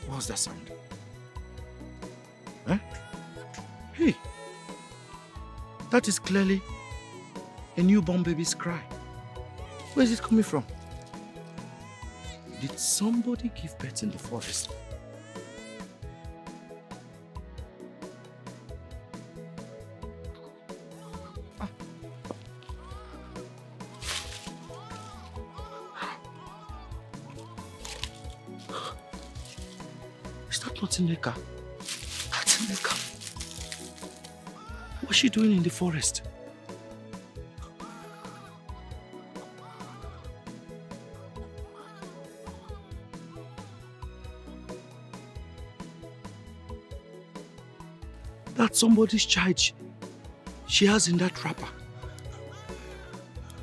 What's that sound? Huh? Hey, that is clearly a newborn baby's cry. Where is it coming from? Did somebody give birth in the forest? Is that not Neka? That's Neka. What's she doing in the forest? That's somebody's child she has in that wrapper.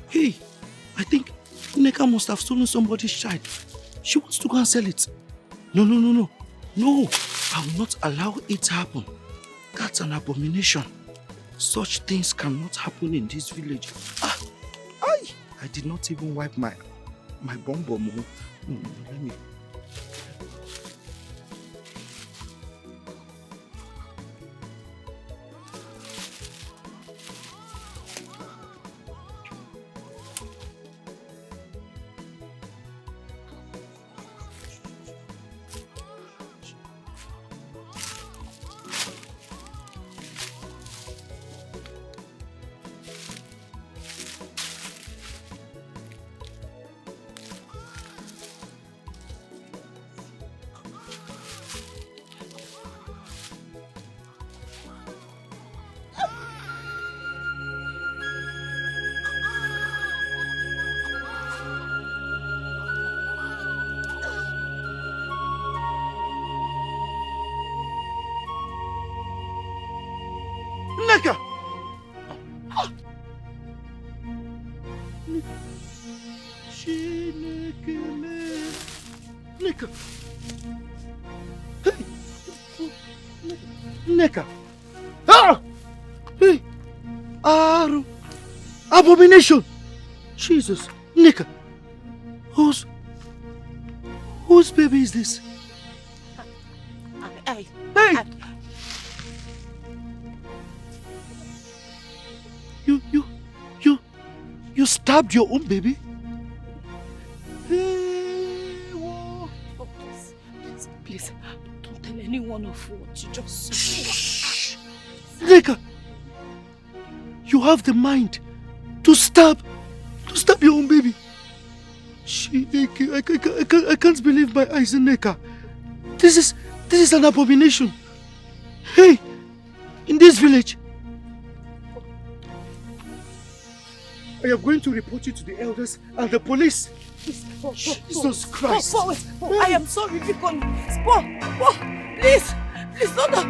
Hey, I think Neka must have stolen somebody's child. She wants to go and sell it. No. No, I will not allow it to happen. That's an abomination. Such things cannot happen in this village. I did not even wipe my bum. Let me. Neka! Neka! Hey! Neka! Ah! Hey! Aru! Abomination! Jesus! Neka! Whose baby is this? Hey! You stabbed your own baby? Hey, whoa. Oh, please, don't tell anyone of what you just said. Shh! Neka! You have the mind to stab your own baby. I can't believe my eyes, Neka. This is an abomination. Hey, in this village, I am going to report you to the elders and the police. Jesus Christ. I am sorry, Vicon. Please, don't.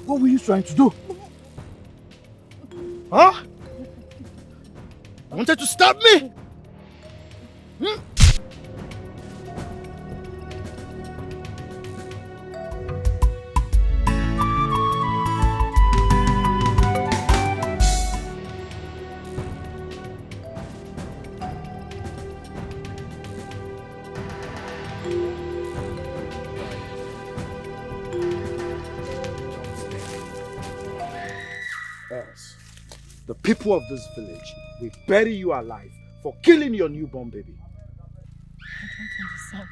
What were you trying to do? Huh? You wanted to stab me? Yes. The people of this village will bury you alive for killing your newborn baby. I don't understand.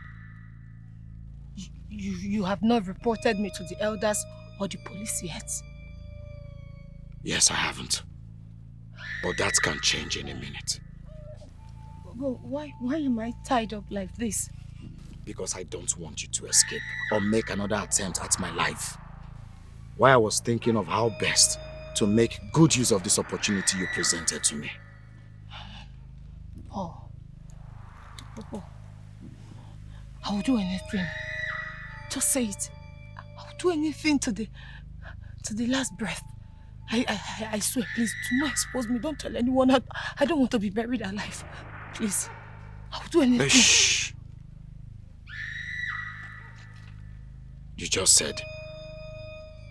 You have not reported me to the elders or the police yet. Yes, I haven't. But that can change in a minute. But why am I tied up like this? Because I don't want you to escape or make another attempt at my life. Why I was thinking of how best to make good use of this opportunity you presented to me. I will do anything. Just say it. I'll do anything to the last breath. I swear, please, do not expose me. Don't tell anyone. I don't want to be buried alive. Please. I'll do anything. Shh. You just said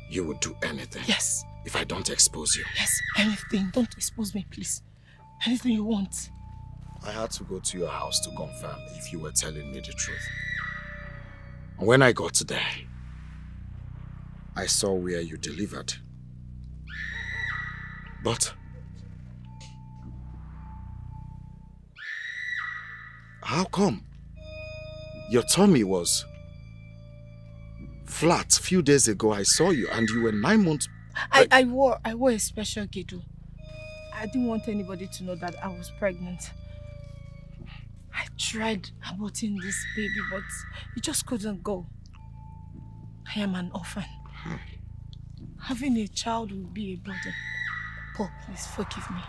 you would do anything. Yes. If I don't expose you. Yes, anything. Don't expose me, please. Anything you want. I had to go to your house to confirm if you were telling me the truth. And when I got there, I saw where you delivered. But how come your tummy was flat? A few days ago I saw you and you were 9 months. I wore a special girdle. I didn't want anybody to know that I was pregnant. I tried aborting this baby, but it just couldn't go. I am an orphan. Having a child will be a burden. Paul, please forgive me.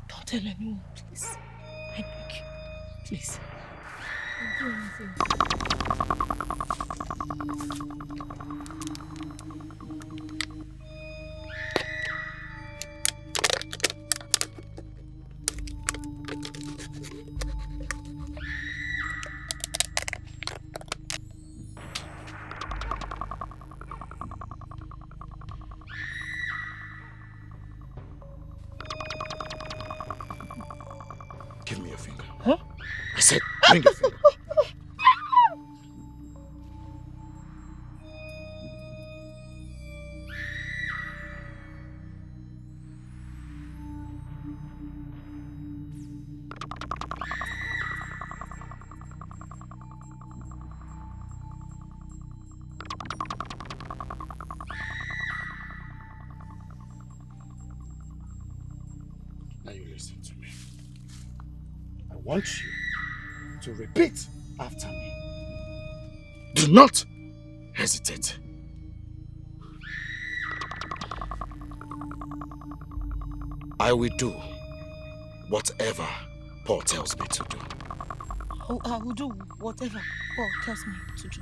Don't tell anyone, please. I beg you. Please. Don't do anything. Give me your finger. Huh? I said, bring your finger. Now you listen to me. I want you to repeat after me. Do not hesitate. I will do whatever Paul tells me to do. I will do whatever Paul tells me to do.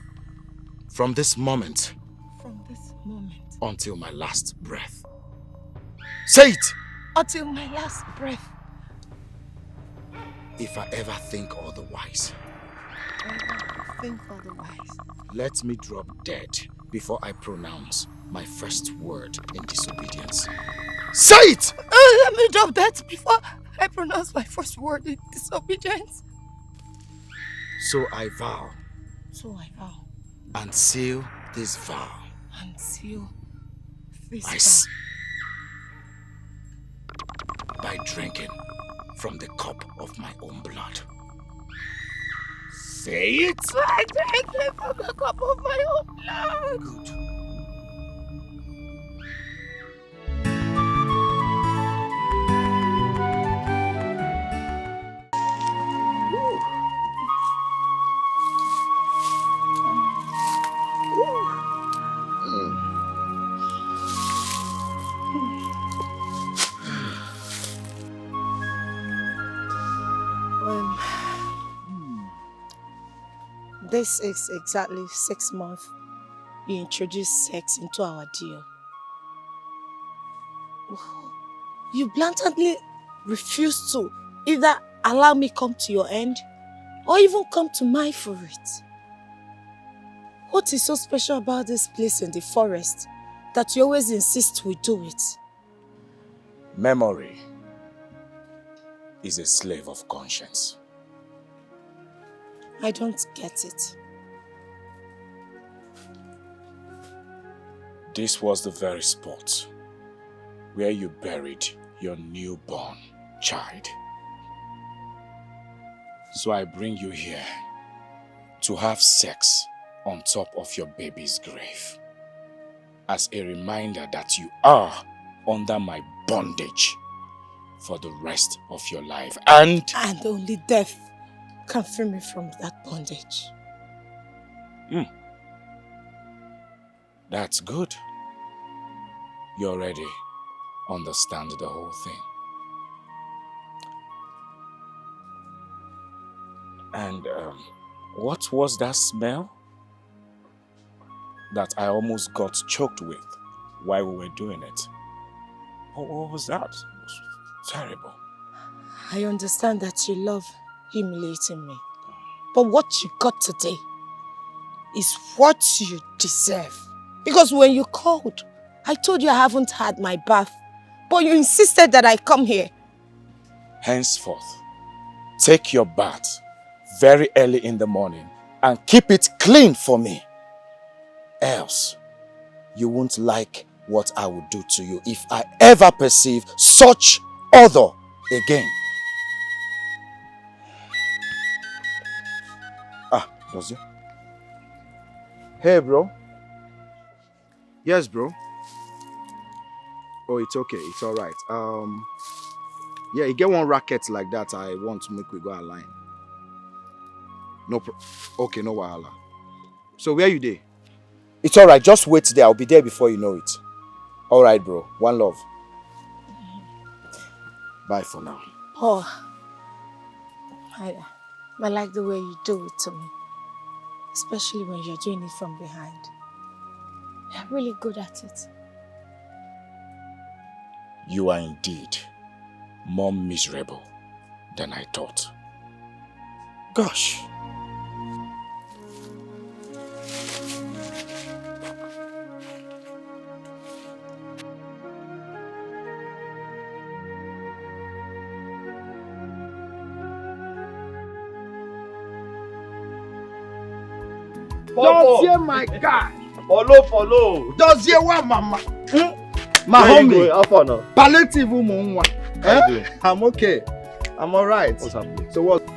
From this moment From this moment. until my last breath. Say it! Until my last breath. If I ever think otherwise, Think otherwise. let me drop dead before I pronounce my first word in disobedience. Say it! Let me drop that before I pronounce my first word in disobedience. So I vow So I vow and seal this vow. and seal this I vow by drinking from the cup of my own blood. Say it! I drink from the cup of my own blood. Good. This is exactly 6 months you introduced sex into our deal. You blatantly refuse to either allow me come to your end or even come to mine for it. What is so special about this place in the forest that you always insist we do it? Memory is a slave of conscience. I don't get it. This was the very spot where you buried your newborn child. So I bring you here to have sex on top of your baby's grave as a reminder that you are under my bondage for the rest of your life. And only death can free me from that bondage. That's good. You already understand the whole thing. And what was that smell? that I almost got choked with while we were doing it. What was that? It was terrible. I understand that you love humiliating me. But what you got today is what you deserve. Because when you called, I told you I haven't had my bath. But you insisted that I come here. Henceforth, take your bath very early in the morning and keep it clean for me. Else, you won't like what I will do to you if I ever perceive such other again. Ah, does it? Hey, bro. Yes, bro. Oh, it's okay. It's all right. Yeah, you get one racket like that. I want to make we go align. No okay, no wahala. So where you there? It's all right. Just wait there. I'll be there before you know it. All right, bro. One love. Bye for now. Oh, I like the way you do it to me. Especially when you're doing it from behind. You're really good at it. You are indeed more miserable than I thought. Gosh. Does hear my guy? Follow. Does hear what, mama? My homie. How far now? Palliative woman. How you doing? I'm okay. I'm all right. What's happening? So what?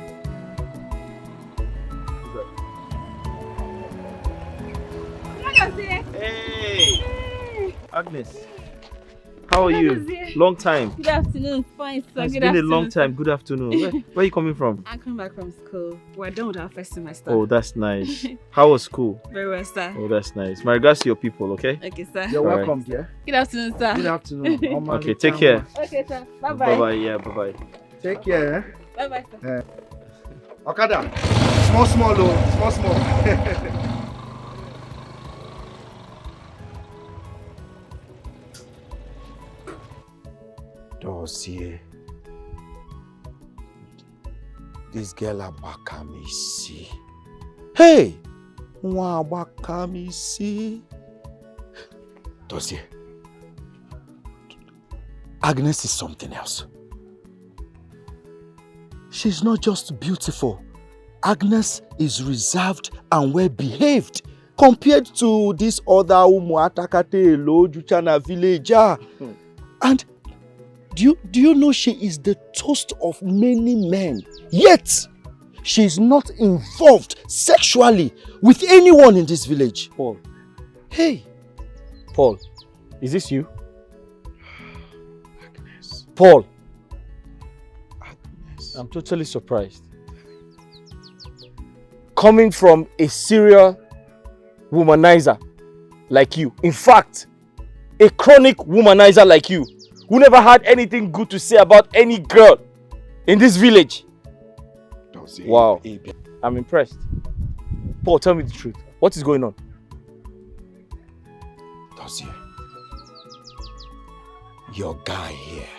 Hey, Agnes. How are you? Long time. Good afternoon. Fine, sir. It's Good been afternoon. a long time. Good afternoon. Where are you coming from? I'm coming back from school. We're done with our first semester. Oh, that's nice. How was school? Very well, sir. Oh, that's nice. My regards to your people, okay? Okay, sir. You're All right. welcome, dear. Good afternoon, sir. Good afternoon. Okay, take care. Okay, sir. Bye-bye. Bye-bye. Yeah, bye-bye. Take care. Bye-bye, sir. Okada. Small, oh. Small. Dossier. This girl abaka see. Hey! Nwa abaka see. Dossier. Agnes is something else. She's not just beautiful. Agnes is reserved and well behaved compared to this other Umuatakate Lojuchana villager. And do you know she is the toast of many men? Yet, she is not involved sexually with anyone in this village. Paul. Hey. Paul, is this you? Agnes. Paul. Agnes. I'm totally surprised. Coming from a serial womanizer like you. In fact, a chronic womanizer like you, who never had anything good to say about any girl in this village. Wow. I'm impressed. Paul, tell me the truth. What is going on? Dossier. Your guy here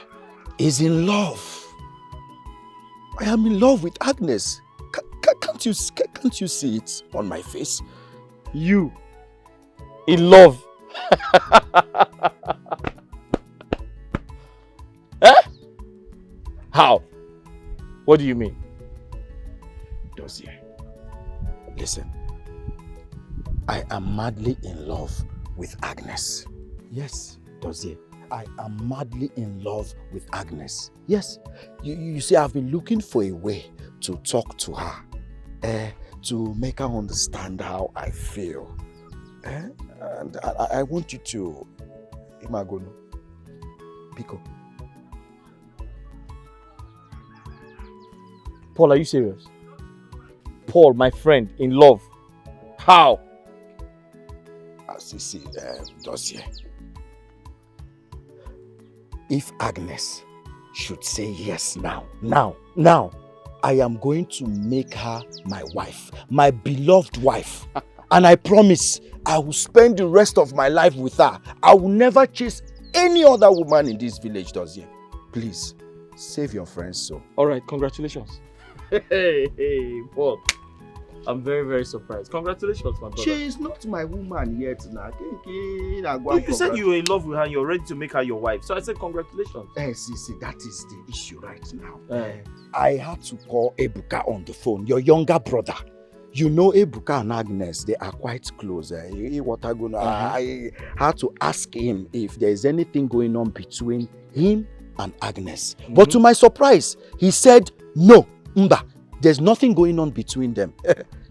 is in love. I am in love with Agnes. Can't you see it on my face? You in love? Eh? How? What do you mean? Dossier. Listen. I am madly in love with Agnes. Yes, Dossier. I am madly in love with Agnes. Yes. You see, I've been looking for a way to talk to her. To make her understand how I feel. And I want you to... Imagono. Pico. Paul, are you serious? Paul, my friend, in love. How? As you see, Dossier. If Agnes should say yes now, I am going to make her my wife, my beloved wife. And I promise I will spend the rest of my life with her. I will never chase any other woman in this village, Dozie. Please, save your friend's soul. All right, congratulations. Hey, Paul. I'm very, very surprised. Congratulations, my brother. She is not my woman yet now. You said you were in love with her and you're ready to make her your wife. So I said congratulations. See, that is the issue right now. I had to call Ebuka on the phone, your younger brother. You know Ebuka and Agnes, they are quite close. I had to ask him if there is anything going on between him and Agnes. But to my surprise, he said, no, Mba, there's nothing going on between them.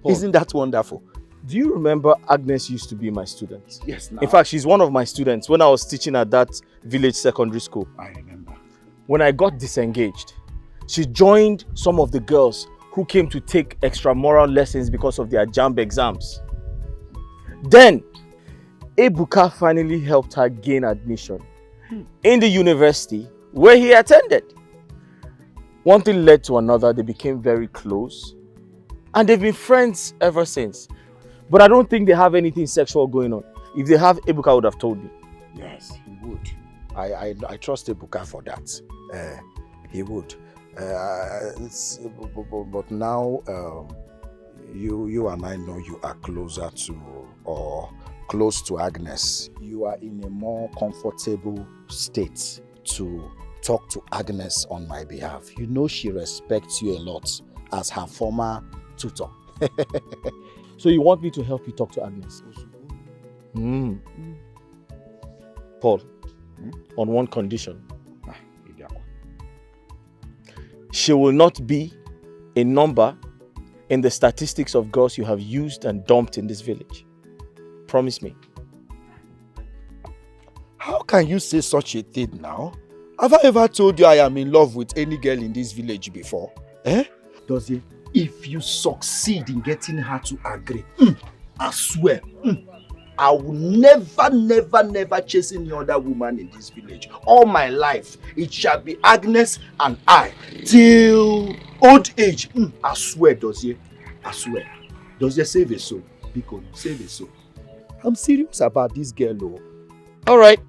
Isn't that wonderful? Do you remember Agnes used to be my student? Yes, now. In fact, she's one of my students when I was teaching at that village secondary school. I remember. When I got disengaged, she joined some of the girls who came to take extramural lessons because of their JAMB exams. Then, Ebuka finally helped her gain admission in the university where he attended. One thing led to another, they became very close. And they've been friends ever since. But I don't think they have anything sexual going on. If they have, Ebuka would have told me. Yes, he would. I trust Ebuka for that. He would. But now, you and I know you are closer to, or close to Agnes. You are in a more comfortable state to talk to Agnes on my behalf. You know she respects you a lot as her former tutor. So you want me to help you talk to Agnes? Paul, on one condition. She will not be a number in the statistics of girls you have used and dumped in this village. Promise me. How can you say such a thing now? Have I ever told you I am in love with any girl in this village before? Dozie, if you succeed in getting her to agree, I swear, I will never chase any other woman in this village. All my life, it shall be Agnes and I till old age. I swear, Dozie. I swear. Dozie, save a soul. Biko, save a soul. I'm serious about this girl, though. All right.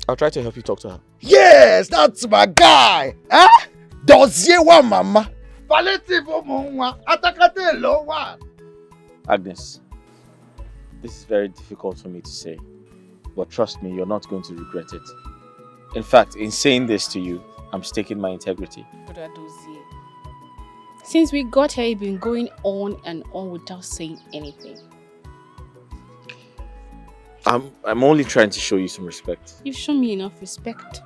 I'll try to help you talk to her. Yes, that's my guy. Dozie wa mama. Agnes, this is very difficult for me to say, but trust me, you're not going to regret it. In fact, in saying this to you, I'm staking my integrity. Brother Dozie, since we got here, you've been going on and on without saying anything. I'm only trying to show you some respect. You've shown me enough respect.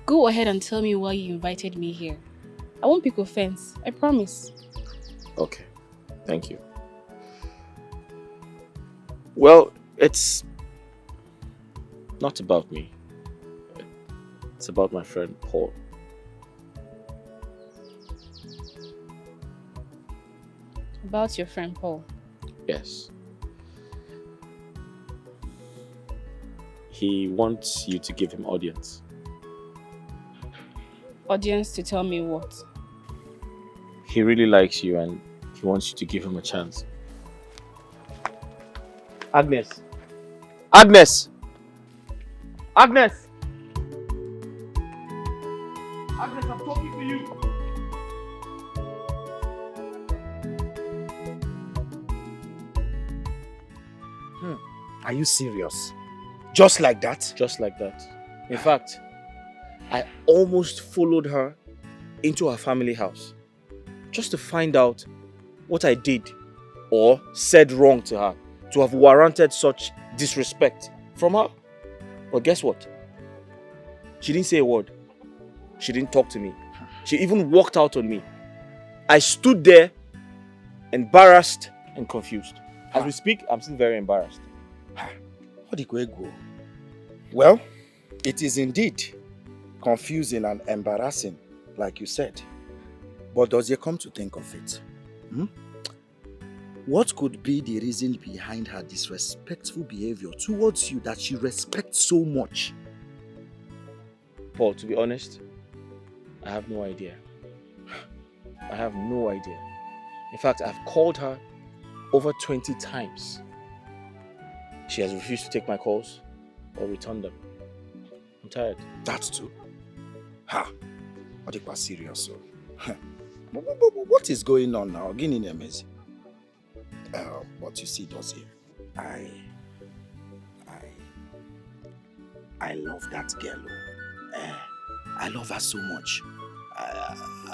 Go ahead and tell me why you invited me here. I won't pick offense, I promise. Okay, thank you. Well, it's not about me. It's about my friend Paul. About your friend Paul? Yes. He wants you to give him audience. Audience to tell me what? He really likes you and he wants you to give him a chance. Agnes! Agnes! Agnes! Agnes, I'm talking to you! Are you serious? Just like that? Just like that. In fact, I almost followed her into her family house just to find out what I did or said wrong to her to have warranted such disrespect from her. But guess what? She didn't say a word. She didn't talk to me. She even walked out on me. I stood there embarrassed and confused. As we speak, I'm still very embarrassed. Well, it is indeed confusing and embarrassing, like you said. But does you come to think of it? What could be the reason behind her disrespectful behavior towards you that she respects so much? Paul, to be honest, I have no idea. I have no idea. In fact, I've called her over 20 times. She has refused to take my calls or return them. I'm tired. That too? Ha! What if was serious? So, what is going on now? Guinea Nemezi. But you see, Dozie, I love that girl. I love her so much.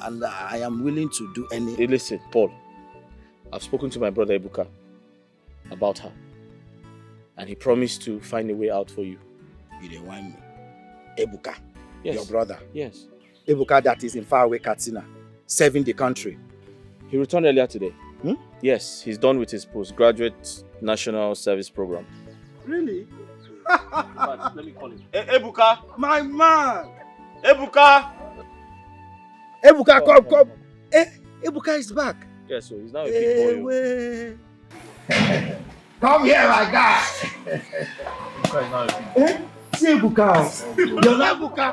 And I am willing to do any... Hey, listen, Paul. I've spoken to my brother Ebuka about her. And he promised to find a way out for you. You didn't want me. Ebuka, yes. Your brother. Yes. Ebuka that is in faraway Katsina, serving the country. He returned earlier today. Yes, he's done with his postgraduate national service program. Really? Let me call him. Ebuka! My man! Ebuka! Ebuka, come. Ebuka is back. Yes, so he's now a big boy. Come here, my guy. Ebuka is now a big boy. See Ebuka. You're not Ebuka.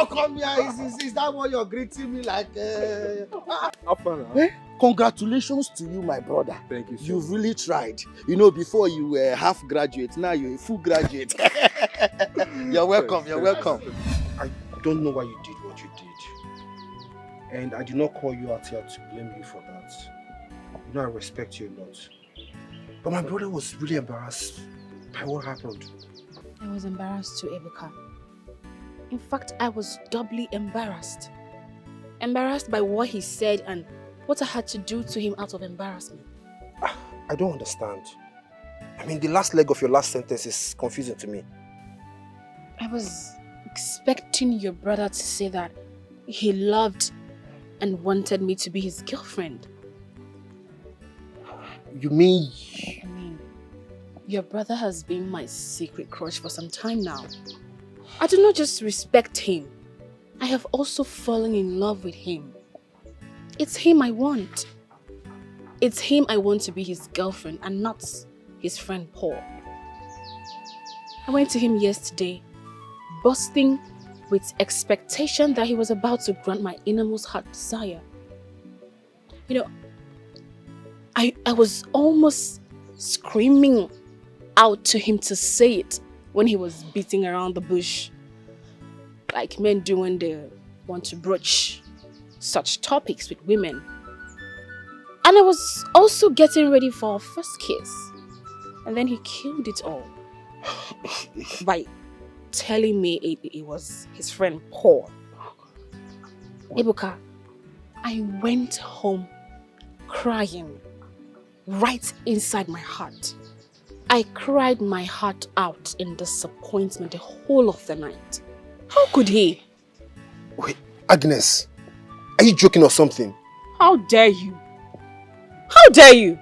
Come here. Is that what you're greeting me like? Congratulations to you, my brother. Thank you, sir. You've really tried. You know, before you were half graduate, now you're a full graduate. You're welcome. You're welcome. I don't know why you did what you did. And I did not call you out here to blame you for that. You know I respect you a lot. But my brother was really embarrassed by what happened. I was embarrassed too, Ebuka. In fact, I was doubly embarrassed. Embarrassed by what he said and what I had to do to him out of embarrassment. I don't understand. I mean, the last leg of your last sentence is confusing to me. I was expecting your brother to say that he loved and wanted me to be his girlfriend. You mean... I mean, your brother has been my secret crush for some time now. I do not just respect him. I have also fallen in love with him. It's him I want. It's him I want to be his girlfriend and not his friend Paul. I went to him yesterday, bursting with expectation that he was about to grant my innermost heart desire. You know, I was almost screaming out to him to say it when he was beating around the bush, like men do when they want to broach such topics with women. And I was also getting ready for our first kiss. And then he killed it all by telling me it was his friend Paul. Ebuka, I went home crying right inside my heart. I cried my heart out in disappointment the whole of the night. How could he? Wait, Agnes, are you joking or something? How dare you? How dare you?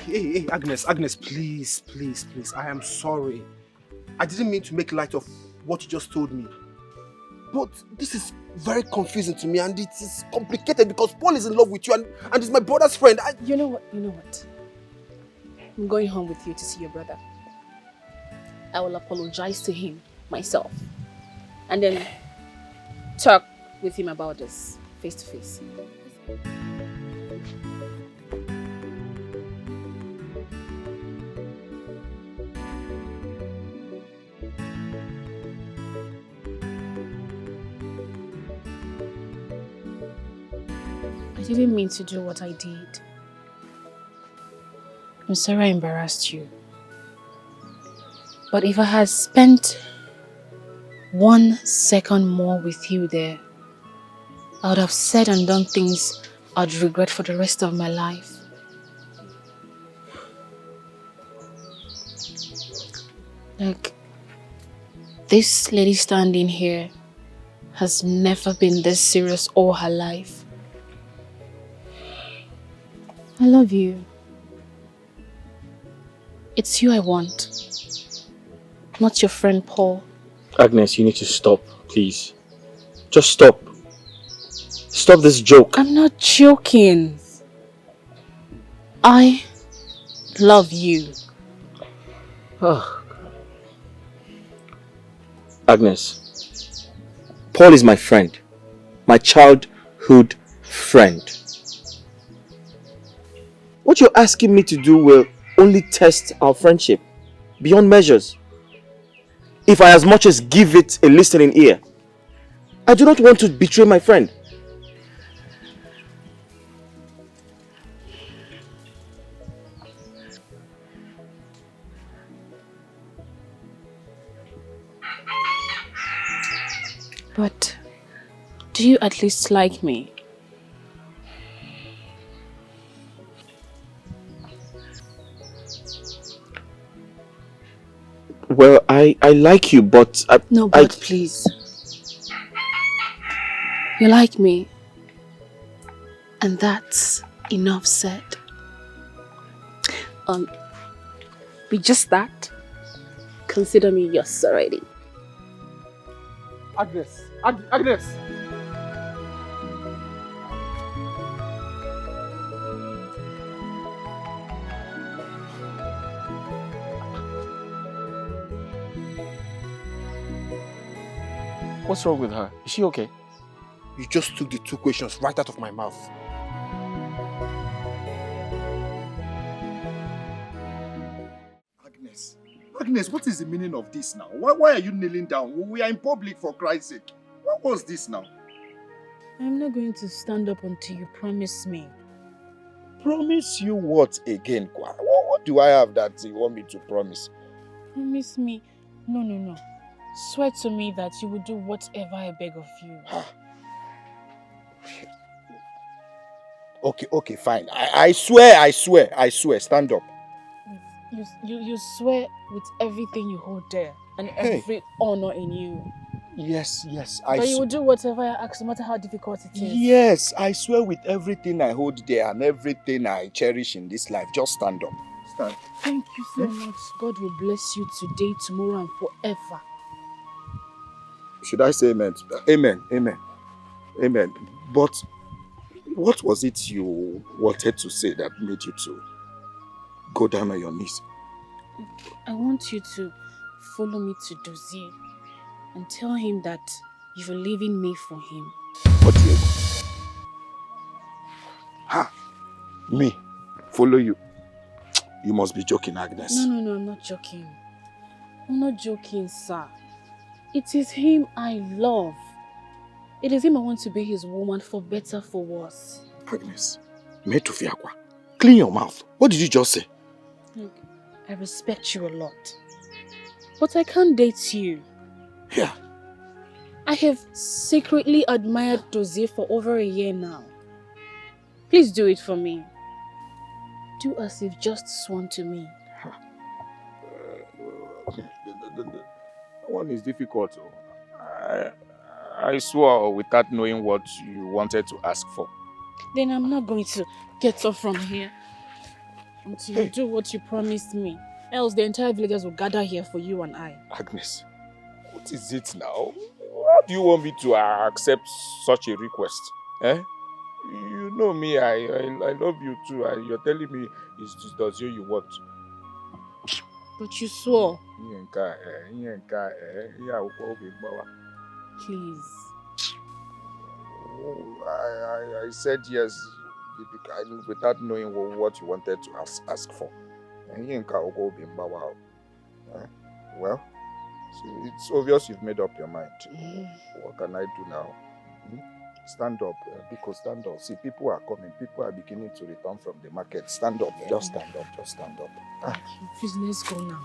Hey, Agnes, please. I am sorry. I didn't mean to make light of what you just told me. But this is very confusing to me and it is complicated because Paul is in love with you and he's my brother's friend. You know what? I'm going home with you to see your brother. I will apologize to him myself and then talk with him about this face to face. I didn't mean to do what I did. I'm sorry I embarrassed you. But if I had spent 1 second more with you there, I would have said and done things I'd regret for the rest of my life. Like, this lady standing here has never been this serious all her life. I love you. It's you I want, not your friend Paul. Agnes, you need to stop, please. Just stop. Stop this joke. I'm not joking. I love you. Agnes, Paul is my friend. My childhood friend. What you're asking me to do will only test our friendship beyond measures. If I as much as give it a listening ear, I do not want to betray my friend. But do you at least like me? Well, I like you, but No, but please. You like me. And that's enough said. With just that, consider me yours already. Agnes! Agnes! What's wrong with her? Is she okay? You just took the two questions right out of my mouth. Agnes, what is the meaning of this now? Why are you kneeling down? We are in public, for Christ's sake. What was this now? I'm not going to stand up until you promise me. Promise you what again, Kwa? What do I have that you want me to promise? Promise me. No. Swear to me that you will do whatever I beg of you. Okay, fine. I swear. Stand up. You swear with everything you hold there and every honor in you. Yes. That you will do whatever I ask, no matter how difficult it is. Yes, I swear with everything I hold there and everything I cherish in this life. Just stand up. Stand. Thank you so much. God will bless you today, tomorrow, and forever. Should I say amen? Amen. But what was it you wanted to say that made you to go down on your knees? I want you to follow me to Dozier and tell him that you're leaving me for him. What do you... Me? Follow you? You must be joking, Agnes. No, I'm not joking. I'm not joking, sir. It is him I love. It is him I want to be his woman, for better, for worse. Agnes, Metufiakwa, clean your mouth. What did you just say? Look, I respect you a lot. But I can't date you. Yeah. I have secretly admired Dozier for over a year now. Please do it for me. Do as if just sworn to me. That one is difficult. I swore without knowing what you wanted to ask for. Then I'm not going to get off from here until you do what you promised me. Else the entire villagers will gather here for you and I. Agnes, what is it now? How do you want me to accept such a request? You know me, I love you too, and you're telling me it's just Dozier you want. But you swore. Please. I said yes without knowing what you wanted to ask for. Well, it's obvious you've made up your mind. What can I do now? Stand up, because stand up. See, people are coming. People are beginning to return from the market. Stand up. Just stand up. Please, let's go now.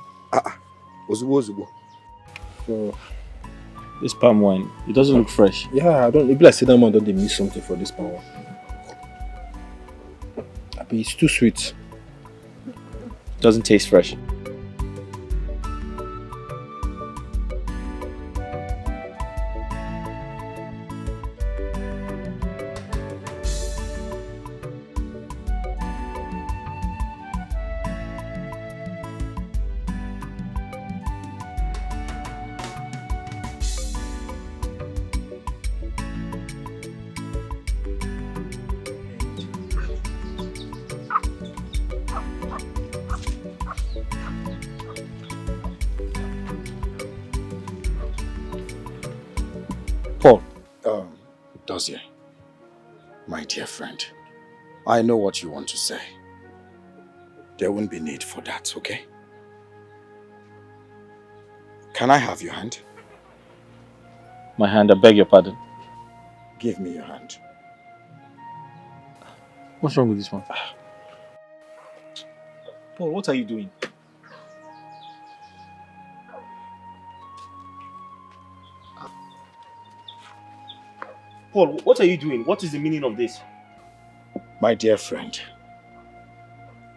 Ozubo. So, this palm wine, it doesn't look fresh. Yeah, I don't. Maybe I say that man don't they miss something for this palm wine. It's too sweet. It doesn't taste fresh. Dozier, my dear friend, I know what you want to say. There won't be need for that, okay? Can I have your hand? My hand, I beg your pardon. Give me your hand. What's wrong with this one? Paul, what are you doing? Paul, what are you doing? What is the meaning of this? My dear friend,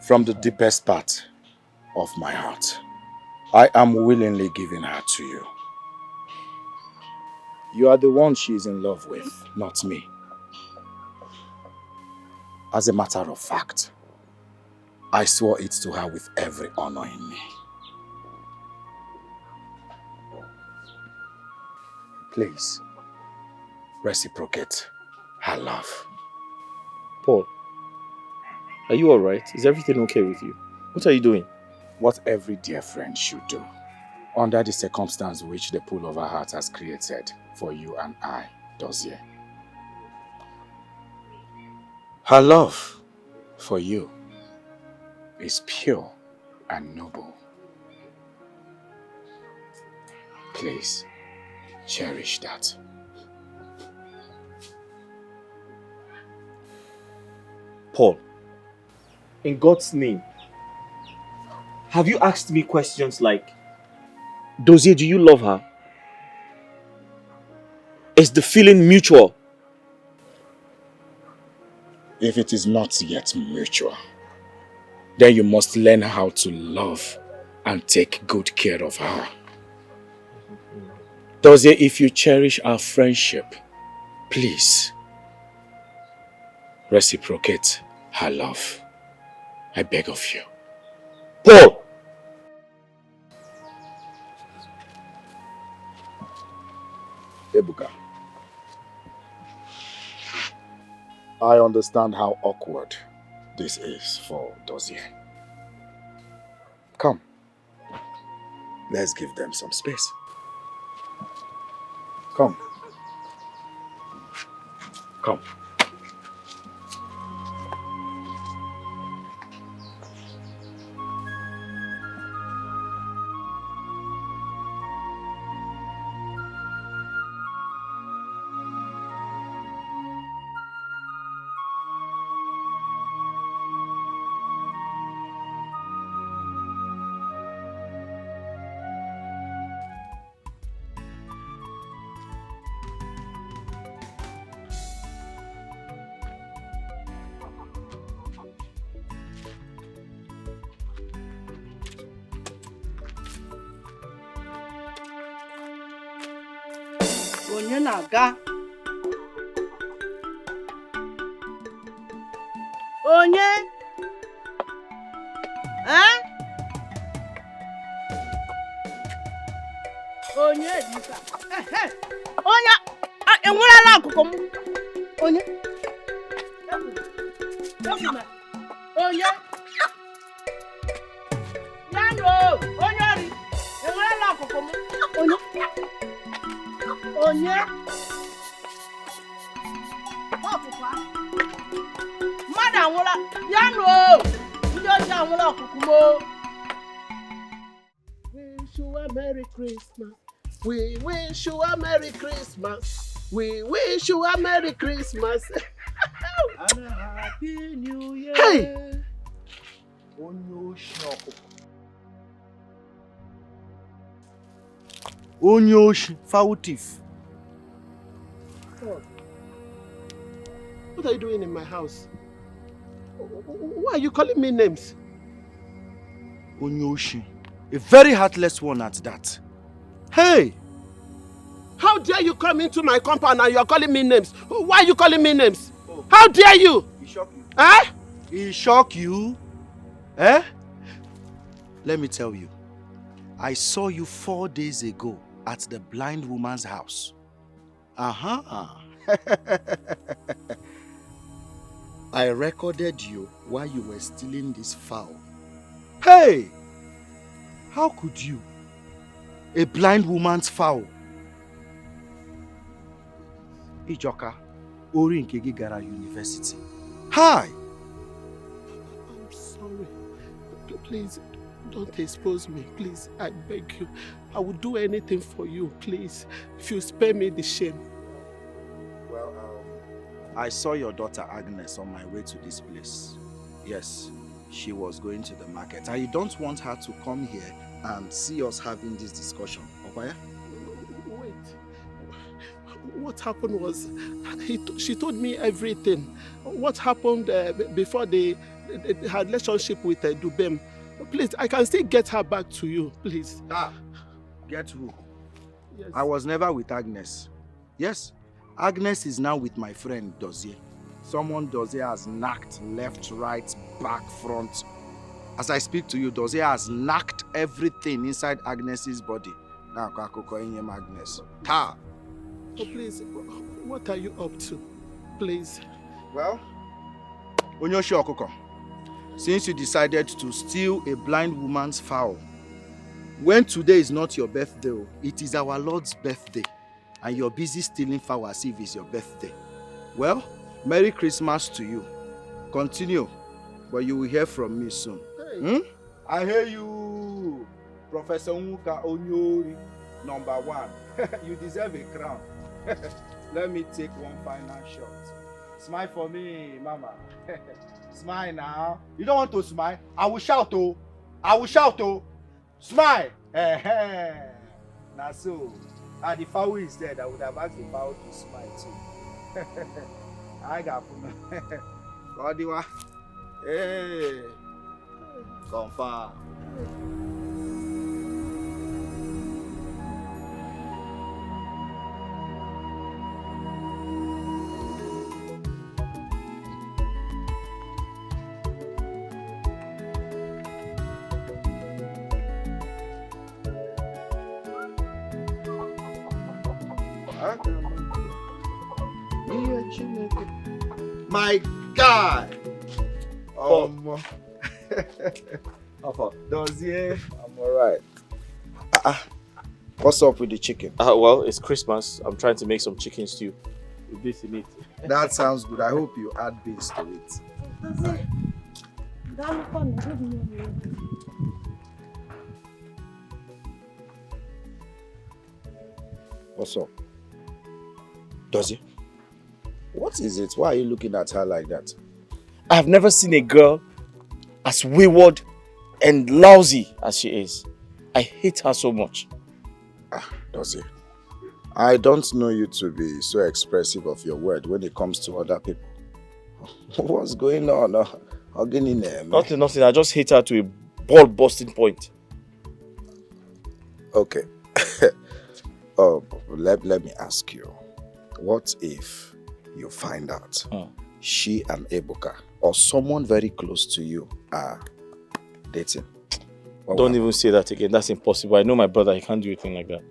from the deepest part of my heart, I am willingly giving her to you. You are the one she is in love with, not me. As a matter of fact, I swore it to her with every honor in me. Please, reciprocate her love. Paul, are you alright? Is everything okay with you? What are you doing? What every dear friend should do, under the circumstance which the pool of her heart has created for you and I, Dozier. Her love for you is pure and noble. Please, cherish that. Paul, in God's name, have you asked me questions like, Dozier, do you love her? Is the feeling mutual? If it is not yet mutual, then you must learn how to love and take good care of her. Dozier, if you cherish our friendship, please reciprocate her love. I beg of you. Paul! Ebuka, I understand how awkward this is for Dozier. Come, let's give them some space. Come. Come. Onye na-aga? Onye? Onye dịka? Onye enwerela akụkụ m. Onye? Onye? Nano, onye ori. Enwerela akụkụ m. Onye? Onye? Ọkụkụ a? Mmadụ anwụla. Ya nụ o! Ndị ọjọọ anwụla ọkụkụ m o! Wish you a Merry Christmas. We wish you a Merry Christmas. We wish you a Merry Christmas. And a Happy New Year. Hey! Onyoshi, foul thief. What are you doing in my house? Why are you calling me names? Onyoshi, a very heartless one at that. Hey! How dare you come into my compound and you are calling me names? Why are you calling me names? Oh. How dare you? He shocked you. Eh? He shocked you? Eh? Let me tell you. I saw you 4 days ago at the blind woman's house. I recorded you while you were stealing this fowl. Hey! How could you? A blind woman's fowl. Ijoka, Ori Nkegi Gara University. Hi! I'm sorry. Please, don't expose me. Please, I beg you. I will do anything for you, please. If you spare me the shame. Well, I saw your daughter Agnes on my way to this place. Yes, she was going to the market. I don't want her to come here and see us having this discussion. Okay? Wait. What happened was, she told me everything. What happened before they had relationship with Dubem. Please, I can still get her back to you, please. Get who? Yes. I was never with Agnes. Yes, Agnes is now with my friend Dozier. Someone Dozier has knocked left, right, back, front. As I speak to you, Dozier has knocked everything inside Agnes's body. Now, Agnes. Ta! Oh, please, what are you up to? Please. Well, Onyoshi Okoko, since you decided to steal a blind woman's fowl, when today is not your birthday, it is our Lord's birthday, and you're busy stealing fowl as if it's your birthday. Well, Merry Christmas to you. Continue, but you will hear from me soon. Hey. I hear you, Professor Nwoka Onyori, number 1. You deserve a crown. Let me take one final shot. Smile for me, Mama. Smile now. You don't want to smile? I will shout, oh. I will shout, oh. Smile. Now so, the fowl is dead. I would have asked the fowl to smile too. I got Godiwa. Hey. Confirm. My God! Dozier, I'm alright. What's up with the chicken? Well, it's Christmas. I'm trying to make some chicken stew with this in it. That sounds good. I hope you add beans to it. What's up? Dozier? What is it? Why are you looking at her like that? I have never seen a girl as wayward and lousy as she is. I hate her so much. Dozier, I don't know you to be so expressive of your word when it comes to other people. What's going on? Nothing. I just hate her to a ball-busting point. Okay. Let me ask you. What if you find out she and Ebuka or someone very close to you are dating? Don't even say that again. That's impossible. I know my brother. He can't do anything like that.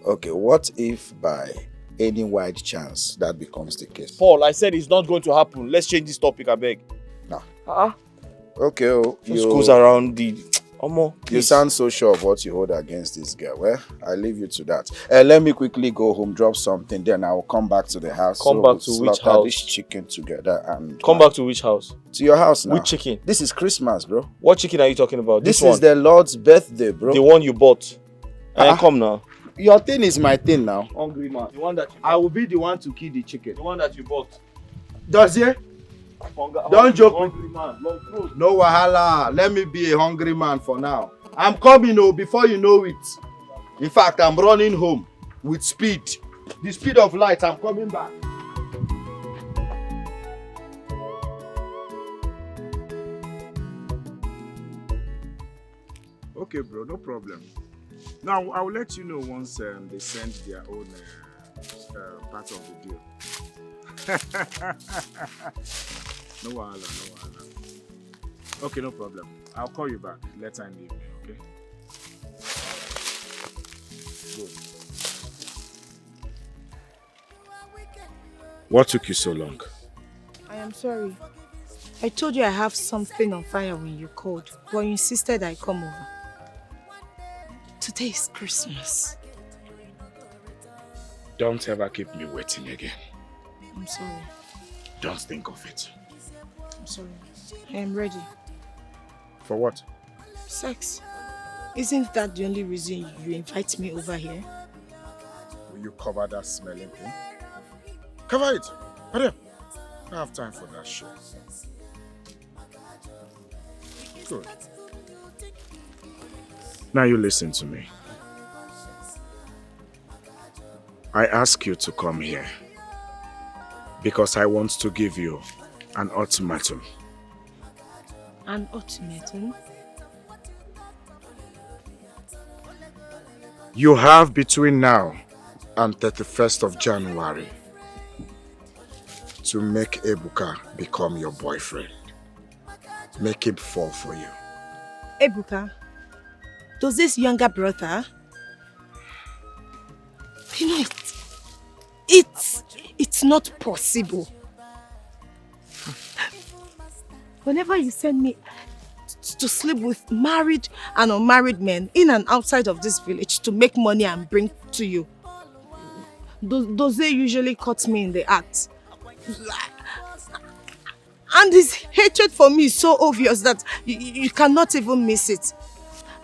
Okay, what if by any wide chance that becomes the case? Paul, I said it's not going to happen. Let's change this topic, I beg. No. Okay, just goes around the... You sound so sure of what you hold against this girl. Well, I leave you to that. Let me quickly go home, drop something, then I will come back to the house. Come back to which house? This chicken together and... Come back to which house? To your house now. Which chicken? This is Christmas, bro. What chicken are you talking about? This is the Lord's birthday, bro. The one you bought. Come now. Your thing is my thing now. Hungry man. The one that you I will be the one to kill the chicken. The one that you bought. Dozier? Don't joke. Hungry man. No wahala. Let me be a hungry man for now. I'm coming before you know it. In fact, I'm running home with speed. The speed of light. I'm coming back. Okay, bro, no problem. Now, I will let you know once they send their own part of the deal. No wahala. Okay, no problem. I'll call you back later in the evening, okay? Good. What took you so long? I am sorry. I told you I have something on fire when you called, but you insisted I come over. Today is Christmas. Don't ever keep me waiting again. I'm sorry. Just think of it. I'm sorry. I am ready. For what? Sex. Isn't that the only reason you invite me over here? Will you cover that smelling thing? Cover it! Hurry up! I don't have time for that shit. Good. Now you listen to me. I ask you to come here because I want to give you an ultimatum. An ultimatum? You have between now and 31st of January to make Ebuka become your boyfriend. Make him fall for you. Ebuka, does this younger brother? You know, it's not possible. Whenever you send me to sleep with married and unmarried men in and outside of this village to make money and bring to you, does they usually cut me in the act? And his hatred for me is so obvious that you cannot even miss it.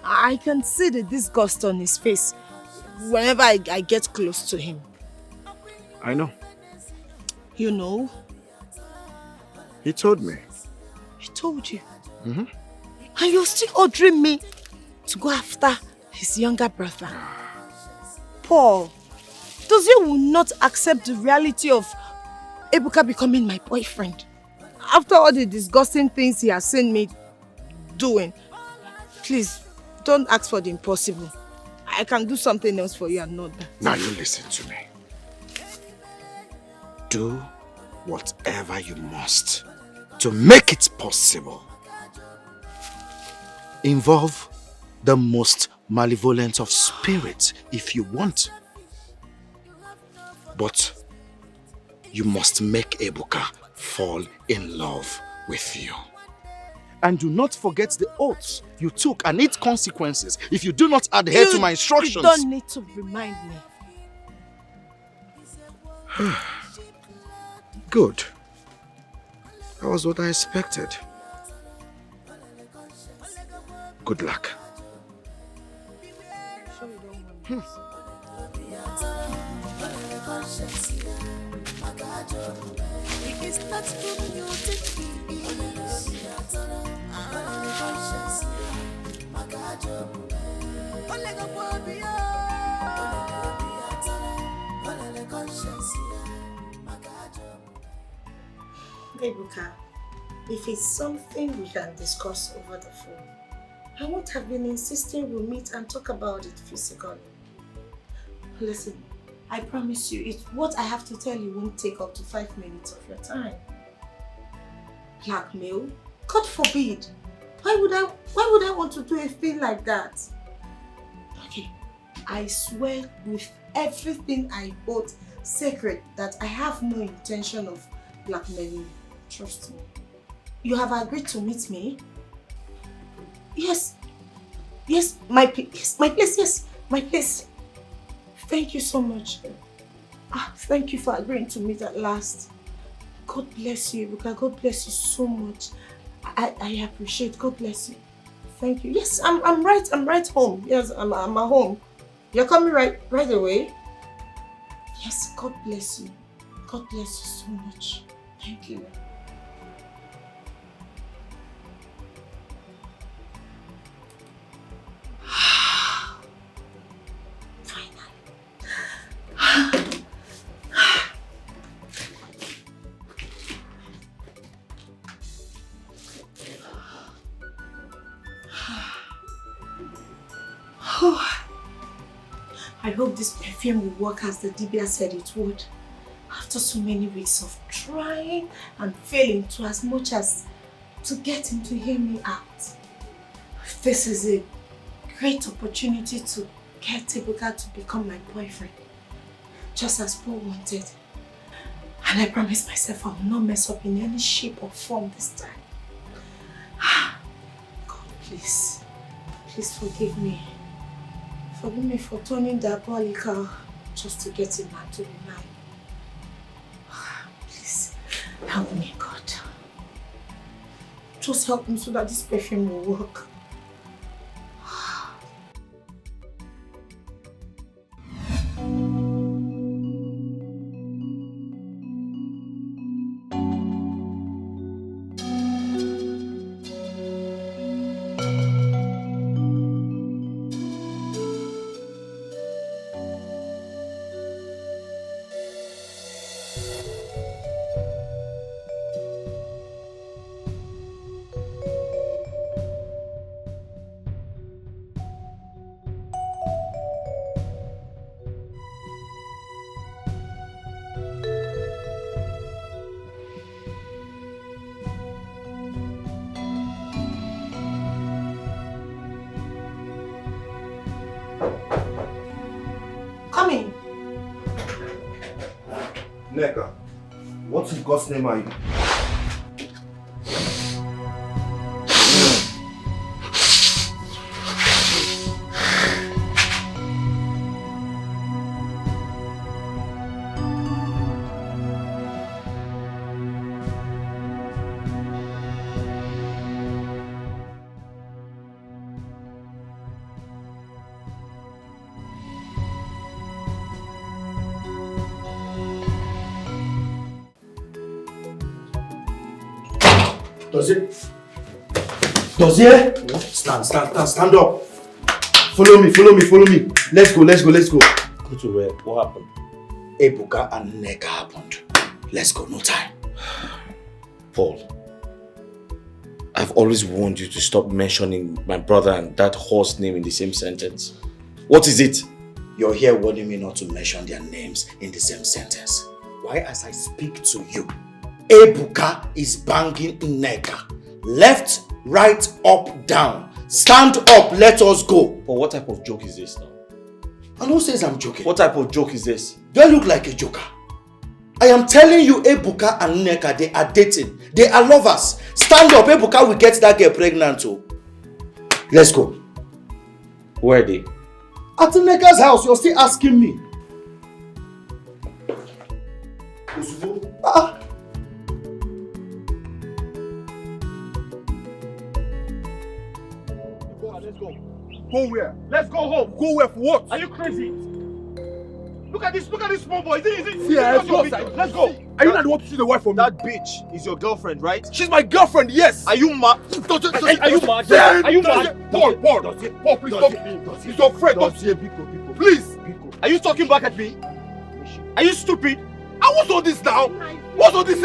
I can see the disgust on his face whenever I get close to him. I know. You know? He told me. He told you? Mm-hmm. And you're still ordering me to go after his younger brother. Paul, does you will not accept the reality of Ebuka becoming my boyfriend? After all the disgusting things he has seen me doing, please, don't ask for the impossible. I can do something else for you and not that. Now you listen to me. Do whatever you must to make it possible. Involve the most malevolent of spirits if you want. But you must make Ebuka fall in love with you. And do not forget the oaths you took and its consequences if you do not adhere to my instructions. You don't need to remind me. Good. That was what I expected. Good luck. Ebuka, if it's something we can discuss over the phone, I won't have been insisting we'll meet and talk about it physically. Listen, I promise you, what I have to tell you won't take up to 5 minutes of your time. Blackmail? God forbid! Why would I want to do a thing like that? Okay, I swear with everything I hold sacred that I have no intention of blackmailing you. Trust me. You have agreed to meet me? Yes. Yes, my place, yes, my place. Thank you so much. Thank you for agreeing to meet at last. God bless you, Ebuka. God bless you so much. I appreciate. God bless you. Thank you. Yes, I'm right home. Yes, I'm at home. You're coming right away? Yes, God bless you. God bless you so much. Thank you. I hope this perfume will work as the Dibia said it would. After so many weeks of trying and failing to as much as to get him to hear me out. This is a great opportunity to get Ebuka to become my boyfriend. Just as Paul wanted. And I promise myself I will not mess up in any shape or form this time. God, please forgive me. Forgive me for turning diabolical just to get him back to be mine. Please, help me, God. Just help me so that this perfume will work. Nneka, what in God's name are you? Does it? Stand up. Follow me. Let's go. Go to where? What happened? Ebuka and Nneka happened. Let's go, no time. Paul, I've always warned you to stop mentioning my brother and that horse name in the same sentence. What is it? You're here warning me not to mention their names in the same sentence. Why, as I speak to you, Ebuka is banging Nneka. Left, right, up, down. Stand up, let us go. But what type of joke is this now? And who says I'm joking? What type of joke is this? Do I look like a joker? I am telling you, Ebuka and Nneka, they are dating. They are lovers. Stand up, Ebuka will get that girl pregnant too. Let's go. Where are they? At Nneka's house, you're still asking me. Let's go. Go where? Let's go home. Go where for what? Are you crazy? Look at this small boy. Is it? Yeah, let's go. Are you not the one to see the wife from That bitch is your girlfriend, right? She's my girlfriend, yes! Are you mad? Are you mad? Are you mad? Paul, please stop. He's your friend. Please. Are you talking back at me? Are you stupid? And what's all this now? What's all this?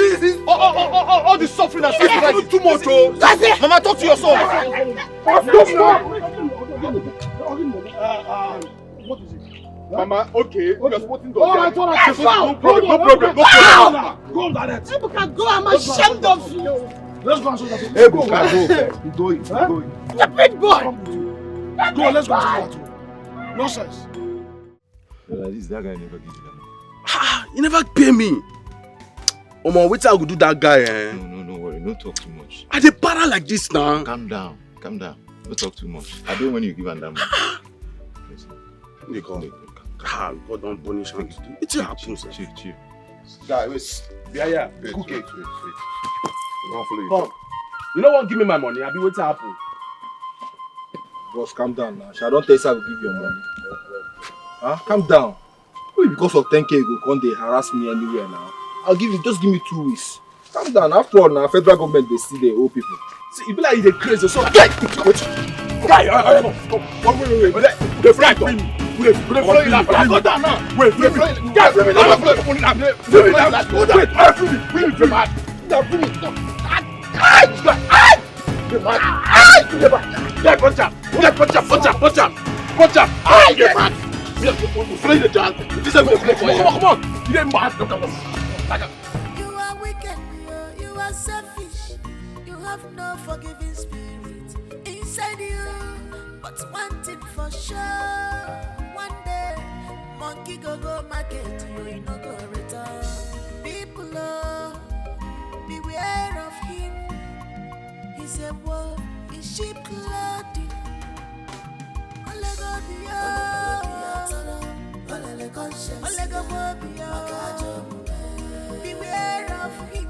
All this suffering and sacrifice. Too much, oh. That's it. Mama, talk to your son. What is it? Mama, okay. You're supporting the I thought I said no problem. Go on, Dad. Ebuka, go. I'm ashamed of you. Let's go and show that. Ebuka, go. You're going. The big boy. Go, let's go and show that. Nonsense. This that guy never gives you that money. You never pay me. Omo, wait till I go do that guy, eh? No worry. Don't talk too much. I dey para like this now. Calm down. Don't talk too much. I don't want you to give him that money. They come. God don't punish him. It's a happen, sir. Chill. Guy, wait. Yeah. Cook it. Wait. I'll follow you. Come. You don't want to give me my money. I'll be waiting to happen. Boss, calm down now. I don't tell you I will give you your money. Huh? Calm down. Wait, because of 10k you go they harass me anywhere now. Just give me 2 weeks. Calm down. After all, now federal government they see the old people. See, you be like you're crazy. So, guy, wait. The friend, Wait, go down now. Wait, guys, bring me down. Come on. You didn't mad. You are wicked, you are selfish. You have no forgiving spirit inside you. But one thing for sure, one day, monkey go market, you no go return. People, beware of him. He's a wolf in sheep clothing. Ole go beware of him.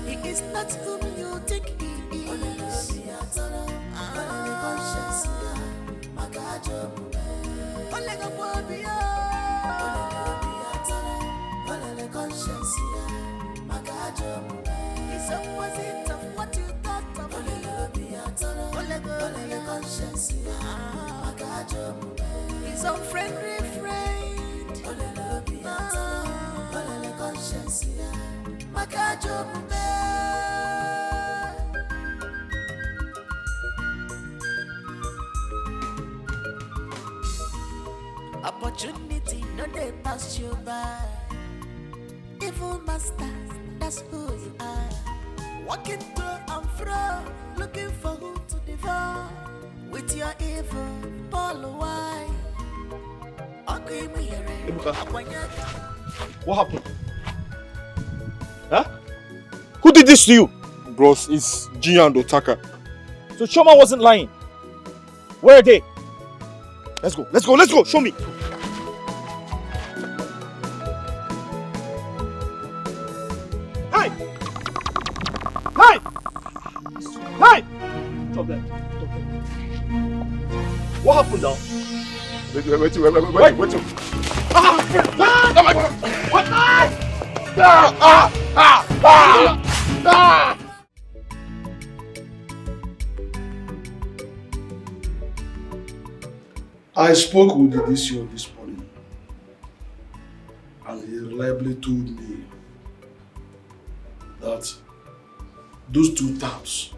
He is not whom you think he is. He's opposite of what you thought of him. His unfriendly friend. Opportunity no they pass you by. Evil masters, that's who you are. Walking to and fro, looking for who to devour. With your evil, Paul, why? Ebuka, what happened? Huh? Who did this to you? Bros, it's Gia and Otaka. So Choma wasn't lying. Where are they? Let's go, show me. Hey! Stop that. What happened now? Wait. I spoke with the DCO this morning, and he reliably told me that those 2 terms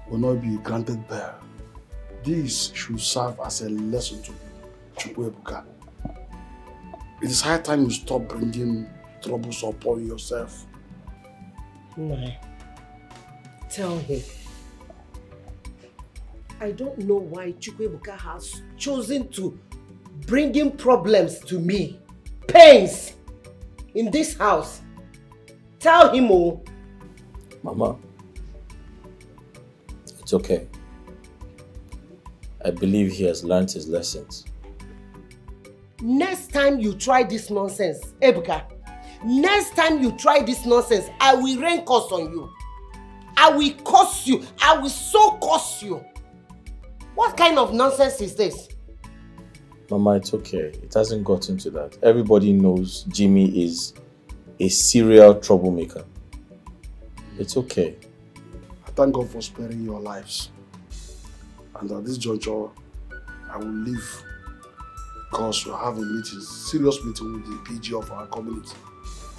will not be granted bail. This should serve as a lesson to Chukwuebuka. It is high time you stop bringing troubles upon yourself. No. Tell him. I don't know why Chukwuebuka has chosen to bring in problems to me. Pains in this house. Tell him, oh. Mama, it's okay. I believe he has learned his lessons. Next time you try this nonsense, Ebuka, next time you try this nonsense, I will rain curse on you. I will curse you. I will so curse you. What kind of nonsense is this? Mama, it's okay. It hasn't gotten to that. Everybody knows Jimmy is a serial troublemaker. It's okay. I thank God for sparing your lives. And at this juncture, I will leave because we have a meeting, serious meeting with the PG of our community.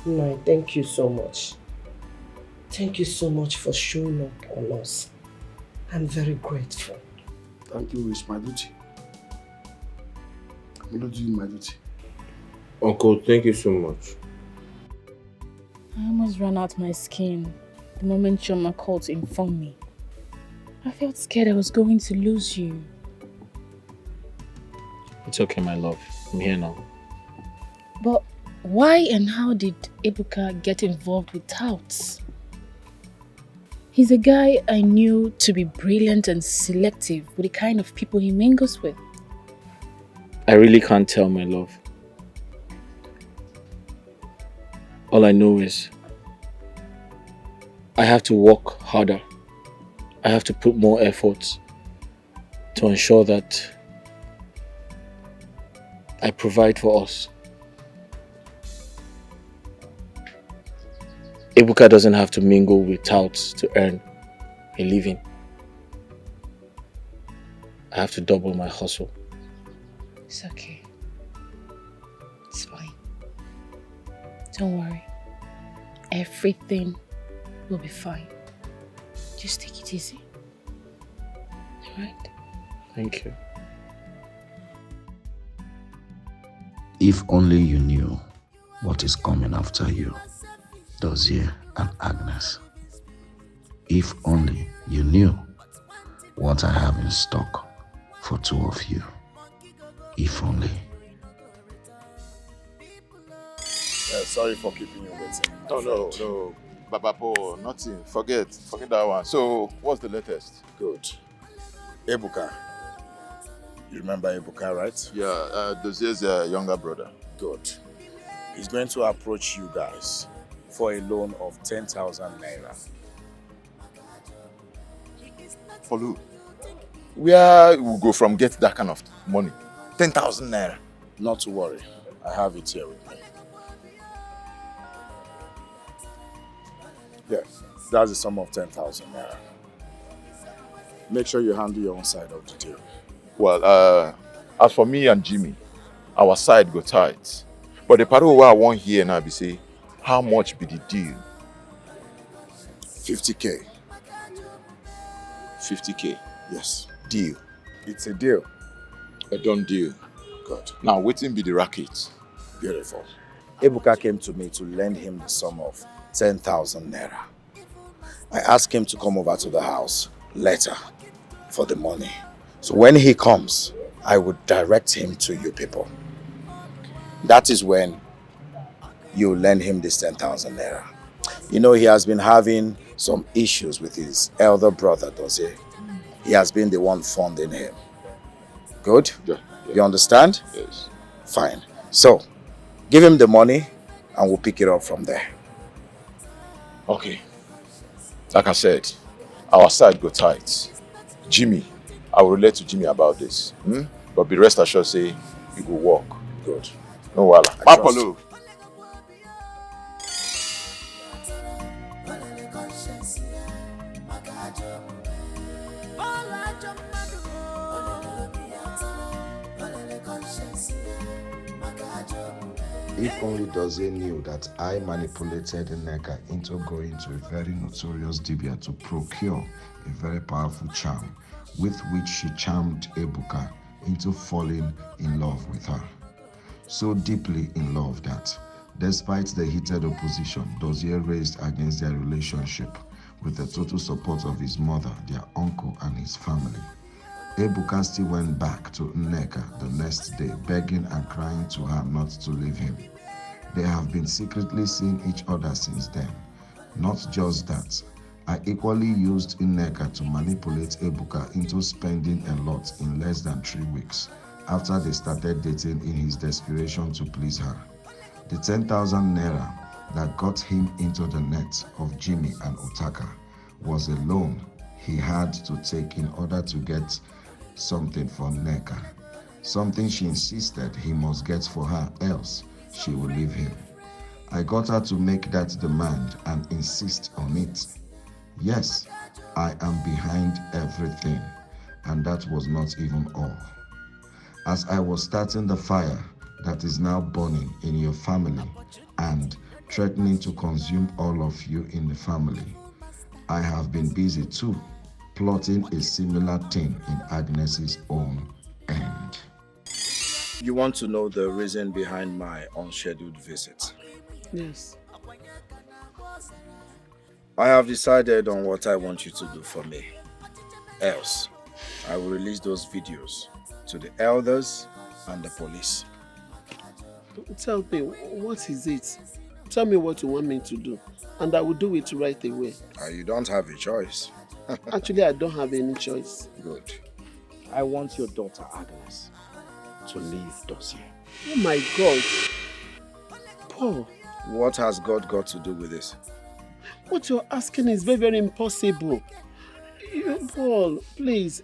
No, thank you so much. Thank you so much for showing up on us. I'm very grateful. Thank you, it's my duty. I'm only doing my duty. Uncle, thank you so much. I almost ran out my skin the moment Choma called to inform me. I felt scared I was going to lose you. It's okay, my love. I'm here now. But why and how did Ebuka get involved with touts? He's a guy I knew to be brilliant and selective with the kind of people he mingles with. I really can't tell, my love. All I know is I have to work harder. I have to put more effort to ensure that I provide for us. Ebuka doesn't have to mingle with touts to earn a living. I have to double my hustle. It's okay. It's fine. Don't worry. Everything will be fine. Just take it easy. Alright? Thank you. If only you knew what is coming after you, Dozier and Agnes. If only you knew what I have in stock for 2 of you. If only. Sorry for keeping you waiting. Oh, no. Babapo, nothing. Forget that one. So, what's the latest? Good. Ebuka. You remember Ebuka, right? Yeah, Dozier's younger brother. Good. He's going to approach you guys for a loan of 10,000 naira. For who? Where we go from get that kind of money? 10,000 naira. Not to worry. I have it here with me. Yeah, that's the sum of 10,000 naira. Make sure you handle your own side of the deal. Well, as for me and Jimmy, our side go tight. But the part where I want here now be say, how much be the deal? 50K. 50K? Yes. Deal? It's a deal. A done deal. Good. Now, waiting be the racket. Beautiful. Ebuka came to me to lend him the sum of 10,000 naira. I asked him to come over to the house later for the money. So when he comes, I would direct him to you people. that is when you lend him this 10,000 naira. You know, he has been having some issues with his elder brother, does he? He has been the one funding him. Good? Yeah. You understand? Yes. Fine. So, give him the money and we'll pick it up from there. Okay. Like I said, our side go tight. Jimmy, I will relate to Jimmy about this. But be rest assured, say, it will work. Good. No wala. Papalo. If only Dozie knew that I manipulated Nneka into going to a very notorious Dibia to procure a very powerful charm with which she charmed Ebuka into falling in love with her. So deeply in love that, despite the heated opposition Dozie raised against their relationship, with the total support of his mother, their uncle, and his family, Ebuka still went back to Nneka the next day, begging and crying to her not to leave him. They have been secretly seeing each other since then. Not just that, I equally used Nneka to manipulate Ebuka into spending a lot in less than 3 weeks after they started dating in his desperation to please her. The 10,000 naira that got him into the net of Jimmy and Otaka was a loan he had to take in order to get something for Nneka, something she insisted he must get for her, else she will leave him. I got her to make that demand and insist on it. Yes, I am behind everything, and that was not even all. As I was starting the fire that is now burning in your family and threatening to consume all of you in the family, I have been busy too, plotting a similar thing in Agnes's own end. You want to know the reason behind my unscheduled visit? Yes. I have decided on what I want you to do for me. Else, I will release those videos to the elders and the police. Tell me, what is it? Tell me what you want me to do, and I will do it right away. You don't have a choice. Actually, I don't have any choice. Good. I want your daughter Agnes to leave Dozie. Oh my God. Paul. What has God got to do with this? What you're asking is very, very impossible. Paul, please.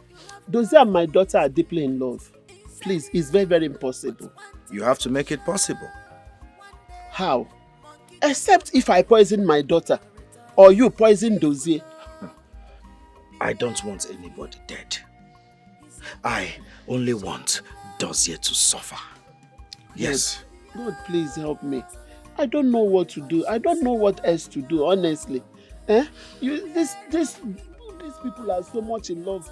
Dozie and my daughter are deeply in love. Please, it's very, very impossible. You have to make it possible. How? Except if I poison my daughter, or you poison Dozie. I don't want anybody dead. I only want Dozie to suffer. Yes. God, please help me. I don't know what to do. I don't know what else to do, honestly. These people are so much in love.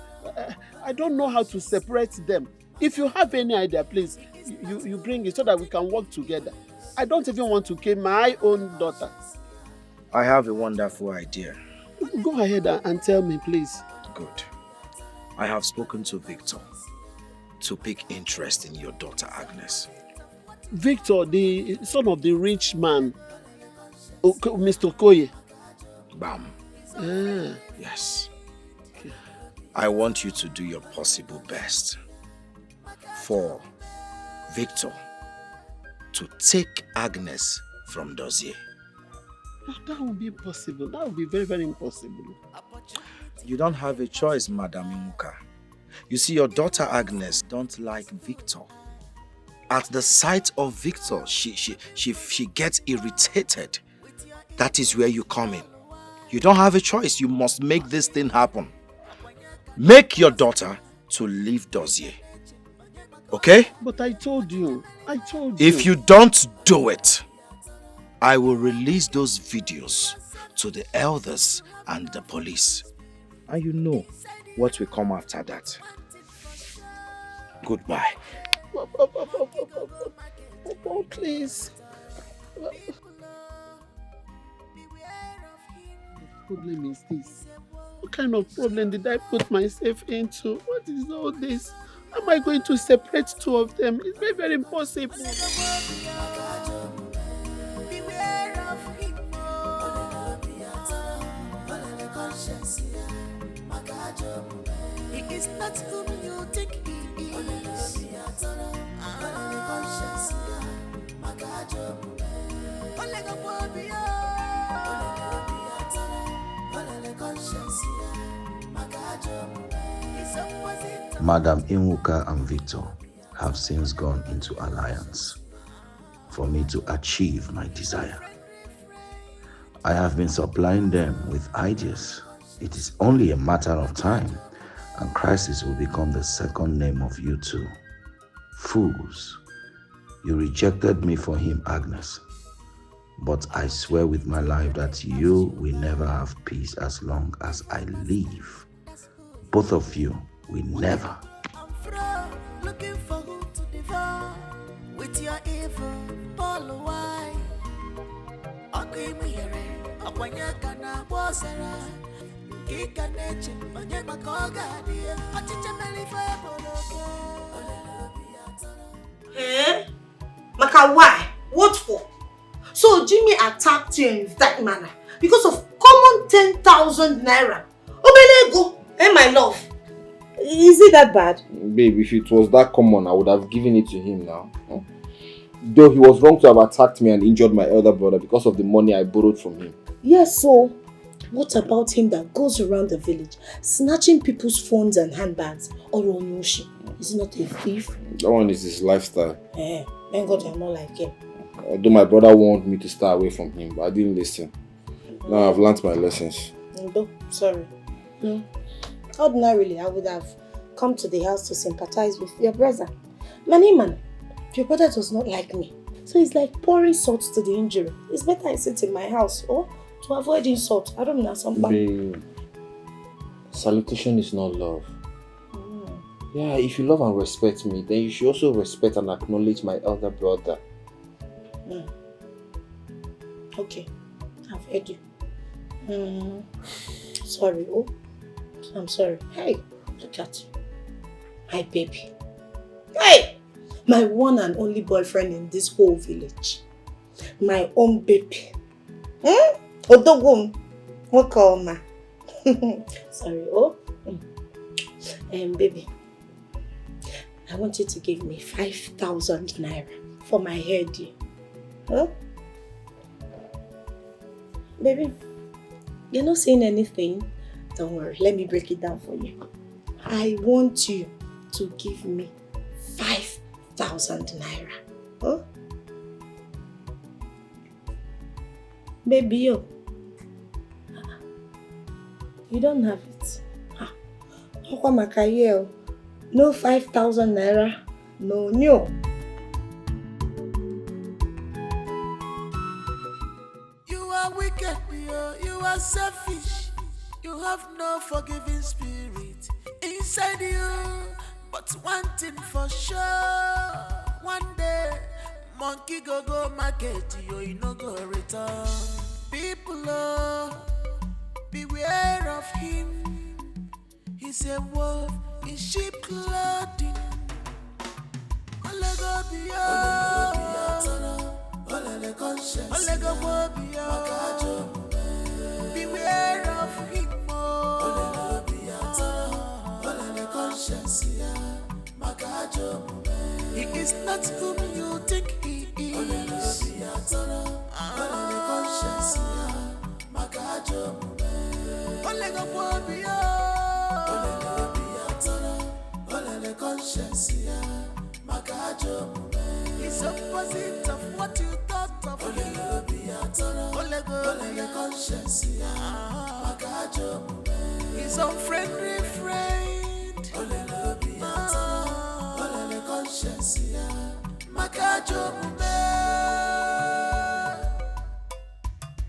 I don't know how to separate them. If you have any idea, please, you bring it so that we can work together. I don't even want to kill my own daughter. I have a wonderful idea. Go ahead and tell me, please. Good. I have spoken to Victor to pick interest in your daughter Agnes. Victor, the son of the rich man, Mr. Okoye. Bam. Ah. Yes. Okay. I want you to do your possible best for Victor to take Agnes from Dozie. That would be possible. That would be very, very impossible. You don't have a choice, Madam Imuka. You see, your daughter Agnes don't like Victor. At the sight of Victor, she gets irritated. That is where you come in. You don't have a choice. You must make this thing happen. Make your daughter to leave Dozie. Okay? But I told you. If you don't do it, I will release those videos to the elders and the police. And you know what will come after that. Goodbye. Oh, please. What problem is this? What kind of problem did I put myself into? What is all this? How am I going to separate two of them? It's very, very impossible. Beware of him. He is not whom you think he is. Madam Inwuka and Victor have since gone into alliance for me to achieve my desire. I have been supplying them with ideas. It is only a matter of time, and crisis will become the second name of you two. Fools, you rejected me for him, Agnes. But I swear with my life that you will never have peace as long as I live. Both of you will never. Looking for who to devour with your evil ball why? Okay, Akwanyaka na bosara Kika neche Onye makoga dia Achiche melifa boloke. Eh? Maka, why? What for? So Jimmy attacked you in that manner because of common 10,000 naira. Obelego, my love. Is it that bad? Babe, if it was that common, I would have given it to him now. Though he was wrong to have attacked me and injured my elder brother because of the money I borrowed from him. Yes, so what about him that goes around the village snatching people's phones and handbags? Or Onoshi? Is he not a thief? That one is his lifestyle. Thank God you're not like him. Although my brother wanted me to stay away from him, but I didn't listen. Now I've learnt my lessons. Sorry. No. Ordinarily, I would have come to the house to sympathize with your brother. Man, your brother does not like me. So it's like pouring salt to the injury. It's better I sit in my house or to avoid insult. I don't know somebody. Babe, salutation is not love. Yeah, if you love and respect me, then you should also respect and acknowledge my elder brother. Okay, I've heard you. Sorry, I'm sorry. Hey, look at you. My baby. Hey! My one and only boyfriend in this whole village. My own baby. Odogum. What call ma? Sorry, baby. I want you to give me 5,000 naira for my hair deal. Huh? Baby, you're not saying anything. Don't worry, let me break it down for you. I want you to give me 5,000 naira. Huh? Baby, you don't have it. No 5,000 naira. No. You are wicked, you are selfish. You have no forgiving spirit inside you. But one thing for sure, one day, monkey go market, you no go return. People, beware of him. He's a wolf in sheep clothing. Beware of him. He is not whom you think he is. He's opposite of what you thought of him. He's unfriendly friend.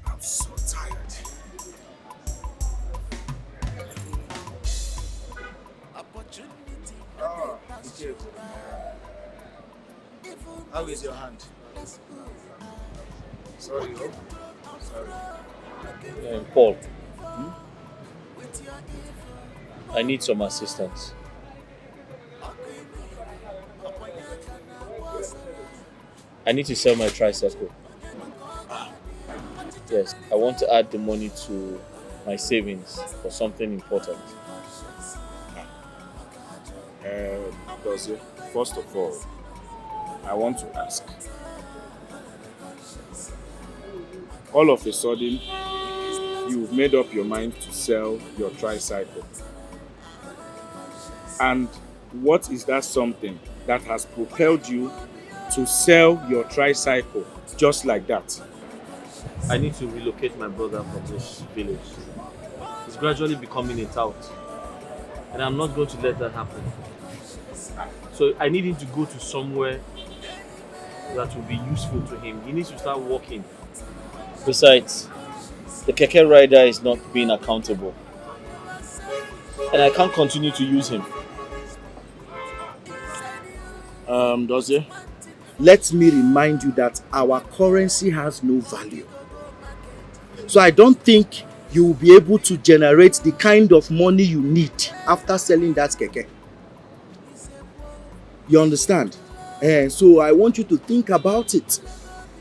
I'm so tired. How is your hand? Sorry, Sorry. Paul, I need some assistance. I need to sell my tricycle. Yes, I want to add the money to my savings for something important. Dozie, first of all, I want to ask. All of a sudden, you've made up your mind to sell your tricycle. And what is that something that has propelled you to sell your tricycle just like that? I need to relocate my brother from this village. He's gradually becoming a tout. And I'm not going to let that happen. So I need him to go to somewhere that will be useful to him. He needs to start working. Besides, the keke rider is not being accountable. And I can't continue to use him. Dozie, let me remind you that our currency has no value. So I don't think you will be able to generate the kind of money you need after selling that keke. You understand? So I want you to think about it.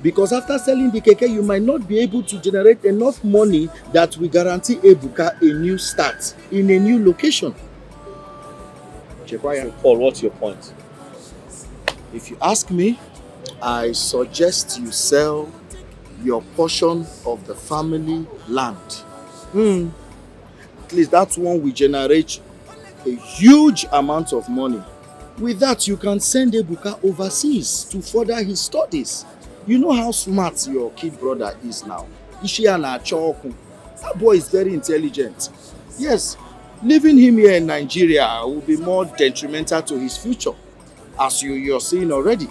Because after selling the keke, you might not be able to generate enough money that will guarantee Ebuka a new start in a new location. So Paul, what's your point? If you ask me, I suggest you sell your portion of the family land. At least that one will generate a huge amount of money. With that, you can send Ebuka overseas to further his studies. You know how smart your kid brother is now. That boy is very intelligent. Yes, leaving him here in Nigeria will be more detrimental to his future, as you're seeing already.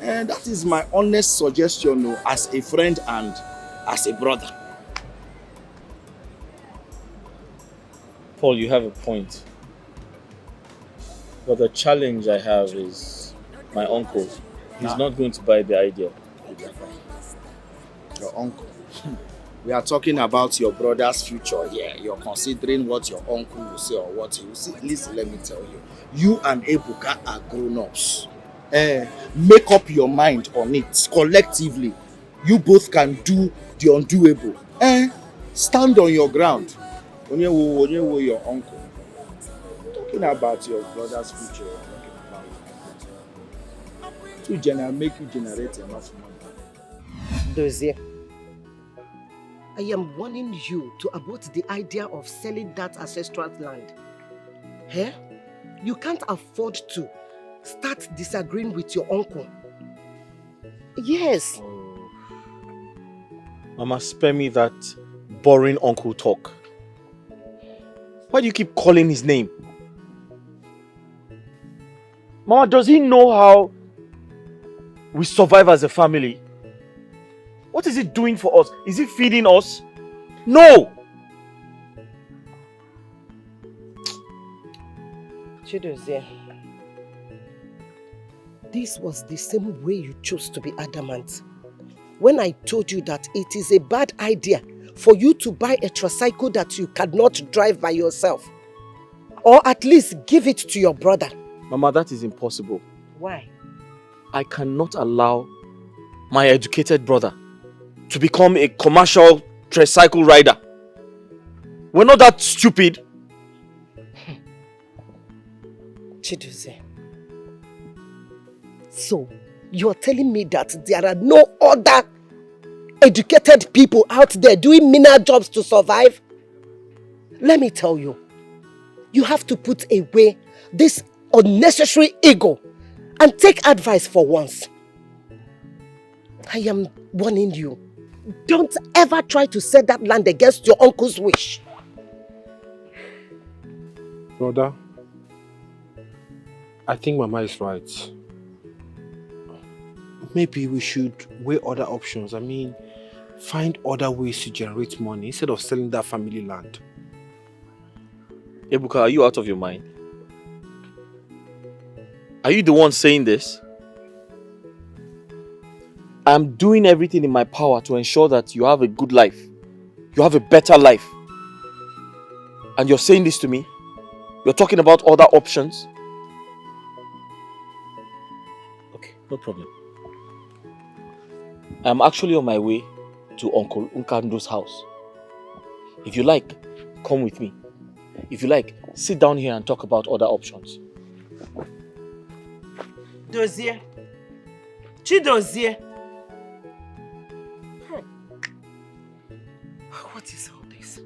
And that is my honest suggestion as a friend and as a brother. Paul, you have a point. But the challenge I have is my uncle. He's not going to buy the idea. Your uncle. We are talking about your brother's future here. You're considering what your uncle will say or what he will say. Listen, let me tell you. You and Ebuka are grown-ups. Make up your mind on it collectively. You both can do the undoable. Stand on your ground. Onyewo your uncle. Talking about your brother's future. To make you generate enough money. Dozie, I am warning you to abort the idea of selling that ancestral land. You can't afford to start disagreeing with your uncle. Yes. Mama, spare me that boring uncle talk. Why do you keep calling his name? Mama, does he know how we survive as a family? What is he doing for us? Is he feeding us? No! Chidozie, this was the same way you chose to be adamant. When I told you that it is a bad idea for you to buy a tricycle that you cannot drive by yourself. Or at least give it to your brother. Mama, that is impossible. Why? I cannot allow my educated brother to become a commercial tricycle rider. We're not that stupid. Chidozie. So, you're telling me that there are no other educated people out there doing menial jobs to survive? Let me tell you, you have to put away this unnecessary ego and take advice for once. I am warning you. Don't ever try to sell that land against your uncle's wish. Brother, I think Mama is right. Maybe we should weigh other options. I mean, find other ways to generate money instead of selling that family land. Ebuka, are you out of your mind? Are you the one saying this? I'm doing everything in my power to ensure that you have a good life. You have a better life. And you're saying this to me? You're talking about other options? Okay, no problem. I'm actually on my way to Uncle Nkando's house. If you like, come with me. If you like, sit down here and talk about other options. Dozier. Chidozie. What is all this?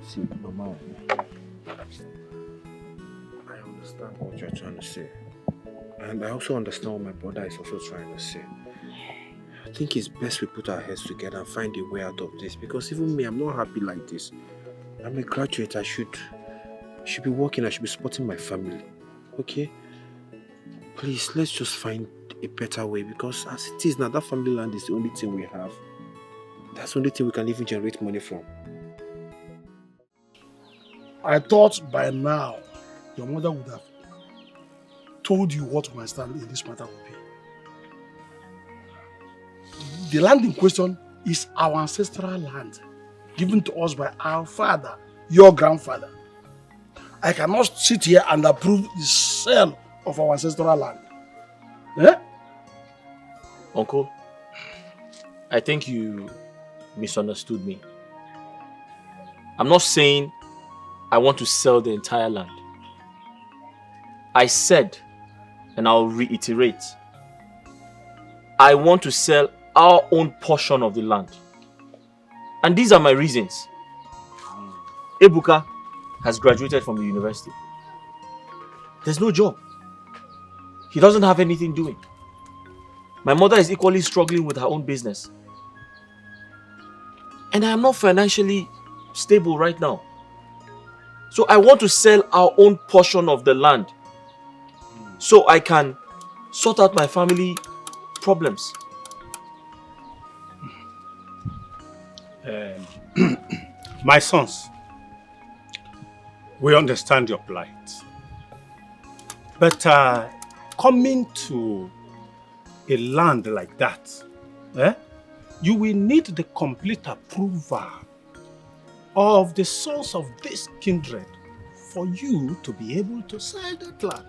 See, Mama, I understand what you're trying to say. And I also understand what my brother is also trying to say. I think it's best we put our heads together and find a way out of this, because even me, I'm not happy like this. I'm a graduate. I should be working. I should be supporting my family. Okay? Please, let's just find a better way, because as it is now, that family land is the only thing we have. That's the only thing we can even generate money from. I thought by now your mother would have told you what my stand in this matter would be. The land in question is our ancestral land, given to us by our father, your grandfather. I cannot sit here and approve the sale of our ancestral land. Eh? Uncle, I think you misunderstood me. I'm not saying I want to sell the entire land. I said, and I'll reiterate, I want to sell our own portion of the land. And these are my reasons. Ebuka has graduated from the university. There's no job. He doesn't have anything doing. My mother is equally struggling with her own business. And I am not financially stable right now. So I want to sell our own portion of the land so I can sort out my family problems. My sons, we understand your plight. But coming to a land like that, you will need the complete approval of the sons of this kindred for you to be able to sell that land.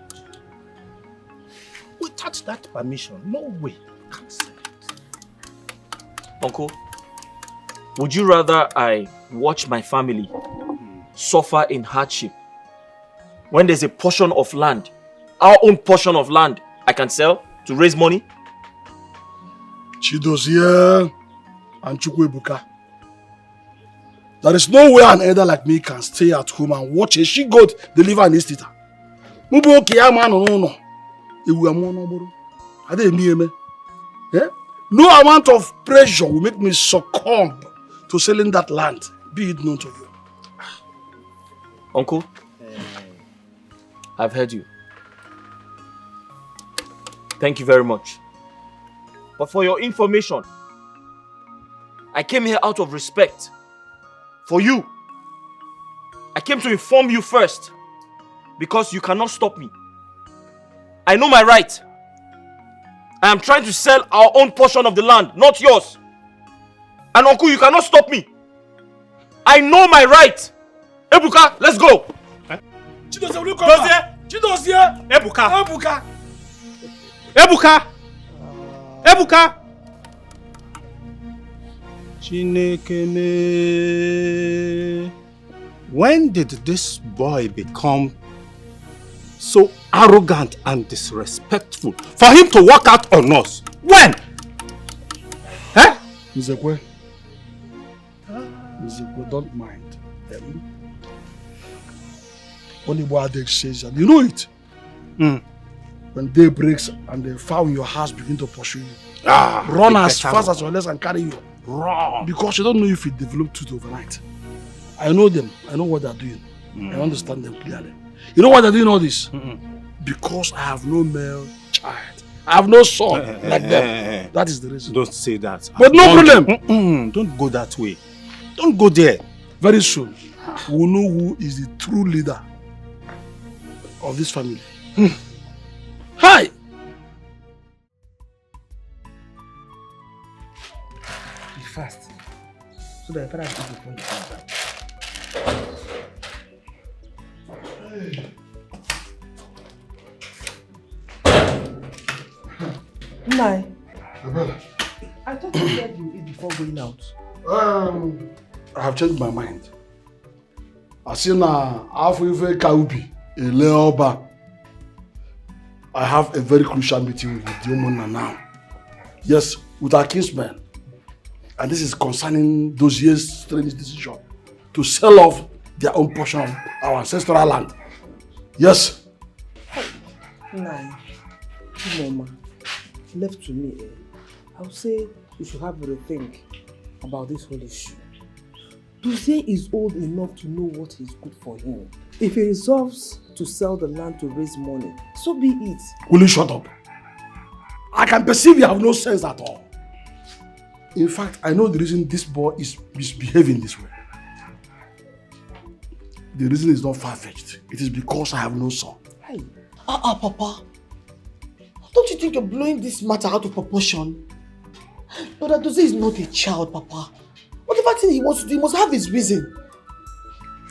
Without that permission, no way you can sell it. Uncle, would you rather I watch my family suffer in hardship when there's a portion of land, our own portion of land, I can sell to raise money? Chidozie and Chukwuebuka, there is no way an elder like me can stay at home and watch a she-goat deliver an istita. No amount of pressure will make me succumb to selling that land, be it known to you. Uncle, I've heard you. Thank you very much. But for your information, I came here out of respect for you. I came to inform you first because you cannot stop me. I know my right. I am trying to sell our own portion of the land, not yours. And Uncle, you cannot stop me. I know my right. Ebuka, let's go. Chidozie, will you come back? Chidozie! Ebuka! Ebuka! Ebuka! Ebuka! Chinekene. When did this boy become so arrogant and disrespectful for him to walk out on us? When? Eh? Nzekwe, don't mind. When the adage says that, you know it. When day breaks and the fowl in your house begin to pursue you, run as fast as your legs can carry you. Run. Because you don't know if it developed truth overnight. I know them. I know what they're doing. I understand them clearly. You know why they're doing all this? Because I have no male child. I have no son like them. That is the reason. Don't say that. But no problem. Don't go that way. Don't go there. Very soon, we'll know who is the true leader of this family. Hi! Be fast. So that your father will give you phone to come back. Nai, I thought you said you eat before going out. I have changed my mind. I see now, after Kaubi, Eleoba, I have a very crucial meeting with the woman now. Yes, with our kinsmen. And this is concerning those years' strange decision to sell off their own portion of our ancestral land. Yes. Nai, Mama, left to me, I would say you should have a rethink about this whole issue. Duze is old enough to know what is good for him. If he resolves to sell the land to raise money, so be it. Will you shut up? I can perceive you have no sense at all. In fact, I know the reason this boy is misbehaving this way. The reason is not far-fetched. It is because I have no son. Hey. Papa. Don't you think you're blowing this matter out of proportion? Brother Duze is not a child, Papa. Whatever thing he wants to do, he must have his reason.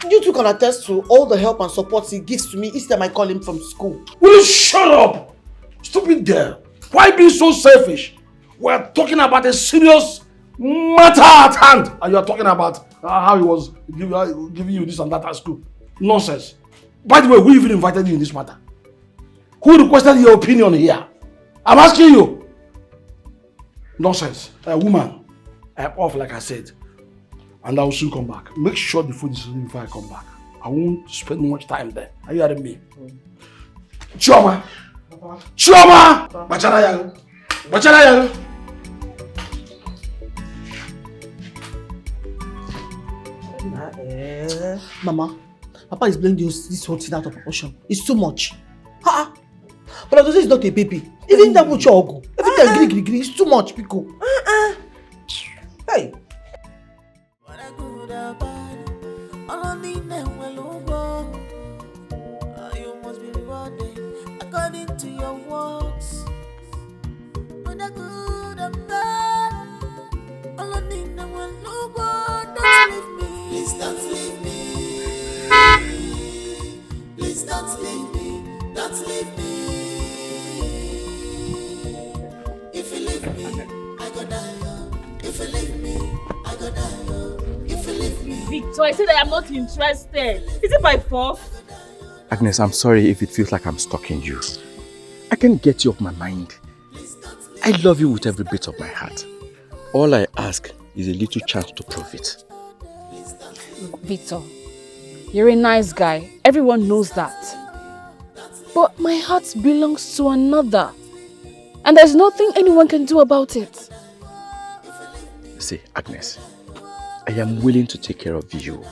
You two can attest to all the help and support he gives to me each time I call him from school. Will you shut up? Stupid girl. Why be so selfish? We're talking about a serious matter at hand. And you're talking about how he was giving you this and that at school. Nonsense. By the way, who even invited you in this matter? Who requested your opinion here? I'm asking you. Nonsense. Woman, I'm off like I said. And I will soon come back. Make sure the food is ready before I come back. I won't spend much time there. Are you hearing me? Chioma! Chioma! Bachara yago! Bachara yago! Mama, Papa is blowing this whole thing out of proportion. It's too much. But Duze is not a baby. Even that much ogo. Every time gree, it's too much, Pico. Hey. You must be rewarded according to your works. When I good and bad, all I need now will look good. Don't leave me. Please don't leave me. Please don't leave me. Don't leave me. If you leave me, I go die. If you leave me, I go die. If you leave me. Victor, I said I am not interested. Is it by force? Agnes, I'm sorry if it feels like I'm stalking you. I can't get you off my mind. I love you with every bit of my heart. All I ask is a little chance to prove it. Victor, you're a nice guy. Everyone knows that. But my heart belongs to another. And there's nothing anyone can do about it. See, Agnes, I am willing to take care of you.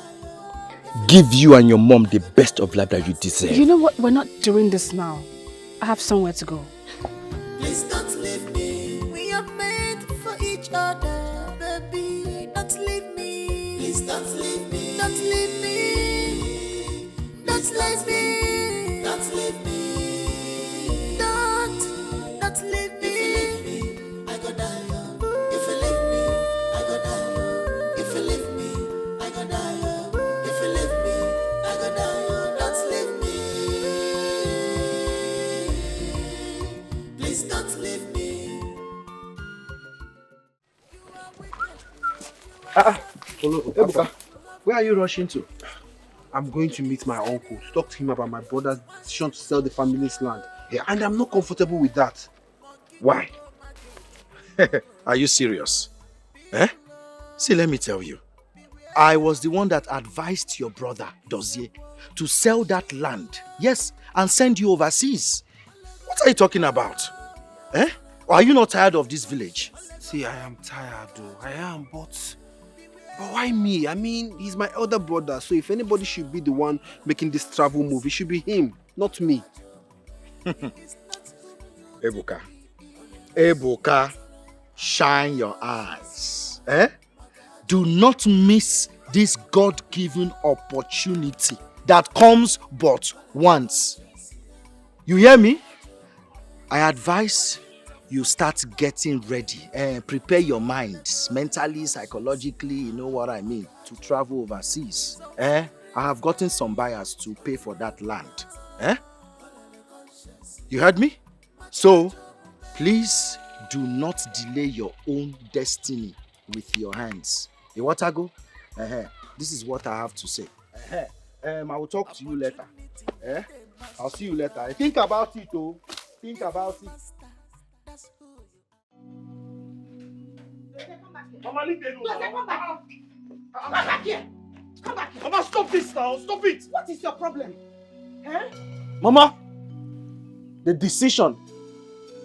Give you and your mom the best of life that you deserve. You know what? We're not doing this now. I have somewhere to go. Please don't leave me. We are made for each other, baby. Don't leave me. Please don't leave me. Don't leave me. Don't leave me. Don't leave me. Don't leave me. If you leave me, I go die. If you leave me, I go die. If you leave me, I go die. If you leave me, I go die. Don't leave me. Please don't leave me. Ebuka, where are you rushing to? I'm going to meet my uncle to talk to him about my brother's decision to sell the family's land. Yeah. And I'm not comfortable with that. Why? Are you serious? Eh? See, let me tell you. I was the one that advised your brother, Dozie, to sell that land. Yes, and send you overseas. What are you talking about? Eh? Or are you not tired of this village? See, I am tired though. I am, but why me? I mean, he's my elder brother, so if anybody should be the one making this travel move, it should be him, not me. Ebuka, shine your eyes. Eh? Do not miss this God-given opportunity that comes but once. You hear me? I advise you start getting ready and prepare your minds mentally, psychologically, you know what I mean, to travel overseas. I have gotten some buyers to pay for that land. You heard me? So, please Do not delay your own destiny with your hands. You want to go? This is what I have to say. I will talk to you later. I'll see you later. Think about it, oh. Think about it. Mama, leave the room. Come back. Come back here. Come back here. Mama, stop this now. Stop it. What is your problem? Huh? Mama, the decision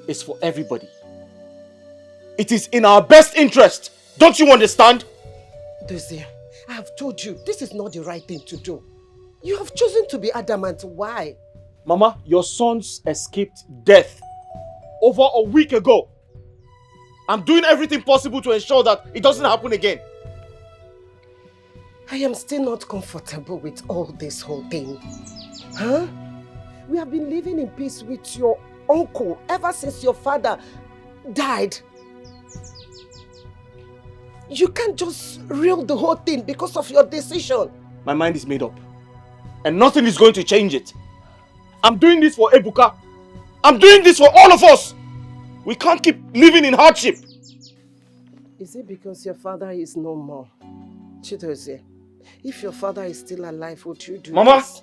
is for everybody. It is in our best interest. Don't you understand? Dozie, I have told you, this is not the right thing to do. You have chosen to be adamant. Why? Mama, your sons escaped death over a week ago. I'm doing everything possible to ensure that it doesn't happen again. I am still not comfortable with all this whole thing. Huh? We have been living in peace with your uncle ever since your father died. You can't just reel the whole thing because of your decision. My mind is made up. And nothing is going to change it. I'm doing this for Ebuka. I'm doing this for all of us. We can't keep living in hardship. Is it because your father is no more? Chidozie, if your father is still alive, would you do Mama, this?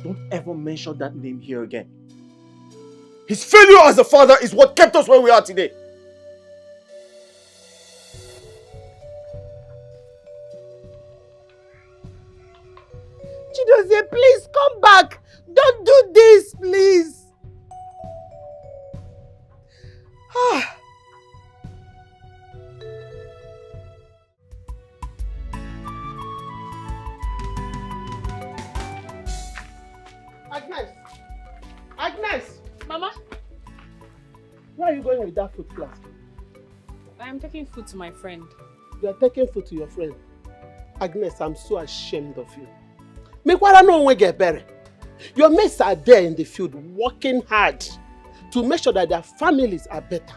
don't ever mention that name here again. His failure as a father is what kept us where we are today. Chidozie, please come back. Don't do this, please. Agnes! Mama? Where are you going with that food flask? I am taking food to my friend. You are taking food to your friend. Agnes, I'm so ashamed of you. Mekwara no one get better. Your mates are there in the field working hard to make sure that their families are better.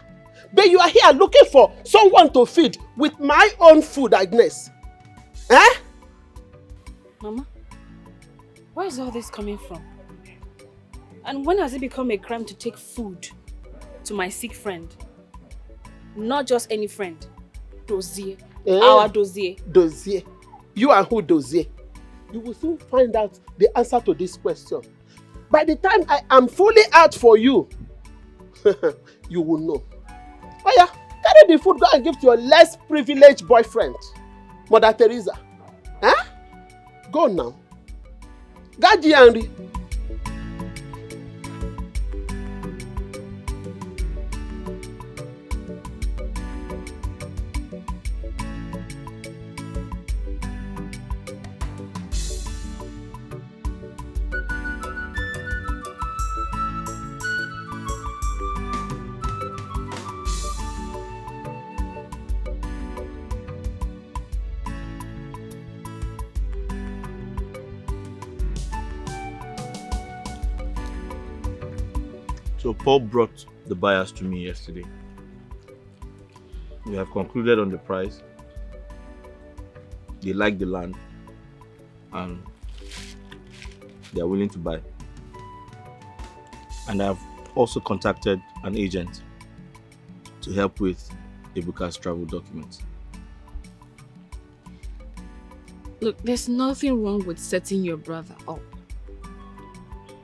But you are here looking for someone to feed with my own food, Agnes. Eh? Mama, where is all this coming from? And when has it become a crime to take food to my sick friend? Not just any friend. Dozier. Our Dozier. Dozier. You are who Dozier? You will soon find out the answer to this question. By the time I am fully out for you, you will know. Oh yeah, carry the food, go and give to your less privileged boyfriend, Mother Teresa. Huh? Go now. Gaji Henry. So Paul brought the buyers to me yesterday. We have concluded on the price. They like the land and they are willing to buy. And I have also contacted an agent to help with Ebuka's travel documents. Look, there's nothing wrong with setting your brother up.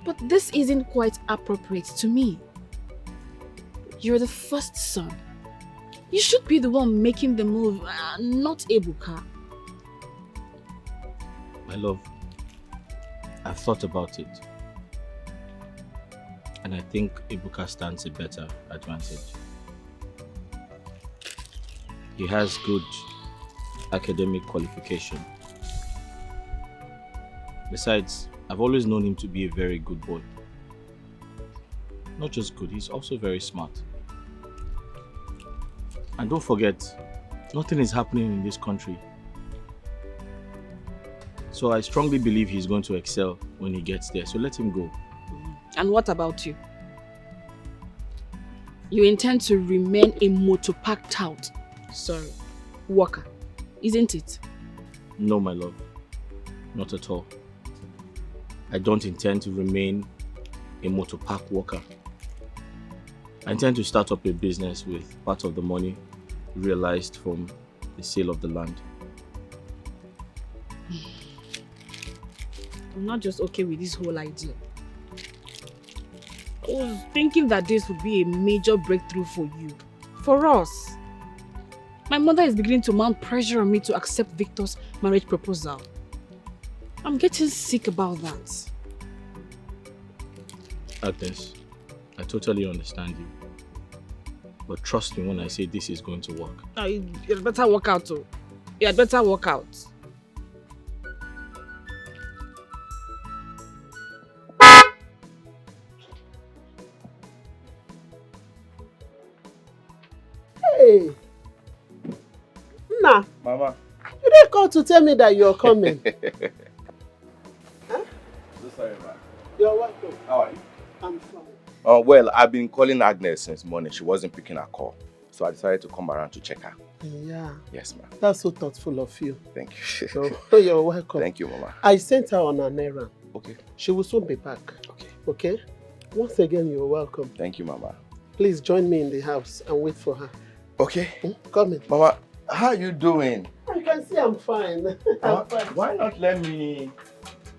But this isn't quite appropriate to me. You're the first son. You should be the one making the move, not Ebuka. My love, I've thought about it. And I think Ebuka stands a better advantage. He has good academic qualification. Besides, I've always known him to be a very good boy. Not just good, he's also very smart. And don't forget, nothing is happening in this country. So I strongly believe he's going to excel when he gets there. So let him go. And what about you? You intend to remain a motopark tout. Sorry, worker, isn't it? No, my love. Not at all. I don't intend to remain a motor park worker. I intend to start up a business with part of the money realized from the sale of the land. I'm not just okay with this whole idea. I was thinking that this would be a major breakthrough for you. For us. My mother is beginning to mount pressure on me to accept Victor's marriage proposal. I'm getting sick about that. Agnes, I totally understand you. But trust me when I say this is going to work. You'd better work out too. You'd better work out. Hey! Nah. Mama. You didn't call to tell me that you're coming. So sorry, ma. You're welcome. How are you? I'm fine. Oh, well, I've been calling Agnes since morning. She wasn't picking her call. So I decided to come around to check her. Yeah. Yes, ma'am. That's so thoughtful of you. Thank you. So, you're welcome. Thank you, Mama. I sent her on an errand. Okay. She will soon be back. Okay. Okay? Once again, you're welcome. Thank you, Mama. Please join me in the house and wait for her. Okay. Come in. Mama, how are you doing? You can see I'm fine. I'm fine. Why not let me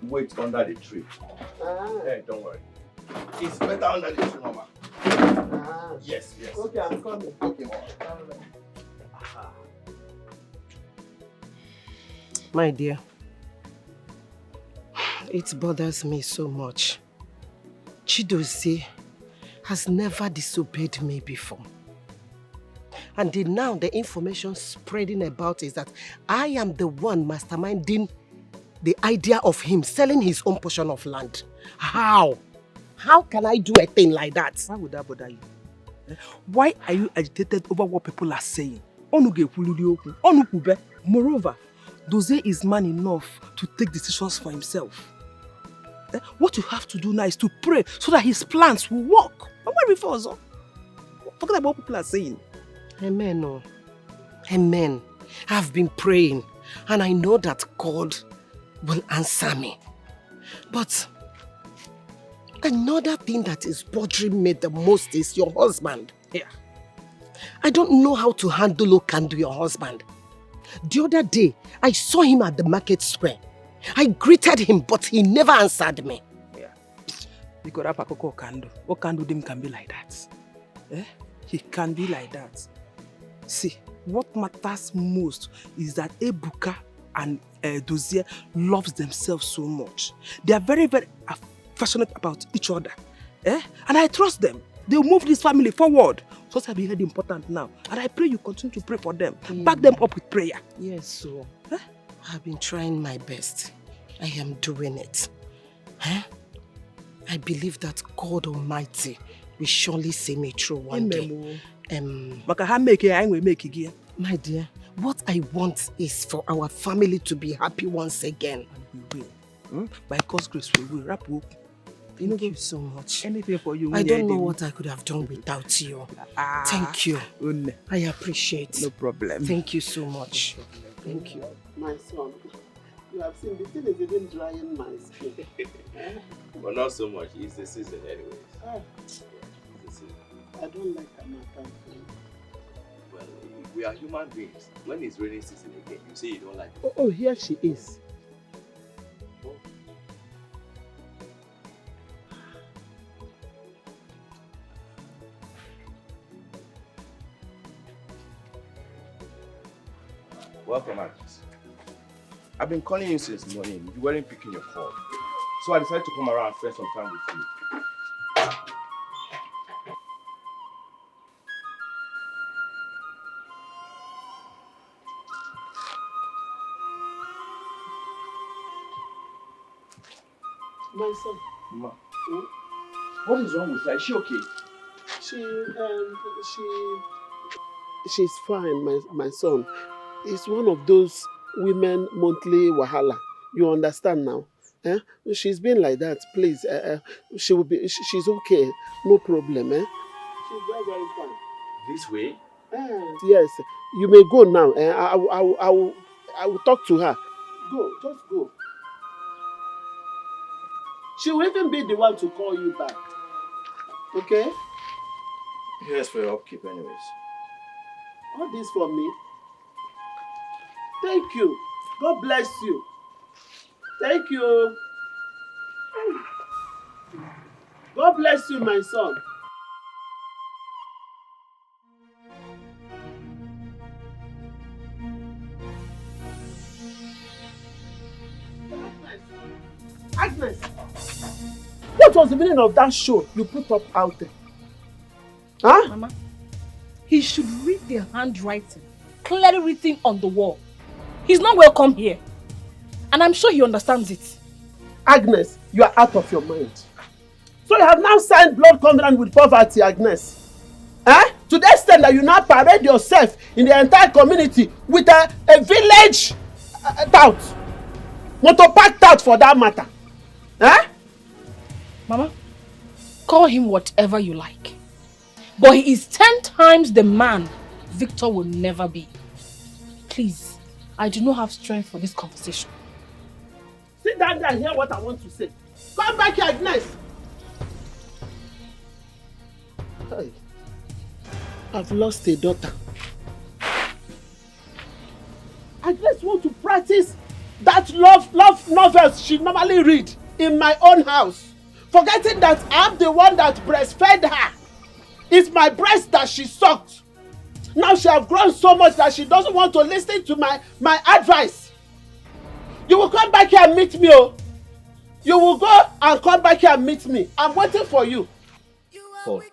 wait under the tree? Hey, don't worry. It's better under the tree, Mama. Yes, yes. Okay, I'm coming. Okay, Mama. My dear, it bothers me so much. Chidozie has never disobeyed me before. And now the information spreading about is that I am the one masterminding the idea of him selling his own portion of land. How? How can I do a thing like that? Why would that bother you? Why are you agitated over what people are saying? Moreover, Dozie is man enough to take decisions for himself. What you have to do now is to pray so that his plans will work. Forget about what people are saying. Amen. Oh. Amen. I've been praying and I know that God will answer me. But another thing that is bothering me the most is your husband. Yeah. I don't know how to handle your husband. The other day, I saw him at the market square. I greeted him, but he never answered me. Yeah. Because Okando can be like that. Eh? He can be like that. See, what matters most is that Ebuka and Dozie loves themselves so much. They are very, very affectionate about each other. Eh? And I trust them. They'll move this family forward. So that's very important now. And I pray you continue to pray for them. Back them up with prayer. Yes, so I've been trying my best. I am doing it. Huh? I believe that God Almighty will surely see me through one day. My dear, what I want is for our family to be happy once again. And we will. By God's grace, we will. Wrap up. Thank you so much. Anything for you. I don't know what I could have done without you. Thank you. I appreciate. No problem. Thank you so much. Thank you. My son, you have seen the thing is even drying my skin. But not so much. It's the season anyways. I don't like Amaka. Well, we are human beings. When it's raining season again, you say you don't like it. Oh, here she is. Welcome, Agnes. I've been calling you since morning. You weren't picking your call. So I decided to come around and spend some time with you. My son. Ma, what is wrong with her? Is she okay? She's fine, my son. It's one of those women monthly wahala. You understand now? Eh? She's been like that. Please, she will be. She's okay. No problem. Eh? She's very, very fine. This way? Yes. You may go now. I will talk to her. Go. Just go. She will even be the one to call you back. Okay? Here's for your upkeep anyways. All this for me? Thank you. God bless you. Thank you. God bless you, my son. Agnes, what was the meaning of that show you put up out there? Huh? Mama, he should read the handwriting clearly written on the wall. He's not welcome here. And I'm sure he understands it. Agnes, you are out of your mind. So you have now signed blood covenant with poverty, Agnes. Eh? To the extent that you now parade yourself in the entire community with a village tout. Motor park tout for that matter. Eh? Mama, call him whatever you like. But he is 10 times the man Victor will never be. Please, I do not have strength for this conversation. Sit down there and hear what I want to say. Come back here, Agnes. Hey, I've lost a daughter. Agnes wants to practice that love novels she normally read in my own house. Forgetting that I'm the one that breastfed her. It's my breast that she sucked. Now she has grown so much that she doesn't want to listen to my advice. You will come back here and meet me, oh. You will go and come back here and meet me. I'm waiting for you. Paul,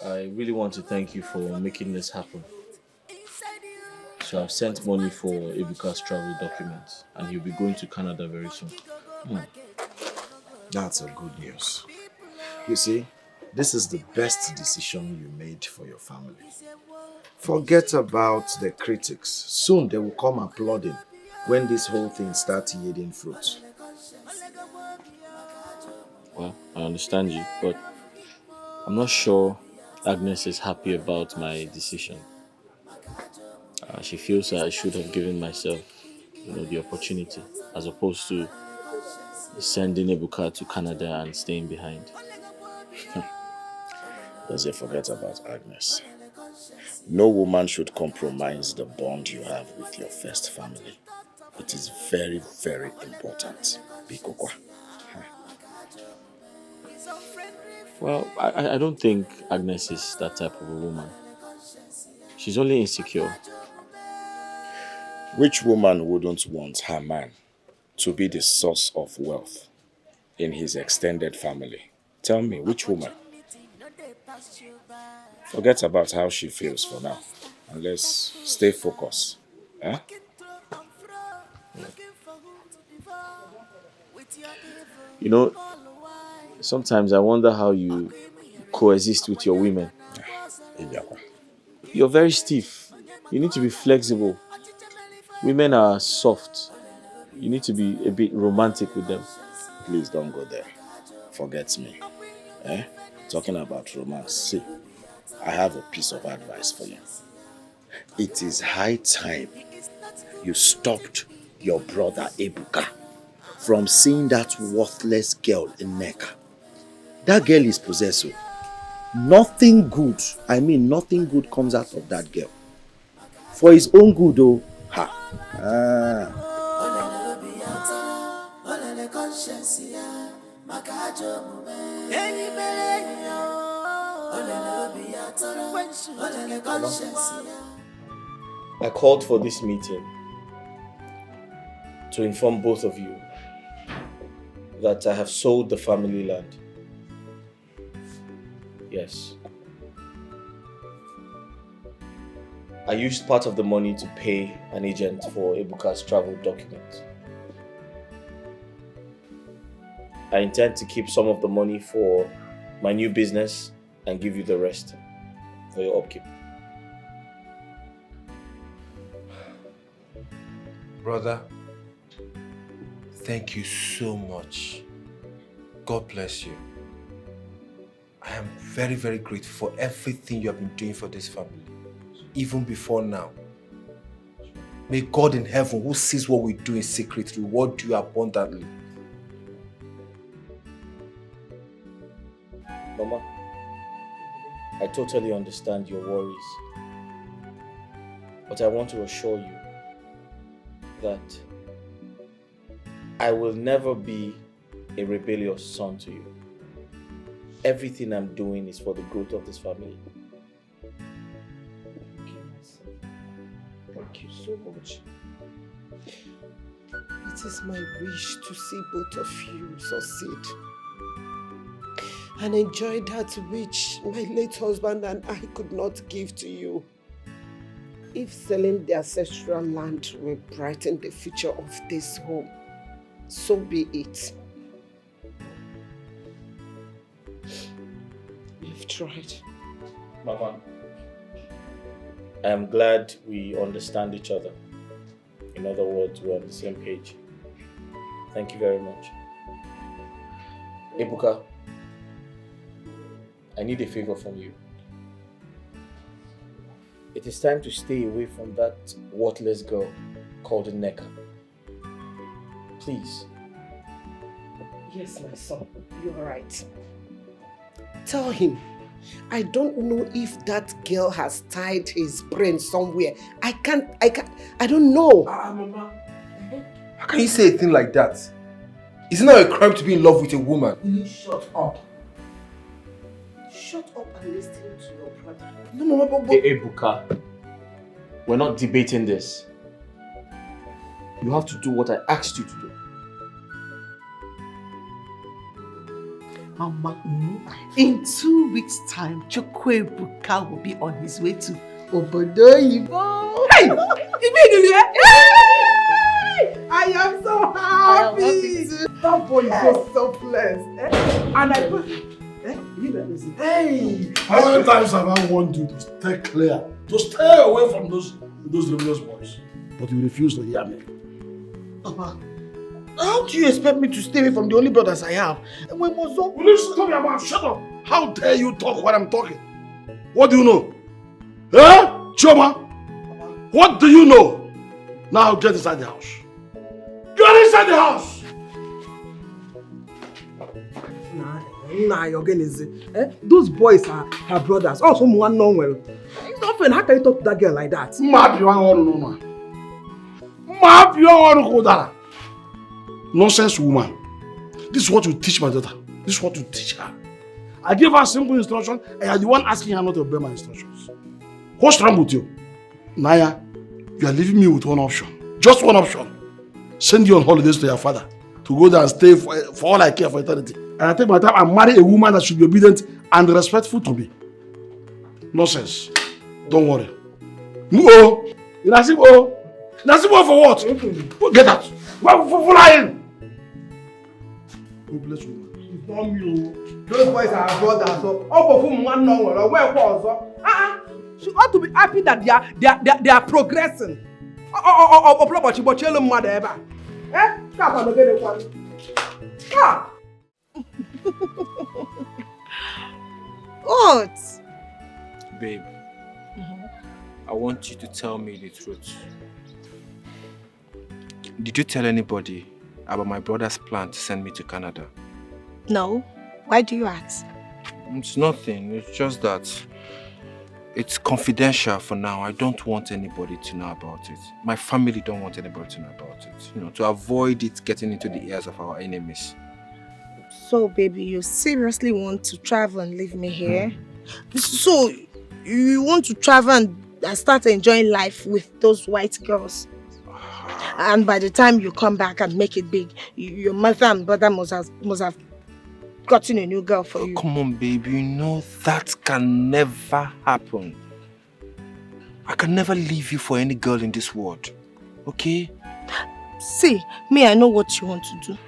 I really want to thank you for making this happen. So I've sent money for Ebuka's travel documents and he'll be going to Canada very soon. That's a good news. You see, this is the best decision you made for your family. Forget about the critics. Soon they will come applauding when this whole thing starts yielding fruit. Well, I understand you, but I'm not sure Agnes is happy about my decision. She feels I should have given myself, the opportunity, as opposed to sending Ebuka to Canada and staying behind. Does it forget about Agnes? No woman should compromise the bond you have with your first family. It is very, very important. Bikokwa. Well, I don't think Agnes is that type of a woman. She's only insecure. Which woman wouldn't want her man to be the source of wealth in his extended family? Tell me, which woman? Forget about how she feels for now. And let's stay focused. Eh? Sometimes I wonder how you coexist with your women. You're very stiff. You need to be flexible. Women are soft. You need to be a bit romantic with them. Please don't go there. Forget me. Talking about romance. See, I have a piece of advice for you. It is high time you stopped your brother Ebuka from seeing that worthless girl in Neka. That girl is possessive. Nothing good, nothing good comes out of that girl. For his own good, though. I called for this meeting to inform both of you that I have sold the family land. Yes. I used part of the money to pay an agent for Ebuka's travel documents. I intend to keep some of the money for my new business and give you the rest for your upkeep. Brother, thank you so much. God bless you. I am very, very grateful for everything you have been doing for this family, even before now. May God in heaven, who sees what we do in secret, reward you abundantly. Mama, I totally understand your worries. But I want to assure you that I will never be a rebellious son to you. Everything I'm doing is for the growth of this family. Thank you so much. It is my wish to see both of you succeed and enjoy that which my late husband and I could not give to you. If selling the ancestral land will brighten the future of this home, so be it. We've tried. Mama, I am glad we understand each other. In other words, we're on the same page. Thank you very much. Ebuka, I need a favor from you. It is time to stay away from that worthless girl called Neka. Please. Yes, my son, you're right. Tell him, I don't know if that girl has tied his brain somewhere. I don't know. Mama. How can you say a thing like that? Isn't it a crime to be in love with a woman? Will you shut up? Shut up and listen to your brother. No, Mama, but... Hey, Ebuka, we're not debating this. You have to do what I asked you to do. Mama, in 2 weeks' time, Chukwuebuka will be on his way to Obodoyibo. Hey! I am so happy! That boy is so selfless. And I put... Hey! How many times have I warned you to stay clear, to stay away from those rebellious boys? But you refuse to hear me. Papa, how do you expect me to stay away from the only brothers I have? And when was so... Will you stop your mouth? Shut up! How dare you talk when I'm talking? What do you know? Eh? Choma? What do you know? Now get inside the house. Get inside the house! Nah, you're getting easy. Those boys are her brothers. Also, one known well. It's not fair. How can you talk to that girl like that? Map you want to know, man. Map you want to go there. Nonsense woman. This is what you teach my daughter. This is what you teach her. I gave her simple instruction and you're the one asking her not to obey my instructions. What's wrong with you? Naya, you are leaving me with one option. Just one option. Send you on holidays to your father to go there and stay for all I care for eternity. And I take my time and marry a woman that should be obedient and respectful to me. Nonsense. Don't worry. No. Inasibo. Inasibo for what? Get out. For lying. God bless you. It's not me. Those boys are our brothers, so all of whom one know well, where was She ought to be happy that they are progressing. What? Babe, I want you to tell me the truth. Did you tell anybody about my brother's plan to send me to Canada? No. Why do you ask? It's nothing. It's just that it's confidential for now. I don't want anybody to know about it. My family don't want anybody to know about it. You know, to avoid it getting into the ears of our enemies. So, baby, you seriously want to travel and leave me here? So, you want to travel and start enjoying life with those white girls? And by the time you come back and make it big, your mother and brother must have gotten a new girl for you. Come on, baby. You know that can never happen. I can never leave you for any girl in this world. Okay? See, me, I know what you want to do.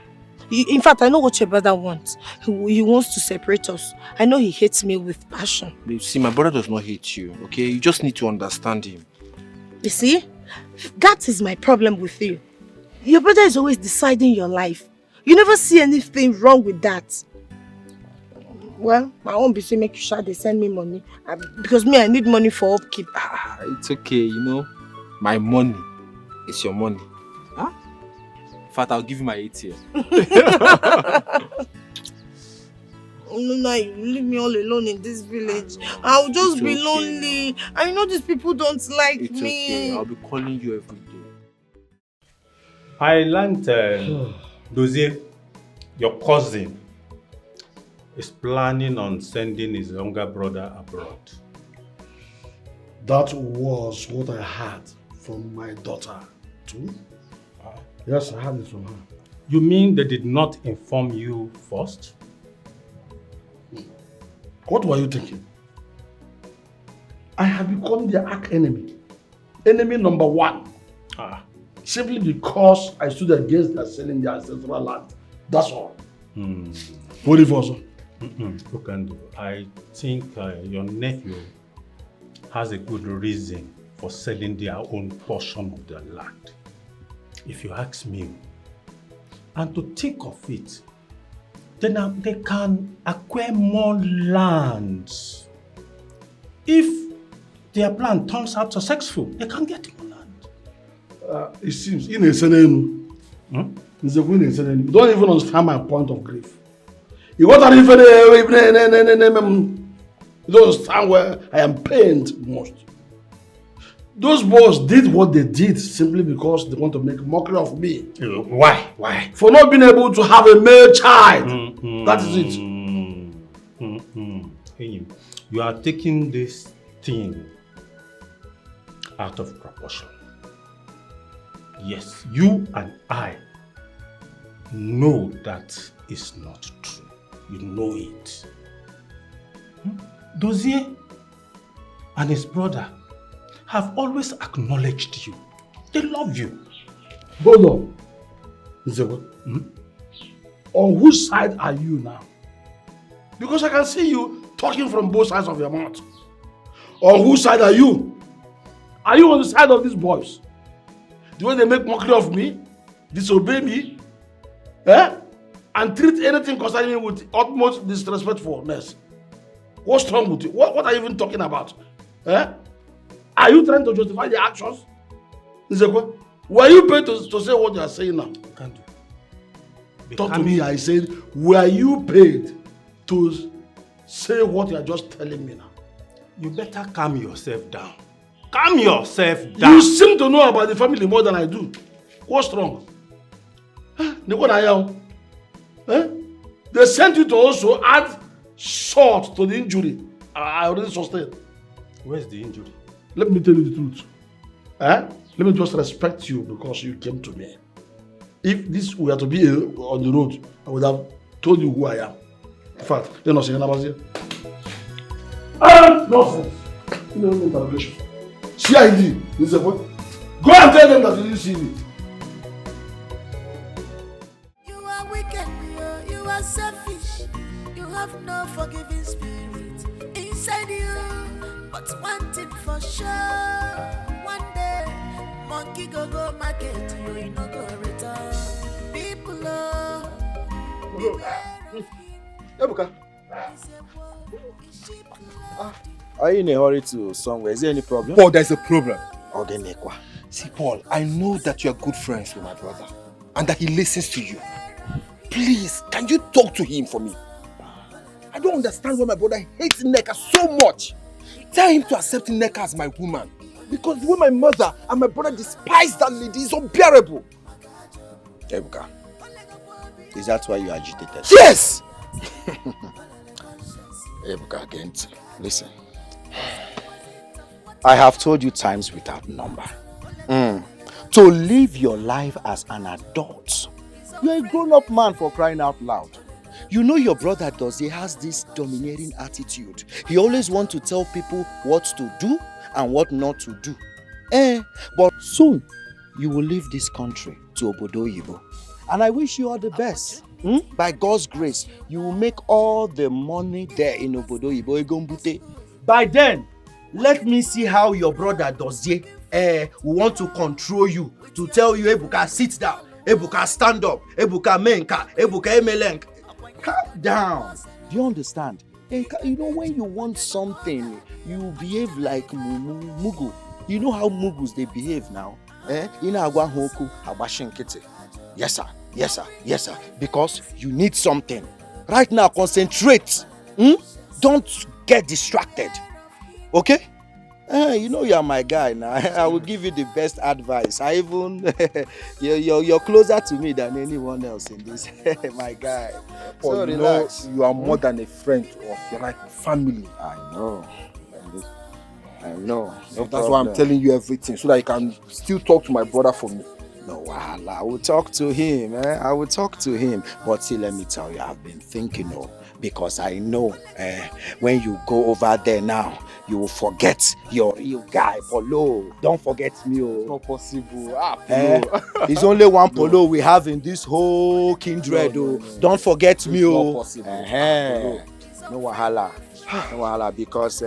In fact, I know what your brother wants. He wants to separate us. I know he hates me with passion. Babe, see, my brother does not hate you, okay? You just need to understand him. You see? That is my problem with you. Your brother is always deciding your life. You never see anything wrong with that. Well, I won't be saying make you sure they send me money. Because me, I need money for upkeep. It's okay, you know. My money is your money. Huh? In fact, I'll give you my ATM. now you leave me all alone in this village. I'll just be lonely. Now. I know these people don't like It's me. okay. I'll be calling you every day. I learned, Dozie, your cousin is planning on sending his younger brother abroad. That was what I heard from my daughter too. Yes, I heard it from her. You mean they did not inform you first? What were you thinking? I have become their arch enemy. Enemy number one. Simply because I stood against their selling their ancestral land. That's all. What if also? I think your nephew has a good reason for selling their own portion of the land. If you ask me, and to think of it, then they can acquire more lands. If their plan turns out successful, they can get more land. It seems, in a sudden, you don't even understand my point of grief. You don't understand where I am pained most. Those boys did what they did simply because they want to make mockery of me. Why? Why? For not being able to have a male child. That is it. You are taking this thing out of proportion. Yes, you and I know that is not true. You know it. Dozie and his brother have always acknowledged you. They love you. Hold on. On whose side are you now? Because I can see you talking from both sides of your mouth. On whose side are you? Are you on the side of these boys? The way they make mockery of me, disobey me, and treat anything concerning me with utmost disrespectfulness. What's wrong with you? What are you even talking about? Are you trying to justify the actions? Were you paid to say what you are saying now? Talk to me, I said, were you paid to say what you are just telling me now? You better calm yourself down. Calm yourself down. You seem to know about the family more than I do. What's wrong? They sent you to also add salt to the injury I already sustained. Where's the injury? Let me tell you the truth. Let me just respect you because you came to me. If this were to be on the road, I would have told you who I am. In fact, you're not saying about here. Nonsense. No interrogation. CID. This is a point. Go and tell them that you didn't see me. You are wicked, you are selfish. You have no forgiving spirit inside you. But one thing for sure, one day, monkey go market, you no go return. People Ebuka. Are you in a hurry to somewhere? Is there any problem? Paul, there's a problem. Okay, see, Paul, I know that you are good friends with my brother and that he listens to you. Please, can you talk to him for me? I don't understand why my brother hates Nneka so much. Tell him to accept Nneka as my woman. Because the way my mother and my brother despise that lady is unbearable. Ebuka, is that why you agitated? Yes! Ebuka, Gent, listen. I have told you times without number. To live your life as an adult. You're a grown-up man, for crying out loud. You know your brother Dozie has this domineering attitude. He always wants to tell people what to do and what not to do. But soon, you will leave this country to Obodo Yibo. And I wish you all the best. By God's grace, you will make all the money there in Obodo Yibo Egombute. By then, let me see how your brother Dozie will want to control you, to tell you, Ebuka, sit down, Ebuka, stand up, Ebuka, menka, Ebuka, emelenk. Calm down. Do you understand? You know, when you want something, you behave like Mugu. You know how Mugus they behave now? Yes, sir. Yes, sir. Yes, sir. Because you need something. Right now, concentrate. Don't get distracted. Okay? You know you're my guy now. I will give you the best advice. I even you're closer to me than anyone else in this. My guy. Paul, So you relax. know you are more than a friend to us. You're like family. I know. I know. So No that's why I'm problem. telling you everything, so that you can still talk to my brother for me. No wahala. I will talk to him. I will talk to him. But see, let me tell you, I've been thinking, because I know when you go over there now, you will forget your real guy, Polo. Don't forget me. It's not possible. Polo. It's only one No. Polo we have in this whole kindred. No. Don't forget me. It's not possible. No wahala. No wahala, because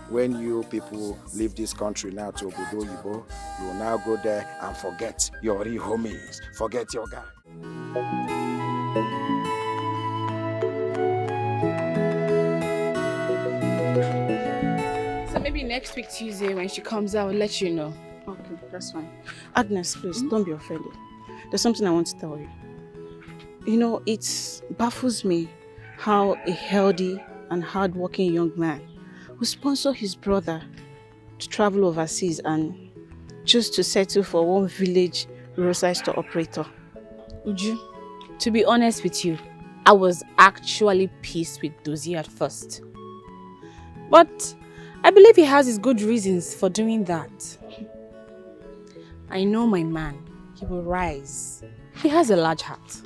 when you people leave this country now to Obodo Yibo, you will now go there and forget your real homies, forget your guy. So maybe next week Tuesday when she comes out, I'll let you know. Okay, that's fine. Agnes, please, don't be offended. There's something I want to tell you. You know, it baffles me how a healthy and hardworking young man who sponsor his brother to travel overseas and just to settle for one village roadside store operator. Uju, to be honest with you, I was actually pissed with Dozie at first. But I believe he has his good reasons for doing that. I know my man. He will rise. He has a large heart.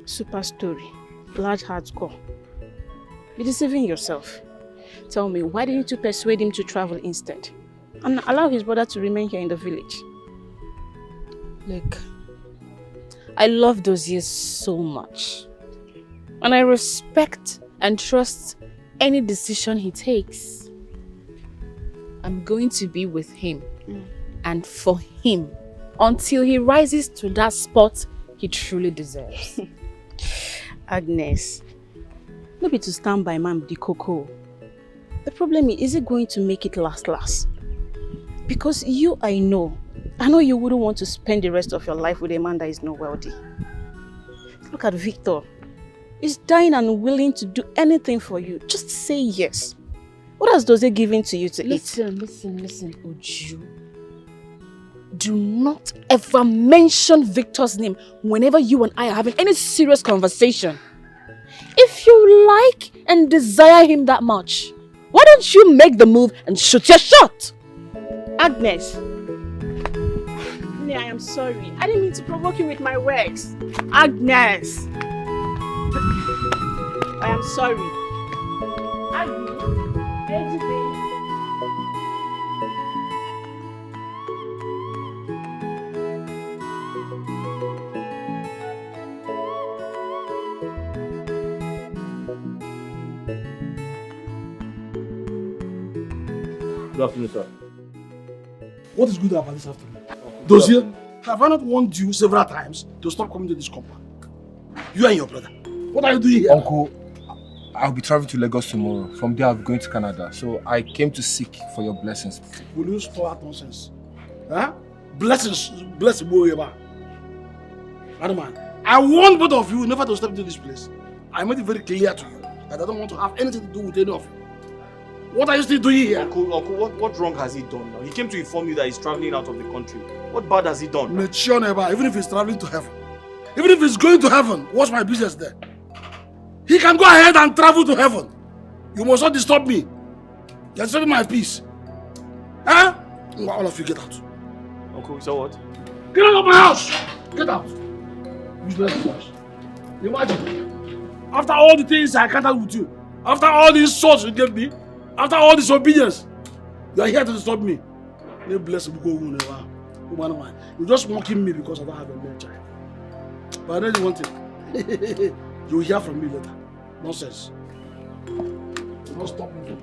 Super story. Large heart core. You're deceiving yourself. Tell me, why didn't you persuade him to travel instead? And allow his brother to remain here in the village? Look, I love Dozie so much. And I respect and trust any decision he takes. I'm going to be with him and for him until he rises to that spot he truly deserves. Agnes, no be to stand by man with the cocoa. The problem is it going to make it last? Because I know you wouldn't want to spend the rest of your life with a man that is not wealthy. Look at Victor. He's dying and willing to do anything for you. Just say yes. What else does he give in to you to eat? Listen, Uju. Do not ever mention Victor's name whenever you and I are having any serious conversation. If you like and desire him that much, why don't you make the move and shoot your shot? Agnes. I am sorry. I didn't mean to provoke you with my words. Agnes. I am sorry. Good afternoon, sir. What is good about this afternoon? Dozie, have I not warned you several times to stop coming to this compound? You and your brother. What are you doing here? Uncle, I'll be traveling to Lagos tomorrow. From there, I'll be going to Canada. So I came to seek for your blessings. Will you stop that nonsense? Huh? Bless Boyeba. Madam man, I warned both of you never to step into this place. I made it very clear to you that I don't want to have anything to do with any of you. What are you still doing here? Uncle, what wrong has he done now? He came to inform you that he's traveling out of the country. What bad has he done? Mature Neva, even if he's traveling to heaven, even if he's going to heaven, what's my business there? He can go ahead and travel to heaven. You must not disturb me. You're disturbing my peace. Huh? All of you get out. Uncle, so what? Get out of my house! Get out! Useless boys. Imagine, after all the things I encountered with you, after all the insults you gave me, after all this obedience, you are here to disturb me. May bless you, go Neva. You're just mocking me because I don't have a male child. But I know you want it. You'll hear from me later. Nonsense. Don't stop me.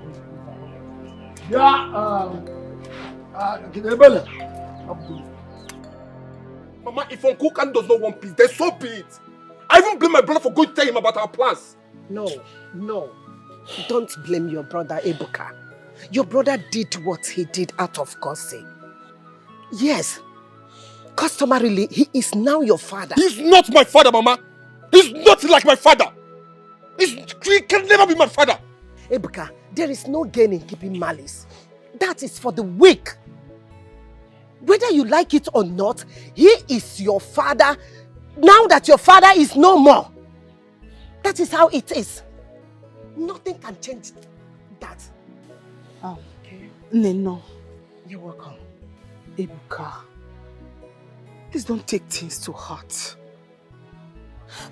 Mama, if Uncle Khan does not want peace, then so be it. I even blame my brother for going to tell him about our plans. No. Don't blame your brother, Ebuka. Your brother did what he did out of God's sake. Yes, customarily, he is now your father. He's not my father, Mama. He's not like my father. He can never be my father. Ebuka, there is no gain in keeping malice. That is for the weak. Whether you like it or not, he is your father now that your father is no more. That is how it is. Nothing can change that. Okay. Neno. You're welcome. Ebuka, please don't take things to heart.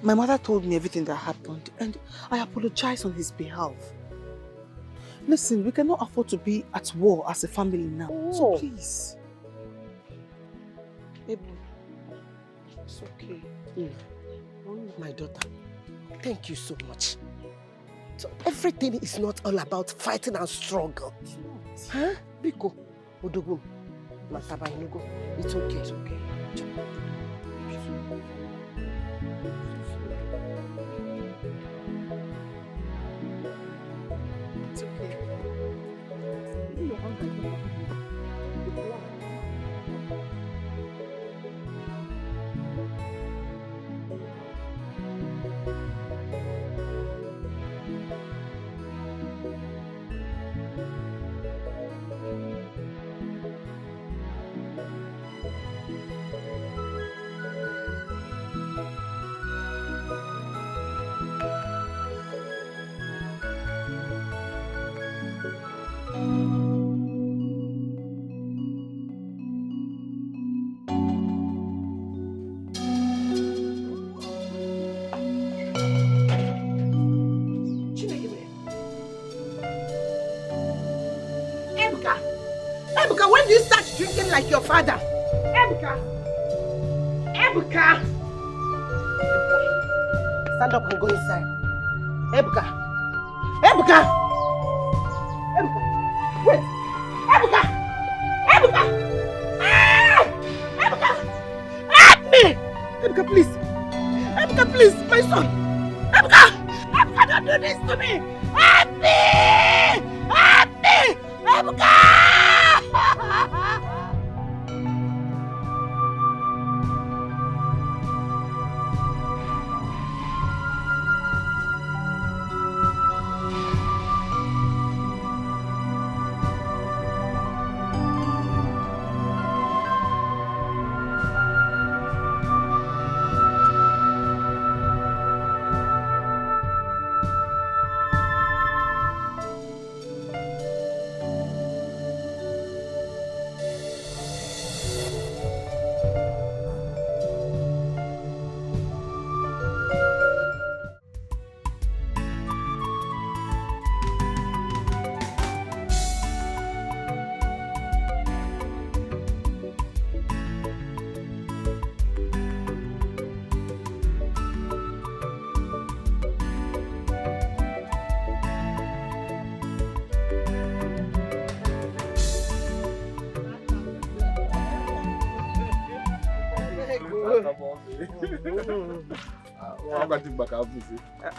My mother told me everything that happened and I apologize on his behalf. Listen, we cannot afford to be at war as a family now. So please. Ebu, it's okay. My daughter, thank you so much. So everything is not all about fighting and struggle. Huh? Biko, Odogum, Mataba Inugo. It's okay. It's okay. It's okay. Ebuka, when do you start drinking like your father? Ebuka! Ebuka! Stand up and go inside. Ebuka! Ebuka! Ebuka! Wait! Ebuka! Ebuka! Ah! Ebuka! Help me! Ebuka, please! Ebuka, please! My son! Ebuka! Ebuka, don't do this to me! Help me! Help me! Ebuka!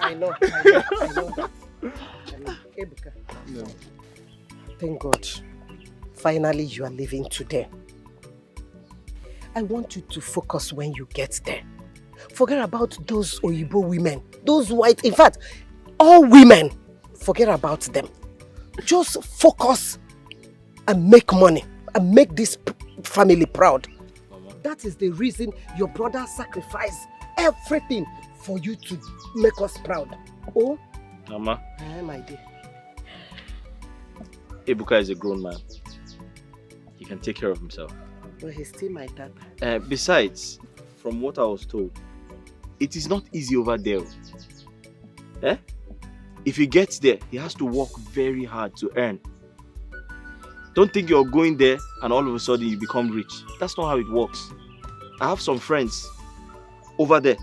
I know that. Ebuka. No. Thank God. Finally, you are leaving today. I want you to focus when you get there. Forget about those Oyibo women, those white, in fact, all women. Forget about them. Just focus and make money and make this family proud. Mama. That is the reason your brother sacrificed everything for you to make us proud. Oh? Mama. My dear. Ebuka is a grown man. He can take care of himself. But he's still my dad. Besides, from what I was told, it is not easy over there. Eh? If he gets there, he has to work very hard to earn. Don't think you're going there and all of a sudden you become rich. That's not how it works. I have some friends over there.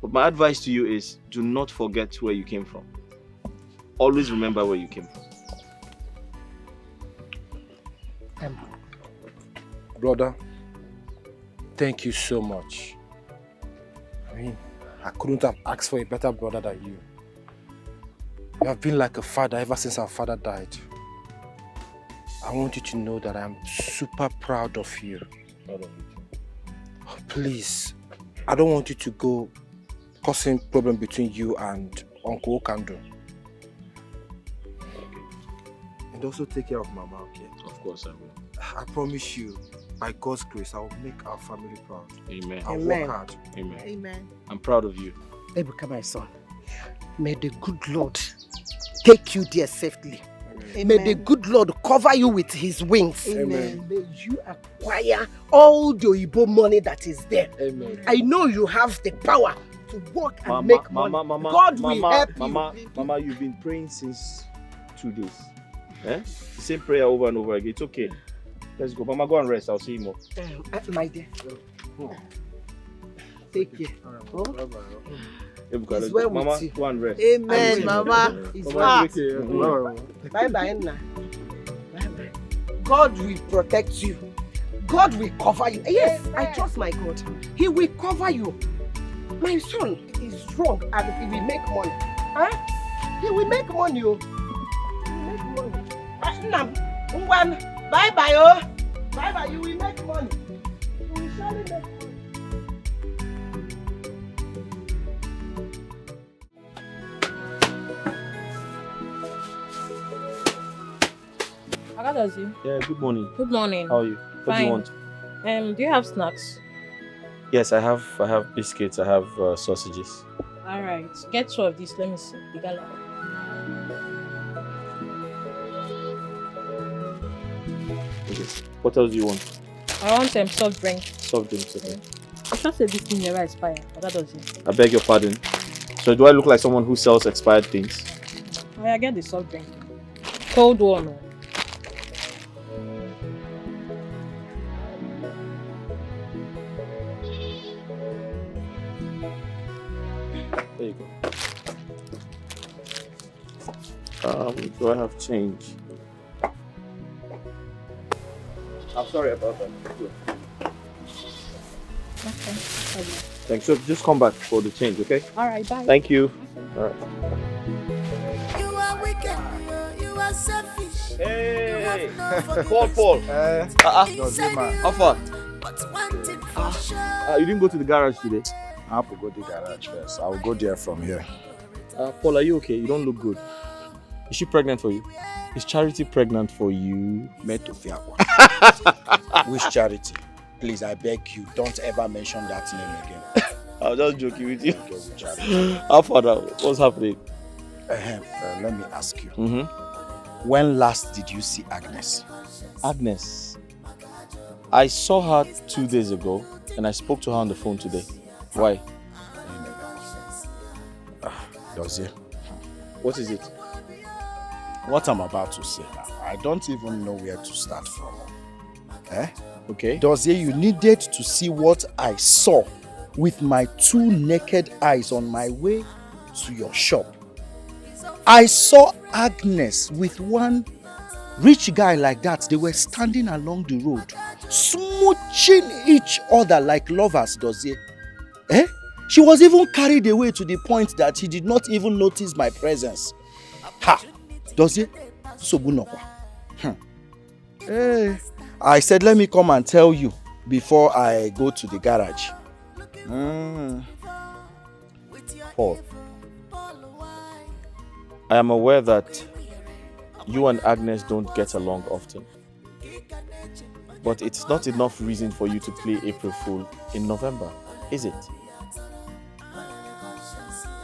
But my advice to you is, do not forget where you came from. Always remember where you came from. Brother, thank you so much. I mean, I couldn't have asked for a better brother than you. You have been like a father ever since our father died. I want you to know that I'm super proud of you. Proud of you too. Please, I don't want you to go causing problem between you and Uncle Okando. And also take care of Mama, okay? Of course I will. I promise you, by God's grace, I will make our family proud. Amen. I'll Amen. work hard. Amen. Amen. I'm proud of you. Ebuka, my son, may the good Lord take you there safely. Amen. May the good Lord cover you with his wings. Amen. May you acquire all the Igbo money that is there. Amen. I know you have the power to work and make money. God will help you. Mama, you've been praying since 2 days. Eh? The same prayer over and over again. It's okay. Let's go. Mama, go and rest. I'll see you more. My dear. Take care. It's well Mama, with you. go and rest. Amen, Mama. It's Mama, well. Bye-bye, Nna. Bye-bye. God will protect you. God will cover you. Yes, I trust my God. He will cover you. My son is strong and he will make money. Huh? He will make money. Oh. He will make money. Bye-bye, oh. Bye-bye, you will make money. You will surely make money. How does you? Yeah, good morning. Good morning. How are you? What do you want? Do you have snacks? Yes, I have biscuits, I have sausages. Alright, get 2 of these. Let me see. The gala. Okay. What else do you want? I want soft drink. Soft drinks, okay. I just said this thing never expired. How does it? I beg your pardon. So do I look like someone who sells expired things? I get the soft drink. Cold one. There you go. Do I have change? I'm sorry about that. Okay. Thanks. So just come back for the change, okay? Alright, bye. Thank you. Alright. You are wicked, you are selfish. Hey! Paul. How far? But one thing for sure. You didn't go to the garage today? I have to go to the garage first. I'll go there from here. Paul, are you okay? You don't look good. Is she pregnant for you? Is Charity pregnant for you? Which Charity? Please, I beg you, don't ever mention that name again. I was just joking with you. How far now? What's happening? Let me ask you. Mm-hmm. When last did you see Agnes? Agnes? I saw her 2 days ago and I spoke to her on the phone today. Why? Dozie. What is it? What I'm about to say now, I don't even know where to start from. Okay. Dozie, you needed to see what I saw with my 2 naked eyes on my way to your shop. I saw Agnes with one rich guy like that. They were standing along the road, smooching each other like lovers, Dozie. She was even carried away to the point that he did not even notice my presence. Ha! Dozie, Sobunokwa. I said, let me come and tell you before I go to the garage. Paul, I am aware that you and Agnes don't get along often. But it's not enough reason for you to play April Fool in November, is it?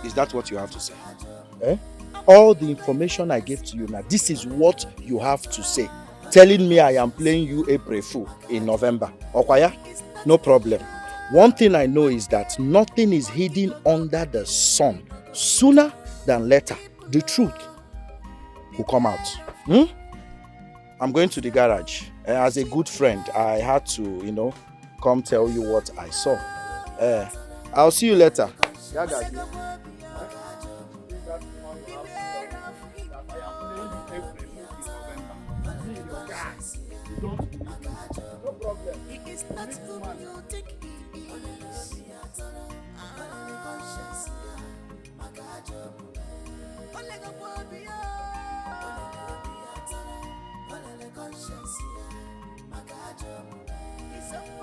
Is that what you have to say? All the information I gave to you now, this is what you have to say. Telling me I am playing you April Fool in November. Okwaya? No problem. One thing I know is that nothing is hidden under the sun. Sooner than later, the truth will come out. I'm going to the garage. As a good friend, I had to, come tell you what I saw. I'll see you later. Yeah, guys.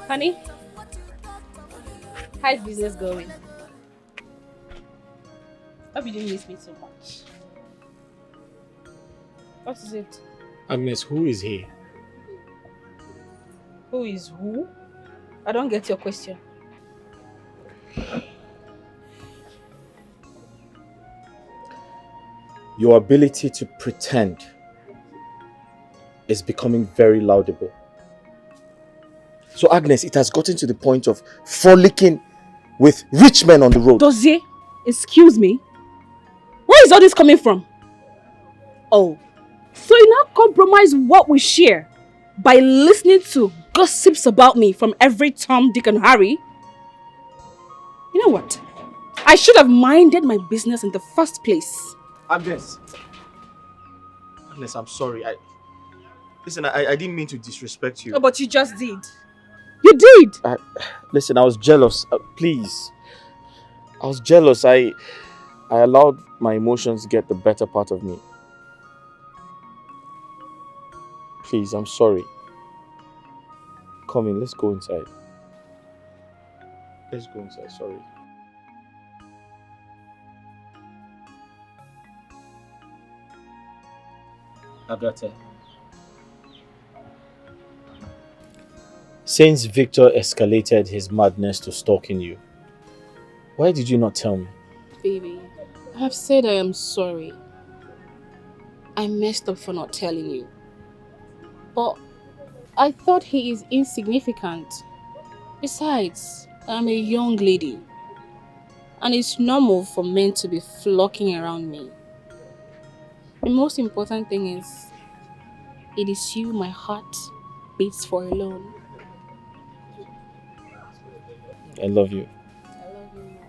Honey, how's business going? hope you didn't miss me so much. What is it? Agnes, who is he? Who is who? I don't get your question. Your ability to pretend is becoming very laudable. So Agnes, it has gotten to the point of frolicking with rich men on the road. Dozie, excuse me. Where is all this coming from? Oh, so you now compromise what we share by listening to gossips about me from every Tom, Dick and Harry? You know what? I should have minded my business in the first place. Agnes, I'm sorry. Listen, I didn't mean to disrespect you. Oh, but you just did. You did! Listen, I was jealous. Please. I was jealous. I allowed my emotions get the better part of me. Please, I'm sorry. Come in, let's go inside. Let's go inside, sorry. Agatha. Since Victor escalated his madness to stalking you, why did you not tell me? Baby, I have said I am sorry. I messed up for not telling you. But I thought he is insignificant. Besides, I'm a young lady. And it's normal for men to be flocking around me. The most important thing is, it is you my heart beats for alone. I love you. I love you more.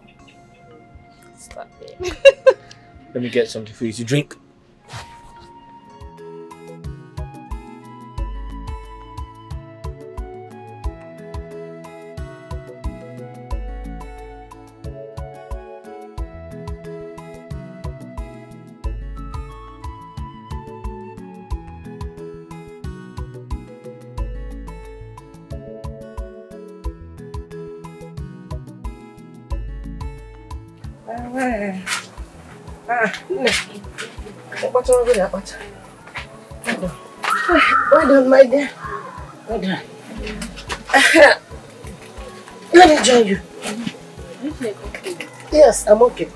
Stop it. Let me get something for you to drink. Well done, my dear. Well done. Let me join you. Yes, I'm okay.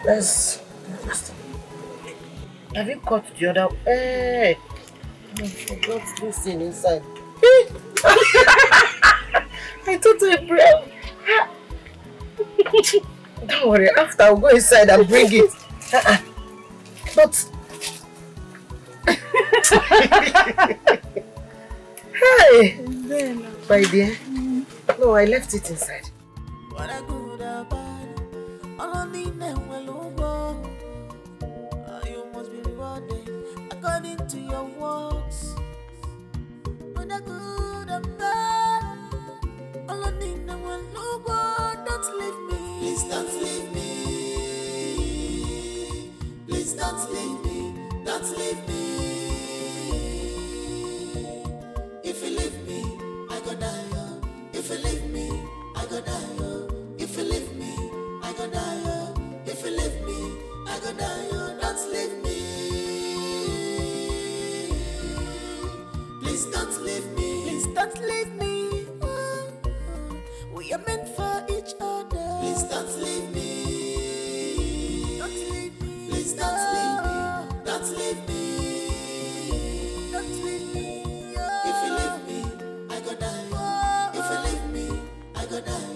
Let's. Have you cut the other? Hey, I forgot this thing inside. I thought I brought. Don't worry, after I'll go inside and bring it. But hey, my dear. No, I left it inside. You must be rewarded according to your works. When I good and bad, all I need now will look good. Don't leave me. Please don't leave me. Please don't leave me. Don't leave me. If you leave me, I go die. If you leave me, I go die. If you leave me, I go die. If you leave me, I go die. Don't leave me. Please don't leave me. Please don't leave me. We are meant for each other. Please don't leave me. Don't leave me. Please don't leave me. Don't leave me. Don't leave me. If you leave me, I go die. If you leave me, I go die.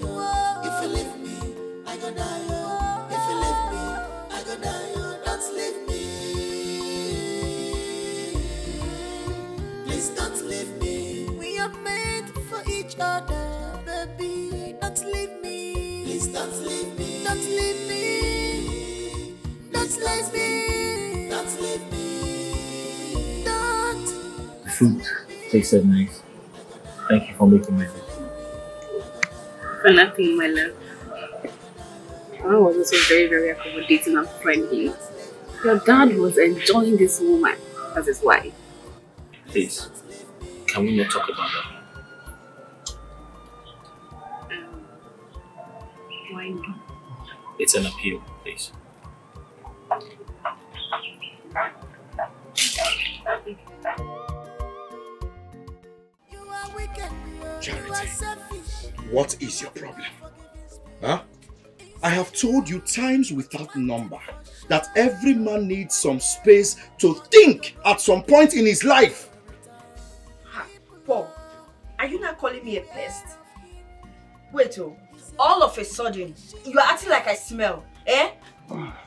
If you leave me, I go die. If you leave me, I go die. Don't leave me. Please don't leave me. We are meant for each other, baby. Don't leave me. Please don't leave me. Don't leave me. Don't leave me. Don't leave me. Don't. The food tasted nice. Thank you for making my food. For nothing, my love. Mom was also very, very accommodating and friendly. Your dad was enjoying this woman as his wife. Please, can we not talk about that? Why not? It's an appeal, please. Charity, what is your problem? Huh? I have told you times without number that every man needs some space to think at some point in his life. Paul, are you not calling me a pest? Wait, all of a sudden, you are acting like I smell, eh?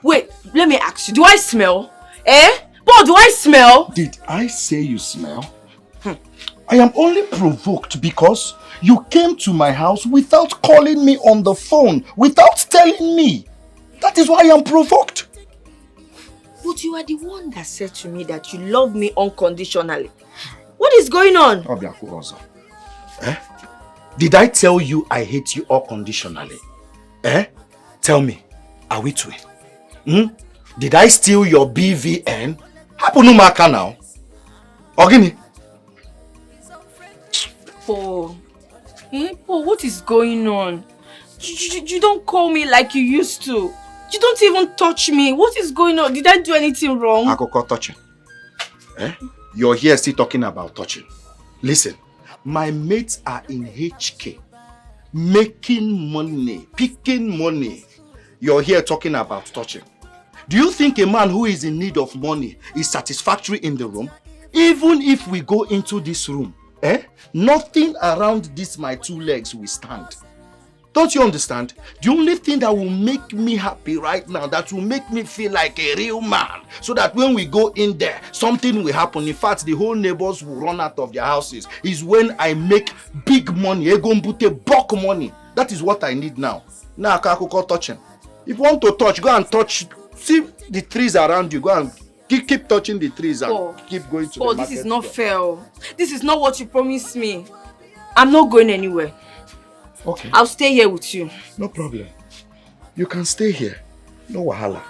Wait, let me ask you, do I smell? Eh? Paul, do I smell? Did I say you smell? I am only provoked because you came to my house without calling me on the phone, without telling me. That is why I am provoked. But you are the one that said to me that you love me unconditionally. What is going on? Eh? Did I tell you I hate you unconditionally? Eh? Tell me, are we two? Did I steal your BVN? Happen no matter now. Ogini? Paul. Paul, what is going on? You don't call me like you used to. You don't even touch me. What is going on? Did I do anything wrong? Akoko touching. Eh? You're here still talking about touching. Listen, my mates are in HK. Making money, picking money. You're here talking about touching. Do you think a man who is in need of money is satisfactory in the room? Even if we go into this room, nothing around this my two legs will stand. Don't you understand? The only thing that will make me happy right now, that will make me feel like a real man, so that when we go in there, something will happen. In fact, the whole neighbors will run out of their houses, is when I make big money, bulk money. That is what I need now. Now, Kakoko touching. If you want to touch, go and touch. See the trees around you. Go and keep touching the trees and keep going to the market. This is not fair. This is not what you promised me. I'm not going anywhere. Okay. I'll stay here with you. No problem. You can stay here. No wahala.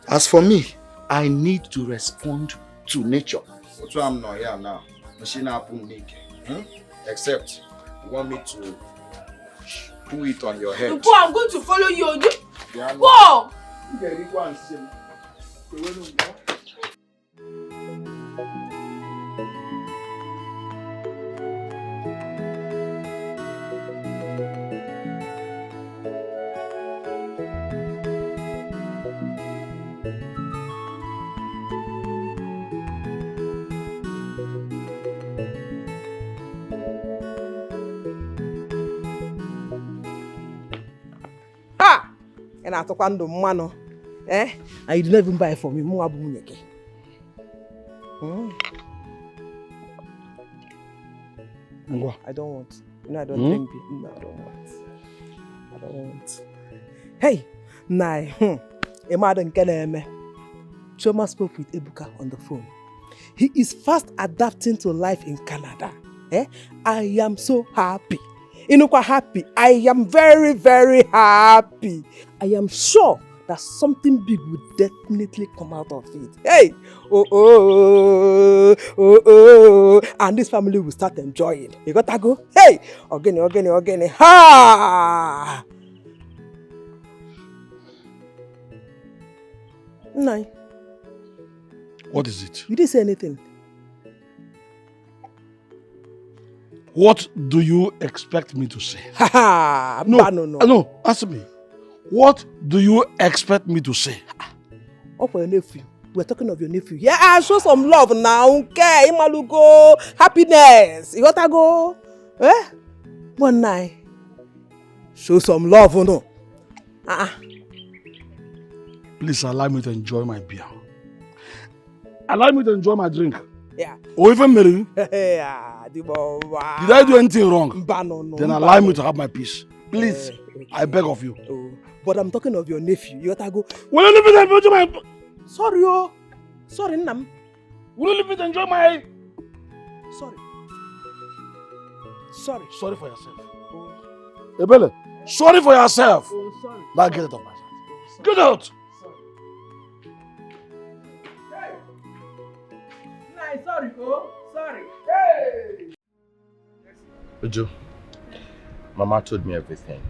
As for me, I need to respond to nature. That's why I'm not here now. Except you want me to do it on your head. Paul, I'm going to follow you. Paul! And I talk on the mano. And you didn't even buy it for me. I don't want. No, I don't drink beer. No, I don't want. I don't want. Hey, Nai. Madam Keneme. Choma spoke with Ebuka on the phone. He is fast adapting to life in Canada. I am so happy. Happy. I am very, very happy. I am sure that something big will definitely come out of it. Hey! And this family will start enjoying. You got to go? Hey! Organi. Ha! Nai. What is it? You didn't say anything. What do you expect me to say? No, answer me. What do you expect me to say? Oh, for your nephew. We're talking of your nephew. Yeah, show some love now. Okay, Imalugo. Happiness. You gotta go. One night. Show some love, no? Please allow me to enjoy my beer. Allow me to enjoy my drink. Yeah. Or even marry. Yeah. Did I do anything wrong? Then allow me to have my peace. Please, I beg of you. But I'm talking of your nephew. You gotta go. Will you leave me to enjoy my... Sorry, Sorry, Nam. Will you leave me to enjoy my... Sorry. Sorry for yourself. Ebele, sorry for yourself. Sorry. Now get it off my side. Get out. Sorry, sorry. Hey! Uju, Mama told me everything.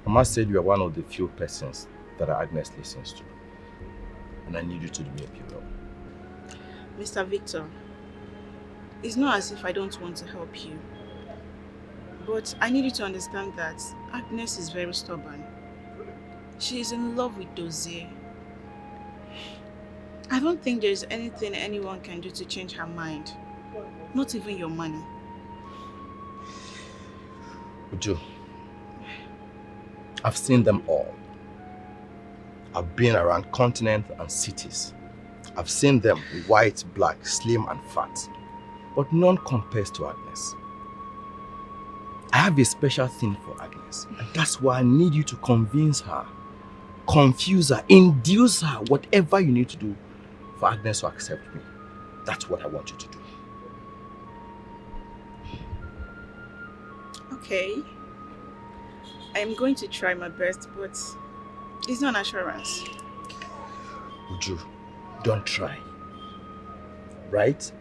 Mama said you are one of the few persons that Agnes listens to. And I need you to do me a favor. Mr. Victor, It's not as if I don't want to help you. But I need you to understand that Agnes is very stubborn. She is in love with Dozier. I don't think there's anything anyone can do to change her mind. Not even your money. Uju, I've seen them all. I've been around continents and cities. I've seen them white, black, slim and fat. But none compares to Agnes. I have a special thing for Agnes. And that's why I need you to convince her, confuse her, induce her, whatever you need to do for Agnes to accept me. That's what I want you to do. Okay. I'm going to try my best, but it's not an assurance. Uju, don't try. Right?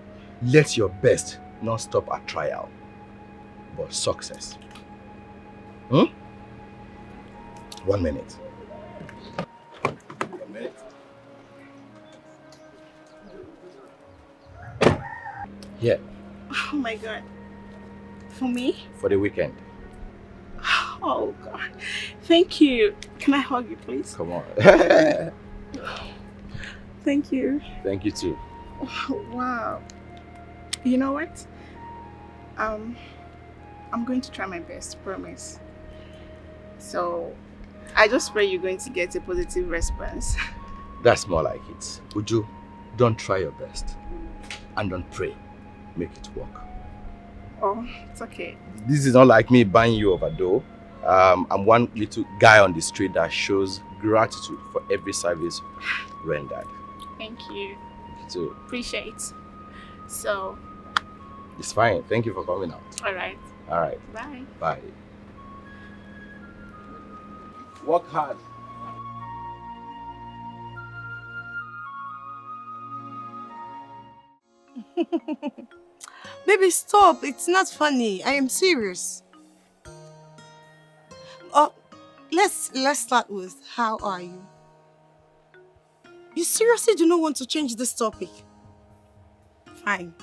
Let your best not stop at trial, but success. 1 minute. 1 minute. Here, Oh my God. For me? for the weekend. Oh God. Thank you. Can I hug you, please? Come on. Thank you. Thank you too. Wow. You know what? I'm going to try my best, promise. So, I just pray you're going to get a positive response. That's more like it. Uju, don't try your best. And don't pray. Make it work. Oh, it's okay. This is not like me buying you over though. I'm one little guy on the street that shows gratitude for every service rendered. Thank you. Thank you too. Appreciate. So, It's fine. Thank you for coming out. alright. Alright. Bye. Bye. Work hard. Baby, stop. It's not funny. I am serious. Oh, let's start with how are you? You seriously do not want to change this topic? Fine.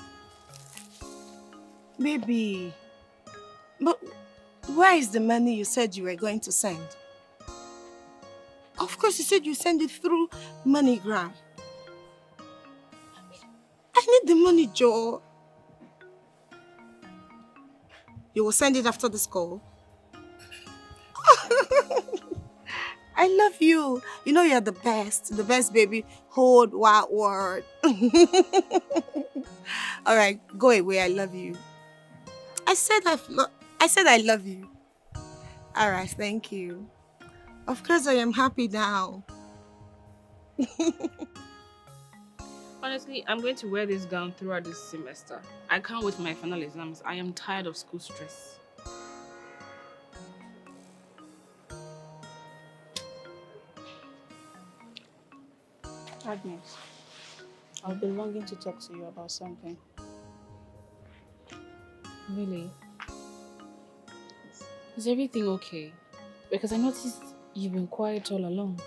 Baby, but where is the money you said you were going to send? Of course, you said you send it through MoneyGram. I need the money, Joe. You will send it after this call? I love you. You know you're the best baby. Whole wide world. All right, go away. I love you. I said I love you. All right, thank you. Of course, I am happy now. Honestly, I'm going to wear this gown throughout this semester. I can't wait for my final exams. I am tired of school stress. Agnes, I'll be longing to talk to you about something. Really? Is everything okay? Because I noticed you've been quiet all along.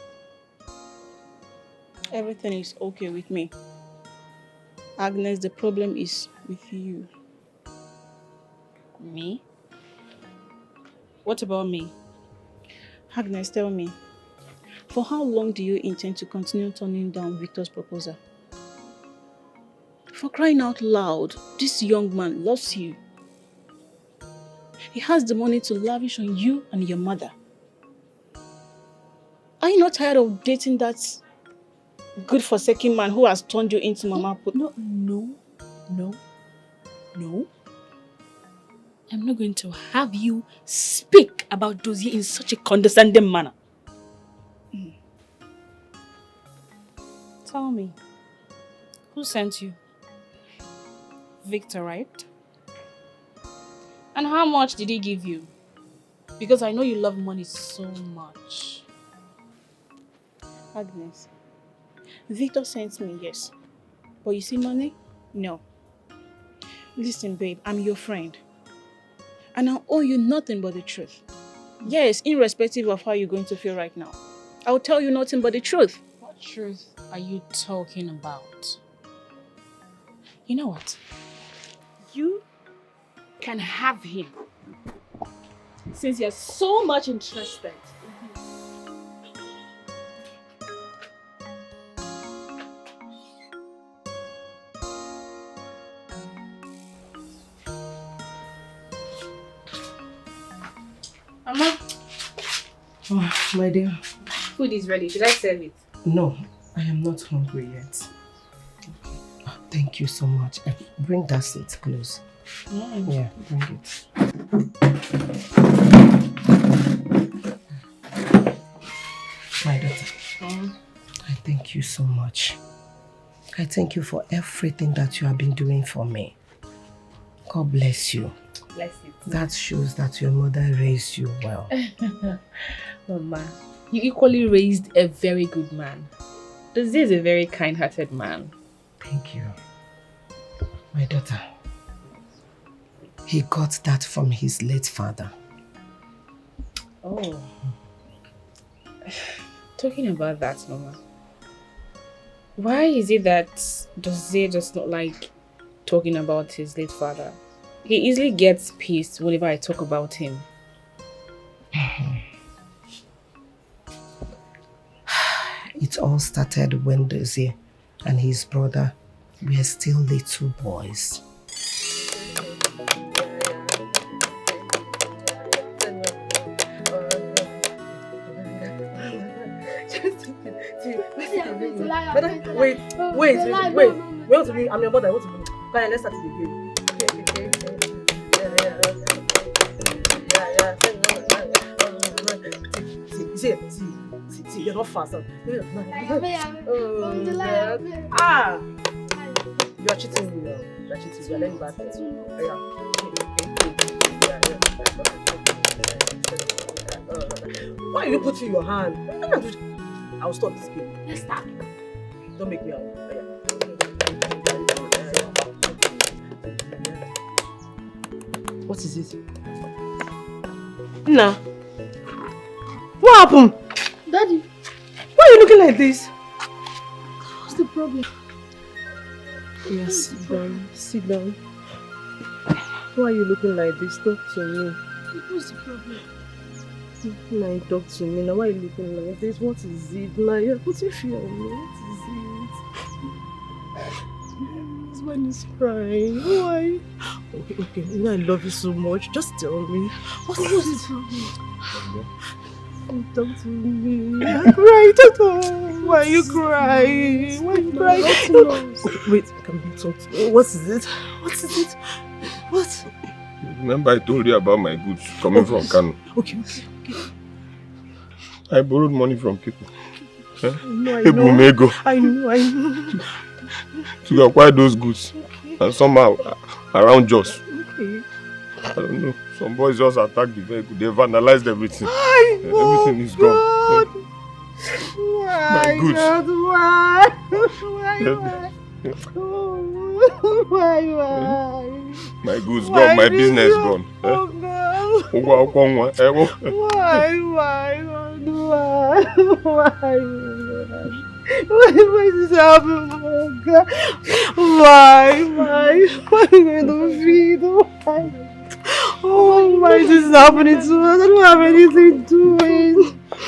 Everything is okay with me. Agnes, the problem is with you. Me? What about me? Agnes, tell me, for how long do you intend to continue turning down Victor's proposal? For crying out loud, this young man loves you. He has the money to lavish on you and your mother. Are you not tired of dating that good-forsaken man who has turned you into Mama Put? No. I'm not going to have you speak about Dozier in such a condescending manner. Tell me, who sent you? Victor, right? And how much did he give you? Because I know you love money so much. Agnes, Victor sent me, yes. But you see money? No. Listen, babe, I'm your friend. And I owe you nothing but the truth. Yes, irrespective of how you're going to feel right now. I'll tell you nothing but the truth. What truth are you talking about? You know what? You can have him. Since you're so much interested. Mama. Oh, my dear. Food is ready. Should I serve it? No, I am not hungry yet. Oh, thank you so much. Bring that seat close. Yeah, bring it. My daughter, I thank you so much. I thank you for everything that you have been doing for me. God bless you. Bless you. That shows that your mother raised you well. Mama, you equally raised a very good man. This is a very kind-hearted man. Thank you. My daughter, he got that from his late father. Oh. Talking about that, Mama, why is it that Dozie does not like talking about his late father? He easily gets pissed whenever I talk about him. It all started when Dozie and his brother were still little boys. Wait. Wait to me. I'm your mother. What to me? Come on, let's start it again. See, you're not fast. You are cheating me. You are cheating. You are letting back. Why are you putting your hand? I'll stop this game. Let's start. Don't make me out. What is it? Nah. What happened? Daddy. Why are you looking like this? What's the problem? Yes, sit down. Sit down. Why are you looking like this? Talk to me. What's the problem? Now talk to me. Now why are you looking like this? What is it? Now you're putting fear on me. What is it? This man is crying. Why? Okay. You know I love you so much. Just tell me. What's the problem? Talk to me. I'm crying. Why are you crying? Why are you crying? Wait, can we talk to me? What is it? What is it? What? Remember I told you about my goods coming from Kano. Okay. I borrowed money from people. No, I know. I know. To acquire those goods. Okay. And somehow around Jos. Okay. I don't know. Some boys just attacked the vehicle. They vandalized everything. Everything is God. gone. Why? My goods. God, why? My goods gone. My business gone. Oh God. Why? Why is this happening? Oh God. Why are you going to feed? Why? Oh, why is this happening to us? I don't have anything doing.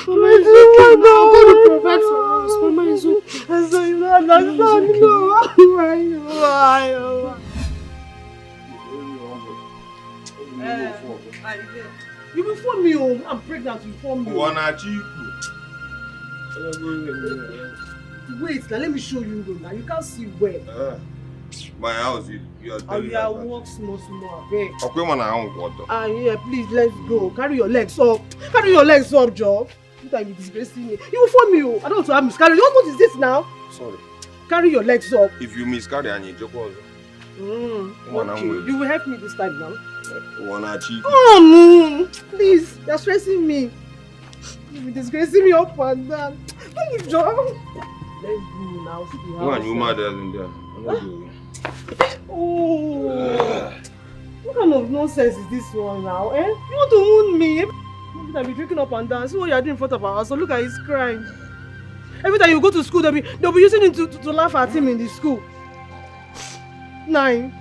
Mama is okay now. I'm going to provide for us. Mama is okay. So you don't understand. Why? You will phone me home. I'm pregnant. You phone me. Wait, now let me show you now. You can't see where. My house, you are telling me. I walk small, okay? Okay, man, I want water. Yeah, please, let's go. Carry your legs up. Joe. You can't be disgracing me. You will phone me. I don't want to have miscarriage. What is this now? Sorry. Carry your legs up. If you miscarry and you joke also. Okay. You will help me this time now. Please, you're stressing me. You're disgracing me up and down. Don't you, Joe? Let's go now. See the house. You mad in there. I'm not doing it. Oh, what kind of nonsense is this one now? You want to wound me? Every time you're drinking up and down, see what you're doing in front of our house. So look at his crying. Every time you go to school, they'll be using him to laugh at him in the school. Nine,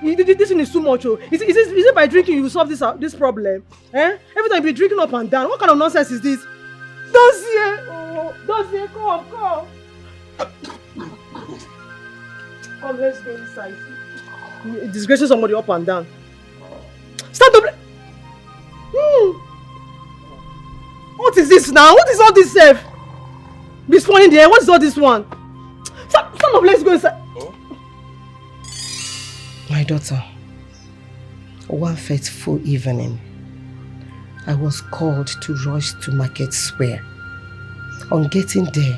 this thing is too much. Oh. Is it by drinking you solve this problem? Eh? Every time you be drinking up and down. What kind of nonsense is this? Dossier, come. Come, let's go inside. You're disgracing somebody up and down. Start to What is this now? What is all this self? Be spawning there. What is all this one? Stand up, let's go inside. My daughter, one fateful evening, I was called to rush to Market Square. On getting there,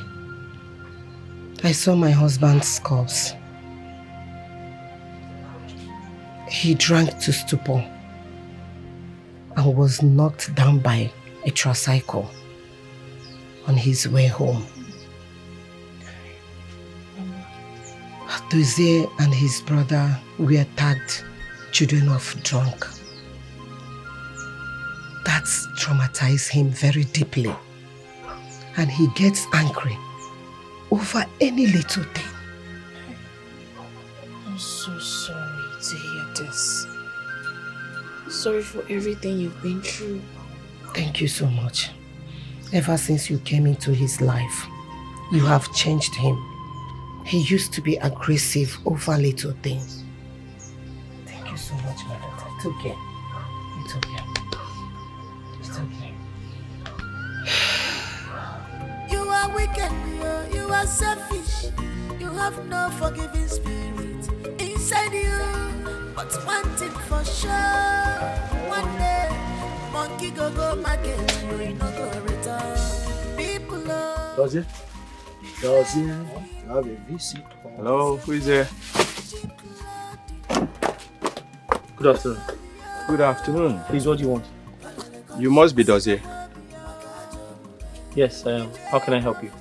I saw my husband's corpse. He drank to stupor and was knocked down by a tricycle on his way home. Dozie and his brother were tagged children of drunk. That traumatized him very deeply, and he gets angry over any little thing. I'm so sorry to hear this. Sorry for everything you've been through. Thank you so much. Ever since you came into his life, you have changed him. He used to be aggressive over little things. Thank you so much, my daughter. It's okay. It's okay. It's okay. You are wicked, you are selfish. You have no forgiving spirit inside you. But one thing for sure, one day, monkey go market, you no go return. People love. Dozie? You have a visit. Hello, who is there? Good afternoon. Good afternoon. Please, what do you want? You must be Dozie. Yes, I am. How can I help you?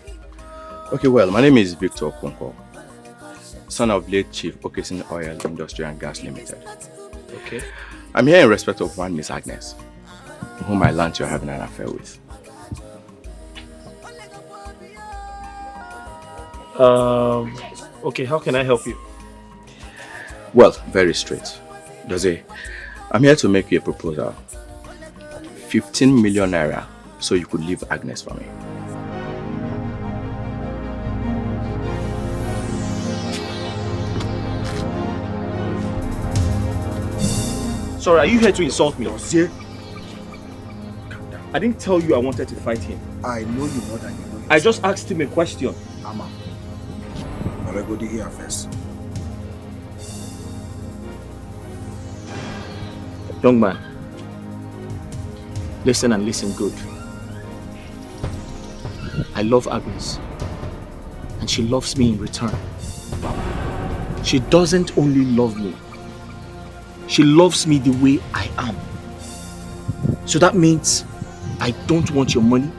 Okay, well, my name is Victor Okonkwo, son of late Chief Okesin Oil Industry and Gas Limited. Okay. I'm here in respect of one Miss Agnes, whom I learned you're having an affair with. Okay, how can I help you? Well, very straight. Dozie, I'm here to make you a proposal. 15 million naira so you could leave Agnes for me. Sorry, are you here to insult me? Dozie? I didn't tell you I wanted to fight him. I know you more than you know yourself. I just asked him a question. Ama. I'll go here first. Young man, listen and listen good. I love Agnes, and she loves me in return. She doesn't only love me, she loves me the way I am. So that means I don't want your money,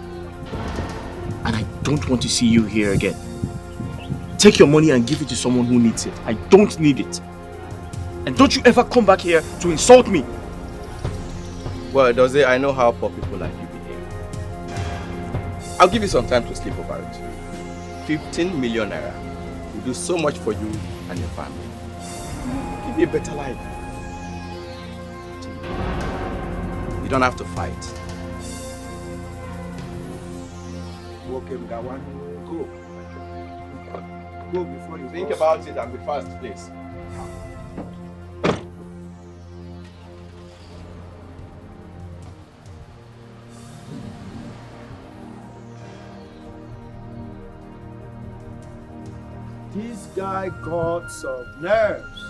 and I don't want to see you here again. Take your money and give it to someone who needs it. I don't need it. And don't you ever come back here to insult me. Well, Dozie, I know how poor people like you behave. I'll give you some time to sleep over it. 15 million naira will do so much for you and your family. Give you a better life. You don't have to fight. Okay, that one. Go. Go before you think about it and be fast, please. This guy got some nerves.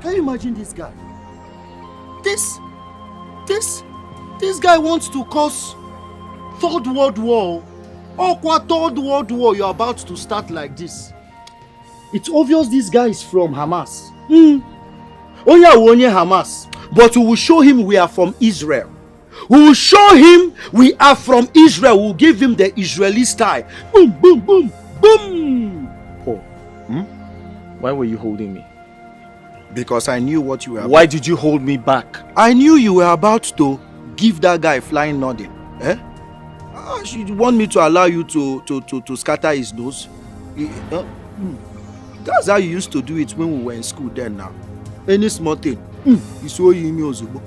Can you imagine this guy? This guy wants to cause Third World War. Third World War you're about to start like this. It's obvious this guy is from Hamas. Onye Hamas. But we will show him we are from Israel. We will show him we are from Israel. We will give him the Israeli style. Boom, boom, boom, boom. Paul, why were you holding me? Because I knew what you were about. Why did you hold me back? I knew you were about to give that guy flying nodding. Eh? She want me to allow you to scatter his nose? That's how you used to do it when we were in school then now. Any small thing, you saw him Ozubo.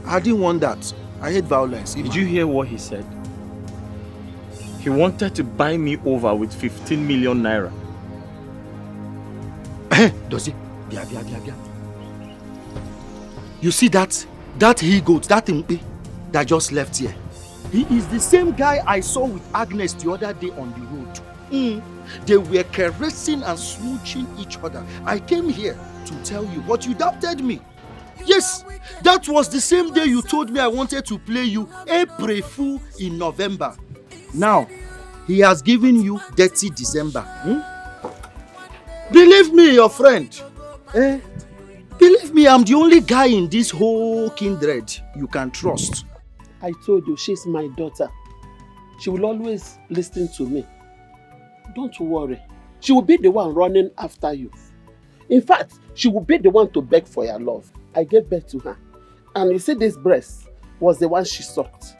I didn't want that. I hate violence. Did you hear what he said? He wanted to buy me over with 15 million naira. Does he? Bia. You see that he-goat, that impi that just left here? He is the same guy I saw with Agnes the other day on the road. They were caressing and smooching each other. I came here to tell you, but you doubted me. Yes, that was the same day you told me I wanted to play you April Fool in November. Now, he has given you Dirty December. Believe me, your friend. Believe me, I'm the only guy in this whole kindred you can trust. I told you, she's my daughter. She will always listen to me. Don't worry. She will be the one running after you. In fact, she will be the one to beg for your love. I gave birth to her. And you see, this breast was the one she sucked.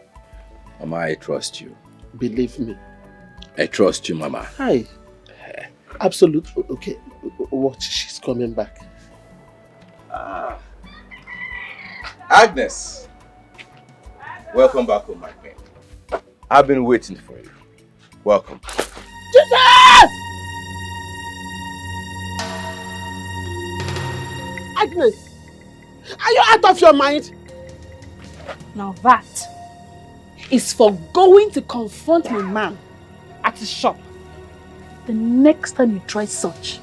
Mama, I trust you. Believe me. I trust you, Mama. Hi. Absolutely. Okay. Watch, she's coming back. Agnes! Welcome back home, my queen. I've been waiting for you. Welcome. Jesus! Agnes! Are you out of your mind? Now that is for going to confront my man at his shop. The next time you try such,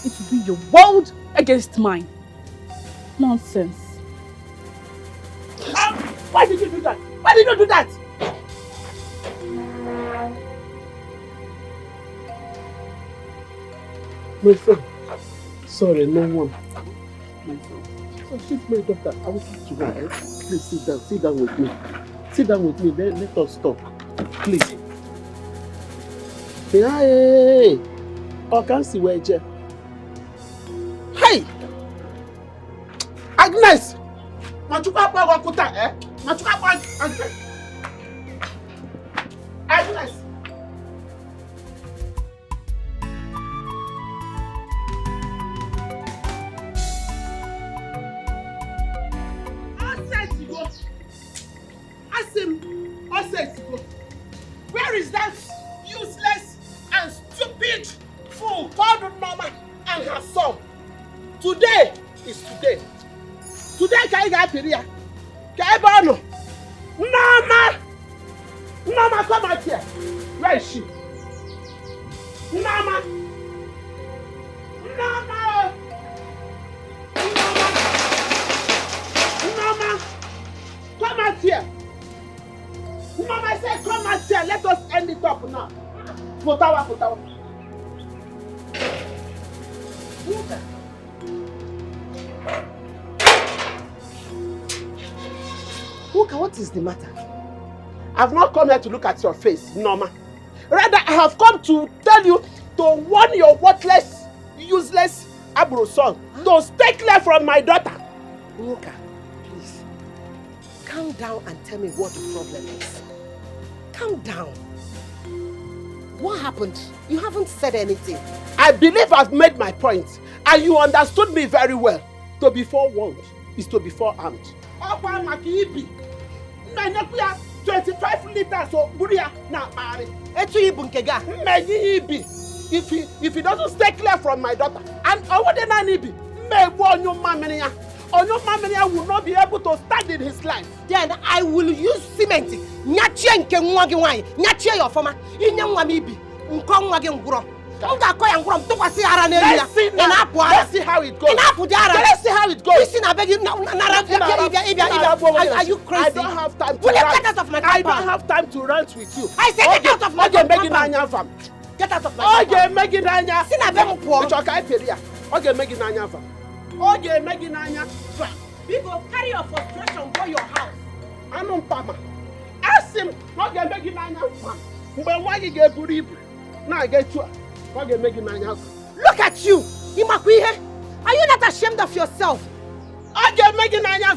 it will be your world against mine. Nonsense. Why did you do that? Why did you do that? My friend, sorry, no one. My friend. So she's my daughter. I will talk to her. Please sit down with me. Sit down with me, let us talk. Please. Hey! I can't see where you. Hey! Agnes! Machuka Wakuta, eh? Machuka Agnes! Agnes! Where is that useless and stupid fool called Mama and her son? Today is today. Today can you get here? Can you Mama! Mama, come out here. Where is she? Mama! Mama! Mama! Come out here. Mama, I said come out here. Let us end it up now. Potawa. Uka, what is the matter? I've not come here to look at your face, Norma. Rather, I have come to tell you to warn your worthless, useless Abro son to stay clear from my daughter. Uka, please. Calm down and tell me what the problem is. Calm down. What happened? You haven't said anything. I believe I've made my point. And you understood me very well. To be forewarned is to be forearmed. 25 liters of buria na pari. If he doesn't stay clear from my daughter, and Onyo will not be able to stand in his life. Then I will use cement. Nyachie your former. Let's see how it goes. Let's see how it goes. Are you crazy? I don't have time to rant. I don't have time to rant with you. I said get out of my compound. Get out of my compound. Okay, Meggy Nanya. Okay, Meggy Nanya. People carry your frustration to your house. Pama. Ask him. Okay, Meggy Nanya. But why you get buried? Now I get you. Look at you! Are you not ashamed of yourself? Okay, Meggy Nanya.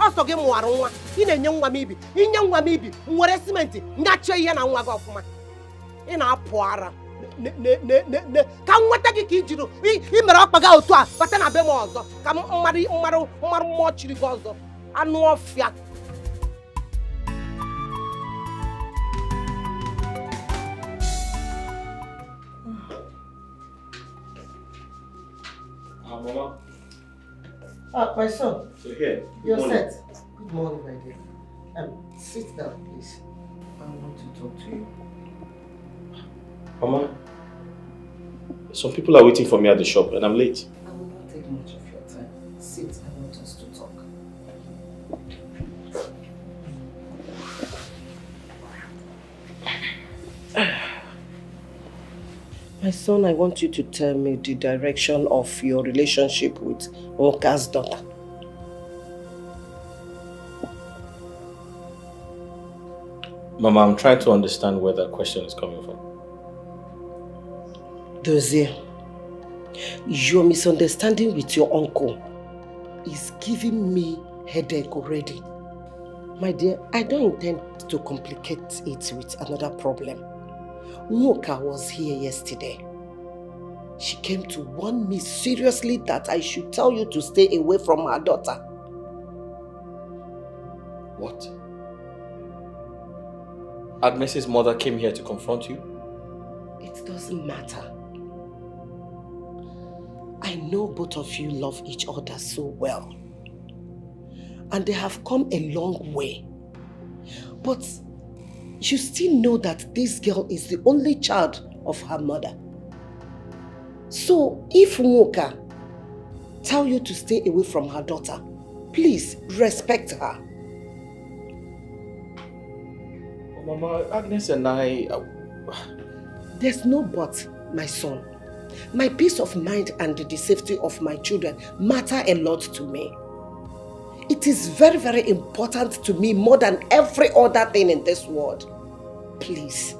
ọsọ gị mụwara nwa ị na-enye nwa m ibi inye nwa m ibi nwere simenti ngachi ihe na nwa gị ọfụma ị na-apụ ara ka m nweta gị ka i jiri i mere ọkpa gị otu a bata na be m ọzọ ka mmadụ mmụọ chiri gị ọzọ anụ ọfịa. Mama. My son. So here. You're set. Good morning, my dear. Sit down, please. I want to talk to you. Mama, some people are waiting for me at the shop and I'm late. I will not take much of your time. Sit, I want us to talk. My son, I want you to tell me the direction of your relationship with Nwoka's daughter. Mama, I'm trying to understand where that question is coming from. Dozie, your misunderstanding with your uncle is giving me headache already. My dear, I don't intend to complicate it with another problem. Nwoka was here yesterday. She came to warn me seriously that I should tell you to stay away from her daughter. What? Agnes's mother came here to confront you? It doesn't matter. I know both of you love each other so well. And they have come a long way. But you still know that this girl is the only child of her mother. So if Nwoka tell you to stay away from her daughter, please respect her. Mama, Agnes and I... There's no but, my son. My peace of mind and the safety of my children matter a lot to me. It is very, very important to me more than every other thing in this world. Please.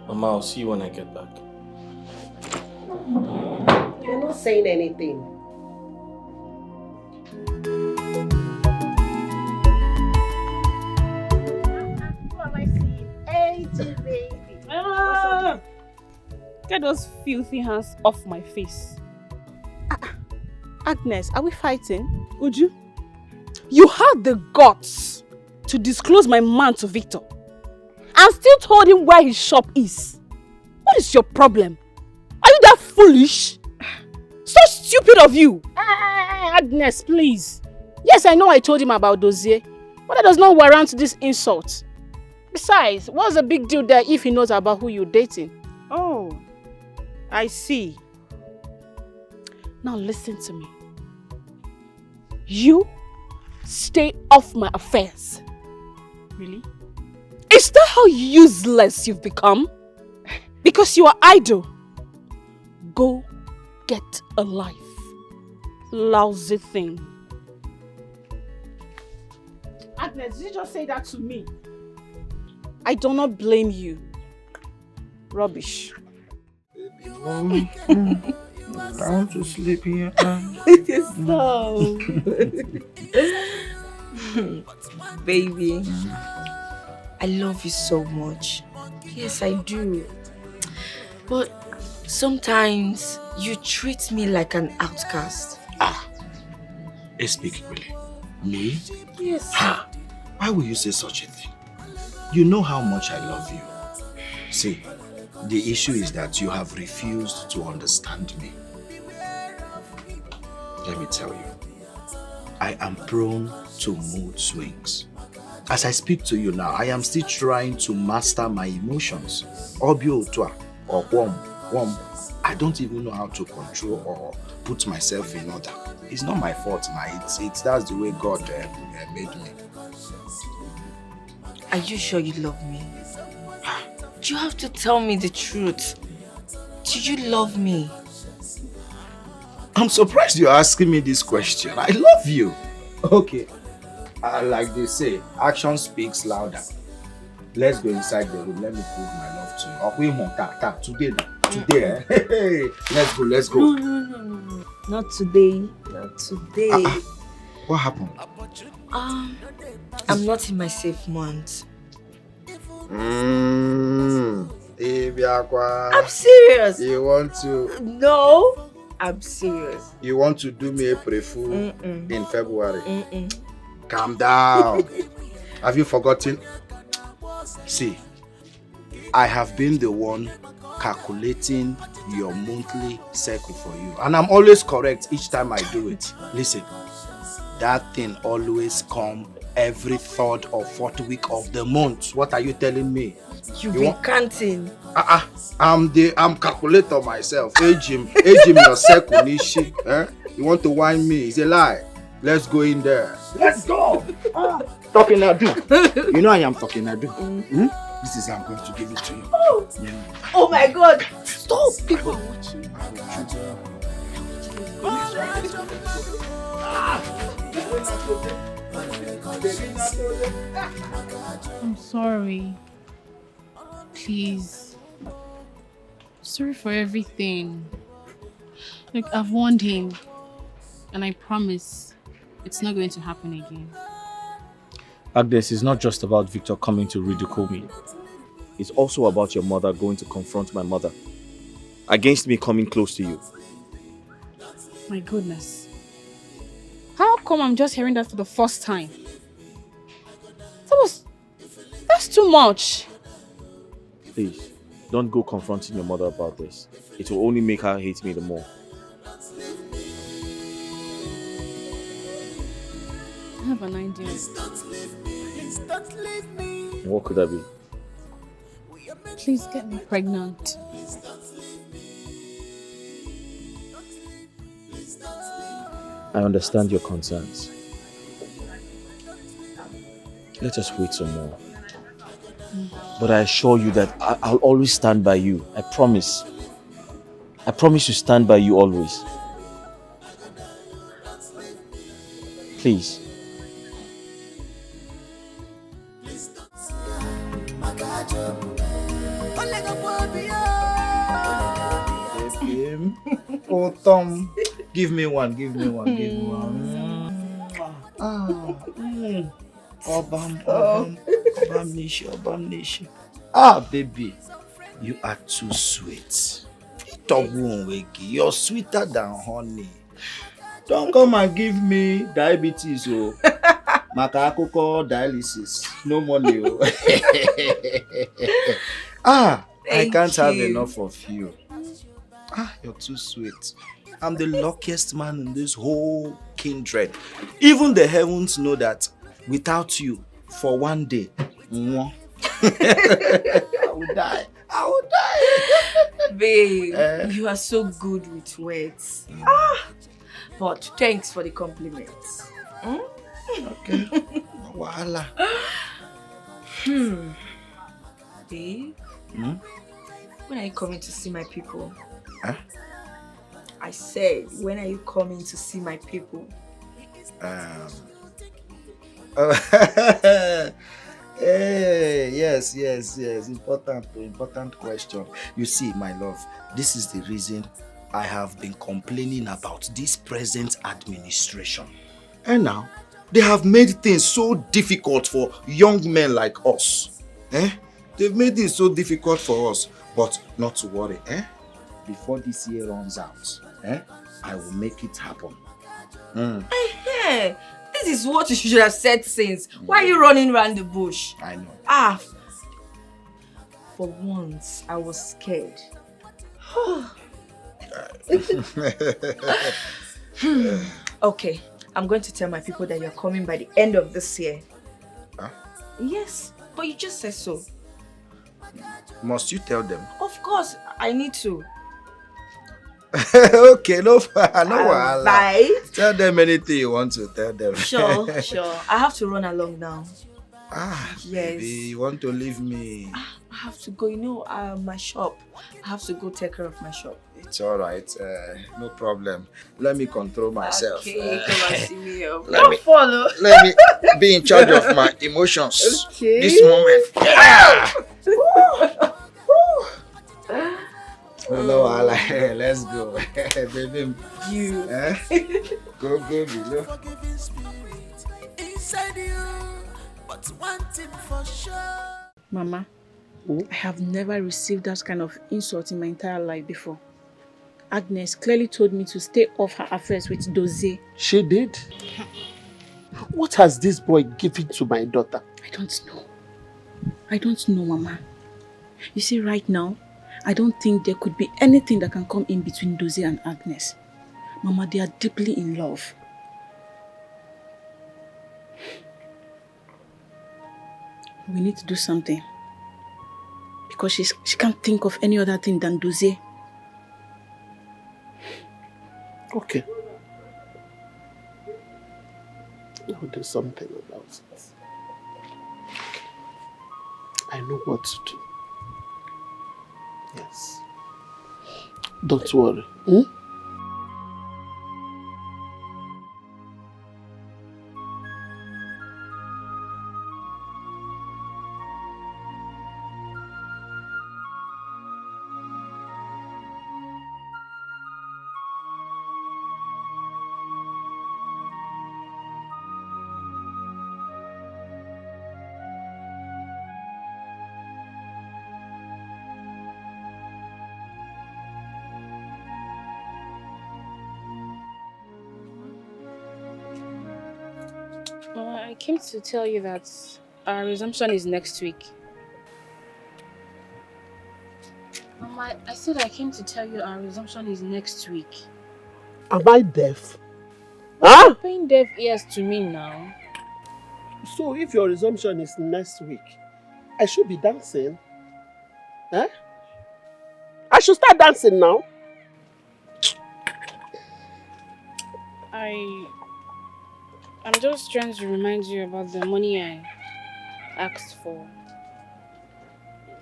Mama, I'll see you when I get back. You're not saying anything. Who am I seeing? AJ, baby. Get those filthy hands off my face. Agnes, are we fighting? Uju, you had the guts to disclose my man to Victor and still told him where his shop is. What is your problem? Are you that foolish? So stupid of you! Agnes, please. Yes, I know I told him about Dozie, but that does not warrant this insult. Besides, what's the big deal there if he knows about who you're dating? Oh, I see. Now listen to me. You stay off my affairs. Really? Is that how useless you've become? Because you are idle. Go get a life. Lousy thing. Agnes, did you just say that to me? I do not blame you. Rubbish. I want to sleep here. So, baby, I love you so much. Yes, I do. But sometimes you treat me like an outcast. Speak really. Me? Yes. Why will you say such a thing? You know how much I love you. See, the issue is that you have refused to understand me. Let me tell you, I am prone to mood swings. As I speak to you now, I am still trying to master my emotions. Obio or wom. I don't even know how to control or put myself in order. It's not my fault now. It's that's the way God made me. Are you sure you love me? You have to tell me the truth. Do you love me? I'm surprised you're asking me this question. I love you. Okay. Like they say, action speaks louder. Let's go inside the room. Let me prove my love Today, eh? Hey, let's go. No. Not today. Not today. What happened? I'm not in my safe month. I'm serious. You want to? No, I'm serious. You want to do me a pre-fool in February? Calm down. Have you forgotten? See, I have been the one calculating your monthly cycle for you. And I'm always correct each time I do it. Listen, that thing always comes every 3rd or 4th week of the month. What are you telling me? You be counting. I'm calculator myself. Age him your cycle, Nishi. Eh? You want to whine me? It's a lie. Let's go in there. Let's go. Talking I do. You know I am talking I do. This is how I'm going to give it to you. Oh my God! Stop! People are watching. I'm sorry. Please. Sorry for everything. Look, I've warned him. And I promise it's not going to happen again. Agnes, it's not just about Victor coming to ridicule me. It's also about your mother going to confront my mother. Against me coming close to you. My goodness. How come I'm just hearing that for the first time? That's too much. Please, don't go confronting your mother about this. It will only make her hate me the more. I have an idea. And what could that be? Please get me pregnant. I understand your concerns. Let us wait some more. But I assure you that I'll always stand by you. I promise. I promise to stand by you always. Please. Oh, Tom, give me one. Baby, you are too sweet. You're sweeter than honey. Don't come and give me diabetes, oh. Makakoko dialysis. No money, oh. I can't have enough of you. You're too sweet. I'm the luckiest man in this whole kindred. Even the heavens know that without you, for one day, I will die. Babe, you are so good with words. But thanks for the compliments. Okay. Voila. Babe, when are you coming to see my people? I said, when are you coming to see my people? Hey, yes. Important question. You see, my love, this is the reason I have been complaining about this present administration. And now, they have made things so difficult for young men like us. They've made it so difficult for us. But not to worry, before this year runs out, I will make it happen. This is what you should have said since. Why are you running around the bush? I know. For once, I was scared. Okay, I'm going to tell my people that you're coming by the end of this year. Yes, but you just said so. Must you tell them? Of course, I need to. Okay, no wahala. Bye. Tell them anything you want to tell them. Sure. I have to run along now. Yes. Baby, you want to leave me? I have to go, my shop. I have to go take care of my shop. It's all right. No problem. Let me control myself. Okay, come and see me. Let me be in charge of my emotions. Okay. This moment. No, I like, let's go. Baby. You. Eh? Go below. Inside you, but one thing for sure. Mama, I have never received that kind of insult in my entire life before. Agnes clearly told me to stay off her affairs with Dozie. She did? What has this boy given to my daughter? I don't know. I don't know, Mama. You see, right now, I don't think there could be anything that can come in between Dozie and Agnes. Mama, they are deeply in love. We need to do something. Because she can't think of any other thing than Dozie. Okay. I'll do something about it. I know what to do. Yes. Don't worry. I came to tell you that our resumption is next week. Mama, I said I came to tell you our resumption is next week. Am I deaf? You're paying deaf ears to me now. So if your resumption is next week, I should be dancing. Eh? I should start dancing now. I'm just trying to remind you about the money I asked for.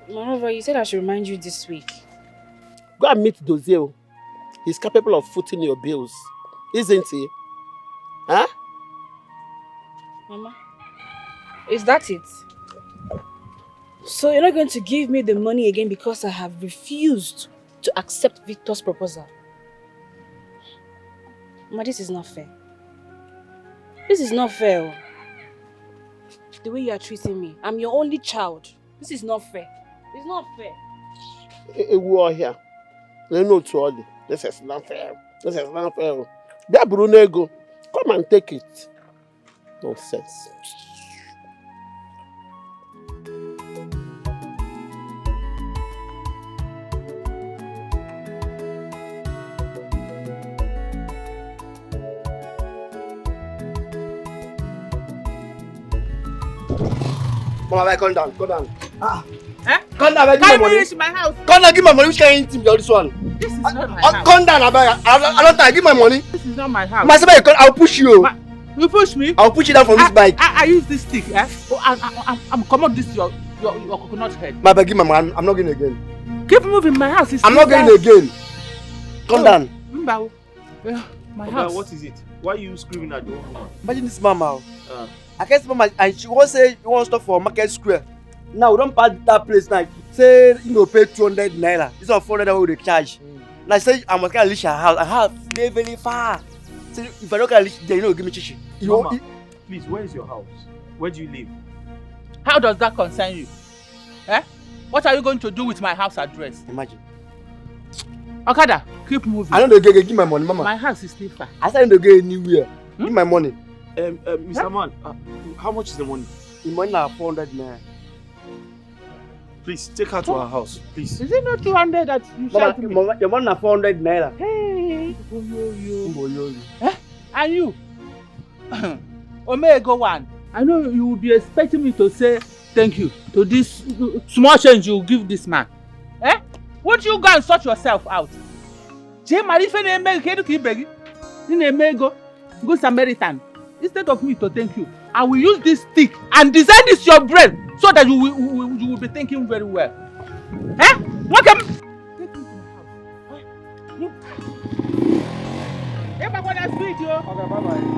Moreover, you said I should remind you this week. Go and meet Dozie. He's capable of footing your bills. Isn't he? Huh? Mama, is that it? So you're not going to give me the money again because I have refused to accept Victor's proposal? Mama, this is not fair. This is not fair. The way you are treating me. I'm your only child. This is not fair. It's not fair. We are here. No, to this is not fair. This is not fair. That Brunego, come and take it. Nonsense. Mama, come down, come down. Eh? Come down, give Carry my money. to my house. Come down, give my money. Which kind of thing be this one? This is not my house. Come down, I don't time. Give my money. This is not my house. My son, I'll push you. You push me? I'll push you down from this bike. I use this stick, eh? Oh, I'm come up this your coconut head. My bag, give my money. I'm not going again. Keep moving, my house is I'm not going again. Come down. My Oga, house. what is it? Why are you screaming at the old woman? Imagine this mama. I guess mama, and she won't say you want stuff for Market Square. Now we don't pass that place now. Say you go pay 200 naira. This one 400 naira we dey charge. Now I say I must go reach her house. Her house dey very far. So if I don't can reach there, you know, give me chichi. Mama, please, where is your house? Where do you live? How does that concern you? Eh? What are you going to do with my house address? Imagine. Okada, keep moving. I don't give my money, mama. My house is still far. I said I don't go anywhere. Give my money. Mr. Man, how much is the money? The money now 400 naira. Please, take her to our house, please. Is it not 200 that you said to me? Mama, your money now 400 naira. Hey, Eh? And you? Omega one. I know you will be expecting me to say thank you to this small change you give this man. Eh? Won't you go and sort yourself out? Good Samaritan. Instead of me to thank you, I will use this stick and design this your brain so that you will be thinking very well. Eh? What can... Take me to my house. Hey, but what I speak, yo. Okay, bye-bye.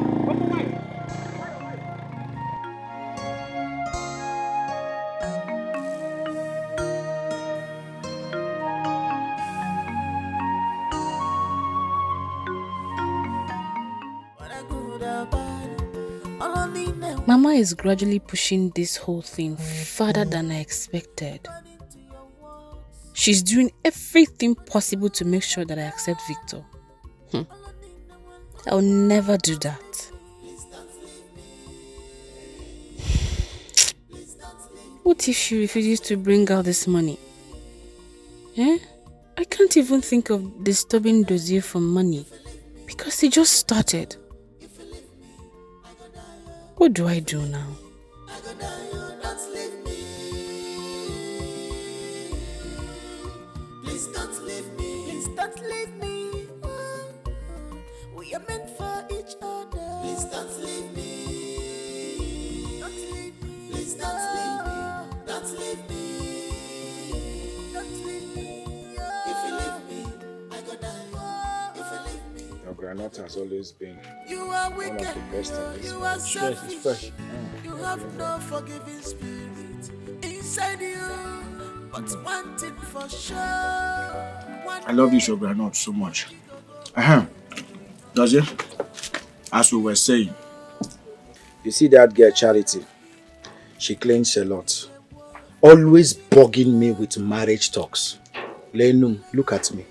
Mama is gradually pushing this whole thing further than I expected. She's doing everything possible to make sure that I accept Victor. I'll never do that. What if she refuses to bring out this money? I can't even think of disturbing Dozier for money because he just started. What do I do now? Please don't leave me. Please don't leave me. We are meant for each other. Please don't leave me. Don't leave me. Please don't leave me. Don't leave me. Don't leave me. If you leave me, I go die. If you leave me. Your granite has always been You are one of wicked. the best in this You are marriage. selfish. Yes, it's fresh. You have no forgiving spirit inside you. But one thing for sure. I love this your granite so much. Does it? As we were saying, You see that girl Charity? She claims a lot. Always bugging me with marriage talks. Lenum, look at me.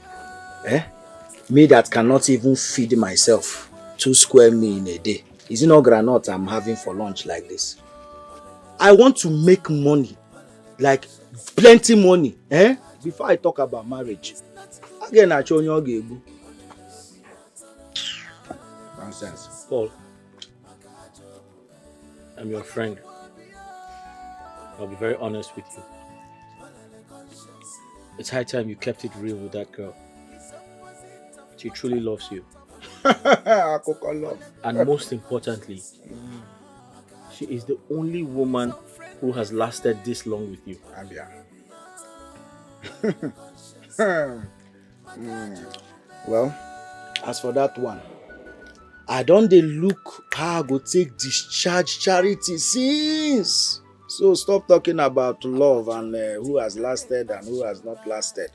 Me that cannot even feed myself 2 square meals in a day. Is it not granite I'm having for lunch like this? I want to make money. Like plenty money. Before I talk about marriage. Again, I show you nonsense. Paul, I'm your friend. I'll be very honest with you. It's high time you kept it real with that girl. She truly loves you. And most importantly, she is the only woman who has lasted this long with you. Well, as for that one, I don't dey look how I go take discharge Charity since. So stop talking about love and who has lasted and who has not lasted.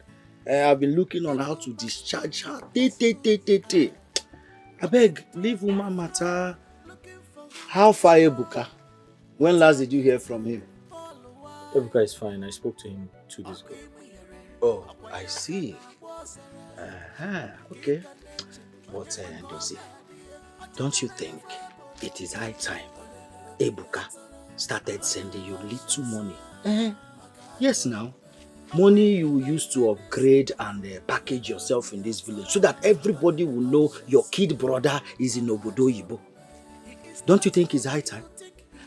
I've been looking on how to discharge her. I beg, leave woman matter. How far Ebuka? When last did you hear from him? Ebuka is fine. I spoke to him 2 days ago. Oh, I see. Okay. But Dozie, don't you think it is high time Ebuka started sending you little money? Yes, now. Money you use to upgrade and package yourself in this village so that everybody will know your kid brother is in Obodo Yibo. Don't you think it's high time?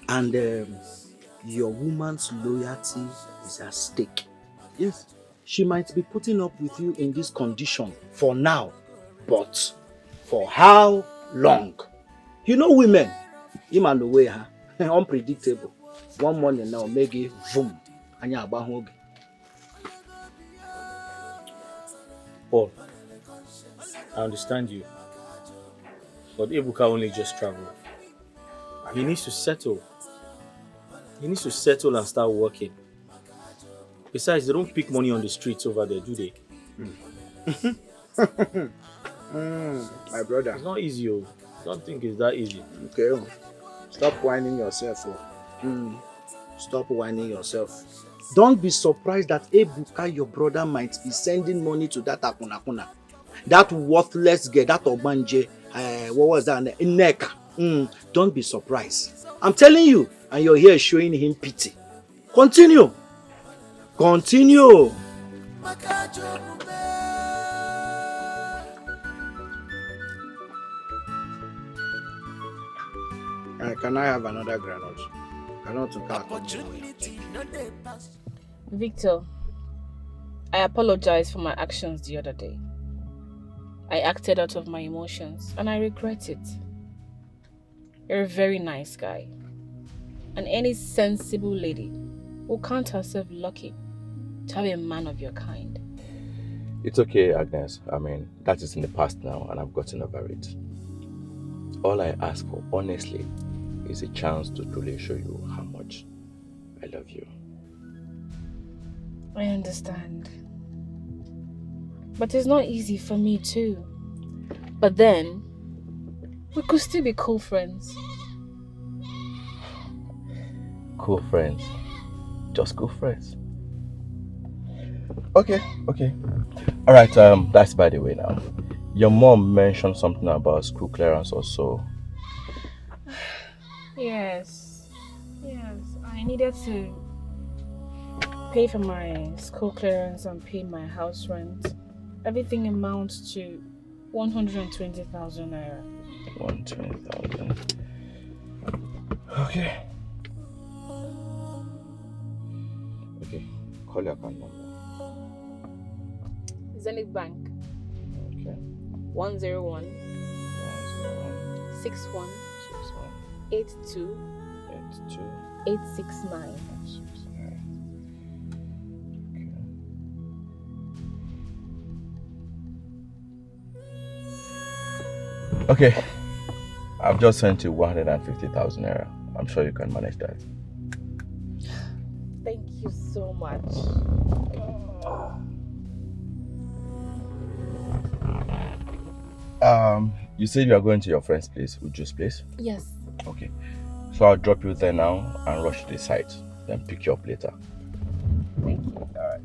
And your woman's loyalty is at stake. Yes. She might be putting up with you in this condition for now, but for how long? You know women, him and the way, unpredictable. One morning now, make it boom, and you're about home. Paul, I understand you, but Ebuka only just traveled. He needs to settle. He needs to settle and start working. Besides, they don't pick money on the streets over there, do they? My brother. It's not easy, oh. Don't think it's that easy. Okay. Stop whining yourself. Stop whining yourself. Don't be surprised that Ebuka, your brother, might be sending money to that Akunakuna. That worthless girl, that Obanje, what was that? Neka. Don't be surprised. I'm telling you, and you're here showing him pity. Continue. Continue. Can I have another granite? Victor, I apologize for my actions the other day. I acted out of my emotions and I regret it. You're a very nice guy. And any sensible lady will count herself lucky to have a man of your kind. It's okay, Agnes. I mean, that is in the past now and I've gotten over it. All I ask for, honestly, is a chance to truly show you how much I love you. I understand. But it's not easy for me too. But then, We could still be cool friends. Cool friends. Just cool friends. Okay. Alright, that's by the way now. Your mom mentioned something about school clearance or so. Yes. I needed to pay for my school clearance and pay my house rent. Everything amounts to 120,000 naira. 120,000. Okay. Call your account number. Zenith Bank. Okay. 101 61 82 869. Okay. I've just sent you 150,000 naira. I'm sure you can manage that. Thank you so much. You said you are going to your friend's place, Uju's place? Yes. Okay. So I'll drop you there now and rush to the site, then pick you up later. Thank you. Alright.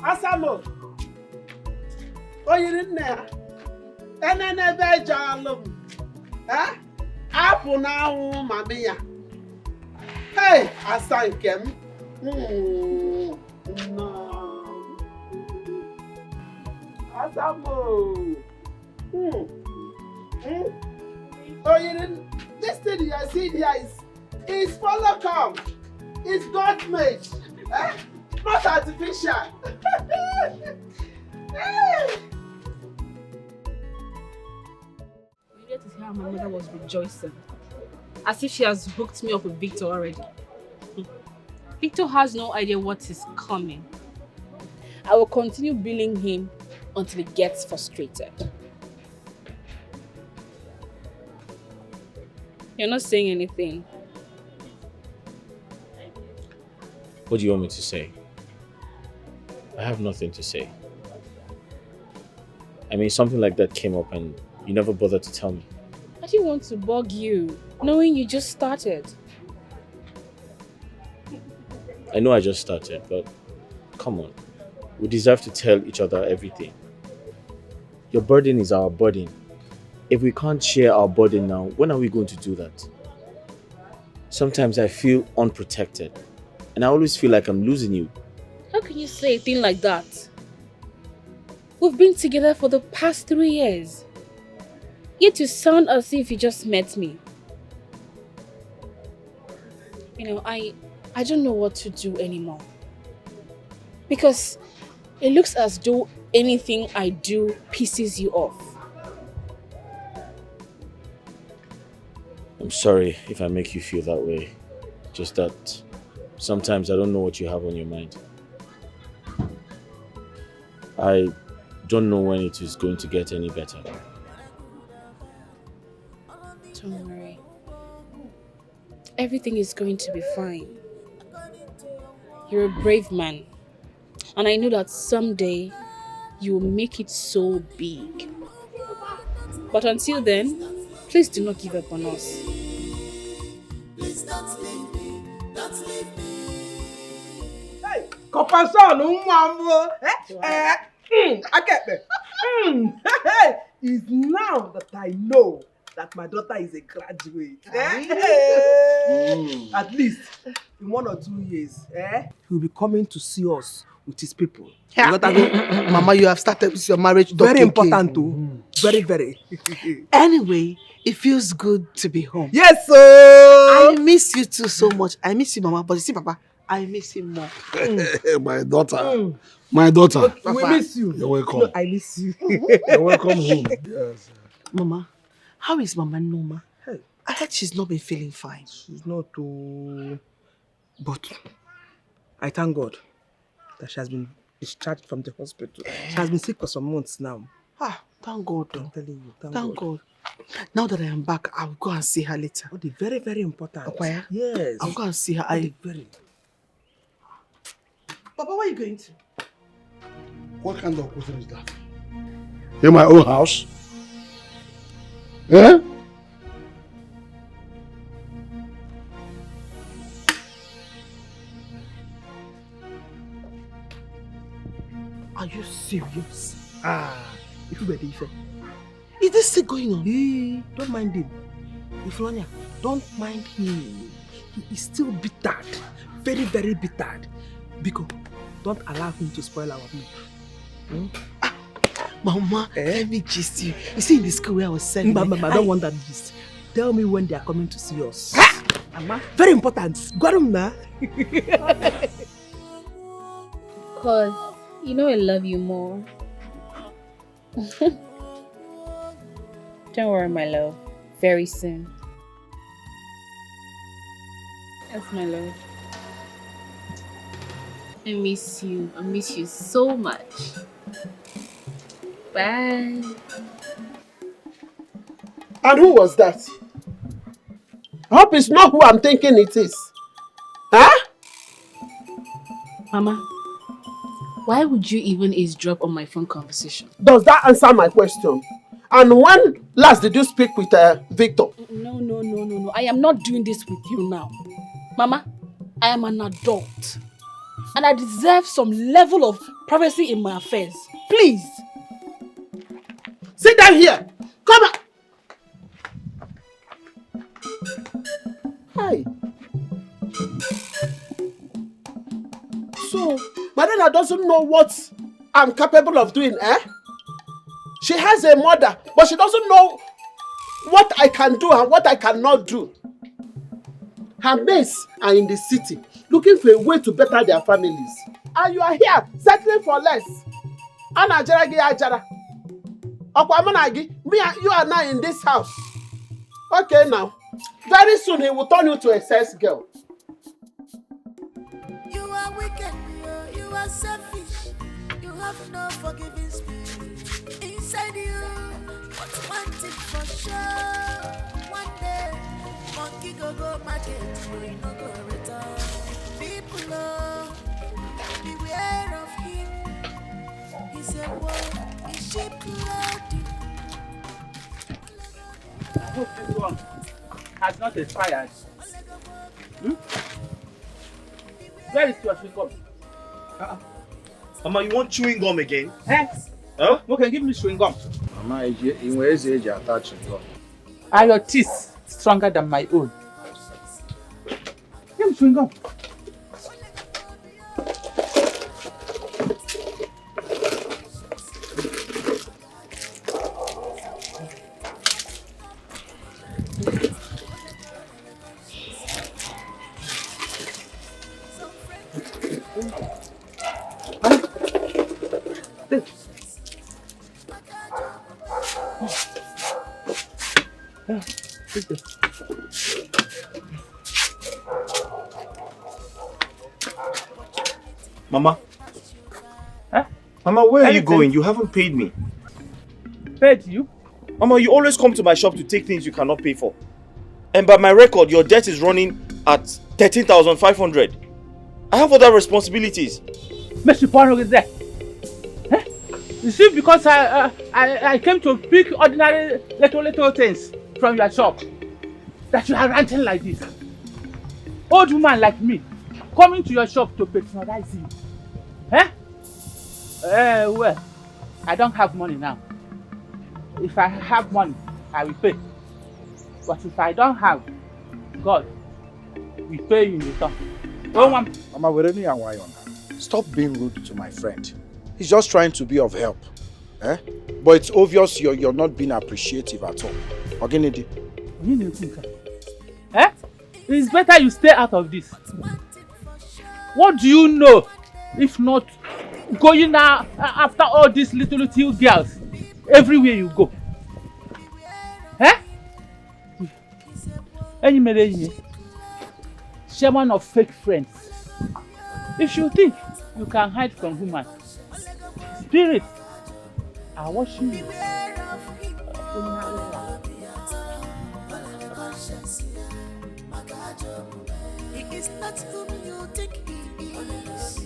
Asamo. Oyiri nne ya. Enenebe eje alụ m. Apụ n'anwụ mami ya. Hey, asa nke m. Asamo. Oyiri, this thing you are seeing here is follow come. It's God made. Not artificial. You get to see how my mother was rejoicing. As if she has hooked me up with Victor already. Victor has no idea what is coming. I will continue billing him until he gets frustrated. You're not saying anything. What do you want me to say? I have nothing to say. I mean, something like that came up and you never bothered to tell me. I didn't want to bug you, knowing you just started. I know I just started, but come on. We deserve to tell each other everything. Your burden is our burden. If we can't share our burden now, when are we going to do that? Sometimes I feel unprotected, and I always feel like I'm losing you. How can you say a thing like that? We've been together for the past 3 years. Yet you sound as if you just met me. You know, I don't know what to do anymore. Because it looks as though anything I do pisses you off. I'm sorry if I make you feel that way. Just that sometimes I don't know what you have on your mind. I don't know when it is going to get any better. Don't worry. Everything is going to be fine. You're a brave man. And I know that someday you will make it so big. But until then, please do not give up on us. Please don't leave me. Don't leave me. Hey, Kopanson, Umambo. I get me. It's now that I know that my daughter is a graduate. At least in 1 or 2 years, he'll be coming to see us with his people. Mama, you have started with your marriage. Very important too. Very, very. Anyway, it feels good to be home. Yes, sir. I miss you too so much. I miss you, Mama. But you see, Papa, I miss him more. My daughter. My daughter. Okay, we miss you. You're welcome. No, I miss you. You're welcome home. Yes. Mama, how is Mama Noma? Hey. I heard she's not been feeling fine. She's not too... But I thank God that she has been discharged from the hospital. She has been sick for some months now. Thank God. I'm telling you, Thank God. Now that I am back, I'll go and see her later. Oh, the very, very important. Okwaya? Yes. I'll go and see her. Very. Papa, where are you going to? What kind of question is that? In my own house? Eh? Are you serious? If you better, Ife. Is this still going on? Hey, don't mind him. Iflonia, don't mind him. He is still bitter. Very, very bitter. Because don't allow him to spoil our mood. Mama, let me gist you. You see in the school where I was sending. I don't want that gist. Tell me when they are coming to see us. Mama, very important. Got him now. Cause you know I love you more. Don't worry, my love. Very soon. That's my love. I miss you. I miss you so much. Bye. And who was that? I hope it's not who I'm thinking it is. Huh? Mama, why would you even eavesdrop on my phone conversation? Does that answer my question? And when last did you speak with Victor? No. I am not doing this with you now. Mama, I am an adult. And I deserve some level of privacy in my affairs. Please. Sit down here. Come on. Hi. So, Madonna doesn't know what I'm capable of doing, eh? She has a mother, but she doesn't know what I can do and what I cannot do. Her mates are in the city, looking for a way to better their families. And you are here, settling for less. Anna Jaragi Ajara. Okwamanagi, me and you are now in this house. Okay now. Very soon he will turn you to a sex girl. You are wicked, you are selfish. You have no forgiving spirit inside you. But one thing for sure, one day, monkey go market, we no go return. People beware of him. He's a wolf, he's sheep clothing. I hope this one has not expired. Where is your chewing gum? Mama, you want chewing gum again? Eh? Huh? Okay, give me chewing gum. Mama, in where is age attaching gum? Are your teeth stronger than my own? Give me chewing gum. Mama? Huh? Mama, where are you going? You haven't paid me. Paid you? Mama, you always come to my shop to take things you cannot pay for. And by my record, your debt is running at 13,500. I have other responsibilities. Mr. Pono is there. Eh? You see, because I came to pick ordinary little things from your shop, that you are ranting like this. Old woman like me, coming to your shop to patronize you. Eh? Well, I don't have money now. If I have money, I will pay. But if I don't have, God will pay you in return. Mama, we're only a while now. Stop being rude to my friend. He's just trying to be of help. Eh? But it's obvious you're not being appreciative at all. Ogenedi. Eh? It's better you stay out of this. What do you know if not going now after all these little girls everywhere you go? Eh? Chairman of fake friends. If you think you can hide from human spirit, I wash you. He is not whom you think he is.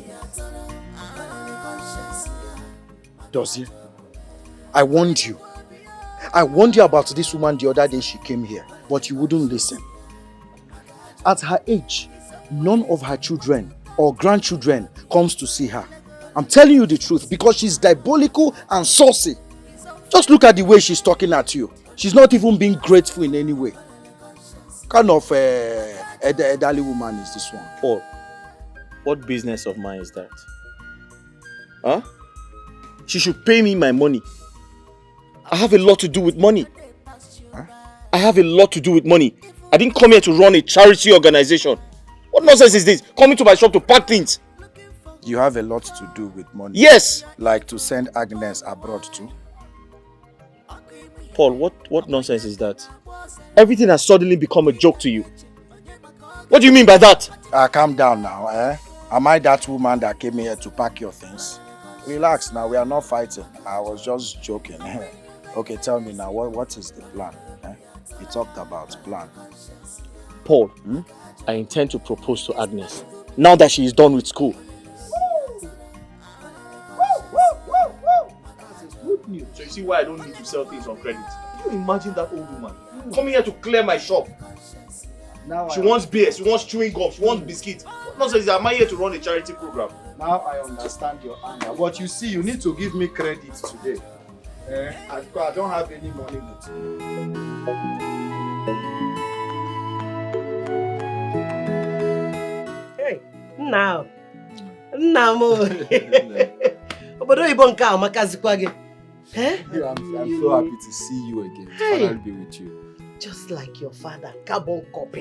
Dozie, I warned you. I warned you about this woman the other day she came here, but you wouldn't listen. At her age, none of her children or grandchildren comes to see her. I'm telling you the truth because she's diabolical and saucy. Just look at the way she's talking at you. She's not even being grateful in any way. Kind of elderly woman is this one. Paul, what business of mine is that? Huh? She should pay me my money. I have a lot to do with money. Huh? I have a lot to do with money. I didn't come here to run a charity organization. What nonsense is this? Coming to my shop to pack things. You have a lot to do with money? Yes! Like to send Agnes abroad too? Paul, what nonsense is that? Everything has suddenly become a joke to you. What do you mean by that? Calm down now, eh? Am I that woman that came here to pack your things? Relax now, we are not fighting. I was just joking. Okay, tell me now, what is the plan? Eh? We talked about plan. Paul, I intend to propose to Agnes now that she is done with school. That's good news. So you see why I don't need to sell things on credit. Can you imagine that old woman coming here to clear my shop? Now she wants beer, she wants chewing gum, she wants biscuits. What nonsense is, am I here to run a charity program? Now I understand your anger, but you see, you need to give me credit today. I don't have any money with you. Hey, now. Obodo oyibo nke a makazikwa gị. I'm so happy to see you again. To finally be with you. Just like your father, carbon copy.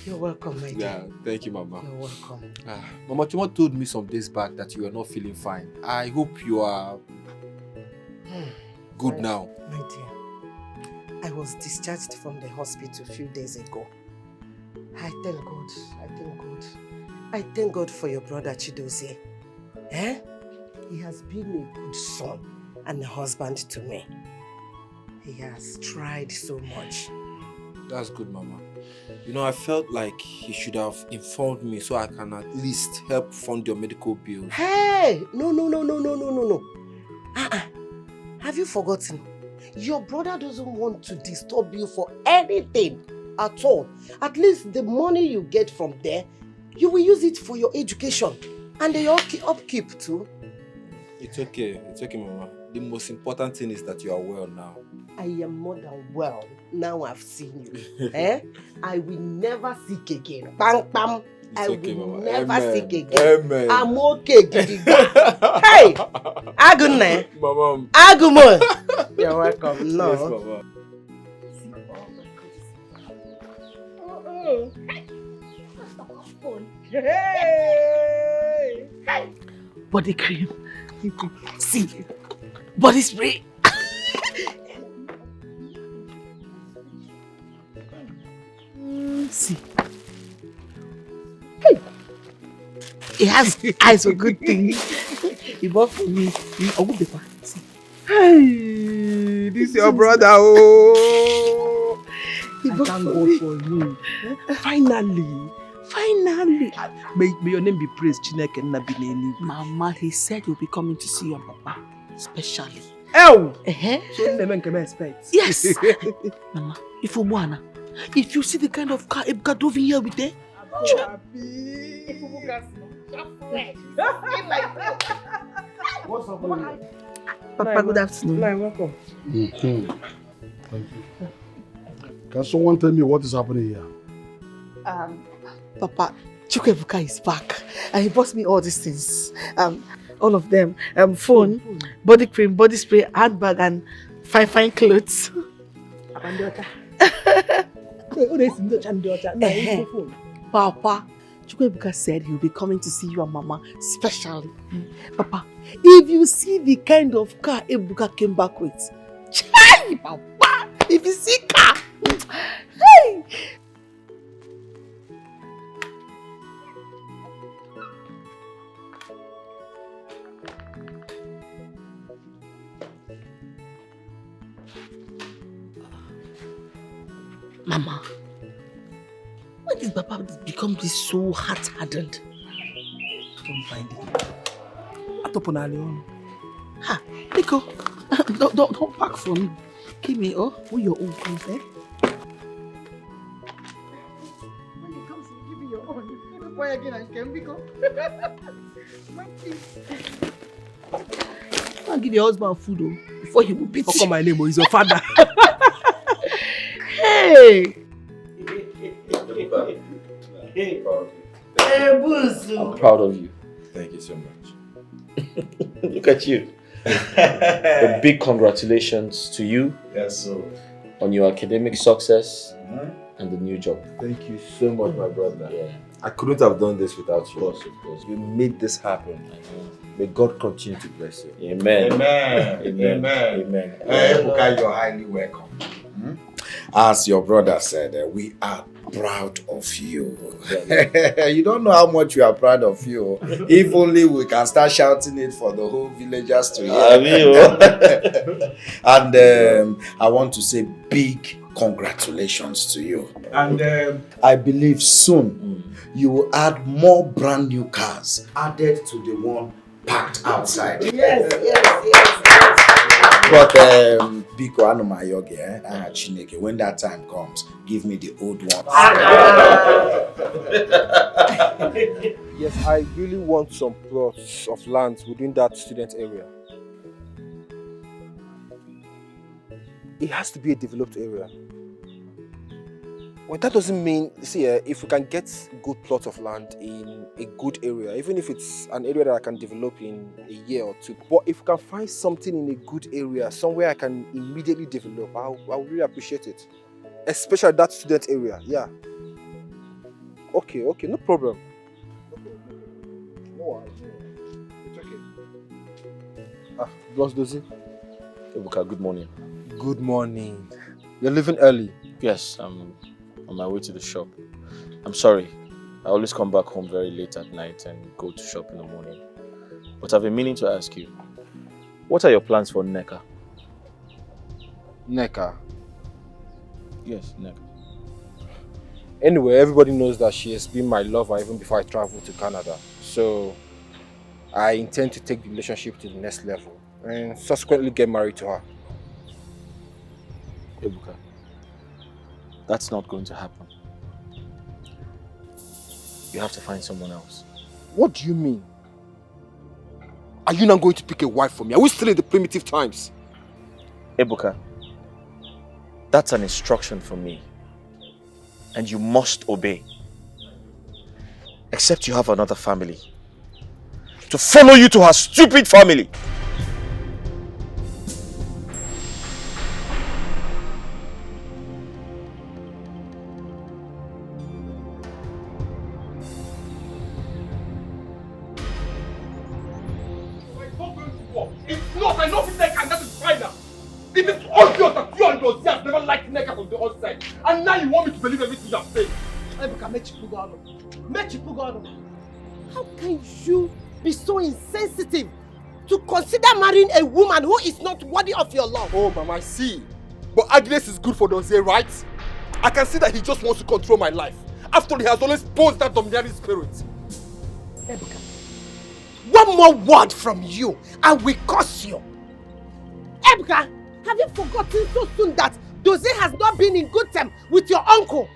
You're welcome, my dear. Yeah, thank you, Mama. You're welcome. Mama Chuma told me some days back that you are not feeling fine. I hope you are good now. My dear, I was discharged from the hospital a few days ago. I thank God. I thank God. I thank God for your brother Chidozie. He has been a good son and a husband to me. He has tried so much. That's good, Mama. You know, I felt like he should have informed me so I can at least help fund your medical bills. Hey! No. Have you forgotten? Your brother doesn't want to disturb you for anything at all. At least the money you get from there, you will use it for your education and your upkeep too. It's okay, Mama. The most important thing is that you are well now. I am more than well. Now I've seen you. I will never sick again. Bang, bang. I okay, will Mama. never Amen. sick again. Amen. I'm okay, Gidiga. Hey! Agnes. Mama. Agumon. You're welcome. No. Yes, Mama. Hey! Body cream. See. Body spray. See. Hey. He has eyes for good things. He bought for me. See. Hey, this is your brother. Oh. He bought thank for God me. for you. Finally. May your name be praised, Chineke Nabineni. Mama, he said you'll be coming to see your papa, especially. Oh! So never can expect. Yes! Mama, if you see the kind of car Ebuka drove in here with them, What's up, Papa, good afternoon. Welcome. Thank you. Can someone tell me what is happening here? Papa, Chukwuebuka is back and he bought me all these things. All of them. Phone, body cream, body spray, handbag and fine clothes. Papa, Chukwuebuka said he'll be coming to see you and Mama specially. Papa, if you see the kind of car Ebuka came back with, chai, Papa, if you see car, hey! Mama, when did Papa become this so hard-hardened? Don't find it. Atoponalion. Ha, Nico, don't pack for me. Give me, who your own comes, eh? When it comes to giving your own, why again I can Nico? I'll give your husband food before he will beat you. How come my name is your father? Hey! I'm proud of you. Thank you so much. Look at you. A big congratulations to you. Yes, sir. On your academic success and the new job. Thank you so much, my brother. Yeah. I couldn't have done this without you. Of course. You made this happen. May God continue to bless you. Amen. Amen. Ebuka, you're highly welcome. As your brother said, we are proud of you. You don't know how much we are proud of you. If only we can start shouting it for the whole villagers to hear. And I want to say big congratulations to you. And I believe soon you will add more brand new cars added to the one packed outside. Yes. But Biko Anumayoge, Chineke, when that time comes, give me the old one. Yes, I really want some plots of land within that student area. It has to be a developed area. Well, that doesn't mean, see, if we can get good plots of land in a good area, even if it's an area that I can develop in a year or two, but if we can find something in a good area, somewhere I can immediately develop, I would really appreciate it. Especially that student area, yeah. Okay, no problem. No worries. It's okay. Boss Dozie. Ebuka, good morning. Good morning. You're leaving early? Yes, I'm on my way to the shop. I'm sorry. I always come back home very late at night and go to shop in the morning. But I've been meaning to ask you, what are your plans for Nneka? Nneka? Yes, Nneka. Anyway, everybody knows that she has been my lover even before I traveled to Canada. So, I intend to take the relationship to the next level and subsequently get married to her. Ebuka, that's not going to happen. You have to find someone else. What do you mean? Are you not going to pick a wife for me? Are we still in the primitive times? Ebuka, that's an instruction from me. And you must obey. Except you have another family. To follow you to her stupid family. I know Nneka, and that is final. It is obvious that you and Dozie have never liked Nneka from the outside. And now you want me to believe everything you have said. How can you be so insensitive to consider marrying a woman who is not worthy of your love? Oh, Mama, I see. But Agnes is good for Dozie, right? I can see that he just wants to control my life. After all, he has always posed that domineering spirit. Ebuka, one more word from you and we curse you. Ebuka, have you forgotten so soon that Dozie has not been in good terms with your uncle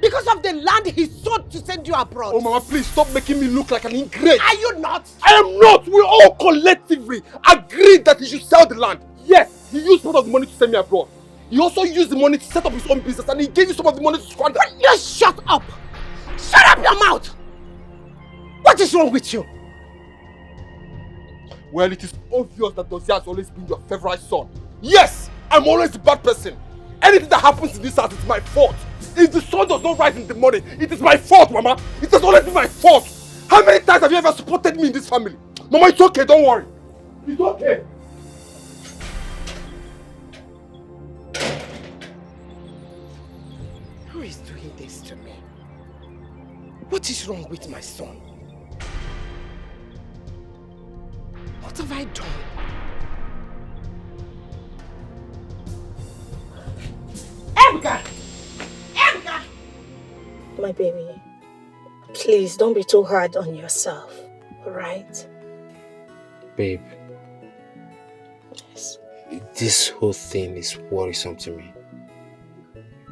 because of the land he sold to send you abroad? Oh, Mama, please stop making me look like an ingrate. Are you not? I am not. We all collectively agreed that he should sell the land. Yes, he used part of the money to send me abroad. He also used the money to set up his own business and he gave you some of the money to squander. Just shut up! Shut up your mouth! What is wrong with you? Well, it is obvious that Dozie has always been your favorite son. Yes, I'm always the bad person. Anything that happens in this house is my fault. If the sun does not rise in the morning, it is my fault, Mama. It has always been my fault. How many times have you ever supported me in this family? Mama, it's okay, don't worry. It's okay. Who is doing this to me? What is wrong with my son? What have I done? Ebuka! My baby, please don't be too hard on yourself, alright? Babe, Yes. this whole thing is worrisome to me.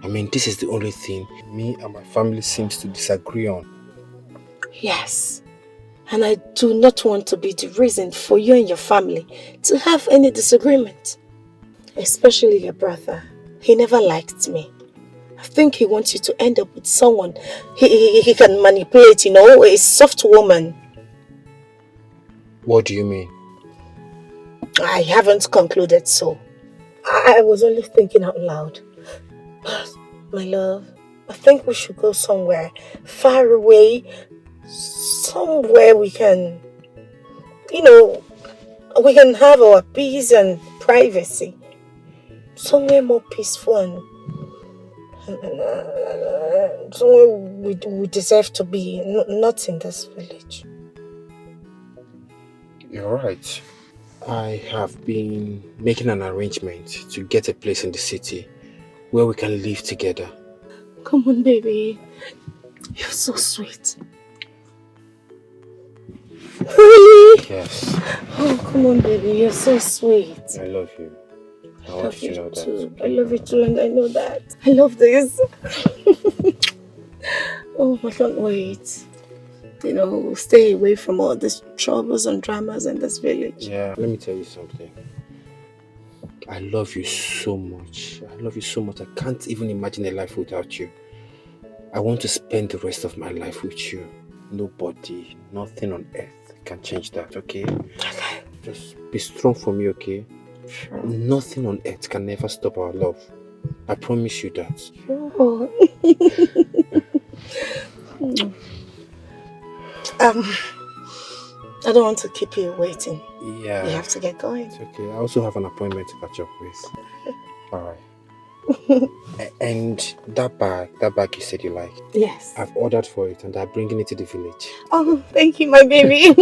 I mean, this is the only thing me and my family seems to disagree on. Yes. And I do not want to be the reason for you and your family to have any disagreement. Especially your brother. He never liked me. I think he wants you to end up with someone he can manipulate, a soft woman. What do you mean? I haven't concluded so. I was only thinking out loud. My love, I think we should go somewhere far away. Somewhere we can, we can have our peace and privacy. Somewhere more peaceful and somewhere we deserve to be, not in this village. You're right. I have been making an arrangement to get a place in the city where we can live together. Come on, baby. You're so sweet. Really? Yes. Oh, come on, baby. You're so sweet. I love you. I want you to know that. I love you too, and I know that. I love this. Oh, I can't wait. Stay away from all these troubles and dramas in this village. Yeah, let me tell you something. I love you so much. I love you so much. I can't even imagine a life without you. I want to spend the rest of my life with you. Nobody, nothing on earth can change that, okay? Okay. Just be strong for me, okay? Sure. Nothing on earth can ever stop our love. I promise you that. Sure. I don't want to keep you waiting. Yeah. You have to get going. It's okay. I also have an appointment to catch up with. Alright. And that bag you said you like. Yes. I've ordered for it and I'm bringing it to the village. Oh, thank you, my baby.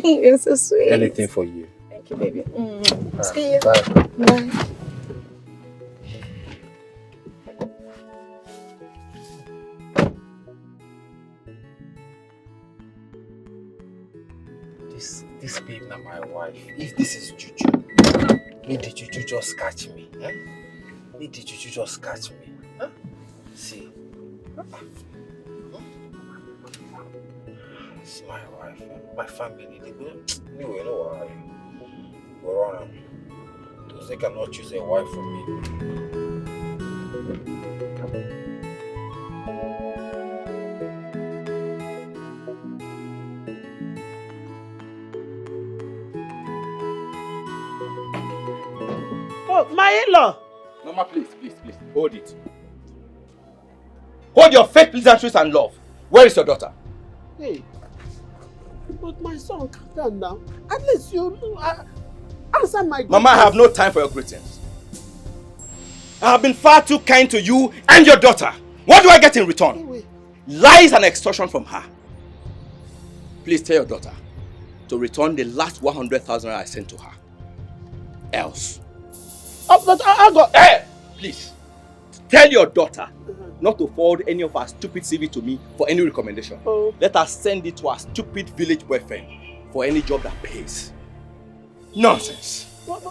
You're so sweet. Anything for you. Thank you, baby. Right. See you. Bye. Bye. This babe now my wife. If this is juju, may the juju just catch me. Eh? May the juju just catch me. Huh? See. It's my wife, my family. They go. Anyway, no worry. Go on. Because they cannot choose a wife for me. Oh, my in-law! Mama, please. Hold it. Hold your fake pleasantries and love. Where is your daughter? Hey, but my son, calm down now. At least you answer my greetings. Mama, I have no time for your greetings. I have been far too kind to you and your daughter. What do I get in return? Lies and extortion from her. Please tell your daughter to return the last 100,000 I sent to her. Else. Oh, but I got... Hey! Please. Tell your daughter not to forward any of her stupid CV to me for any recommendation. Oh. Let her send it to her stupid village boyfriend for any job that pays. Nonsense. But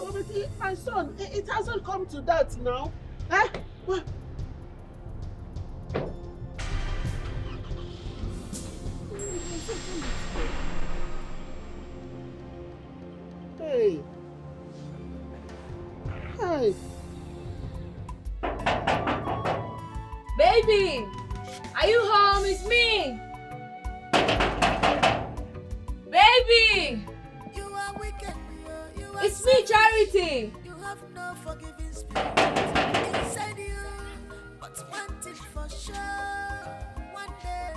my son, it hasn't come to that now. Eh? What? Hey. Hi. Baby, are you home? It's me. Baby, it's me, Charity. You have no forgiving spirit inside you, but one thing for sure, one day,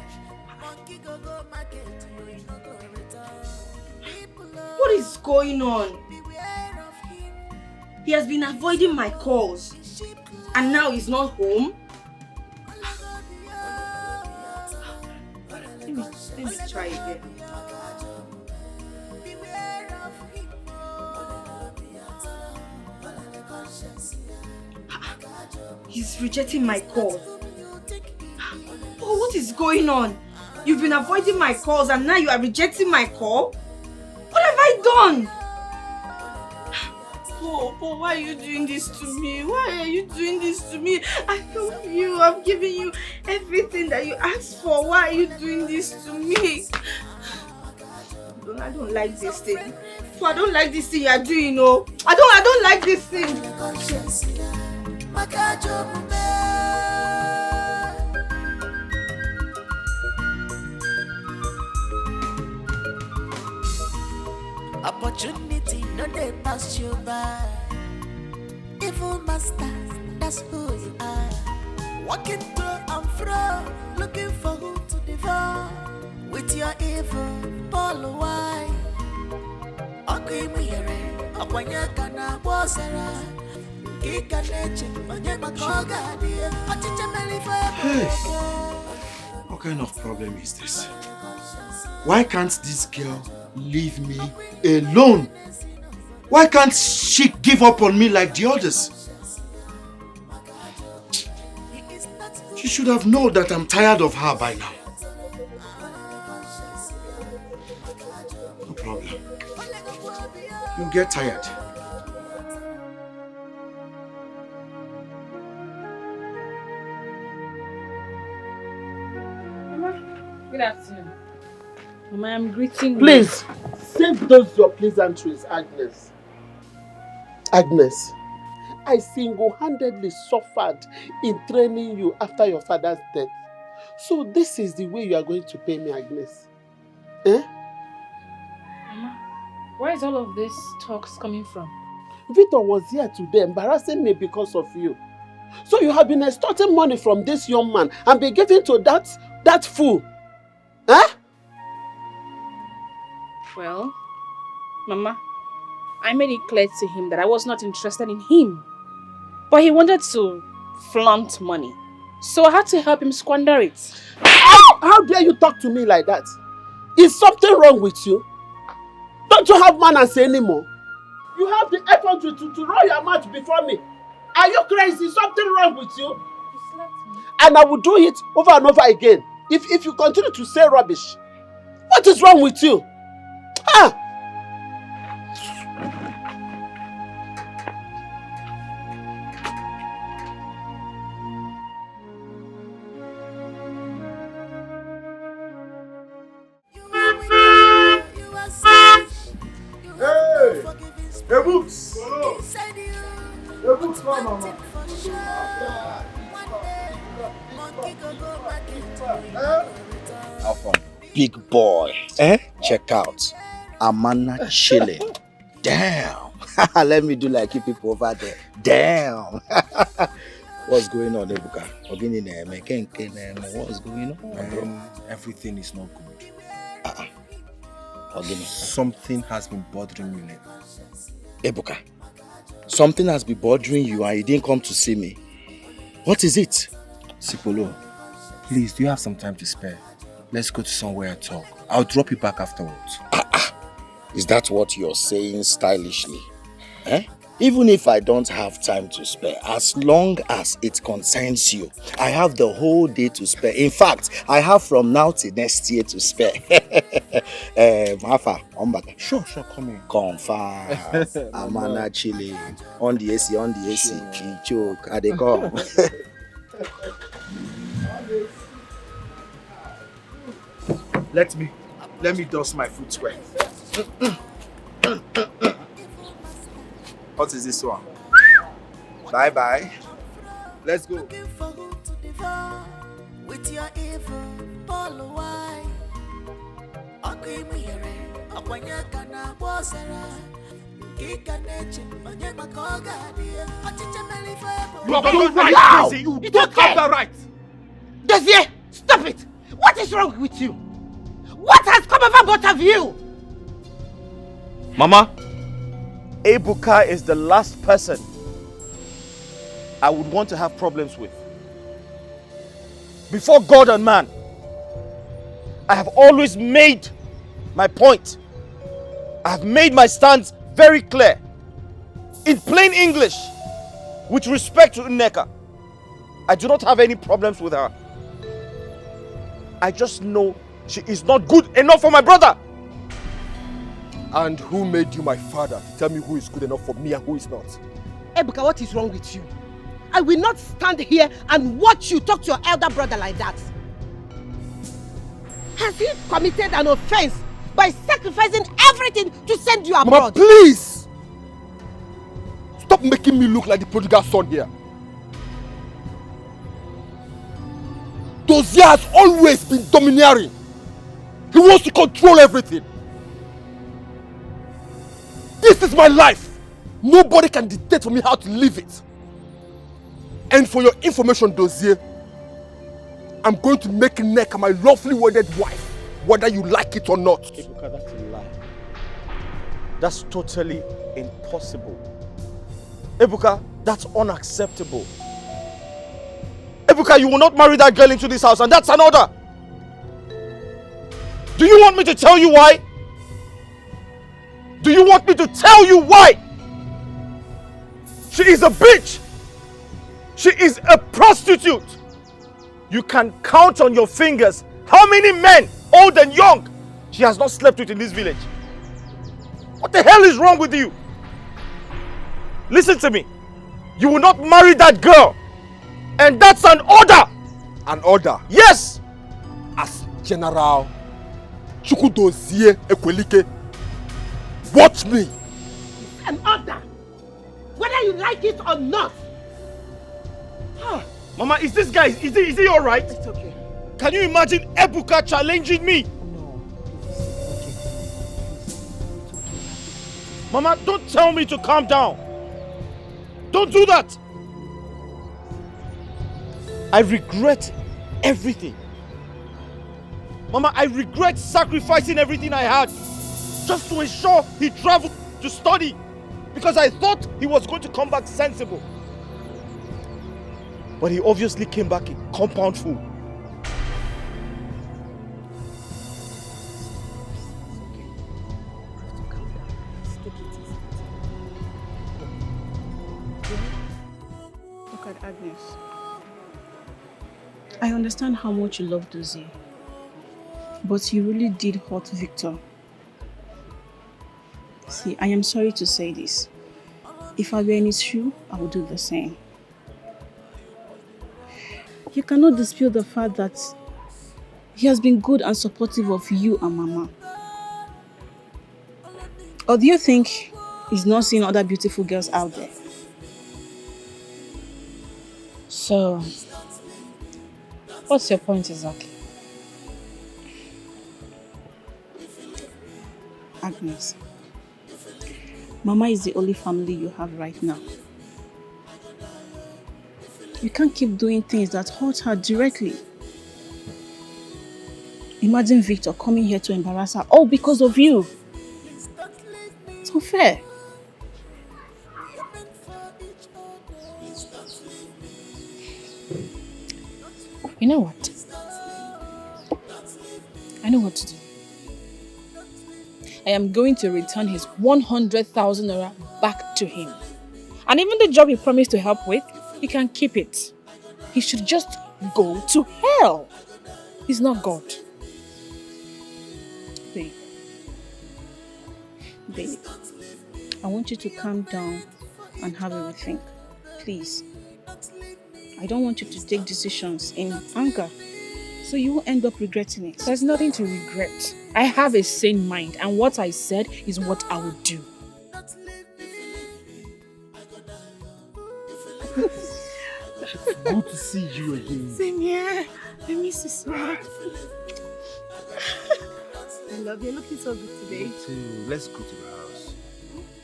monkey go market, you no go return. What is going on? He has been avoiding my calls, and now he's not home. Let me try again. He's rejecting my calls. Oh, what is going on? You've been avoiding my calls and now you are rejecting my call? What have I done? Oh, why are you doing this to me? Why are you doing this to me? I love you. I've given you everything that you asked for. Why are you doing this to me? I don't like this thing. So I don't like this thing you are doing, no. I don't like this thing. Opportunity, no they pass you by. Evil master, that's who you are. Walking to and fro, looking for who to devour. With your evil, Paul why? Okimire, Okwanyaka na Bosara. Kika neche, Onyema Koga, dear. Hey, what kind of problem is this? Why can't this girl leave me alone? Why can't she give up on me like the others? She should have known that I'm tired of her by now. No problem. You'll get tired. Mama, good afternoon. Mama, I'm greeting you. Please, save those your pleasantries, Agnes. Agnes, I single-handedly suffered in training you after your father's death. So this is the way you are going to pay me, Agnes. Eh? Mama, where is all of this talks coming from? Victor was here today embarrassing me because of you. So you have been extorting money from this young man and been giving to that fool. Eh? Well, Mama, I made it clear to him that I was not interested in him. But he wanted to flaunt money. So I had to help him squander it. How dare you talk to me like that? Is something wrong with you? Don't you have manners anymore? You have the effort to roll your mouth before me. Are you crazy? Is something wrong with you? You slapped me. And I will do it over and over again. If you continue to say rubbish. What is wrong with you? Ah! Hey! Hey, books! Hey, books, come, mama. Alpha, big boy. Eh? Check out. Amana chilling. Damn. Let me do like you people over there. Damn. What's going on, Ebuka? What's going on? Everything is not good. Ogini. Something has been bothering me lately. Ebuka, something has been bothering you and you didn't come to see me. What is it? Sipolo, please, do you have some time to spare? Let's go to somewhere and talk. I'll drop you back afterwards. Is that what you're saying stylishly? Eh? Even if I don't have time to spare, as long as it concerns you, I have the whole day to spare. In fact, I have from now to next year to spare. Mafa, Sure, come in. Confirm. Amana chili. On the AC. Choke. Are they come? Let me dust my footwear. What is this one? Bye. Let's go. With your evil, Paul why? Okimire, Okwanyaka na Bosara. Kika neche, Onyema Koga, dear. Achicha Melifebo. You are right, crazy. You don't have the right. Dossier, stop it! What is wrong with you? What has come over both of you? Mama, Ebuka is the last person I would want to have problems with. Before God and man, I have always made my point. I have made my stance very clear. In plain English, with respect to Nneka, I do not have any problems with her. I just know she is not good enough for my brother. And who made you my father to tell me who is good enough for me and who is not? Ebuka, what is wrong with you? I will not stand here and watch you talk to your elder brother like that. Has he committed an offense by sacrificing everything to send you abroad? Mama, please! Stop making me look like the prodigal son here. Dozier has always been domineering. He wants to control everything. This is my life. Nobody can dictate for me how to live it. And for your information, Dozier, I'm going to make Nneka my lawfully wedded wife, whether you like it or not. Ebuka, that's a lie. That's totally impossible. Ebuka, that's unacceptable. Ebuka, you will not marry that girl into this house, and that's an order. Do you want me to tell you why? Do you want me to tell you why? She is a bitch. She is a prostitute. You can count on your fingers how many men, old and young, she has not slept with in this village. What the hell is wrong with you? Listen to me. You will not marry that girl. And that's an order. An order? Yes. As General Chukwudozie Ekwelike, watch me. An order. Whether you like it or not. Mama, is this guy, is he alright? It's okay. Can you imagine Ebuka challenging me? No. Mama, don't tell me to calm down. Don't do that. I regret everything. Mama, I regret sacrificing everything I had just to ensure he traveled to study, because I thought he was going to come back sensible. But he obviously came back a compound fool. Look at Agnes. I understand how much you love Dozie, but you really did hurt Victor. See, I am sorry to say this. If I were in his shoe, I would do the same. You cannot dispute the fact that he has been good and supportive of you and Mama. Or do you think he's not seeing other beautiful girls out there? So, what's your point exactly? Agnes, Mama is the only family you have right now. You can't keep doing things that hurt her directly. Imagine Victor coming here to embarrass her all because of you. It's unfair. You know what? I know what to do. I am going to return his 100,000 naira back to him. And even the job he promised to help with, he can keep it. He should just go to hell. He's not God. Babe, I want you to calm down and have a rethink. Please. I don't want you to take decisions in anger, so you will end up regretting it. There's nothing to regret. I have a sane mind, and what I said is what I will do. Good to see you again. Same here. I miss you so much. I love you. Looking so good today. Me too. Let's go to the house.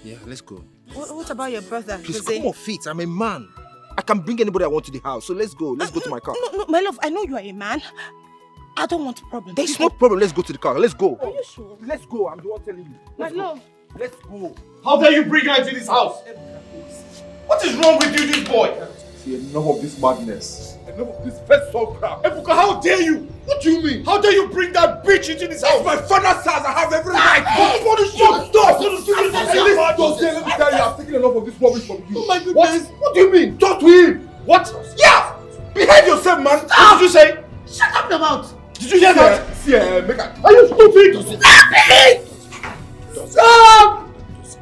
Yeah, let's go. What about your brother? Please Jose? come off it. I'm a man. I can bring anybody I want to the house. So let's go. Let's go to my car. No, my love, I know you are a man. I don't want problems. There's no problem. Let's go to the car. Let's go. Are you sure? Let's go. I'm the one telling you. My love. Let's go. How dare you bring her into this house? What is wrong with you, this boy? See, enough of this madness. Enough of this first soul crap. Ebuka, how dare you? What do you mean? How dare you bring that bitch into this house? It's my father's house. I have every right. What is your Stop! Let me tell you, I've taken enough of this rubbish from you. Oh my goodness. What do you mean? Talk to him. What? Yeah! Behave yourself, man. What did you say? Shut up your mouth. Did you hear See, make a... Are you stupid? Stop it! Stop! Stop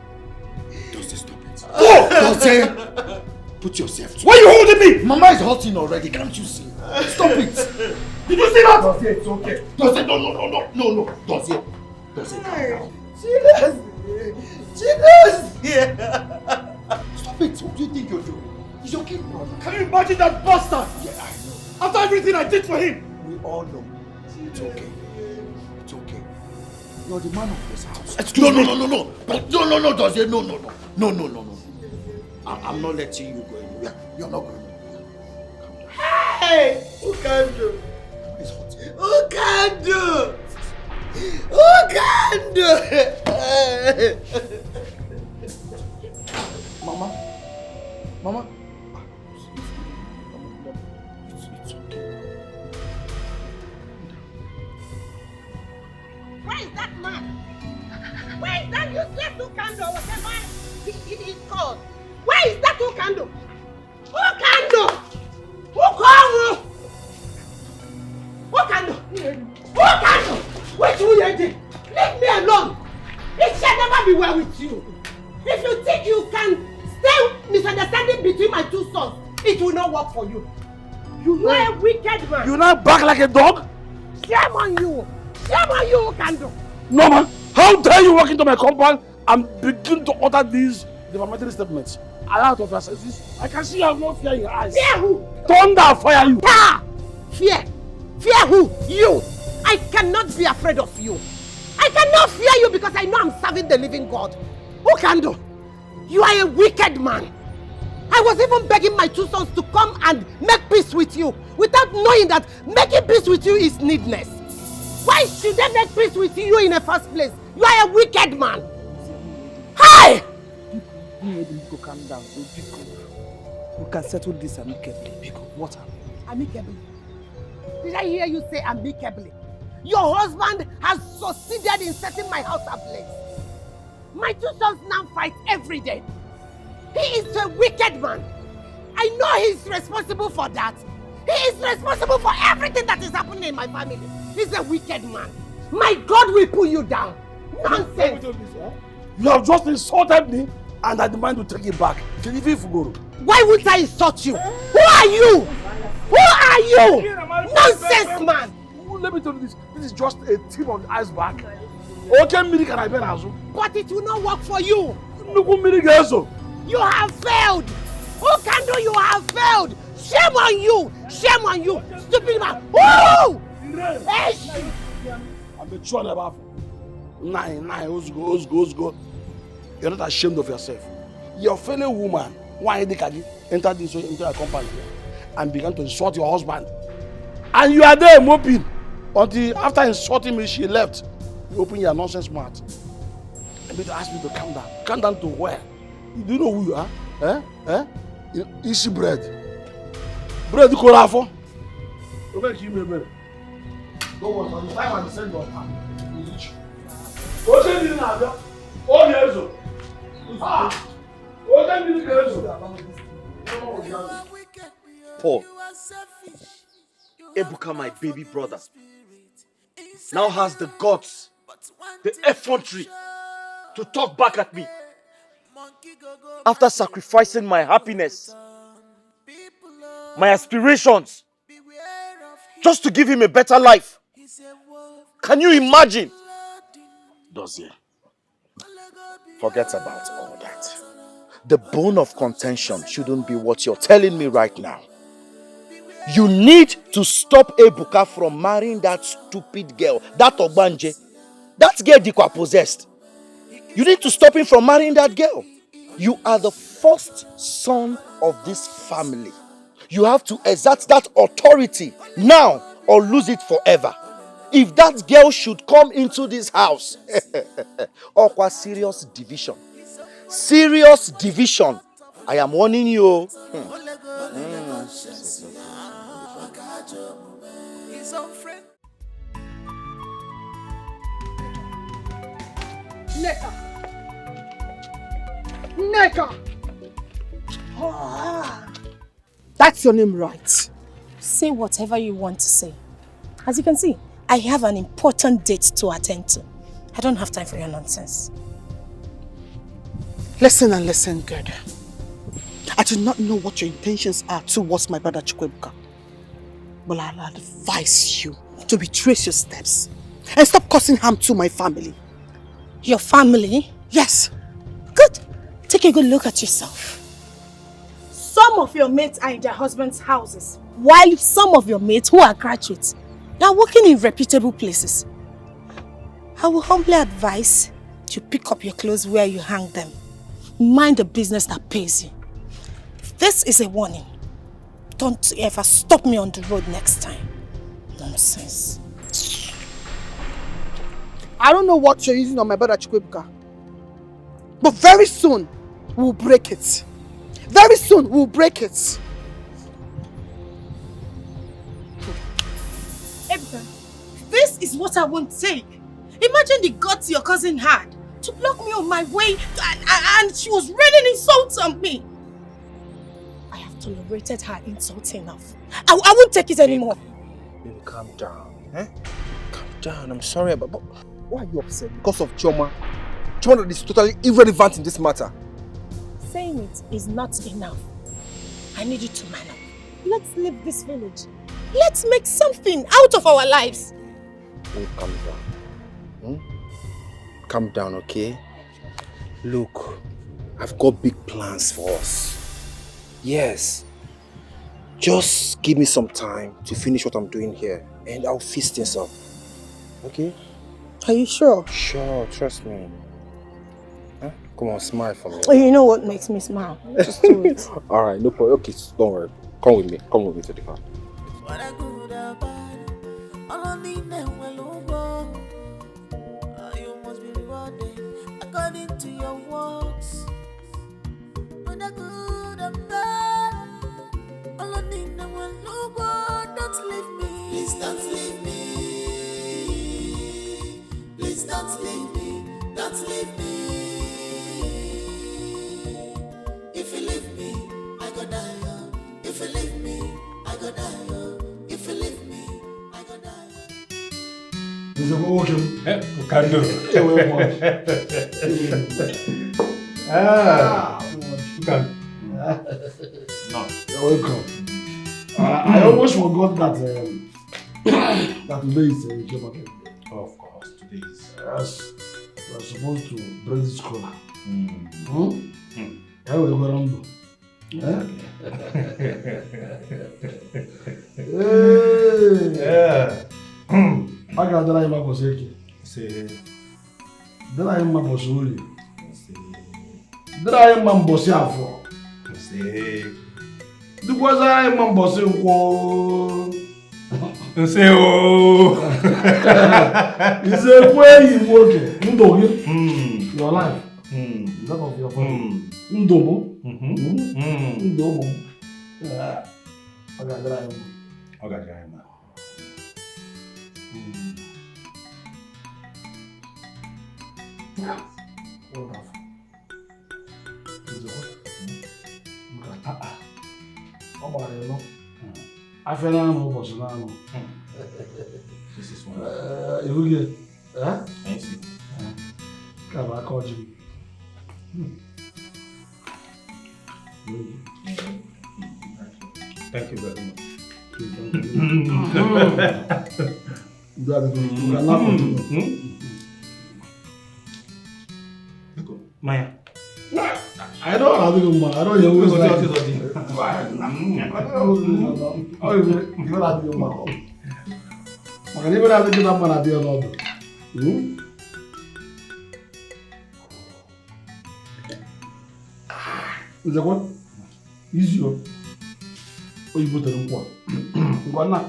it. Go! Dozie! Put yourself... Why are you holding me? Mama is hurting already, can't you see? Stop it! Did you see that? Dozie, it's okay. Dozie, no. Dozie, calm down. She knows! Stop it, what do you think you're doing? It's okay, brother. Can you imagine that bastard? Yeah, I know. After everything I did for him. We all know. It's okay. It's okay. You're the man of this house. Excuse me. No. But no, Dozie, no. I'm not letting you go anywhere. You're not going anywhere. Hey! Who can do? It's hot. Who can do? Who can do? Mama. Where is that man? Where is that useless Ukando, whatever he's called? Where is that Ukando? Ukando! Ukando! Ukando! Wait till you leave me alone! It shall never be well with you. If you think you can stay misunderstanding between my two sons, it will not work for you. You are a wicked man. You now bark like a dog? Shame on you! Shame on you, Ukando! No, man. How dare you walk into my compound and begin to utter these defamatory statements? Out of your senses, I can see you have no fear in your eyes. Fear who? Thunder fire you! Fear? Fear who? You! I cannot be afraid of you. I cannot fear you because I know I'm serving the living God. Ukando, you are a wicked man. I was even begging my two sons to come and make peace with you without knowing that making peace with you is needless. Why should they make peace with you in the first place? You are a wicked man. Hi! Calm down. We can settle this amicably. What happened? Amicably? Did I hear you say amicably? Your husband has succeeded in setting my house ablaze. My two sons now fight every day. He is a wicked man. I know he's responsible for that. He is responsible for everything that is happening in my family. He's a wicked man. My God will pull you down. Nonsense. You have just insulted me and I demand to take it back. Why would I insult you? Who are you? Who are you? Nonsense, man. Let me tell you this. This is just a tip on the iceberg. Okay, can I bear as well? But it will not work for you. You have failed. Ukando, you have failed. Shame on you. Shame on you. Stupid man. Woo! I'm a chon about nine. Go. You're not ashamed of yourself. Your fellow woman, why did you enter into a company and began to insult your husband? And you are there moping until after insulting me, she left. You open your nonsense mouth. And they ask me to calm down. Calm down to where? Do you know who you are? Easy bread. Bread you call for? Okay, give me a bread. Don't worry, by the time I send your time, you reach. What's the meaning of that? Oh, yes. Paul, Ebuka, my baby brother, now has the guts, the effrontery to talk back at me. After sacrificing my happiness, my aspirations, just to give him a better life. Can you imagine? Dozie, forget about all that. The bone of contention shouldn't be what you're telling me right now. You need to stop Ebuka from marrying that stupid girl, that Ogbanje. That girl Dikwa possessed. You need to stop him from marrying that girl. You are the first son of this family. You have to exert that authority now or lose it forever. If that girl should come into this house, or serious division. Serious division. I am warning you. Neka! That's your name, right? Say whatever you want to say. As you can see, I have an important date to attend to. I don't have time for your nonsense. Listen and listen good. I do not know what your intentions are towards my brother Chukwuebuka, but I'll advise you to retrace your steps and stop causing harm to my family. Your family? Yes. Good. Take a good look at yourself. Some of your mates are in their husbands' houses, while some of your mates who are graduates, they are working in reputable places. I will humbly advise you pick up your clothes where you hang them. Mind the business that pays you. This is a warning. Don't ever stop me on the road next time. Nonsense. I don't know what you're using on my brother Chukwuebuka, but very soon we'll break it. Very soon we'll break it. Ebuka, this is what I won't take. Imagine the guts your cousin had to block me on my way and she was raining insults on me. I have tolerated her insults enough. I won't take it anymore. Baby, calm down. Eh? Calm down. I'm sorry but why are you upset? Because of Choma? Choma that is totally irrelevant in this matter. Saying it is not enough. I need you to man up. Let's leave this village. Let's make something out of our lives. Oh, calm down. Calm down, okay? Look, I've got big plans for us. Yes. Just give me some time to finish what I'm doing here and I'll fix things up. Okay? Are you sure? Sure, trust me. Huh? Come on, smile for me. Oh, you know what makes me smile? Just do it. Alright, no problem. Okay, don't worry. Come with me. Come with me to the car. You must be rewarded according to your works. When I good and bad, all I need now will look. Don't leave me. Please don't leave me. Please don't leave me. Don't leave me. If you leave me, I go die. If you leave me, I go die. If you leave me, I go die. Is it okay? Can do. No. You're welcome. I almost forgot that that today is Joma birthday. Of course, today is. Yes. We are supposed to bring this cola. How will you go around? Yeah. I got that I'm a Wazico. Then I am a Bosuli. Then I am a Bosiafo. Because I am a Bosico. Say, oh, it's a way you work it. Your life. That of your family. Ndobo. Ndobo. I got that I'm. Yeah. Wonderful. Come on, you know. I feel I'm over so now. This is one. If we get, I see. Come on, I called you. Thank you very much. Maya. I don't have to go. I don't hear who's that. Is that what? Easy. Oh, you put it in what? What now?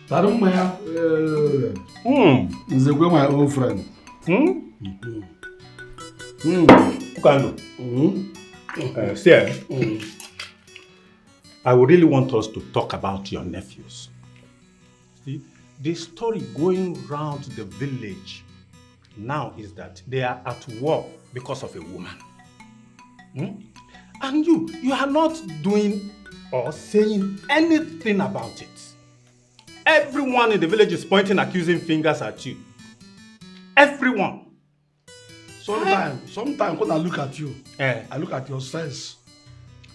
Tarum Maya. Is my old friend. Sir, I would really want us to talk about your nephews. See, the story going round the village now is that they are at war because of a woman. And you are not doing or saying anything about it. Everyone in the village is pointing accusing fingers at you. Everyone. Sometimes when I look at you, I look at your sense.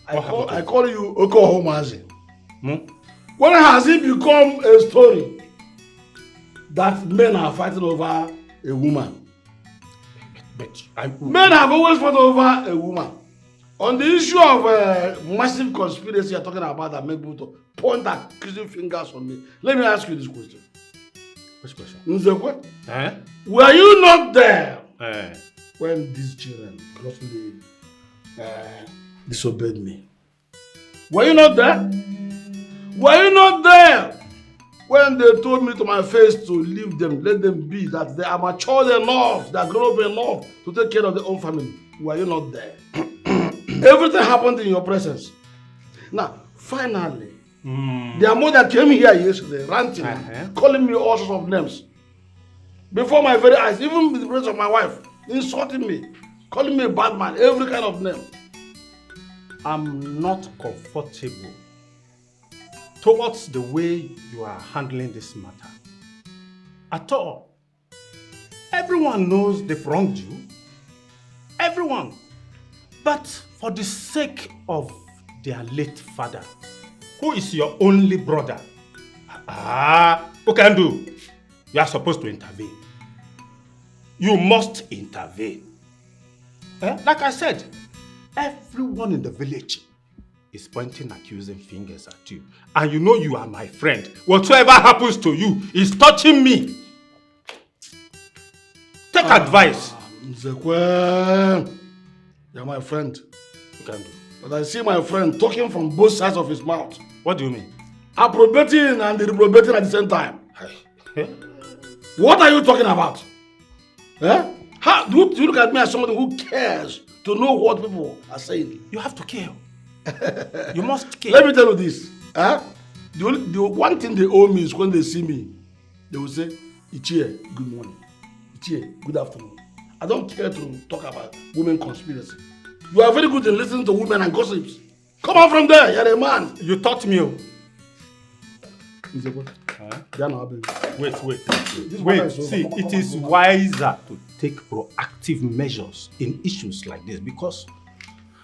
I What call you Okohomazi. When has it become a story that men are fighting over a woman? Men have always fought over a woman. On the issue of massive conspiracy you're talking about that make people to point accusing fingers on me, let me ask you this question. Which question? Nzekwe, were you not there when these children grossly disobeyed me? Were you not there? Were you not there when they told me to my face to leave them, let them be, that they are mature enough, they are grown up enough to take care of their own family? Were you not there? Everything happened in your presence. Now, finally, their mother came here yesterday, ranting, calling me all sorts of names. Before my very eyes, even with the presence of my wife, insulting me, calling me a bad man, every kind of name. I'm not comfortable towards the way you are handling this matter. At all. Everyone knows they've wronged you. Everyone. But for the sake of their late father, who is your only brother, who can do? You are supposed to intervene. You must intervene. Like I said, everyone in the village is pointing accusing fingers at you. And you know you are my friend. Whatever happens to you is touching me. Take advice. Nzekwe, you're my friend. You can do. But I see my friend talking from both sides of his mouth. What do you mean? Approbating and reprobating at the same time. What are you talking about? How do you look at me as somebody who cares to know what people are saying? You have to care. You must care. Let me tell you this. The one thing they owe me is when they see me, they will say, Ichie, good morning. Ichie, good afternoon. I don't care to talk about women conspiracy. You are very good in listening to women and gossips. Come on from there, you're a man. You taught me. Wait. See, it is wiser to take proactive measures in issues like this because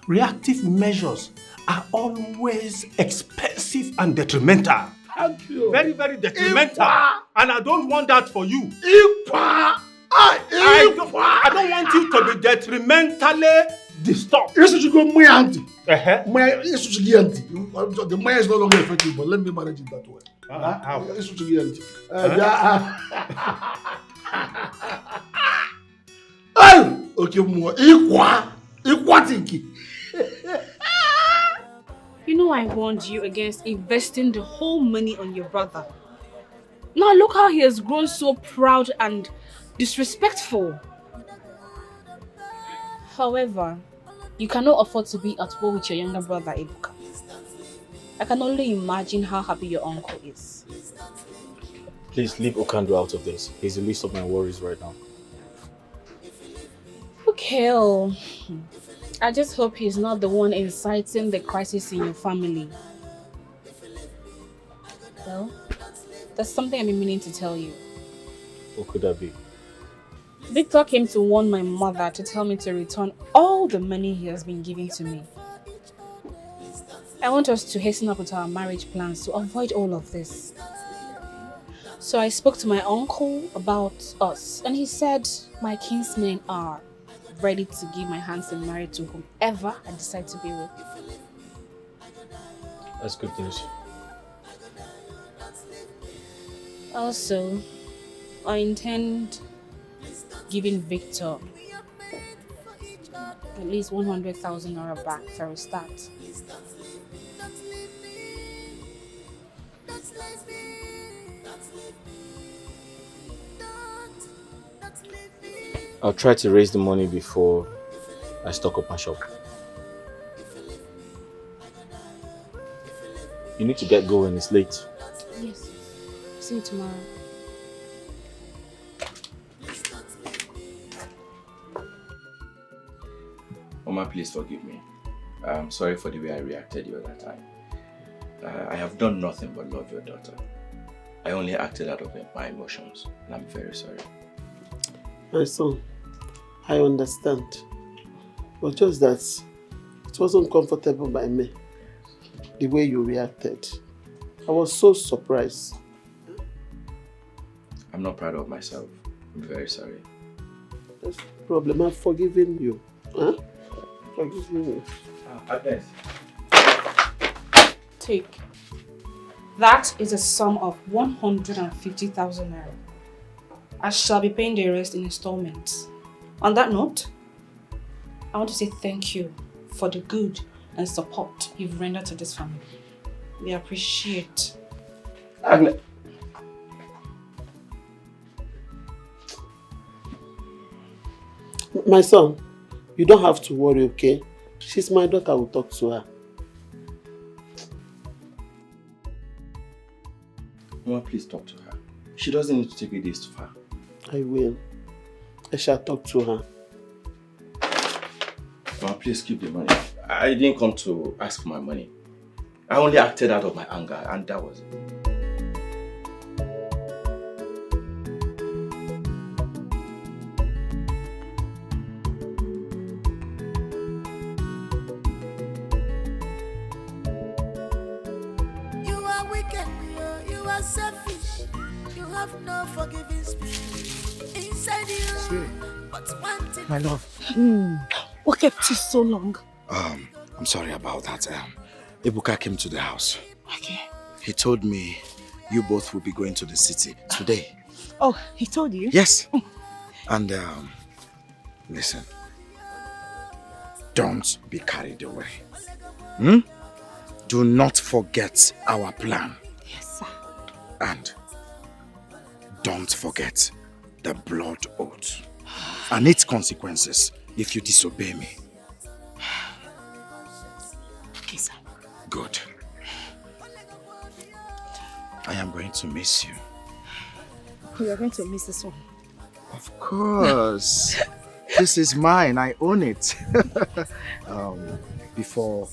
reactive measures are always expensive and detrimental. Thank you. Very, very detrimental. And I don't want that for you. I don't want you to be detrimentally disturbed. Yes, you go my auntie. The money is no longer effective, but let me manage it that way. How? Okay, more. You know I warned you against investing the whole money on your brother. Now look how he has grown so proud and disrespectful. However, you cannot afford to be at war with your younger brother, Ebuka. I can only imagine how happy your uncle is. Please leave Okando out of this. He's the least of my worries right now. Okay, I just hope he's not the one inciting the crisis in your family. Well, there's something I've been meaning to tell you. What could that be? Victor came to warn my mother to tell me to return all the money he has been giving to me. I want us to hasten up with our marriage plans to avoid all of this. So I spoke to my uncle about us and he said my kinsmen are ready to give my hands in marriage to whomever I decide to be with. That's good news. Also, I intend giving Victor at least 100,000 naira back for a start. I'll try to raise the money before I stock up my shop. You need to get going, it's late. Yes. See you tomorrow. Mama, please forgive me. I'm sorry for the way I reacted the other time. I have done nothing but love your daughter. I only acted out of my emotions, and I'm very sorry. My son, I understand. But just that it wasn't comfortable by me, the way you reacted. I was so surprised. I'm not proud of myself. I'm very sorry. That's the problem. I've forgiven you. Huh? Forgiven you. Agnes. Take. That is a sum of 150,000 naira. I shall be paying the rest in installments. On that note, I want to say thank you for the good and support you've rendered to this family. We appreciate. Agnes. My son, you don't have to worry, okay? She's my daughter, I will talk to her. Mama, please talk to her. She doesn't need to take it this far. I will. I shall talk to her. Mama, please keep the money. I didn't come to ask for my money. I only acted out of my anger, and that was it. You are wicked, you are selfish. You have no forgiving spirit inside you. But one thing. My love. What kept you so long? I'm sorry about that. Ebuka came to the house. Okay. He told me you both will be going to the city today. Oh, he told you? Yes. And listen, don't be carried away. Do not forget our plan. Yes, sir. And don't forget the blood oath and its consequences if you disobey me. Okay, sir. Good. I am going to miss you. You are going to miss this one. Of course. This is mine. I own it. Before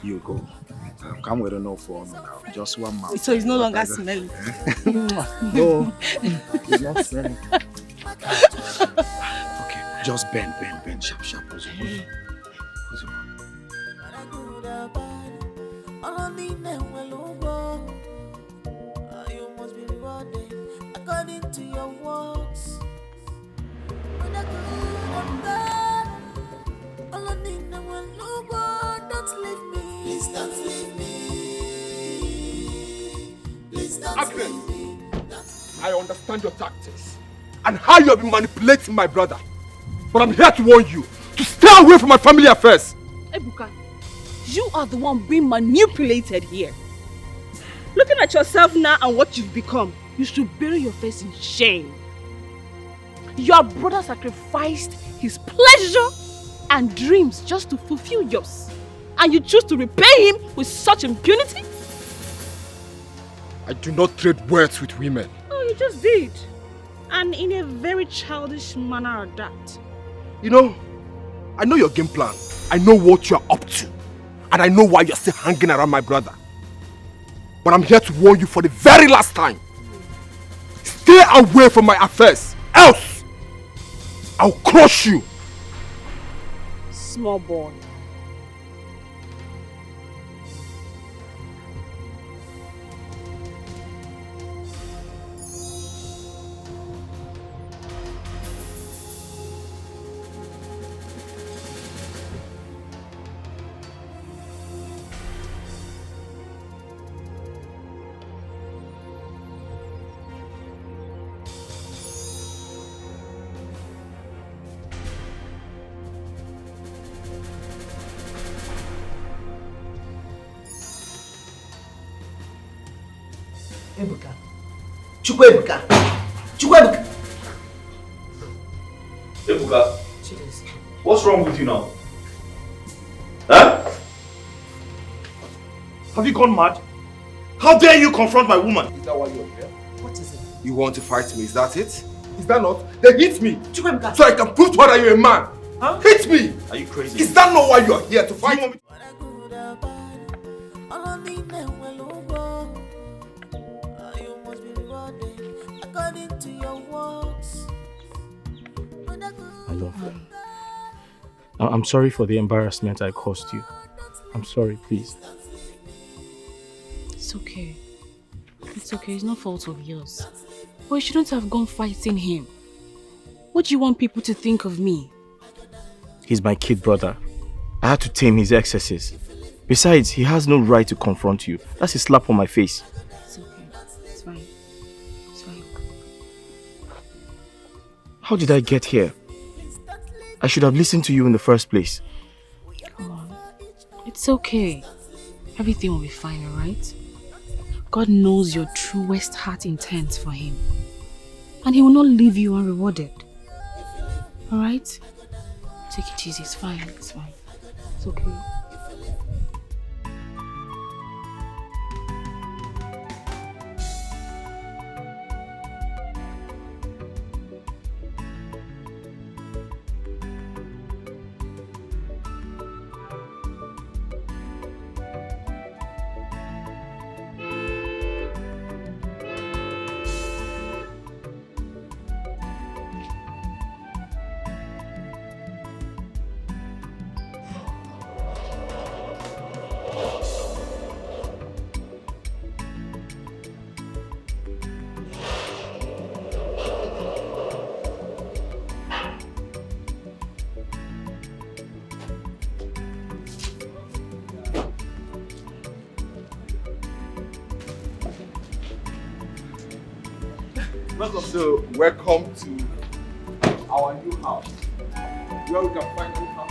you go, come with a no for me now. Just one mouth. So it's no longer smelling. No, it's not smelling. Okay, just bend, sharp. Who's your mom? You must be rewarded according to your works. Don't leave me. Please don't leave me. Please don't leave me. I understand your tactics and how you have been manipulating my brother. But I'm here to warn you to stay away from my family affairs. Ebuka, you are the one being manipulated here. Looking at yourself now and what you've become, you should bury your face in shame. Your brother sacrificed his pleasure and dreams just to fulfill yours. And you choose to repay him with such impunity? I do not trade words with women. Oh, you just did. And in a very childish manner at that. You know, I know your game plan. I know what you are up to. And I know why you're still hanging around my brother. But I'm here to warn you for the very last time. Stay away from my affairs. Else, I'll crush you. Small boy. Ebuka. Chukwebuka. Chukwebuka. Ebuka, what's wrong with you now? Huh? Have you gone mad? How dare you confront my woman? Is that why you're here? What is it? You want to fight me, is that it? Is that not? Then hit me! Chukwebuka. So I can prove to her that you're a man! Huh? Hit me! Are you crazy? Is that not why you're here to fight me? You must be rewarded according to your works. My love, I'm sorry for the embarrassment I caused you. I'm sorry, please. It's okay. It's okay, it's no fault of yours. But you shouldn't have gone fighting him. What do you want people to think of me? He's my kid brother. I had to tame his excesses. Besides, he has no right to confront you. That's a slap on my face. It's okay. It's fine. It's fine. How did I get here? I should have listened to you in the first place. Come on. It's okay. Everything will be fine, alright? God knows your truest heart intent for him. And he will not leave you unrewarded. Alright? Take it easy, it's fine, it's fine. It's okay. So, welcome to our new house, where we can finally have.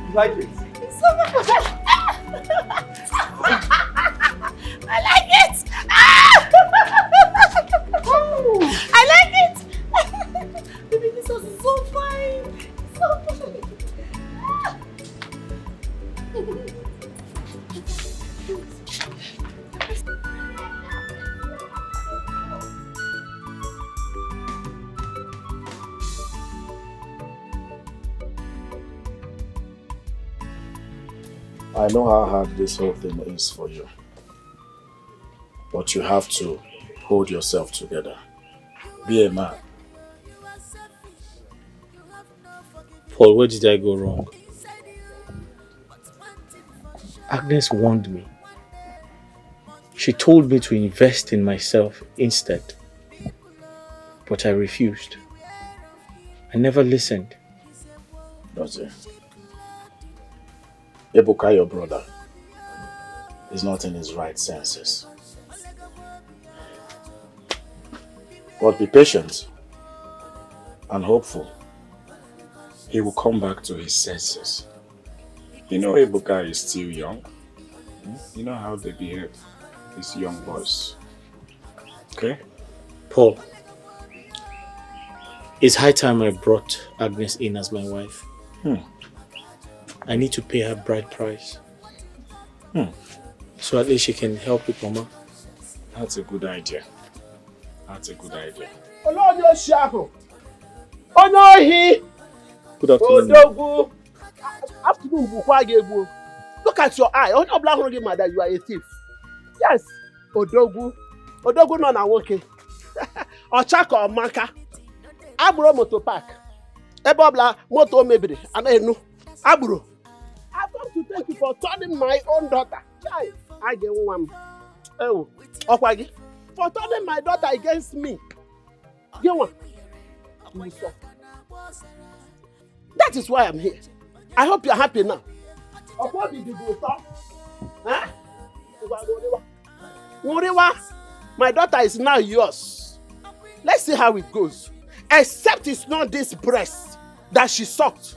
You like it? It's so much. I like it. I like it. Baby, this house is so fine. So fine. I know how hard this whole thing is for you. But you have to hold yourself together. Be a man. Paul, where did I go wrong? Agnes warned me. She told me to invest in myself instead. But I refused. I never listened. Does it? Ebuka, your brother, is not in his right senses. But be patient and hopeful. He will come back to his senses. You know Ebuka is still young. You know how they behave, these young boys. Okay? Paul, it's high time I brought Agnes in as my wife. I need to pay her bride price. So at least she can help with Mama. That's a good idea. That's a good idea. Good afternoon. Afternoon, look at your eye. Oh, black mother, you are a thief. Yes, Odogu. Odogu no na woke. Ochaka or Maka. Aburo motor park. Ebobla motor mebiri. Anenu. Aburo. I've come to thank you for turning my own daughter. Chai, I get one. Oh, Okwagi. For turning my daughter against me. Get one. That is why I'm here. I hope you're happy now. My daughter is now yours. Let's see how it goes. Except it's not this breast that she sucked,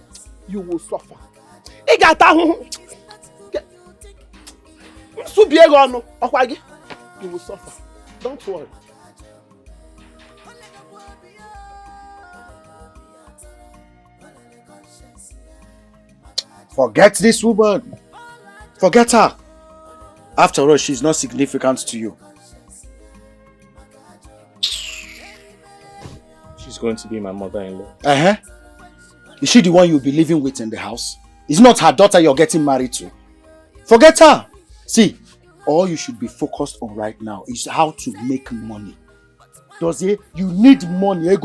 you will suffer. You will suffer. Don't worry. Forget this woman. Forget her. After all, she's not significant to you. She's going to be my mother-in-law. Is she the one you'll be living with in the house? It's not her daughter you're getting married to. Forget her. See, all you should be focused on right now is how to make money. Dozie, you need money.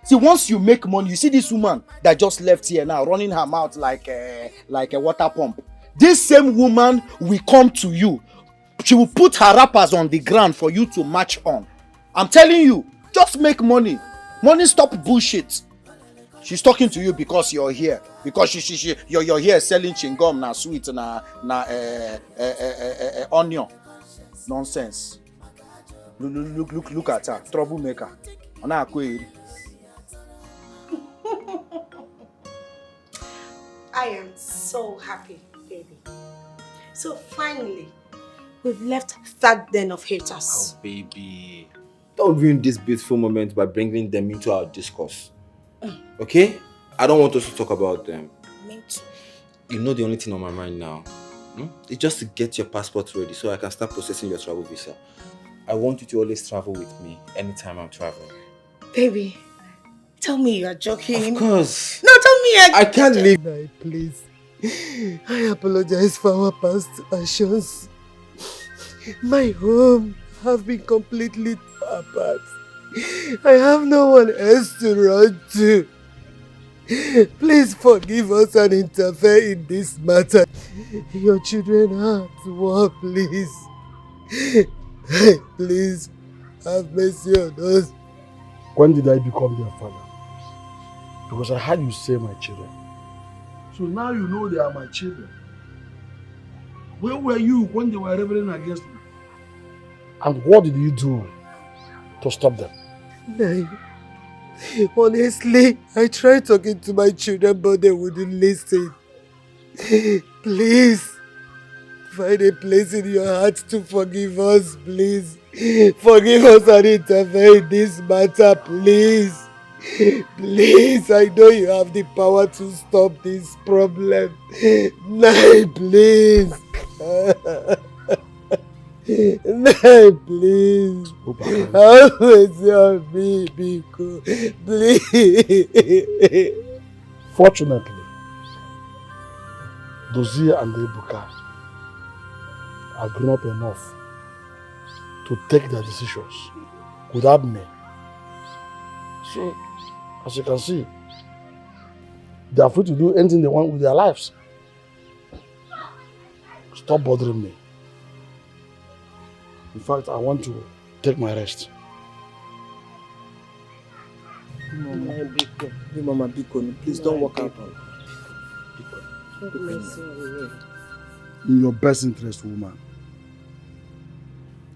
See, once you make money, you see this woman that just left here now, running her mouth like a water pump. This same woman will come to you. She will put her wrappers on the ground for you to match on. I'm telling you, just make money. Money stop bullshit. She's talking to you because you're here. Because you're here selling chewing-gum, na sweet, na onion. Nonsense. Look at her. Troublemaker. I am so happy, baby. So finally, we've left that den of haters. Oh, baby. Don't ruin this beautiful moment by bringing them into our discourse. Okay? I don't want us to talk about them. Me too. You know the only thing on my mind now. It's just to get your passport ready so I can start processing your travel visa. I want you to always travel with me anytime I'm traveling. Baby, tell me you're joking. Of course. No, tell me I can't leave. No, please. I apologize for our past actions. My home have been completely apart. I have no one else to run to. Please forgive us and interfere in this matter. Your children are at war, please. Please have mercy on us. When did I become their father? Because I heard you say my children. So now you know they are my children. Where were you when they were rebelling against me? And what did you do to stop them? No. Honestly, I tried talking to my children, but they wouldn't listen. Please, find a place in your heart to forgive us, please. Forgive us and interfere in this matter, please. Please, I know you have the power to stop this problem. No, please. No, please. Have mercy on me, Biko. Please. Fortunately, Dozie and Ebuka are grown up enough to take their decisions without me. So, as you can see, they are free to do anything they want with their lives. Stop bothering me. In fact, I want to take my rest. Mama Biko, please don't walk out. In your best interest, woman,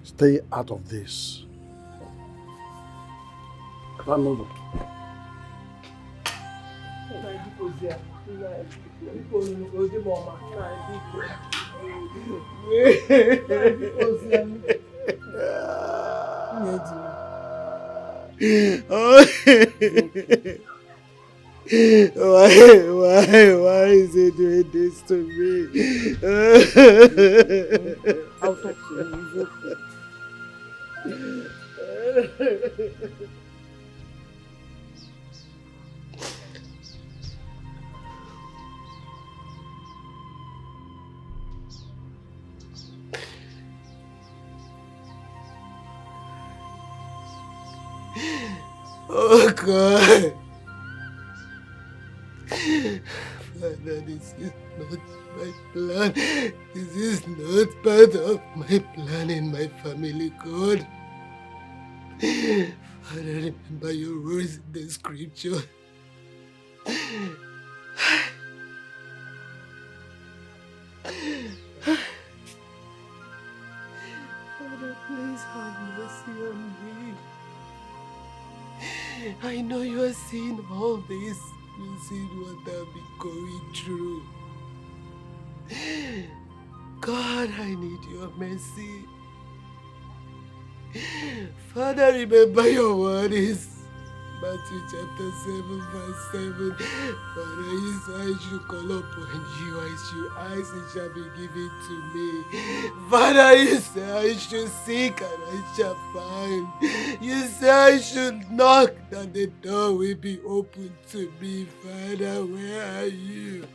stay out of this. Come over. Why is he doing this to me? I'll talk to you. Oh God! Father, this is not my plan. This is not part of my plan in my family, God. Father, remember your words in the scripture. Father, please have mercy on me. I know you are seeing all this. You see what I've been going through. God, I need your mercy. Father, remember your words. Matthew chapter 7, verse 7. Father, you say I should call upon you, I should ask, it shall be given to me. Father, you say I should seek and I shall find. You say I should knock, that the door will be open to me. Father, where are you?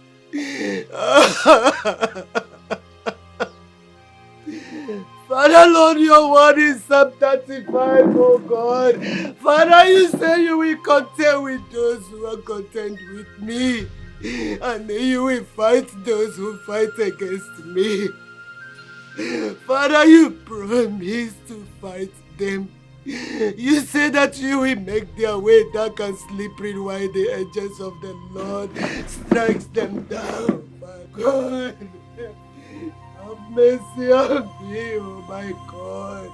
Father Lord, your word is Psalm 35, oh God. Father, you say you will contend with those who are content with me. And you will fight those who fight against me. Father, you promise to fight them. You say that you will make their way dark and slippery while the angels of the Lord strikes them down. My God, have mercy on me, oh my God.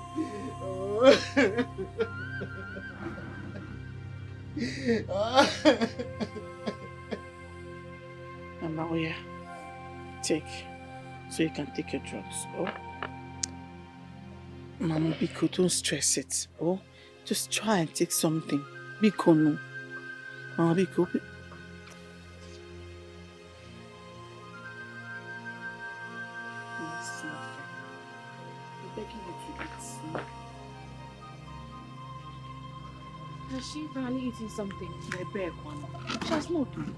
Mama, oh yeah. Take. So you can take your drugs, oh? Mama, Biko, don't stress it, oh? Just try and take something. Biko, no. Mama, Biko. Yes, I'm begging you to eat. Has she finally eaten something? I beg one. She has not done.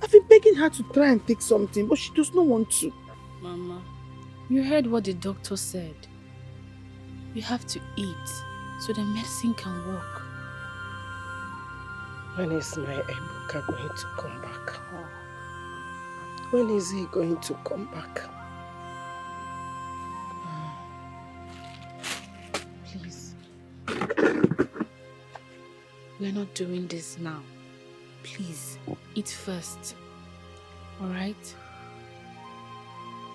I've been begging her to try and take something, but she does not want to. Mama, you heard what the doctor said. You have to eat so the medicine can work. When is my Ebuka going to come back? When is he going to come back? Please. We're not doing this now. Please, eat first. Alright?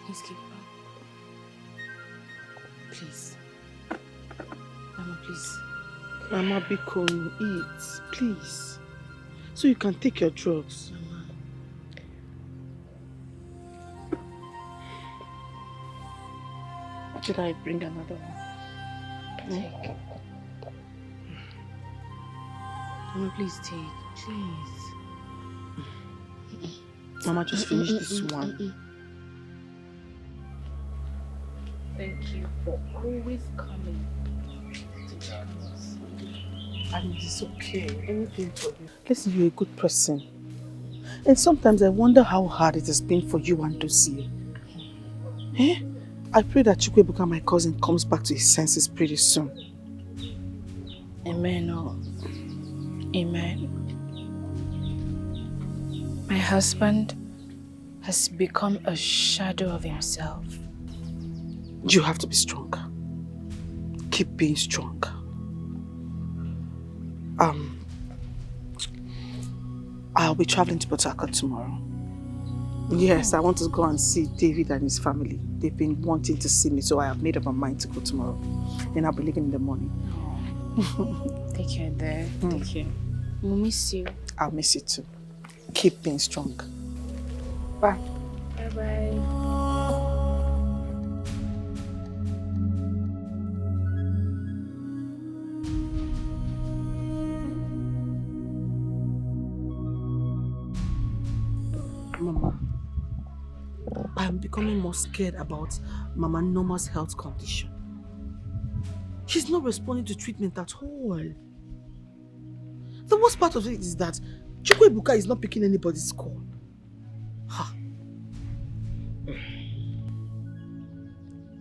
Please keep on. Please. Mama, please. Mama, Biko, eat, please. So you can take your drugs. Mama. Should I bring another one? Take. Mama, please take. Please. Mama, just finish this one. Thank you for always coming to join us. And it's okay. Anything for you. Listen, you're a good person. And sometimes I wonder how hard it has been for you and Dozie. Eh? I pray that Chukwuebuka, my cousin, comes back to his senses pretty soon. Amen. Oh. Amen. My husband has become a shadow of himself. You have to be strong. Keep being strong. I'll be traveling to Port Harcourt tomorrow. Yes, I want to go and see David and his family. They've been wanting to see me, so I have made up my mind to go tomorrow. Then I'll be leaving in the morning. Take care there. Take care. We'll miss you. I'll miss you too. Keep being strong. Bye. Bye-bye. Mama, I'm becoming more scared about Mama Norma's health condition. She's not responding to treatment at all. The worst part of it is that Chukwuebuka is not picking anybody's call. Ha.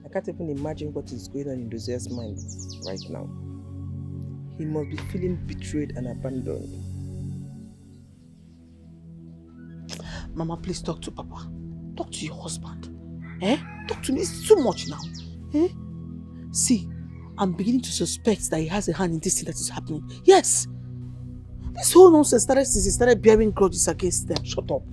I can't even imagine what is going on in Dozier's mind right now. He must be feeling betrayed and abandoned. Mama, please talk to Papa. Talk to your husband. Eh? Talk to me. It's too much now. Eh? See, I'm beginning to suspect that he has a hand in this thing that is happening. Yes! This whole nonsense started since he started bearing grudges against them. Shut up.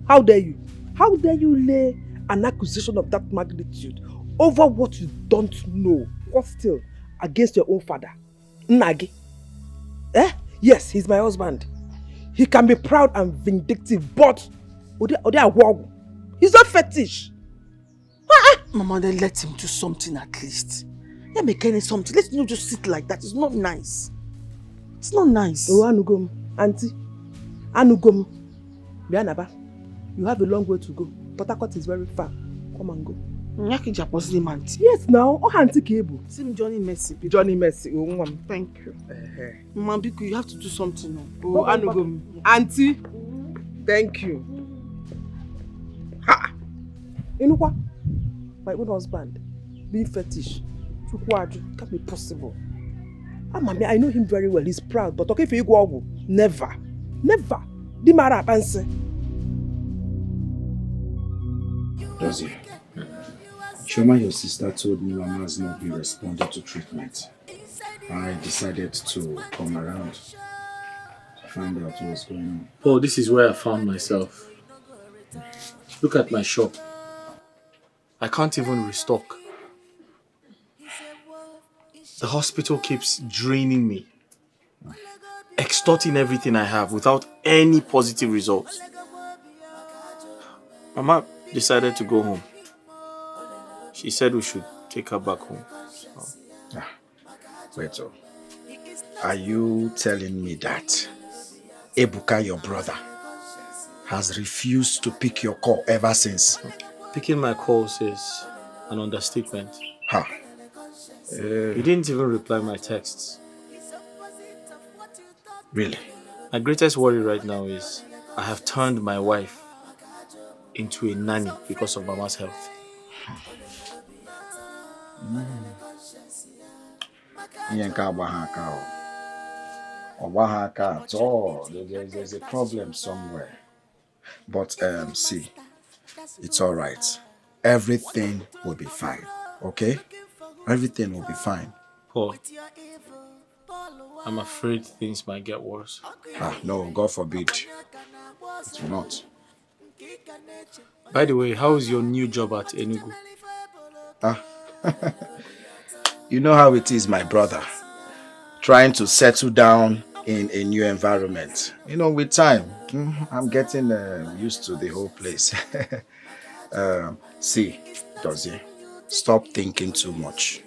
How dare you? How dare you lay an accusation of that magnitude over what you don't know? What still? Against your own father? Nagi? Eh? Yes, he's my husband. He can be proud and vindictive, but he's not fetish. Mama, then let him do something at least. Let me get something. Let's not just sit like that. It's not nice. It's not nice. Oh, Anugom, Auntie. Anugom. Bianaba, you have a long way to go. Port Harcourt is very far. Come and go. Yes, now. Oh, Auntie Cable. See Johnny Mercy. Johnny Mercy. Oh, thank you. Mama, Biko, you have to do something now. Oh, Anugom. Auntie, thank you. Ha! Inukwa. my own husband, being fetish. Can't be possible. Mami, I know him very well. He's proud, but okay, if you go, never. Never. Di mara panse. Dozie, Shoma, your sister told me Mama has not been responding to treatment. I decided to come around to find out what's going on. Oh, this is where I found myself. Look at my shop. I can't even restock. The hospital keeps draining me, extorting everything I have without any positive results. Mama decided to go home. She said we should take her back home. So. Wait, are you telling me that Ebuka, your brother, has refused to pick your call ever since? Picking my calls is an understatement. He didn't even reply my texts. Really? My greatest worry right now is I have turned my wife into a nanny because of Mama's health. At all. There's a problem somewhere. But see, it's all right. Everything will be fine. Okay? Everything will be fine. Paul, I'm afraid things might get worse. No, God forbid. It will not. By the way, how is your new job at Enugu? You know how it is, my brother. Trying to settle down in a new environment. With time, I'm getting used to the whole place. See, Dozie, stop thinking too much.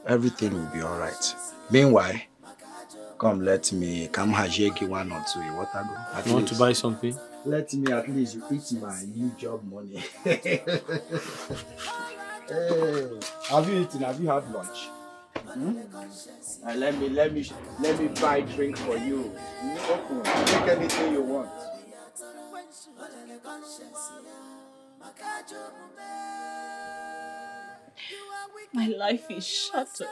Everything will be all right. Meanwhile, come hajegi one or two. You want to buy something? Let me at least eat my new job money. Hey, have you eaten? Have you had lunch? Let me buy a drink for you. Take anything you want. My life is shattered.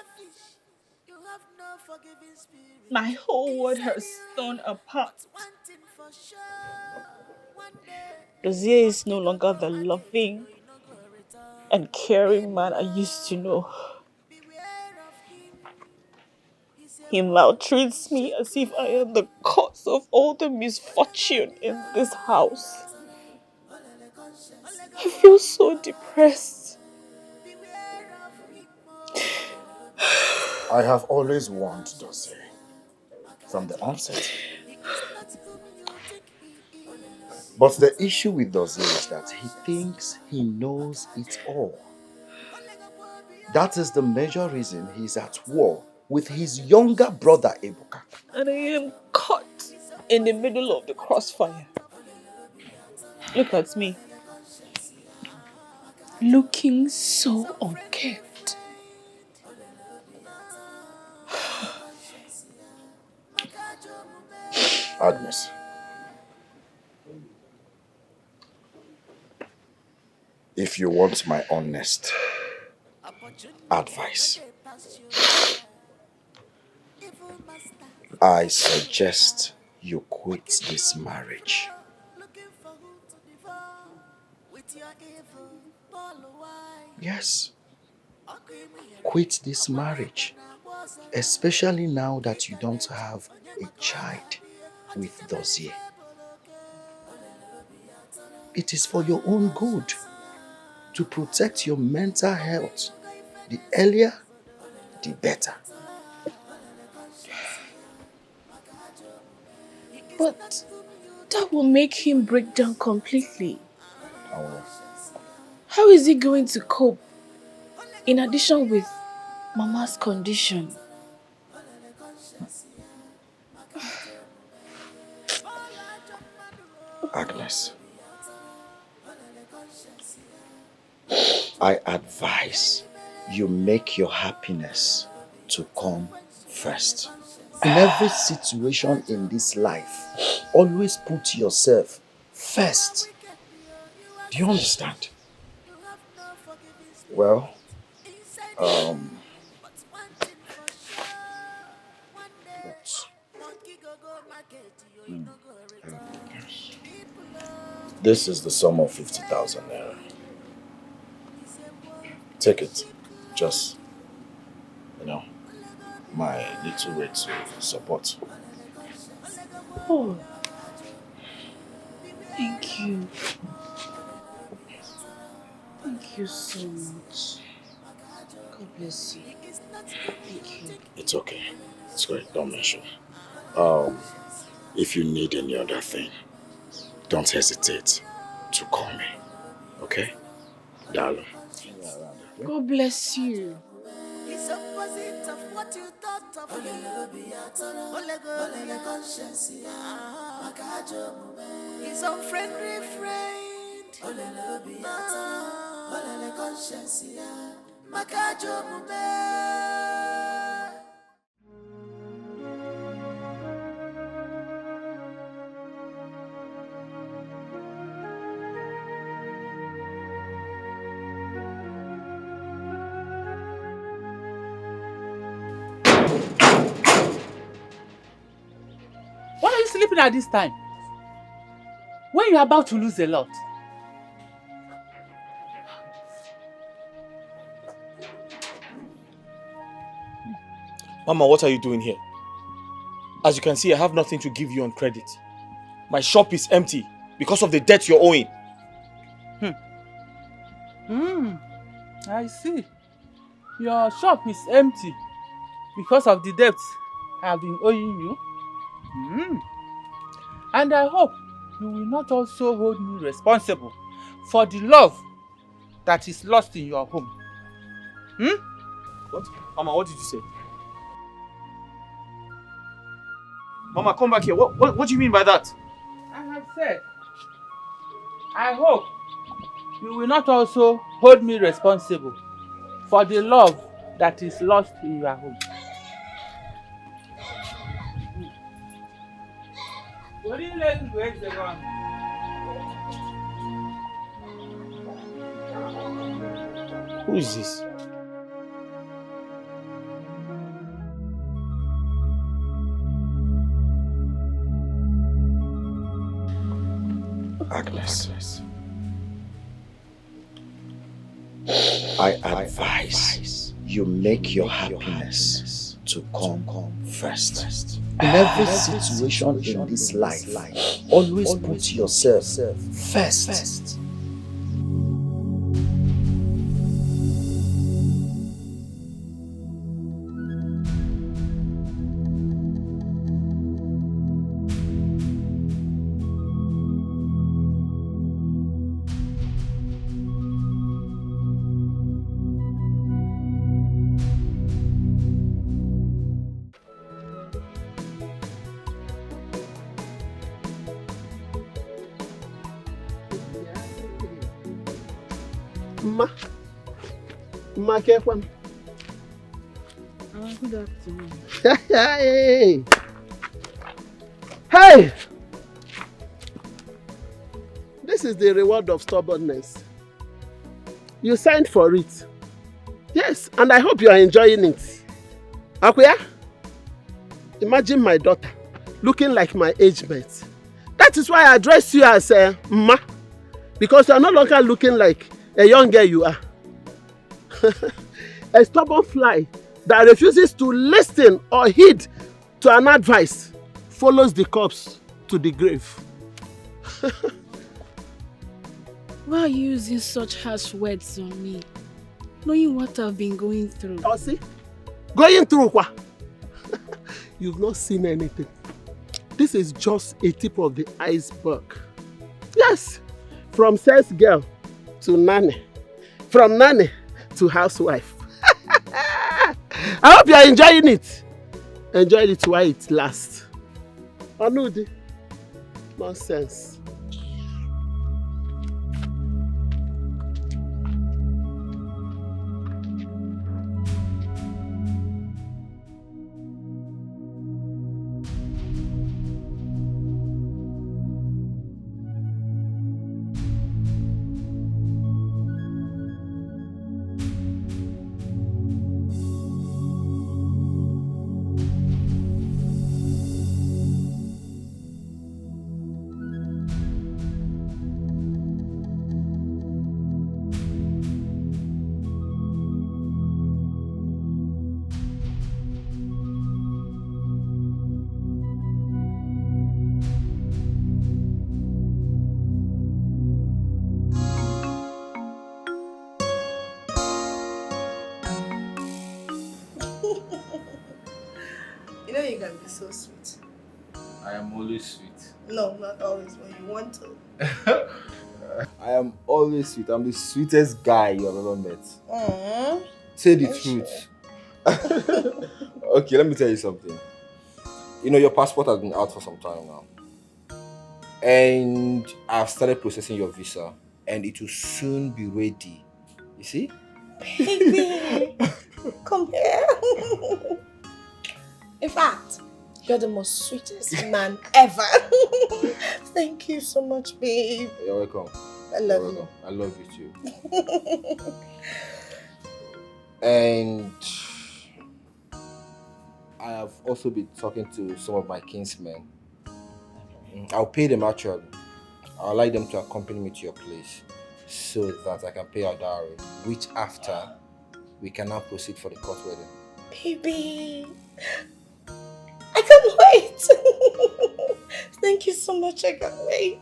My whole world has torn apart. Dozier is no longer the loving and caring man I used to know. He maltreats me as if I am the cause of all the misfortune in this house. I feel so depressed. I have always warned Dozie from the onset. But the issue with Dozie is that he thinks he knows it all. That is the major reason he's at war with his younger brother, Ebuka. And I am caught in the middle of the crossfire. Look at me. Looking so unkempt. Agnes. If you want my honest advice, I suggest you quit this marriage. Yes. Quit this marriage. Especially now that you don't have a child with Dozie. It is for your own good to protect your mental health. The earlier, the better. But that will make him break down completely. Oh. How is he going to cope? In addition with Mama's condition. Agnes, I advise you make your happiness to come first. In every situation in this life, always put yourself first. Do you understand? Well, this is the sum of 50,000 naira. Take it. Just, my little way to support. Oh, thank you. Thank you so much. God bless you. Thank you. It's okay. It's great. Don't mention. If you need any other thing, don't hesitate to call me. Okay? Darling. God bless you. It's opposite of what you thought of. Ole conscience, his unfriendly friend. Ole conscience, makajo mube. Why are you sleeping at this time? When you're about to lose a lot. Mama, what are you doing here? As you can see, I have nothing to give you on credit. My shop is empty because of the debt you're owing. I see. Your shop is empty because of the debt I have been owing you. And I hope you will not also hold me responsible for the love that is lost in your home. What? Mama, what did you say? Mama, come back here. What do you mean by that? I have said, I hope you will not also hold me responsible for the love that is lost in your home. Who is this? Agnes. I advise you make your happiness to come first. In every situation in this life, always put yourself first. Ma Kekwan. Good afternoon. Hey! Hey! This is the reward of stubbornness. You signed for it. Yes, and I hope you are enjoying it. Akuya, imagine my daughter looking like my age mate. That is why I address you as Ma, because you are no longer looking like a young girl you are. A stubborn fly that refuses to listen or heed to an advice follows the corpse to the grave. Why are you using such harsh words on me? Knowing what I've been going through. Oh, see? Going through what? You've not seen anything. This is just a tip of the iceberg. Yes, from sex girl to nanny. From nanny to housewife. I hope you are enjoying it. Enjoy it while it lasts. Anudi. Nonsense. can be so sweet. I am always sweet. No, not always when you want to. I am always sweet. I'm the sweetest guy you have ever met. Aww. Say the truth. Okay, let me tell you something. You know, your passport has been out for some time now. And I've started processing your visa. And it will soon be ready. You see? Baby, come here. In fact, you're the most sweetest man ever. Thank you so much, babe. You're welcome. I love you. I love you too. And I have also been talking to some of my kinsmen. I'll pay them actually. I'll like them to accompany me to your place so that I can pay our dowry, which after we can now proceed for the court wedding. Baby, I can't wait. Thank you so much. I can't wait.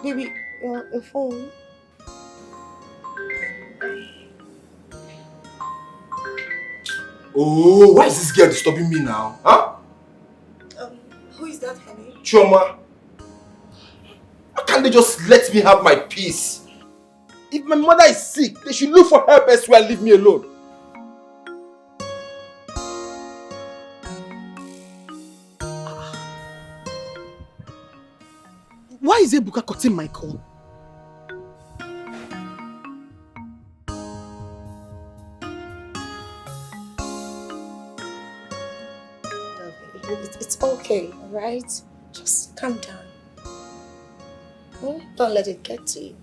Baby, your phone. Oh, why is this girl disturbing me now? Huh? Who is that, honey? Chioma. Why can't they just let me have my peace? If my mother is sick, they should look for help elsewhere and leave me alone. Why is Ebuka cutting my call? It's okay, alright? Just calm down. Don't let it get to you.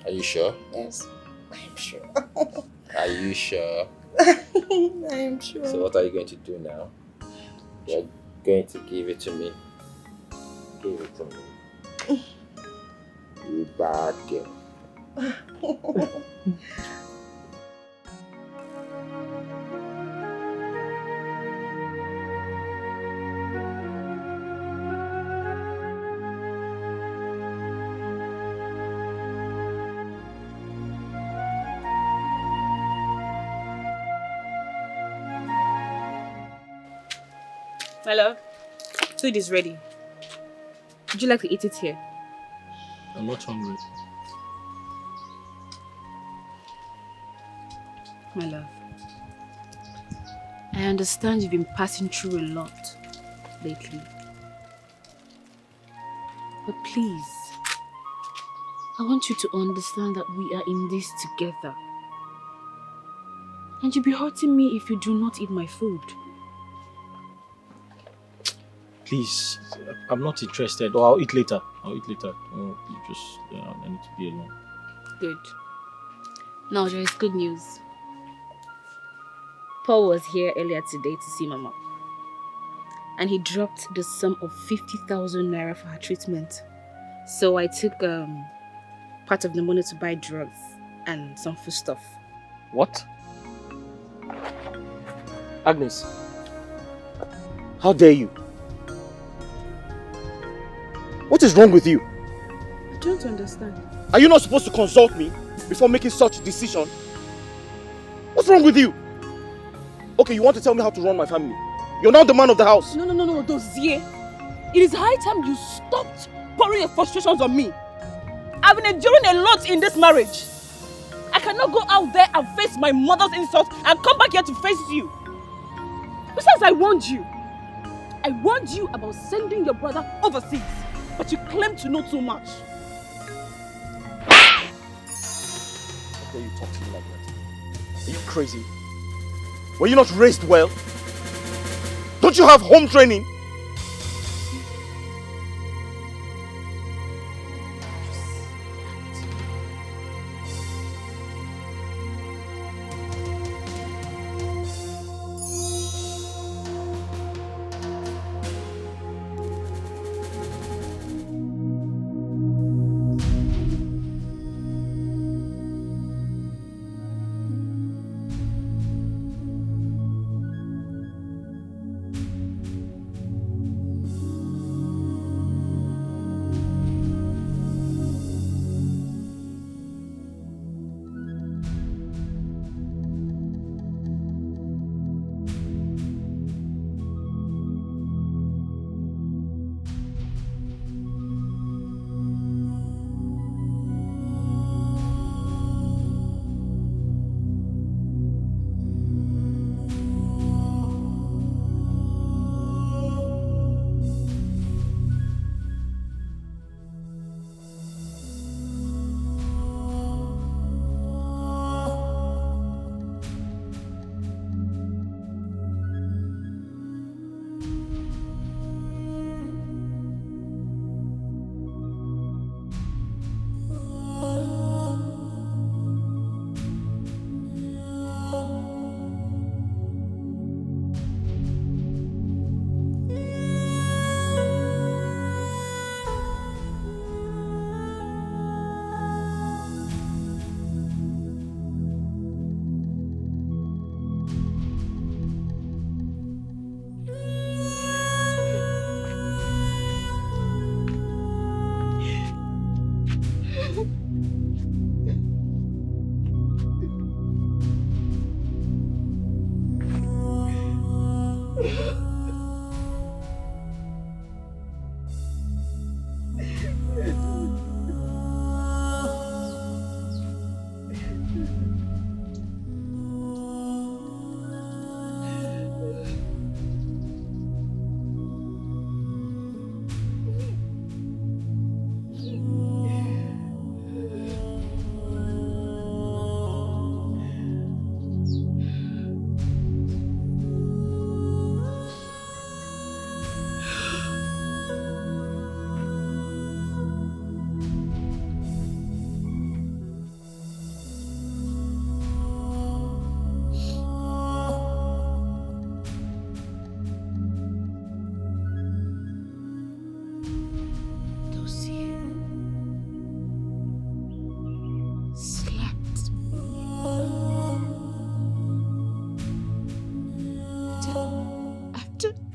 Are you sure? Yes, I am sure. Are you sure? I am sure. So what are you going to do now? You're going to give it to me. Give it to me. You bad girl. My love, food is ready. Would you like to eat it here? I'm not hungry. My love, I understand you've been passing through a lot lately. But please, I want you to understand that we are in this together. And you'll be hurting me if you do not eat my food. Please, I'm not interested. Or I'll eat later. I'll eat later. You just, I need to be alone. Good. Now there is good news. Paul was here earlier today to see Mama. And he dropped the sum of 50,000 naira for her treatment. So I took part of the money to buy drugs and some food stuff. What? Agnes, how dare you? What is wrong with you? I don't understand. Are you not supposed to consult me before making such a decision? What's wrong with you? Okay, you want to tell me how to run my family? You're not the man of the house. No, Dozier. It is high time you stopped pouring your frustrations on me. I've been enduring a lot in this marriage. I cannot go out there and face my mother's insults and come back here to face you. Besides, I warned you. I warned you about sending your brother overseas, but you claim to know too much. How dare you talk to me like that? Are you crazy? Were you not raised well? Don't you have home training?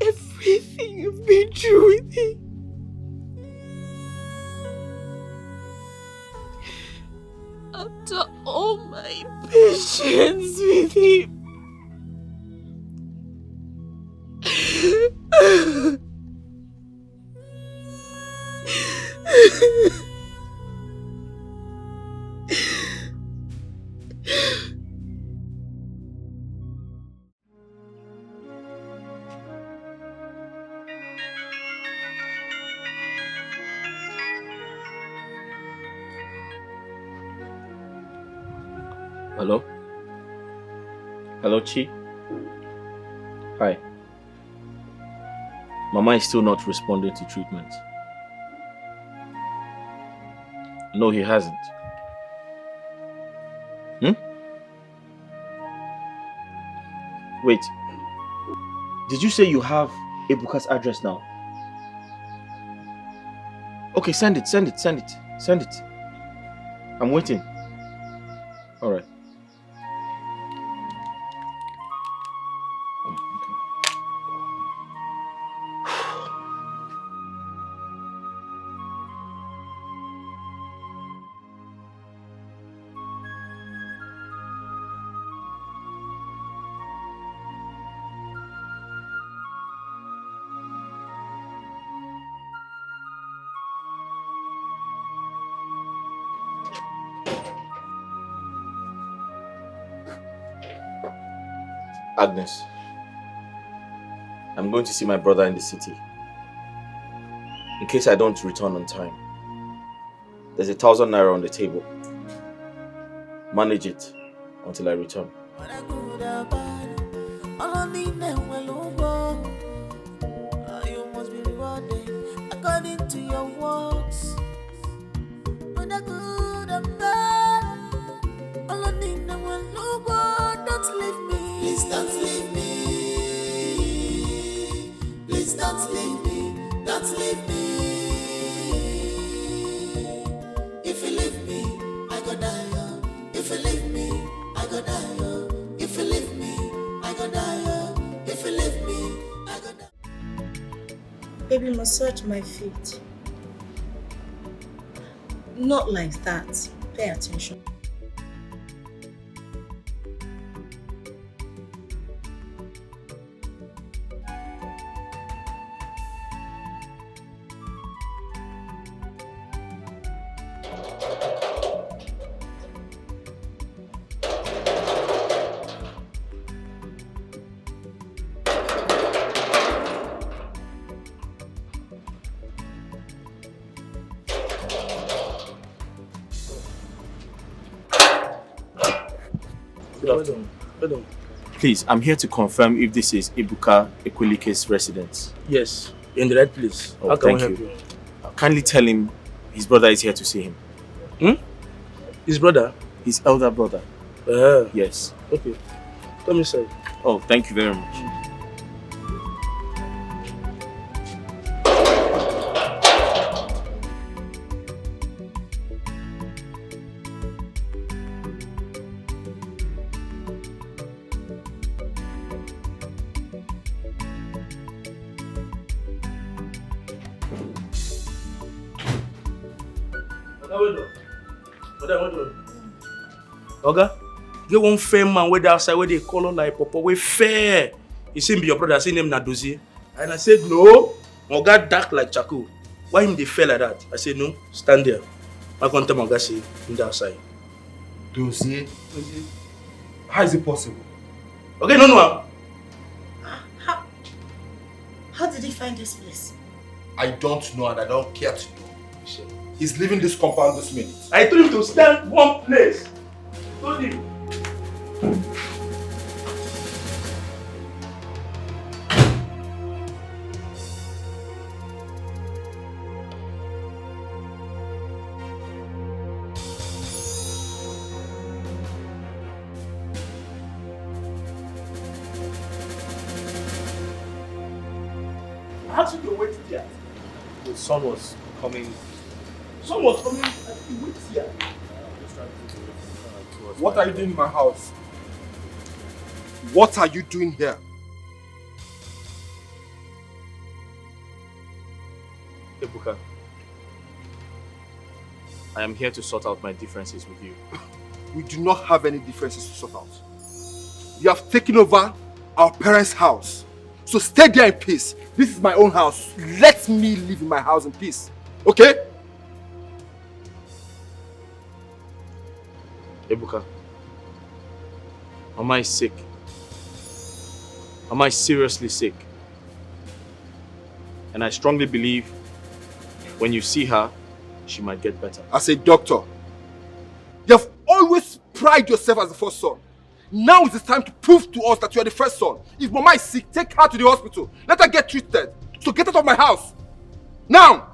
Everything you've been through with him. After all my patience with him. Hello? Hello, Chi? Hi. Mama is still not responding to treatment. No, he hasn't. Wait. Did you say you have Ebuka's address now? Okay, send it. I'm waiting. Alright. Agnes, I'm going to see my brother in the city. In case I don't return on time, there's 1,000 naira on the table. Manage it until I return. You must be rewarded according to your works. When I good and bad, don't leave me. Please don't leave me. Please don't leave me. Don't leave me. If you leave me, I go die. If you leave me, I go die. If you leave me, I go die. If you leave me, I go die. Baby, massage my feet. Not like that. Pay attention. Please, I'm here to confirm if this is Ebuka Ekwelike's residence. Yes, in the right place. Oh, How can we thank help you. Kindly tell him his brother is here to see him. His brother? His elder brother. Yes. Okay. Come inside. Oh, thank you very much. Oga, get one fair man where outside where they call on like Papa, we fair. He said be your brother, I say name Nadozie. And I said no. Oga dark like charcoal. Why him they fell like that? I said no, stand there. I can't tell Oga say him the outside. Dossier? How is it possible? Okay, no. How did he find this place? I don't know and I don't care to know. He's leaving this compound this minute. I told him to stand one place. I told him. How did you wait here? The sun was coming. Sun was coming and you wait here. What are you doing in my house? What are you doing here? Ebuka, I am here to sort out my differences with you. We do not have any differences to sort out. You have taken over our parents' house. So stay there in peace. This is my own house. Let me live in my house in peace. Okay? Ebuka, Mama is sick. Mama is seriously sick. And I strongly believe when you see her, she might get better. As a doctor, you have always prided yourself as the first son. Now is the time to prove to us that you are the first son. If Mama is sick, take her to the hospital. Let her get treated. So get out of my house. Now!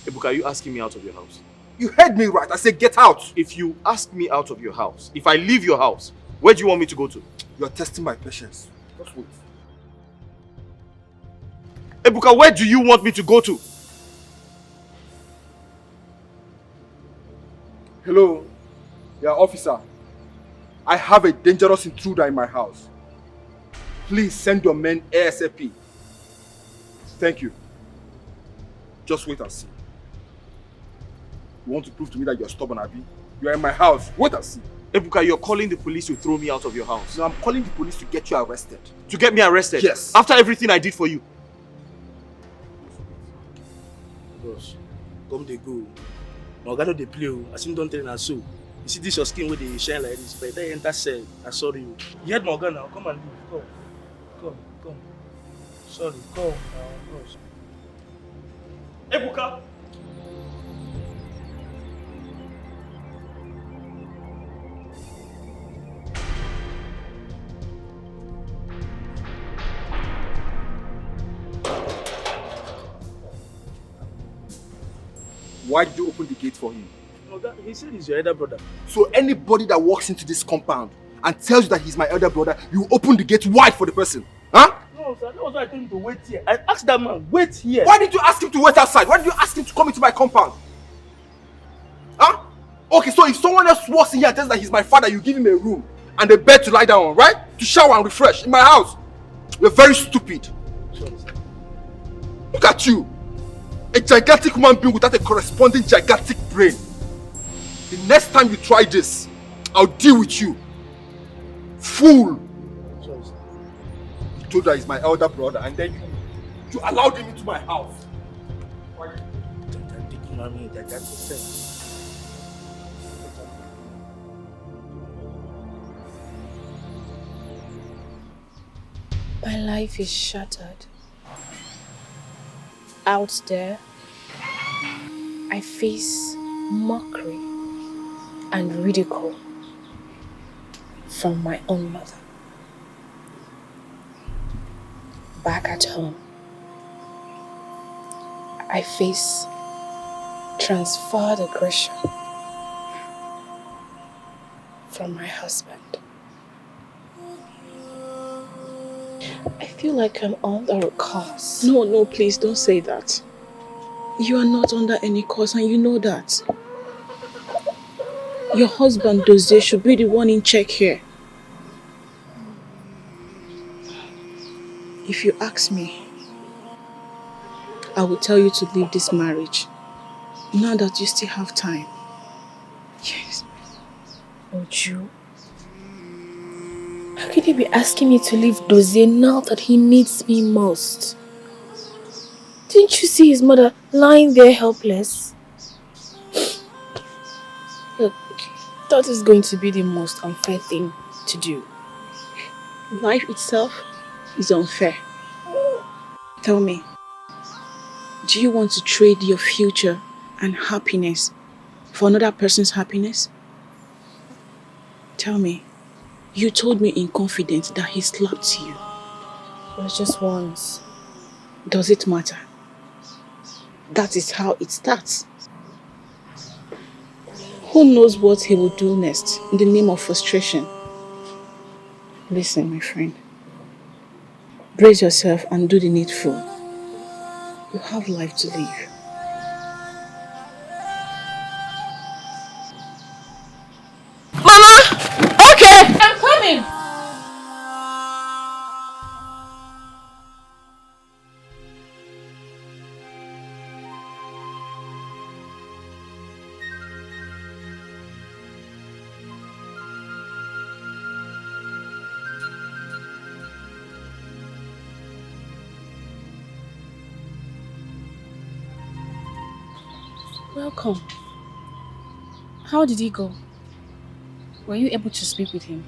Ebuka, are you asking me out of your house? You heard me right. I said get out. If you ask me out of your house, if I leave your house, where do you want me to go to? You are testing my patience. Just wait. Ebuka, where do you want me to go to? Hello? Yeah, officer. I have a dangerous intruder in my house. Please send your men ASAP. Thank you. Just wait and see. You want to prove to me that you're stubborn, Abi? You are in my house. Wait and see. Ebuka, you're calling the police to throw me out of your house. No, I'm calling the police to get you arrested. To get me arrested? Yes. After everything I did for you? Boss, come they go. Oga no dey play o. As him don tell na so. You see this your skin where they shine like this, but then enter cell. I sorry you. You heard my Oga now. Come and leave. Come. Sorry, come now, boss. Ebuka. Why did you open the gate for him? Oga, he said he's your elder brother. So anybody that walks into this compound and tells you that he's my elder brother, you open the gate wide for the person. Huh? No, sir. That was why I told him to wait here. I asked that man, wait here. Why did you ask him to wait outside? Why did you ask him to come into my compound? Huh? Okay, so if someone else walks in here and tells that he's my father, you give him a room and a bed to lie down on, right? To shower and refresh in my house. You're very stupid. Sorry, sir. Look at you. A gigantic human being without a corresponding gigantic brain. The next time you try this, I'll deal with you. Fool! Sorry, sir. You told her he's my elder brother and then you allowed him into my house. My life is shattered. Out there, I face mockery and ridicule from my own mother. Back at home, I face transferred aggression from my husband. I feel like I'm under a curse. No, please don't say that. You are not under any curse and you know that. Your husband, Dozie, should be the one in check here. If you ask me, I will tell you to leave this marriage. Now that you still have time. Yes. Would you? Okay. can you be asking me to leave Dozie now that he needs me most? Didn't you see his mother lying there helpless? Look, that is going to be the most unfair thing to do. Life itself is unfair. Tell me, do you want to trade your future and happiness for another person's happiness? Tell me, you told me in confidence that he slapped you. It was just once. Does it matter? That is how it starts. Who knows what he will do next in the name of frustration? Listen, my friend. Brace yourself and do the needful. You have life to live. Okay! I'm coming! Welcome. How did he go? Were you able to speak with him?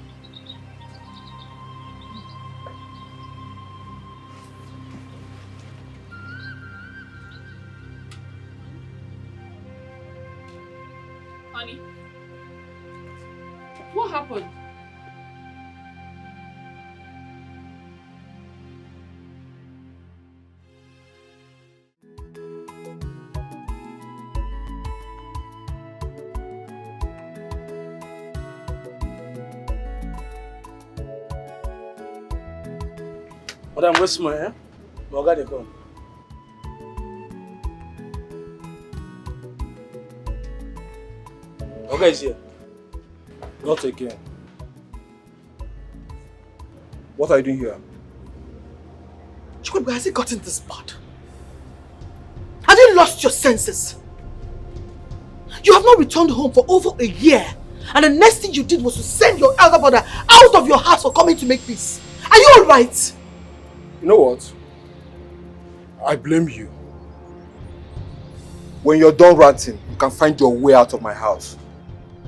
Honey? What happened? Madam, where's my eh? My guy, they come. Oga is here. Not again. What are you doing here? Chukwuebuka, has it gotten this bad? Have you lost your senses? You have not returned home for over a year, and the next thing you did was to send your elder brother out of your house for coming to make peace. Are you alright? You know what? I blame you. When you're done ranting, you can find your way out of my house.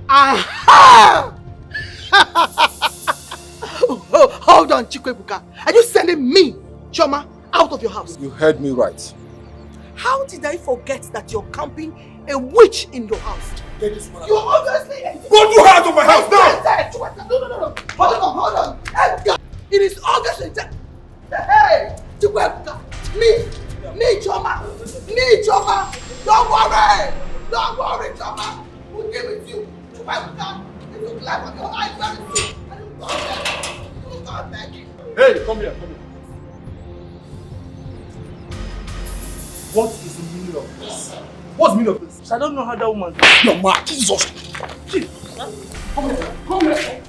Aha! Hold on, Chukwuebuka. Are you sending me, Choma, out of your house? You heard me right. How did I forget that you're camping a witch in your house? You obviously... Go to her out of my house now! No. Hold on. It is obviously... Hey! Chukwuebuka! Me, Choma! Don't worry, Choma! We'll give it to you. Chukwuebuka! It looks like on your eyes very soon. Hey, come here. What is the meaning of this? What's the meaning of this? I don't know how that woman... You're mad, Jesus! Come here. Come here!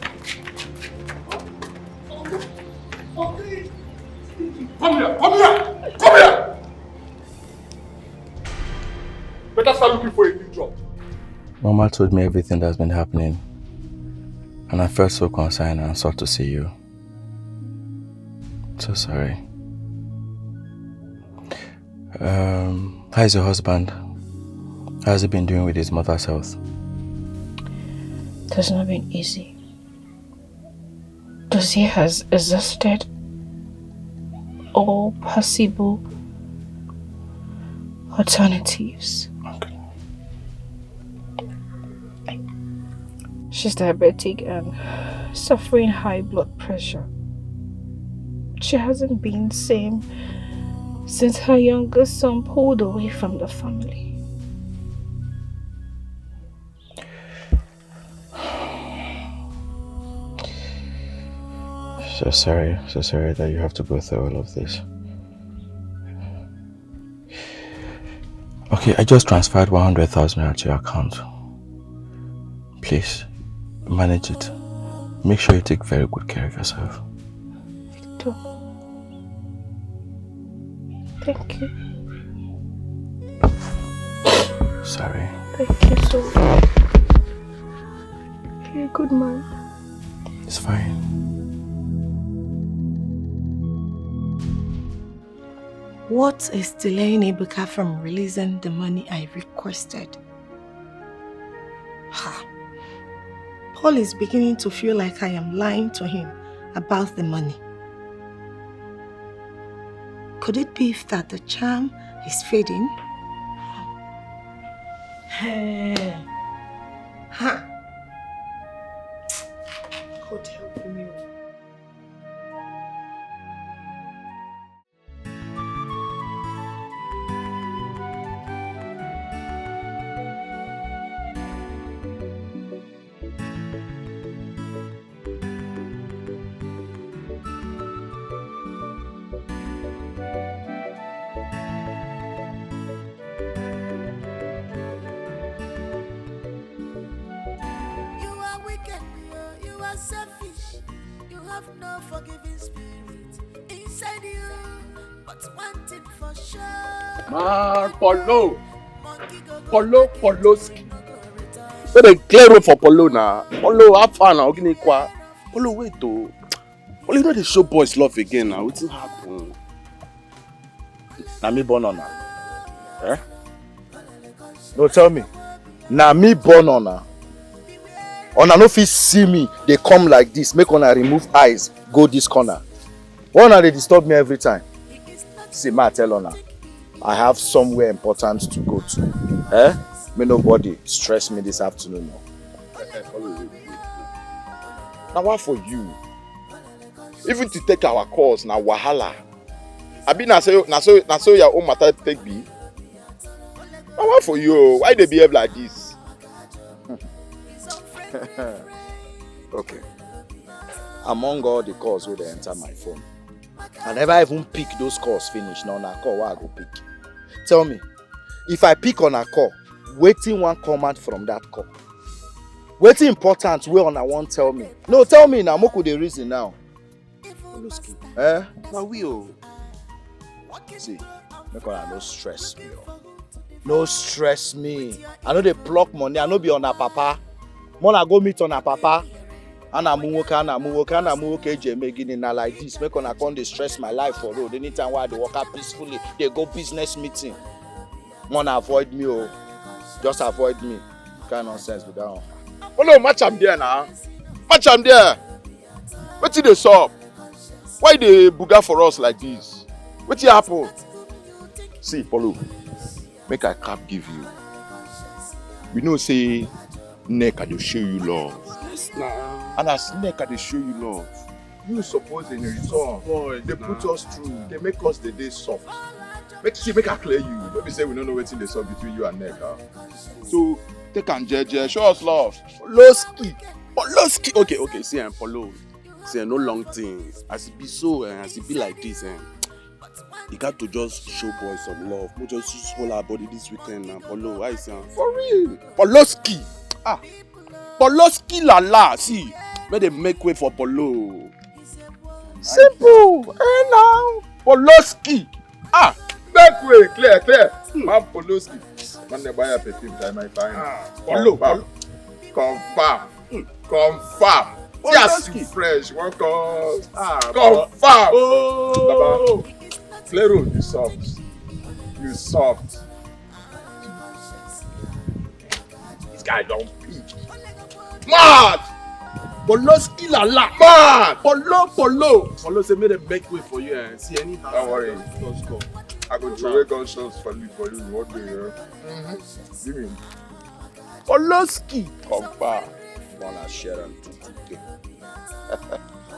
Better start looking for a new job. Mama told me everything that's been happening, and I felt so concerned and sought to see you. So sorry. How's your husband? How's he been doing with his mother's health? It has not been easy. Dozie has exhausted all possible alternatives. Okay. She's diabetic and suffering high blood pressure. She hasn't been the same since her youngest son pulled away from the family. So sorry that you have to go through all of this. Okay, I just transferred 100,000 to your account. Please, manage it. Make sure you take very good care of yourself. Victor, thank you. Sorry. Thank you so much. You're a good man. It's fine. What is delaying Ebuka from releasing the money I requested? Ha. Paul is beginning to feel like I am lying to him about the money. Could it be that the charm is fading? Ha. God help me. Selfish, you have no forgiving spirit inside you, but one thing for sure. Man, Polo, Poloski. Where they clear road for Polo now? Polo, have fun now. Polo, wait though. Polo, you know they show boys love again now. What's happen? Na me born on her. Eh? No, tell me. Na me born on her. Una no fit see me, they come like this, make una remove eyes, go this corner. Why una they disturb me every time? See, ma tell una, I have somewhere important to go to. Eh? May nobody stress me this afternoon. Now what for you? Even to take our calls, now wahala. I be na so your own matter take be. Now what for you? Why they behave like this? Okay. Among all the calls where they enter my phone, I never even pick those calls finish. Now on a call, where I go pick. Tell me, if I pick on a call, waiting one command from that call. Waiting important where on I won't tell me. No, tell me now, Moko the reason now. Eh? Now we see, make sure no stress me. No stress me. I know they block money, I know be on a papa. Mona go meet on a papa. Ana muwoke jemegini na like this. Make una come dey stress my life for road. Anytime why I dey walk out peacefully, they go business meeting. Mona avoid me, oh. Just avoid me. Kind nonsense with that one. Oh no, match am there now. Match am there. Wetin dey sup? Why they buga for us like this? Wetin happen? See, Polo, make I cap give you. We know say neck I dey show you love. Yes, nah. And as neck I dey show you love. You suppose in return, they put us through, they make us the day soft. Make I clear you. Don't be say we don't know what's in the sub between you and neck. So take and jeje, show us love. Poloski. Okay, see, Polo. See, no long thing. As it be so, as it be like this, you got to just show boys some love. We just hold our body this weekend now. Polo, I say, for real. Poloski. Poloski la. See, make them make way for Polo. Simple. Now. Poloski. Make way, clear. Man, Poloski. Man, they buy a perfume time, I find. Polo. Confirm. See, as you fresh, one call. Confirm. Oh. Baba, clear road, you soft. This guy don't peak. Mad! Poloski la. Mad! Polo say make them make way for you and see any house. Don't worry. Just go. I go throw away gunshots for you one day. Give me. Poloski. Confirm. Wanna share them to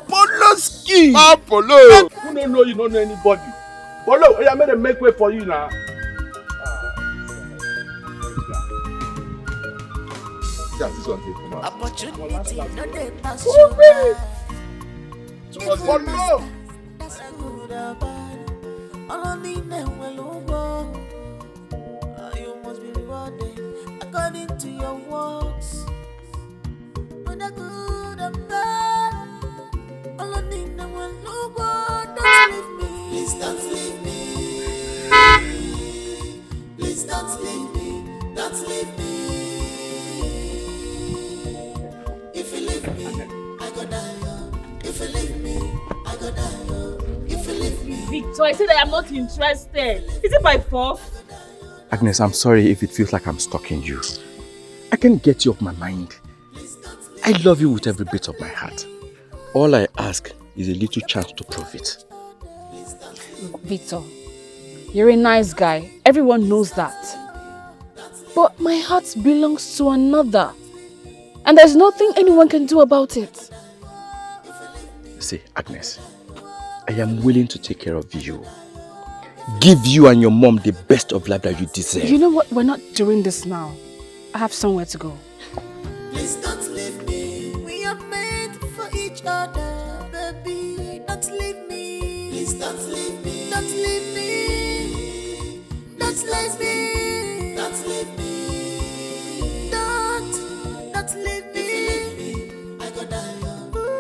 Poloski. Man, Polo. Who don't know you don't know anybody. Polo, I made them make way for you now. This one take come out. Opportunity, no they pass you by. Polo. That's a good or bad. All I need them will go. You must be rewarded according to your works. When I good and bad, all I need them will go. Don't leave me. Please don't leave me. Please don't leave me. Don't leave me. If you leave me, I go die. If you leave me, I go die. If you leave me, Victor, I said I am not interested. Is it my fault? Agnes, I'm sorry if it feels like I'm stalking you. I can't get you off my mind. I love you with every bit of my heart. All I ask is a little chance to prove it. Victor, you're a nice guy. Everyone knows that. But my heart belongs to another. And there's nothing anyone can do about it. See, Agnes, I am willing to take care of you. Give you and your mom the best of life that you deserve. You know what? We're not doing this now. I have somewhere to go. Please don't leave me. We are meant for each other, baby. Don't leave me. Please don't leave me. Don't leave me. Don't leave me. Don't leave me. Don't leave me. If you leave me, I go die.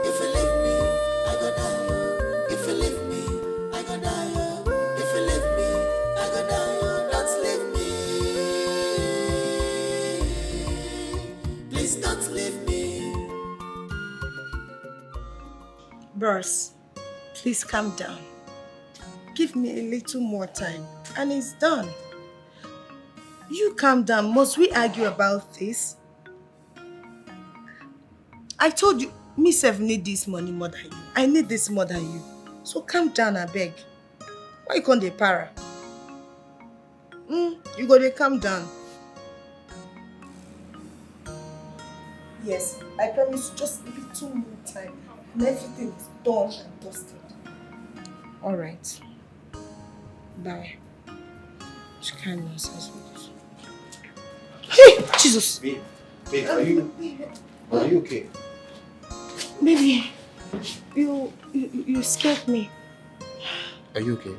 If you leave me, I go die. If you leave me, I go die. If you leave me, I go die. Don't leave me. Please don't leave me. Bros, please calm down. Give me a little more time and it's done. You calm down. Must we argue about this? I told you, me self need this money more than you. I need this more than you. So calm down, I beg. Why you can't dey para? You go dey calm down. Yes, I promise you just a little more time and everything is done and dusted. Alright. Bye. Which kind of nonsense with this? Hey! Jesus! Babe, are you okay? Baby, you scared me. Are you okay?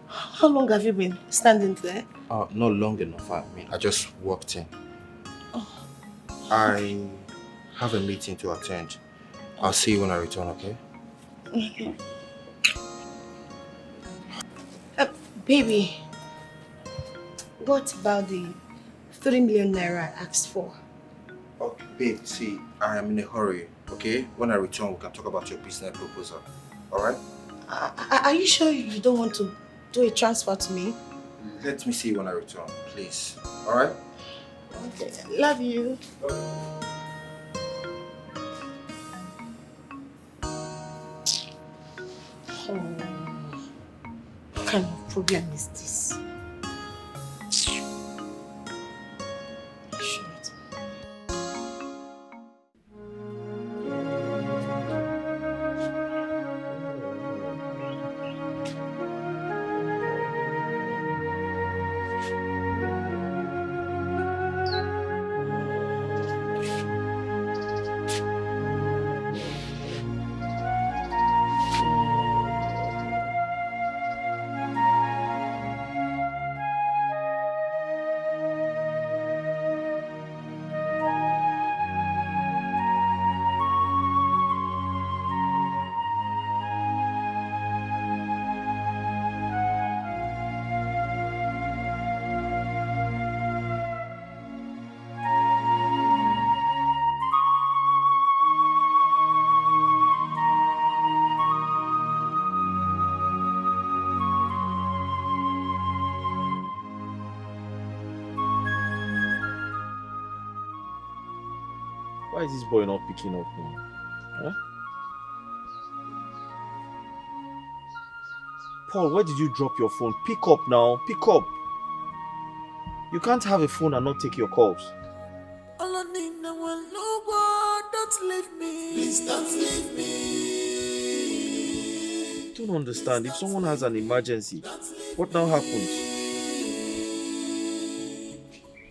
How long have you been standing there? Not long enough. I just walked in. I have a meeting to attend. I'll see you when I return, okay? Okay. Baby, what about the 3 million naira I asked for? Okay, babe, see, I am in a hurry, okay? When I return, we can talk about your business proposal, alright? Are you sure you don't want to do a transfer to me? Let me see you when I return, please, alright? Okay, love you. What kind of problem is this? Why is this boy not picking up now? Huh? Paul, where did you drop your phone? Pick up now. Pick up. You can't have a phone and not take your calls. Don't leave me. Please don't leave me. I don't understand. If someone has an emergency, what now happens?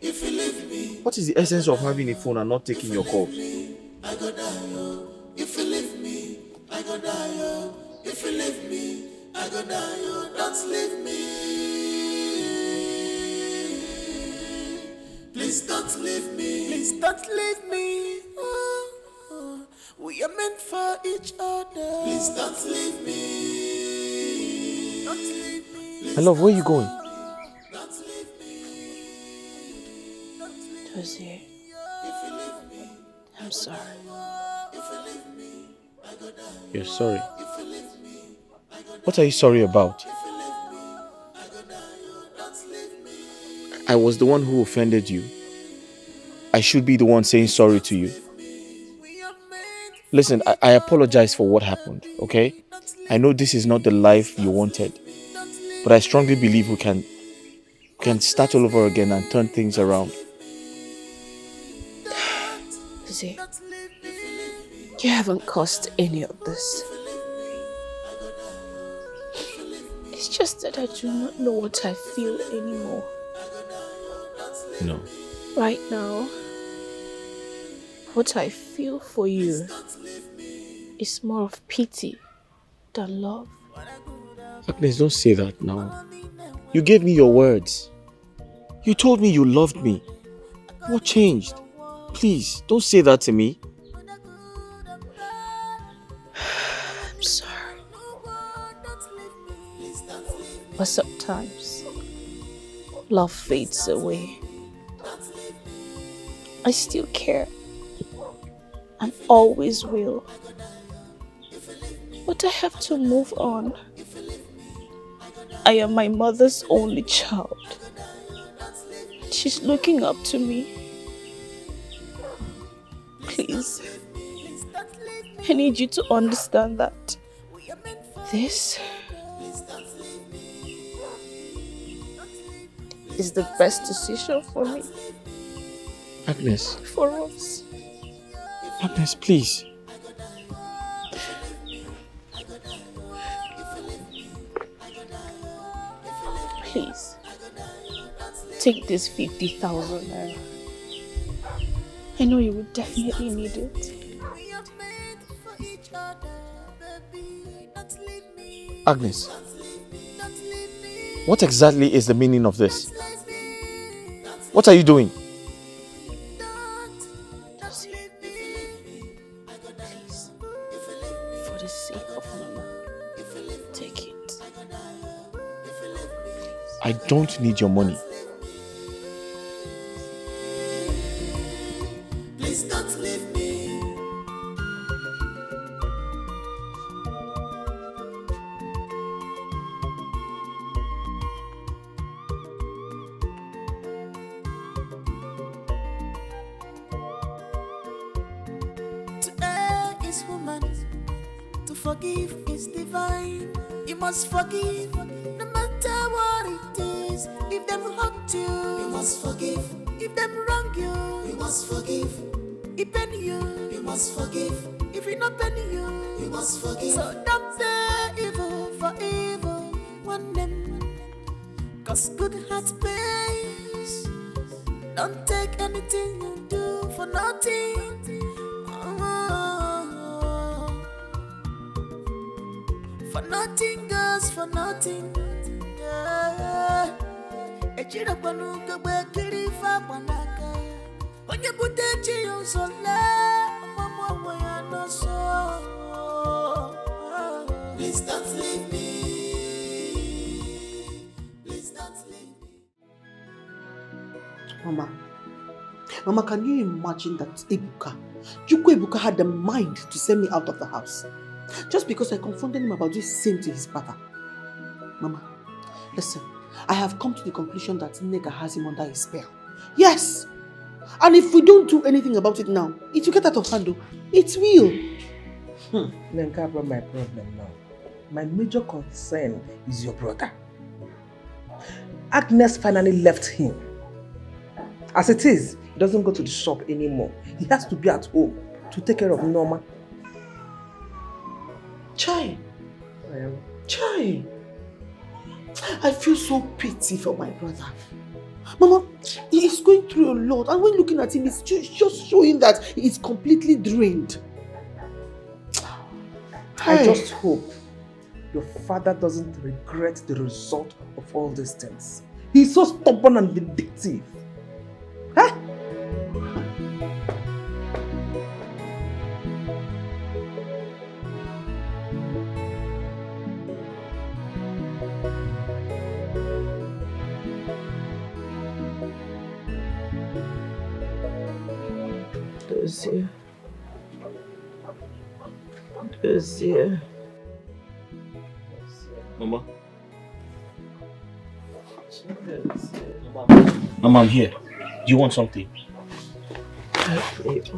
If you leave me, What is the essence of having a phone and not taking your calls? I go die. If you leave me, I go die. If you leave me, I go die. Don't leave me. Please don't leave me. Please don't leave me. We are meant for each other. Please don't leave me. Don't leave me. My love, where are you going? Dozier, I'm sorry. You're sorry. What are you sorry about? I was the one who offended you. I should be the one saying sorry to you. Listen, I apologize for what happened, okay? I know this is not the life you wanted, but I strongly believe we can start all over again and turn things around. See, you haven't caused any of this. It's just that I do not know what I feel anymore. No. Right now, what I feel for you is more of pity than love. Agnes, don't say that now. You gave me your words. You told me you loved me. What changed? Please, don't say that to me. I'm sorry. But sometimes, love fades away. I still care. And always will. But I have to move on. I am my mother's only child. She's looking up to me. Please, I need you to understand that this is the best decision for me. Agnes. For us. Agnes, please. Please. Take this 50,000 naira. I know you would definitely need it. Agnes, what exactly is the meaning of this? What are you doing? Please, for the sake of Mama, take it. I don't need your money. Please don't leave me. Today is human. To forgive is divine. You must forgive, no matter what it is. If them hurt you, you must forgive. If them wrong you, you must forgive. If pain you, you must forgive. If it not pain you, you must forgive. So don't pay evil for evil. One them, cause good heart pays. Don't take anything you do for nothing. For nothing goes for nothing. Echira panuka bakiri fa panaka. Onye butechi yonsole, mama waya no so. Please don't leave me. Please don't leave me. Mama, can you imagine that Ebuka had the mind to send me out of the house? Just because I confronted him about this sin to his brother. Mama, listen, I have come to the conclusion that Nega has him under his spell. Yes! And if we don't do anything about it now, it will get out of hand. It will. Nenka brought my problem now. My major concern is your brother. Agnes finally left him. As it is, he doesn't go to the shop anymore. He has to be at home to take care of Norma. Chai. Chai. I feel so pity for my brother. Mama, he is going through a lot, and when looking at him, it's just showing that he is completely drained. I just hope your father doesn't regret the result of all these things. He's so stubborn and vindictive. Huh? Mama. Mama, I'm here. Do you want something? Help me up.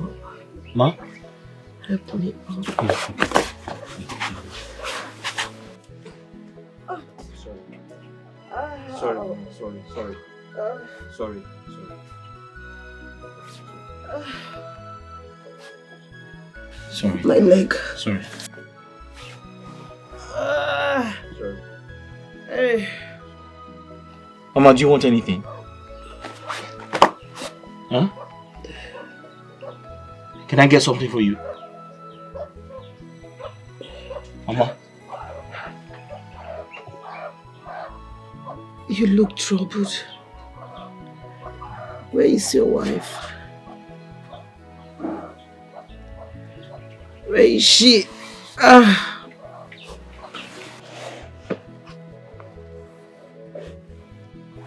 Ma? Help me up. Sorry, Mama. Sorry. Sorry. My leg. Sorry. Sorry. Hey. Mama, do you want anything? Huh? Can I get something for you? Mama? You look troubled. Where is your wife? Where is she?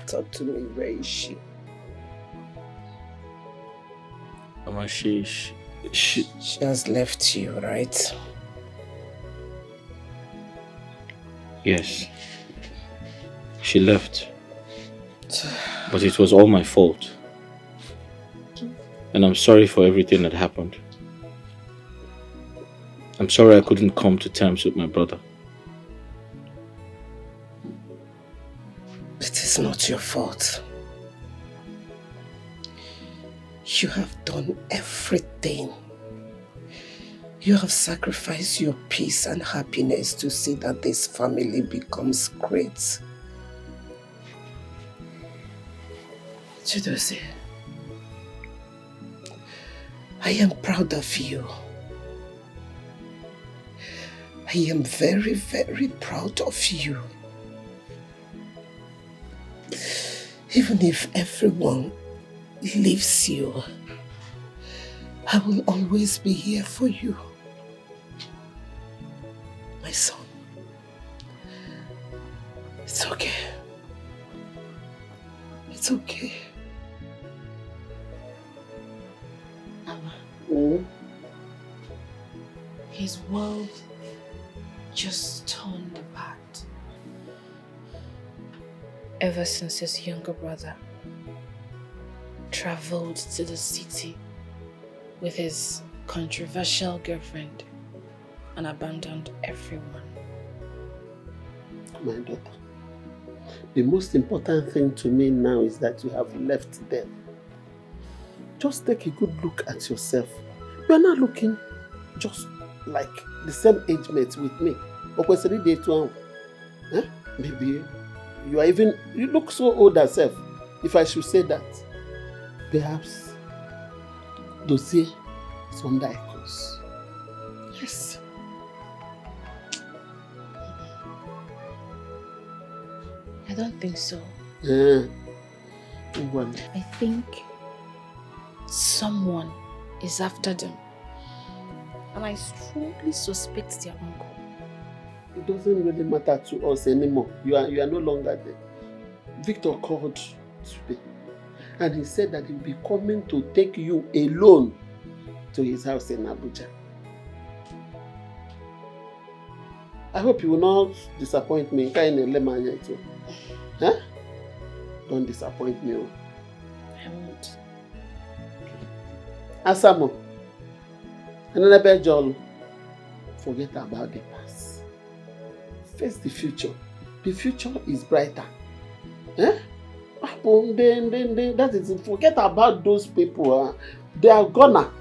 Talk to me, where is she? Mama, she has left you, right? Yes. She left. But it was all my fault. And I'm sorry for everything that happened. I'm sorry I couldn't come to terms with my brother. It is not your fault. You have done everything. You have sacrificed your peace and happiness to see that this family becomes great. Chidose, I am proud of you. I am very, very proud of you. Even if everyone leaves you, I will always be here for you. My son, it's okay. It's okay. Mama, his world just turned bad. Ever since his younger brother traveled to the city with his controversial girlfriend and abandoned everyone. My daughter, the most important thing to me now is that you have left them. Just take a good look at yourself. You are not looking just like the same age mate with me. Maybe you look so old yourself, if I should say that. Perhaps dossier is under a cause. Yes. I don't think so. I think someone is after them. And I strongly suspect their uncle. It doesn't really matter to us anymore. You are no longer there. Victor called today and he said that he'll be coming to take you alone to his house in Abuja. I hope you will not disappoint me. Huh? Don't disappoint me. I won't. Asamo, another Jol, forget about the past. Face the future. The future is brighter. Eh? That is, forget about those people. They are gonna.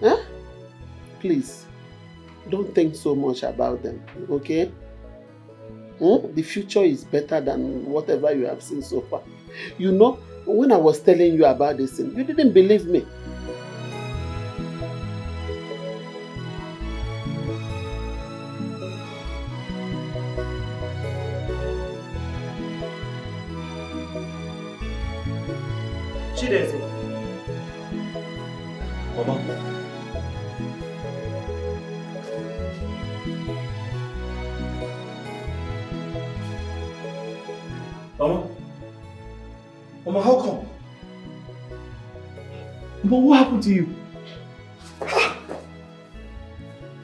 Eh? Please, don't think so much about them, okay? The future is better than whatever you have seen so far. You know, when I was telling you about this thing, you didn't believe me. Chideze. Mama. Mama, how come? Mama, what happened to you?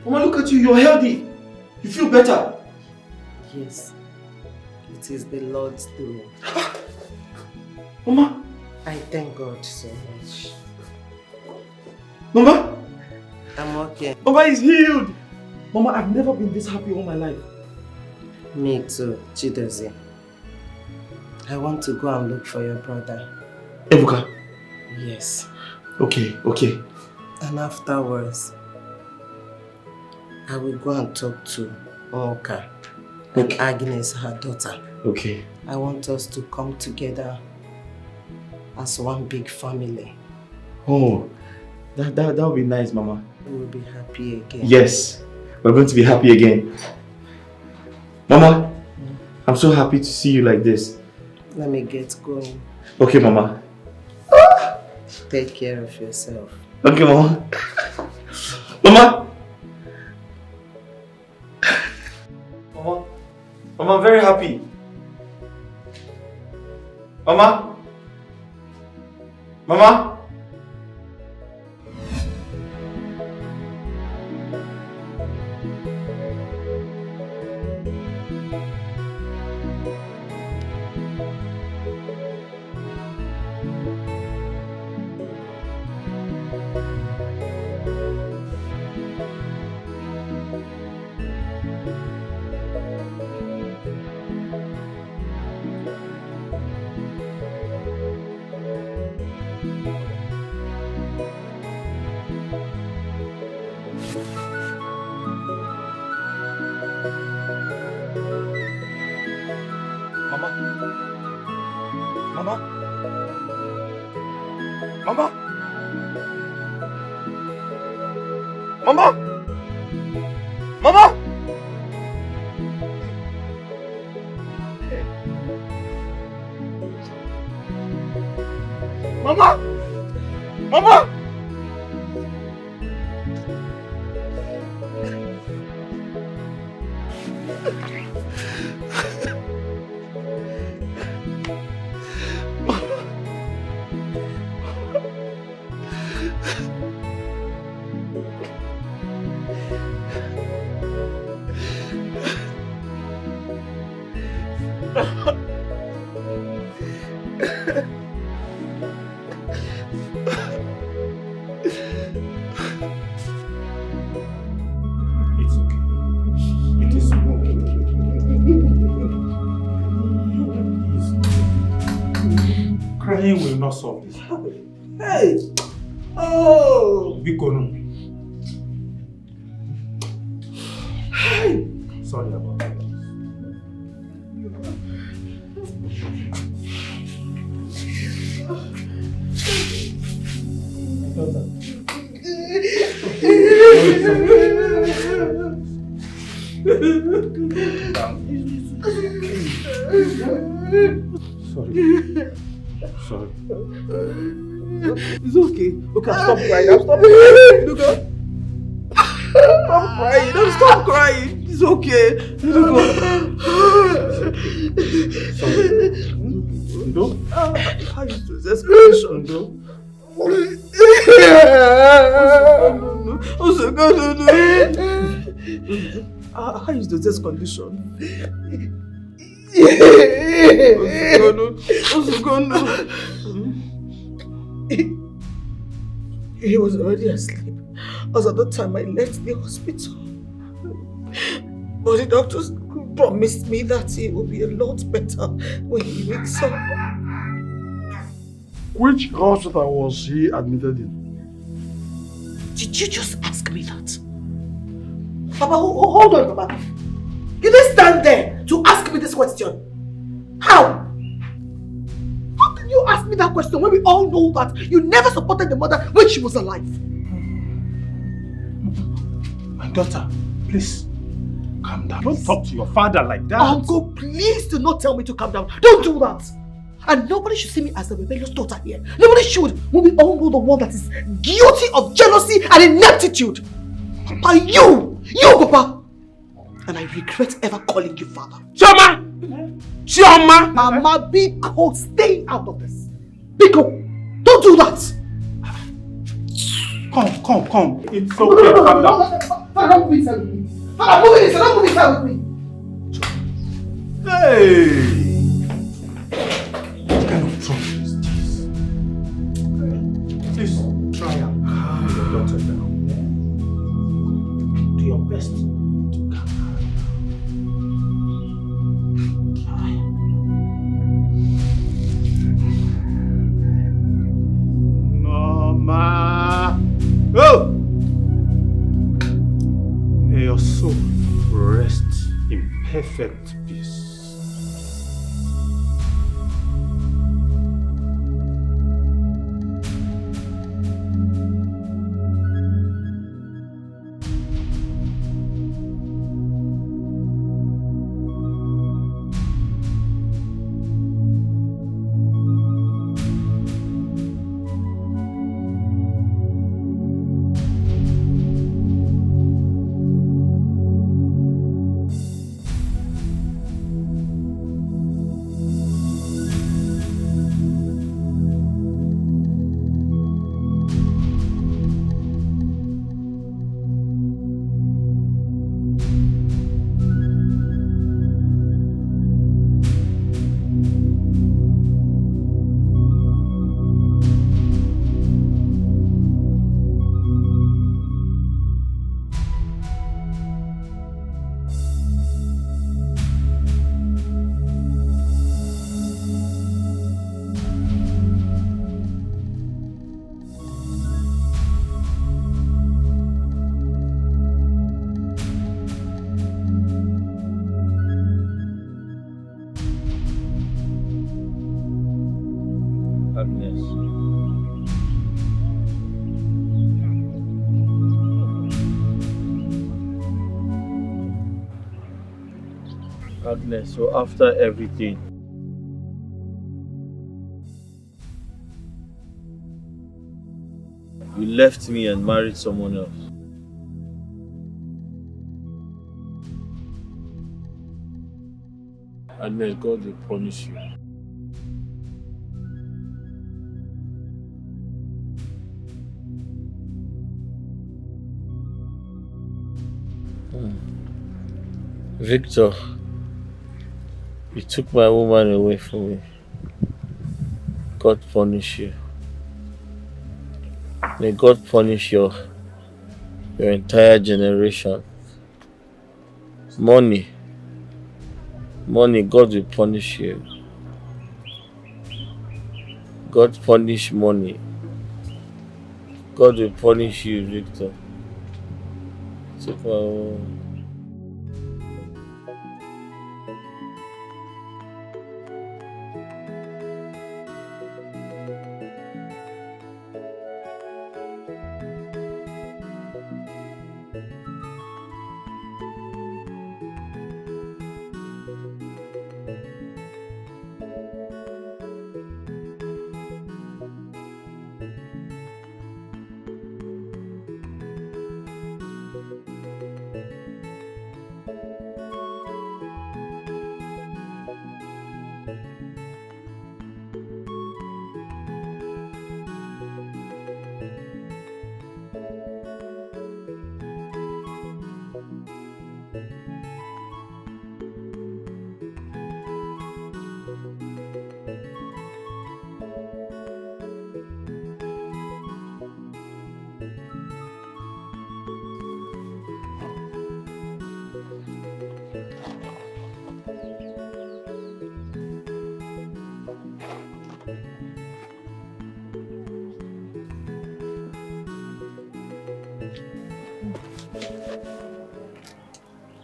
Mama, look at you, you're healthy. You feel better. Yes, It is the Lord's doing. Mama! I thank God so much. Mama! I'm okay. Mama is healed! Mama, I've never been this happy all my life. Me too, Chidozie. I want to go and look for your brother. Ebuka? Yes. Okay. And afterwards, I will go and talk to Oka and Agnes, her daughter. Okay. I want us to come together as one big family. Oh, that would be nice, Mama. We will be happy again. Yes, we're going to be happy again. Mama, I'm so happy to see you like this. Let me get going. Okay, Mama. Take care of yourself. Okay, Mama. Mama! Mama, I'm very happy. Mama? Mama? Crying will not solve this. Hey! Oh! Bikono. Hey! Sorry about that. Sorry. It's okay. Okay, I'll stop crying. I'll stop crying. Look up. Stop crying. Don't stop crying. It's okay. Look up. Sorry. Ndo? How is this escalation? Ndo? How is this condition? He was already asleep as at the time I left the hospital. But the doctors promised me that he will be a lot better when he wakes up. Which hospital was he admitted in? Did you just ask me that? Papa, hold on, Papa. You didn't stand there to ask me this question. How? How can you ask me that question when we all know that you never supported the mother when she was alive? My daughter, please, calm down. Don't talk to your father like that. Uncle, please do not tell me to calm down. Don't do that. And nobody should see me as a rebellious daughter here. Nobody should. When we all know the one that is guilty of jealousy and ineptitude. Papa, you, Papa. And I regret ever calling you father. Chioma! Chioma! Mama, Biko, stay out of this. Biko, don't do that. Come. It's okay, calm down. Father, don't move inside with me. Father, move inside with me. Hey! to calm her. Mama! Oh! May your soul rest in perfect peace. Agnes. Agnes, so after everything, you left me and married someone else. Agnes, God will punish you. Victor, you took my woman away from me. God punish you. May God punish your entire generation. Money, God will punish you. God punish money. God will punish you, Victor. Took my woman.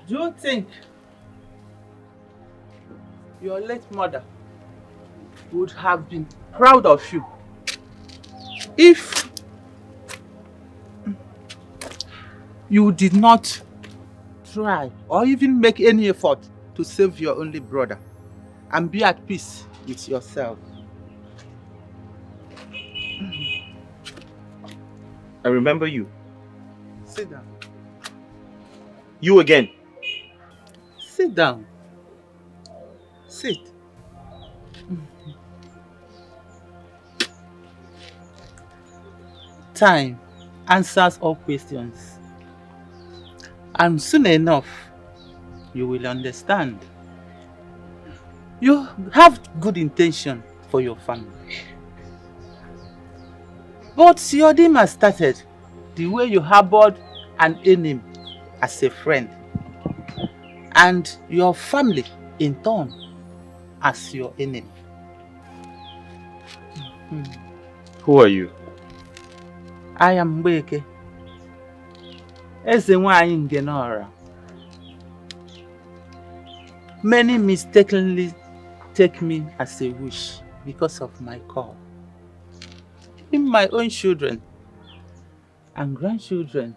Do you think your late mother would have been proud of you if you did not try or even make any effort to save your only brother and be at peace with yourself? I remember you. Sit down. You again. Sit down. Sit. Time answers all questions. And soon enough, you will understand. You have good intention for your family. But your dream has started the way you harbored an enemy as a friend. and your family in turn as your enemy. Who are you? I am Mbeke, Eze nwaanyị Ngenora. Many mistakenly take me as a witch because of my call. Even my own children and grandchildren.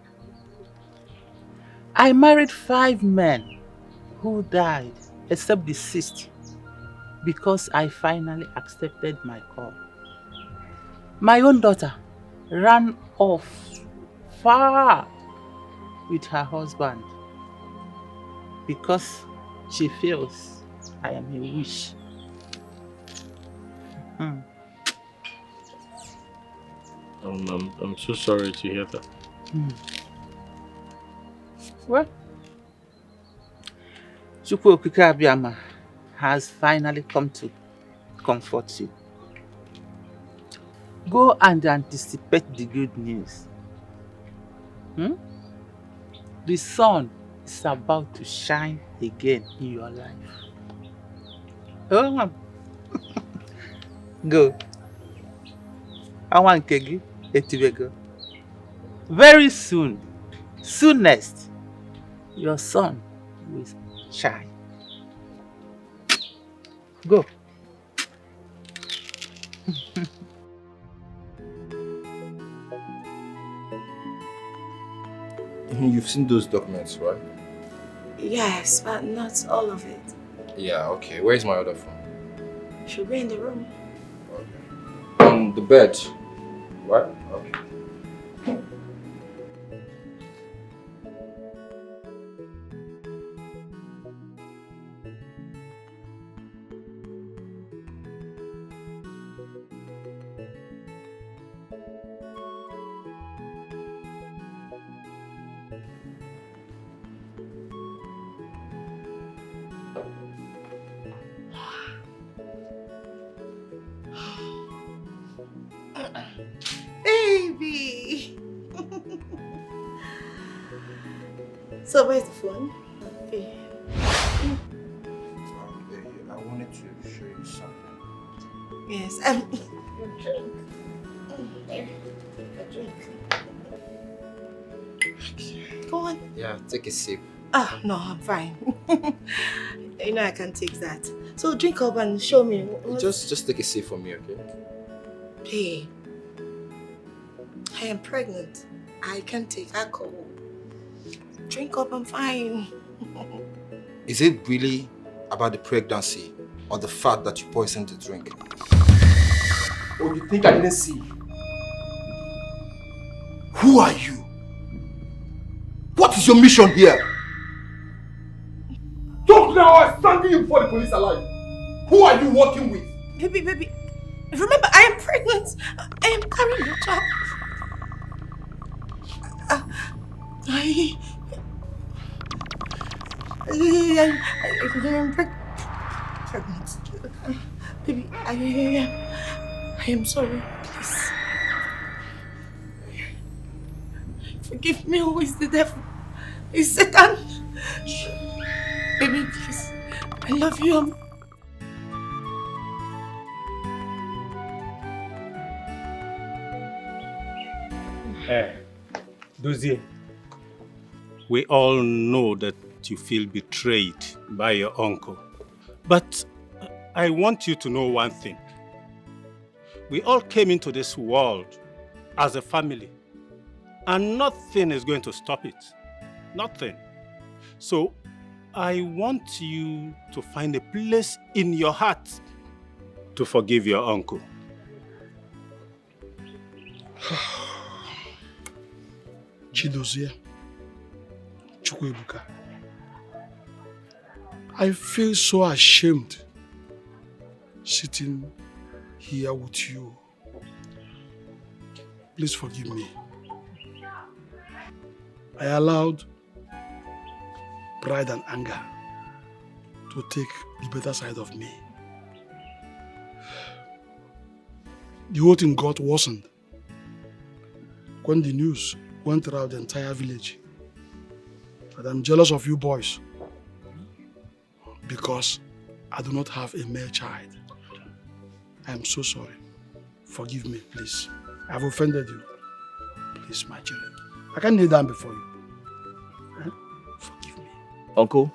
I married 5 men who died except the 6th because I finally accepted my call. My own daughter ran off far with her husband because she feels I am a witch. I'm so sorry to hear that. Well, Chukwu Okike Abiyama has finally come to comfort you. Go and anticipate the good news. The sun is about to shine again in your life. Oh, go. I want Kegi Etibego. Very soon, soonest, your sun will shine. Go. You've seen those documents, right? Yes, but not all of it. Yeah, okay. Where's my other phone? Should be in the room. On the bed. What? Okay. Baby! So where's the phone? Okay. I wanted to show you something. Yes, your drink. There, your drink. Go on. Yeah, take a sip. Ah, no, I'm fine. You know I can take that. So drink up and show me. Just take a sip for me, okay? Hey, I am pregnant. I can't take alcohol. Drink up, I'm fine. Is it really about the pregnancy or the fact that you poisoned the drink? Oh, you think I didn't see? Who are you? What is your mission here? Talk now, I'm standing you before the police alive. Who are you working with? Baby, remember I am pregnant. I am carrying your child. I am pregnant. Baby, I am sorry. Please. Forgive me, who is the devil? It's Satan. Baby, please. I love you. Dozie, we all know that you feel betrayed by your uncle. But I want you to know one thing. We all came into this world as a family, and nothing is going to stop it. Nothing. So I want you to find a place in your heart to forgive your uncle. Chidozie, Chukwuebuka, I feel so ashamed sitting here with you. Please forgive me. I allowed pride and anger to take the better side of me. The whole thing got worsened when the news went around the entire village that I'm jealous of you boys because I do not have a male child. I am so sorry. Forgive me, please. I have offended you. Please, my children. I can't kneel down before you. Uncle,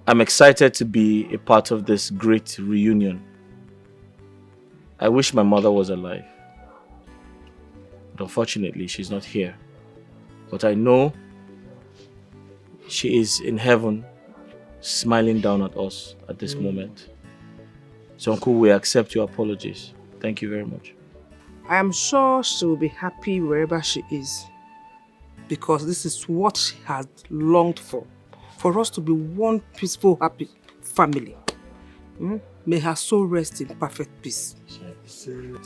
I'm excited to be a part of this great reunion. I wish my mother was alive. But unfortunately, she's not here. But I know she is in heaven, smiling down at us at this moment. So Uncle, we accept your apologies. Thank you very much. I am sure she will be happy wherever she is, because this is what she has longed for us to be one peaceful, happy family. May her soul rest in perfect peace. You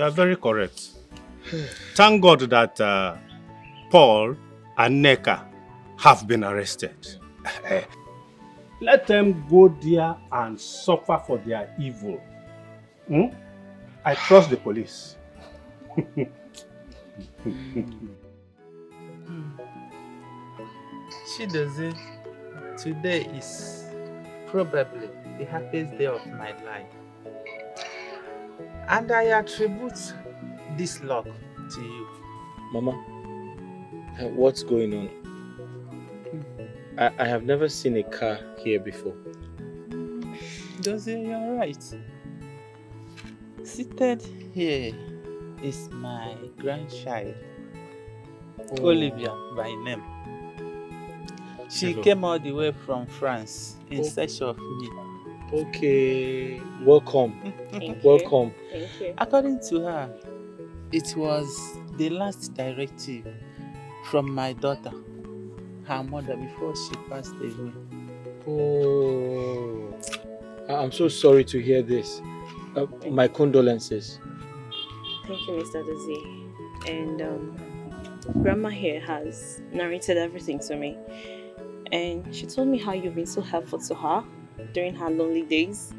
are very correct. Thank God that Paul and Neka have been arrested. Let them go there and suffer for their evil. I trust the police. Chidozie, today is probably the happiest day of my life. And I attribute this luck to you. Mama, what's going on? I have never seen a car here before. Dozie, you're right. Seated here is my grandchild, Olivia by name. She came all the way from France in search of me. Okay, welcome. Welcome. Thank you. According to her, it was the last directive from my daughter, her mother, before she passed away. Oh, I'm so sorry to hear this. My condolences. Thank you, Mr. Dozie. And Grandma here has narrated everything to me. And she told me how you've been so helpful to her during her lonely days.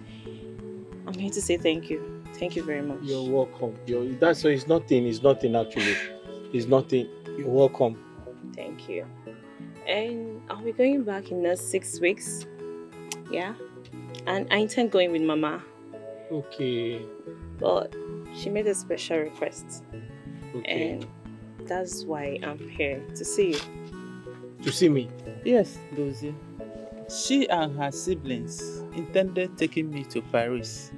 I'm here to say thank you. Thank you very much. You're welcome. That's so. It's nothing actually. It's nothing. You're welcome. Thank you. And I'll be going back in the 6 weeks. Yeah. And I intend going with Mama. Okay. But she made a special request. Okay. And that's why I'm here to see you. To see me? Yes, Dozie. She and her siblings intended taking me to Paris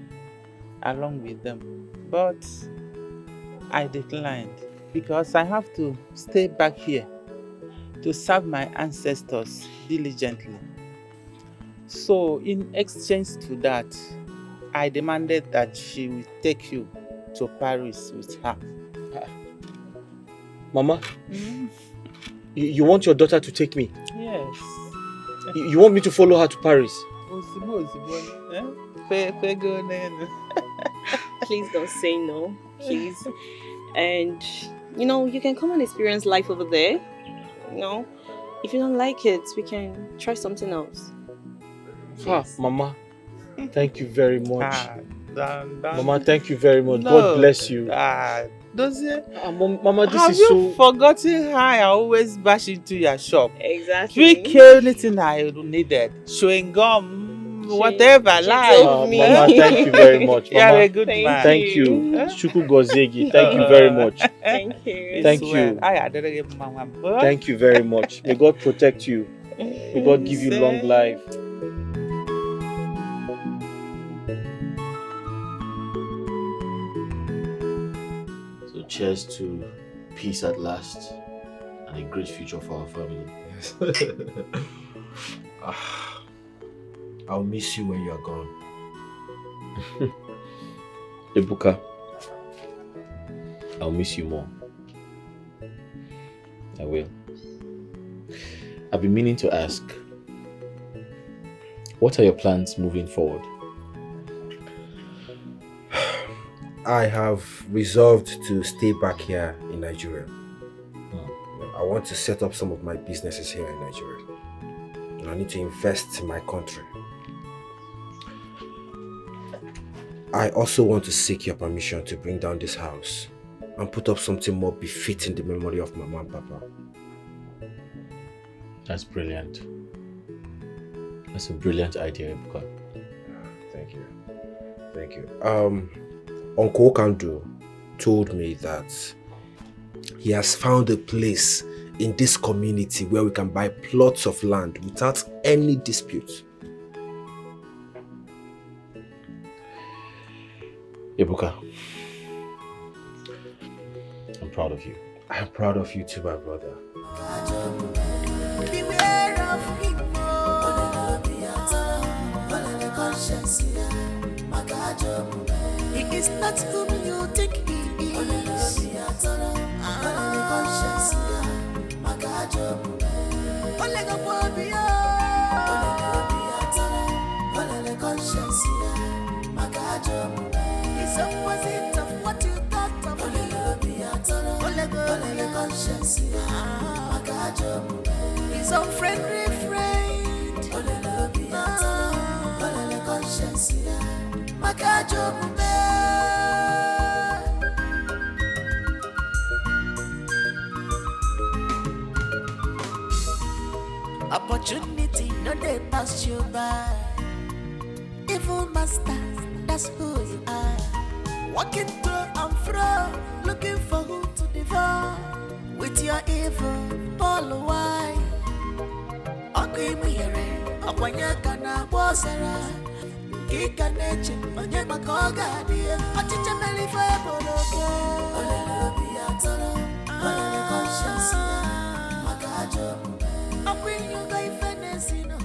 along with them, but I declined because I have to stay back here to serve my ancestors diligently. So in exchange to that, I demanded that she will take you to Paris with her. Mama, you want your daughter to take me? Yes. You want me to follow her to Paris? Please don't say no, please. And you can come and experience life over there. If you don't like it, we can try something else. Mama, thank you very much. Mama, thank you very much. God bless you. Dozie, Mama, this have is you so... forgotten how I always bash into your shop? Exactly. Pick anything I needed. Chewing gum, whatever, like. Mama, thank you very much. You're Mama, a good man. Thank you. Chuku Gozegi, thank you very much. Thank you. Thank you. Thank you very much. May God protect you. May God give you long life. So cheers to peace at last and a great future for our family. I'll miss you when you're gone. Ebuka, I'll miss you more. I will. I've been meaning to ask, what are your plans moving forward? I have resolved to stay back here in Nigeria. I want to set up some of my businesses here in Nigeria. And I need to invest in my country. I also want to seek your permission to bring down this house and put up something more befitting the memory of my mom and papa. That's brilliant. That's a brilliant idea, Ebuka. Thank you. Thank you. Uncle Kandu told me that he has found a place in this community where we can buy plots of land without any dispute. Ebuka, I'm proud of you. I'm proud of you too, my brother. Beware of him. He is not whom you think he is. He's opposite of what you thought of him. He's unfriendly friend. Opportunity no they pass you by. Evil master, that's who you are. Walking to and fro, looking for who to devour. With your evil, Paul why? Okimire, Okwanyakana Bosara. Kika neche, onye makoga dia. Achicha melifa eboloke. Olele biatara, olele conscience. Makajo, Okwinyo ga ifenesino.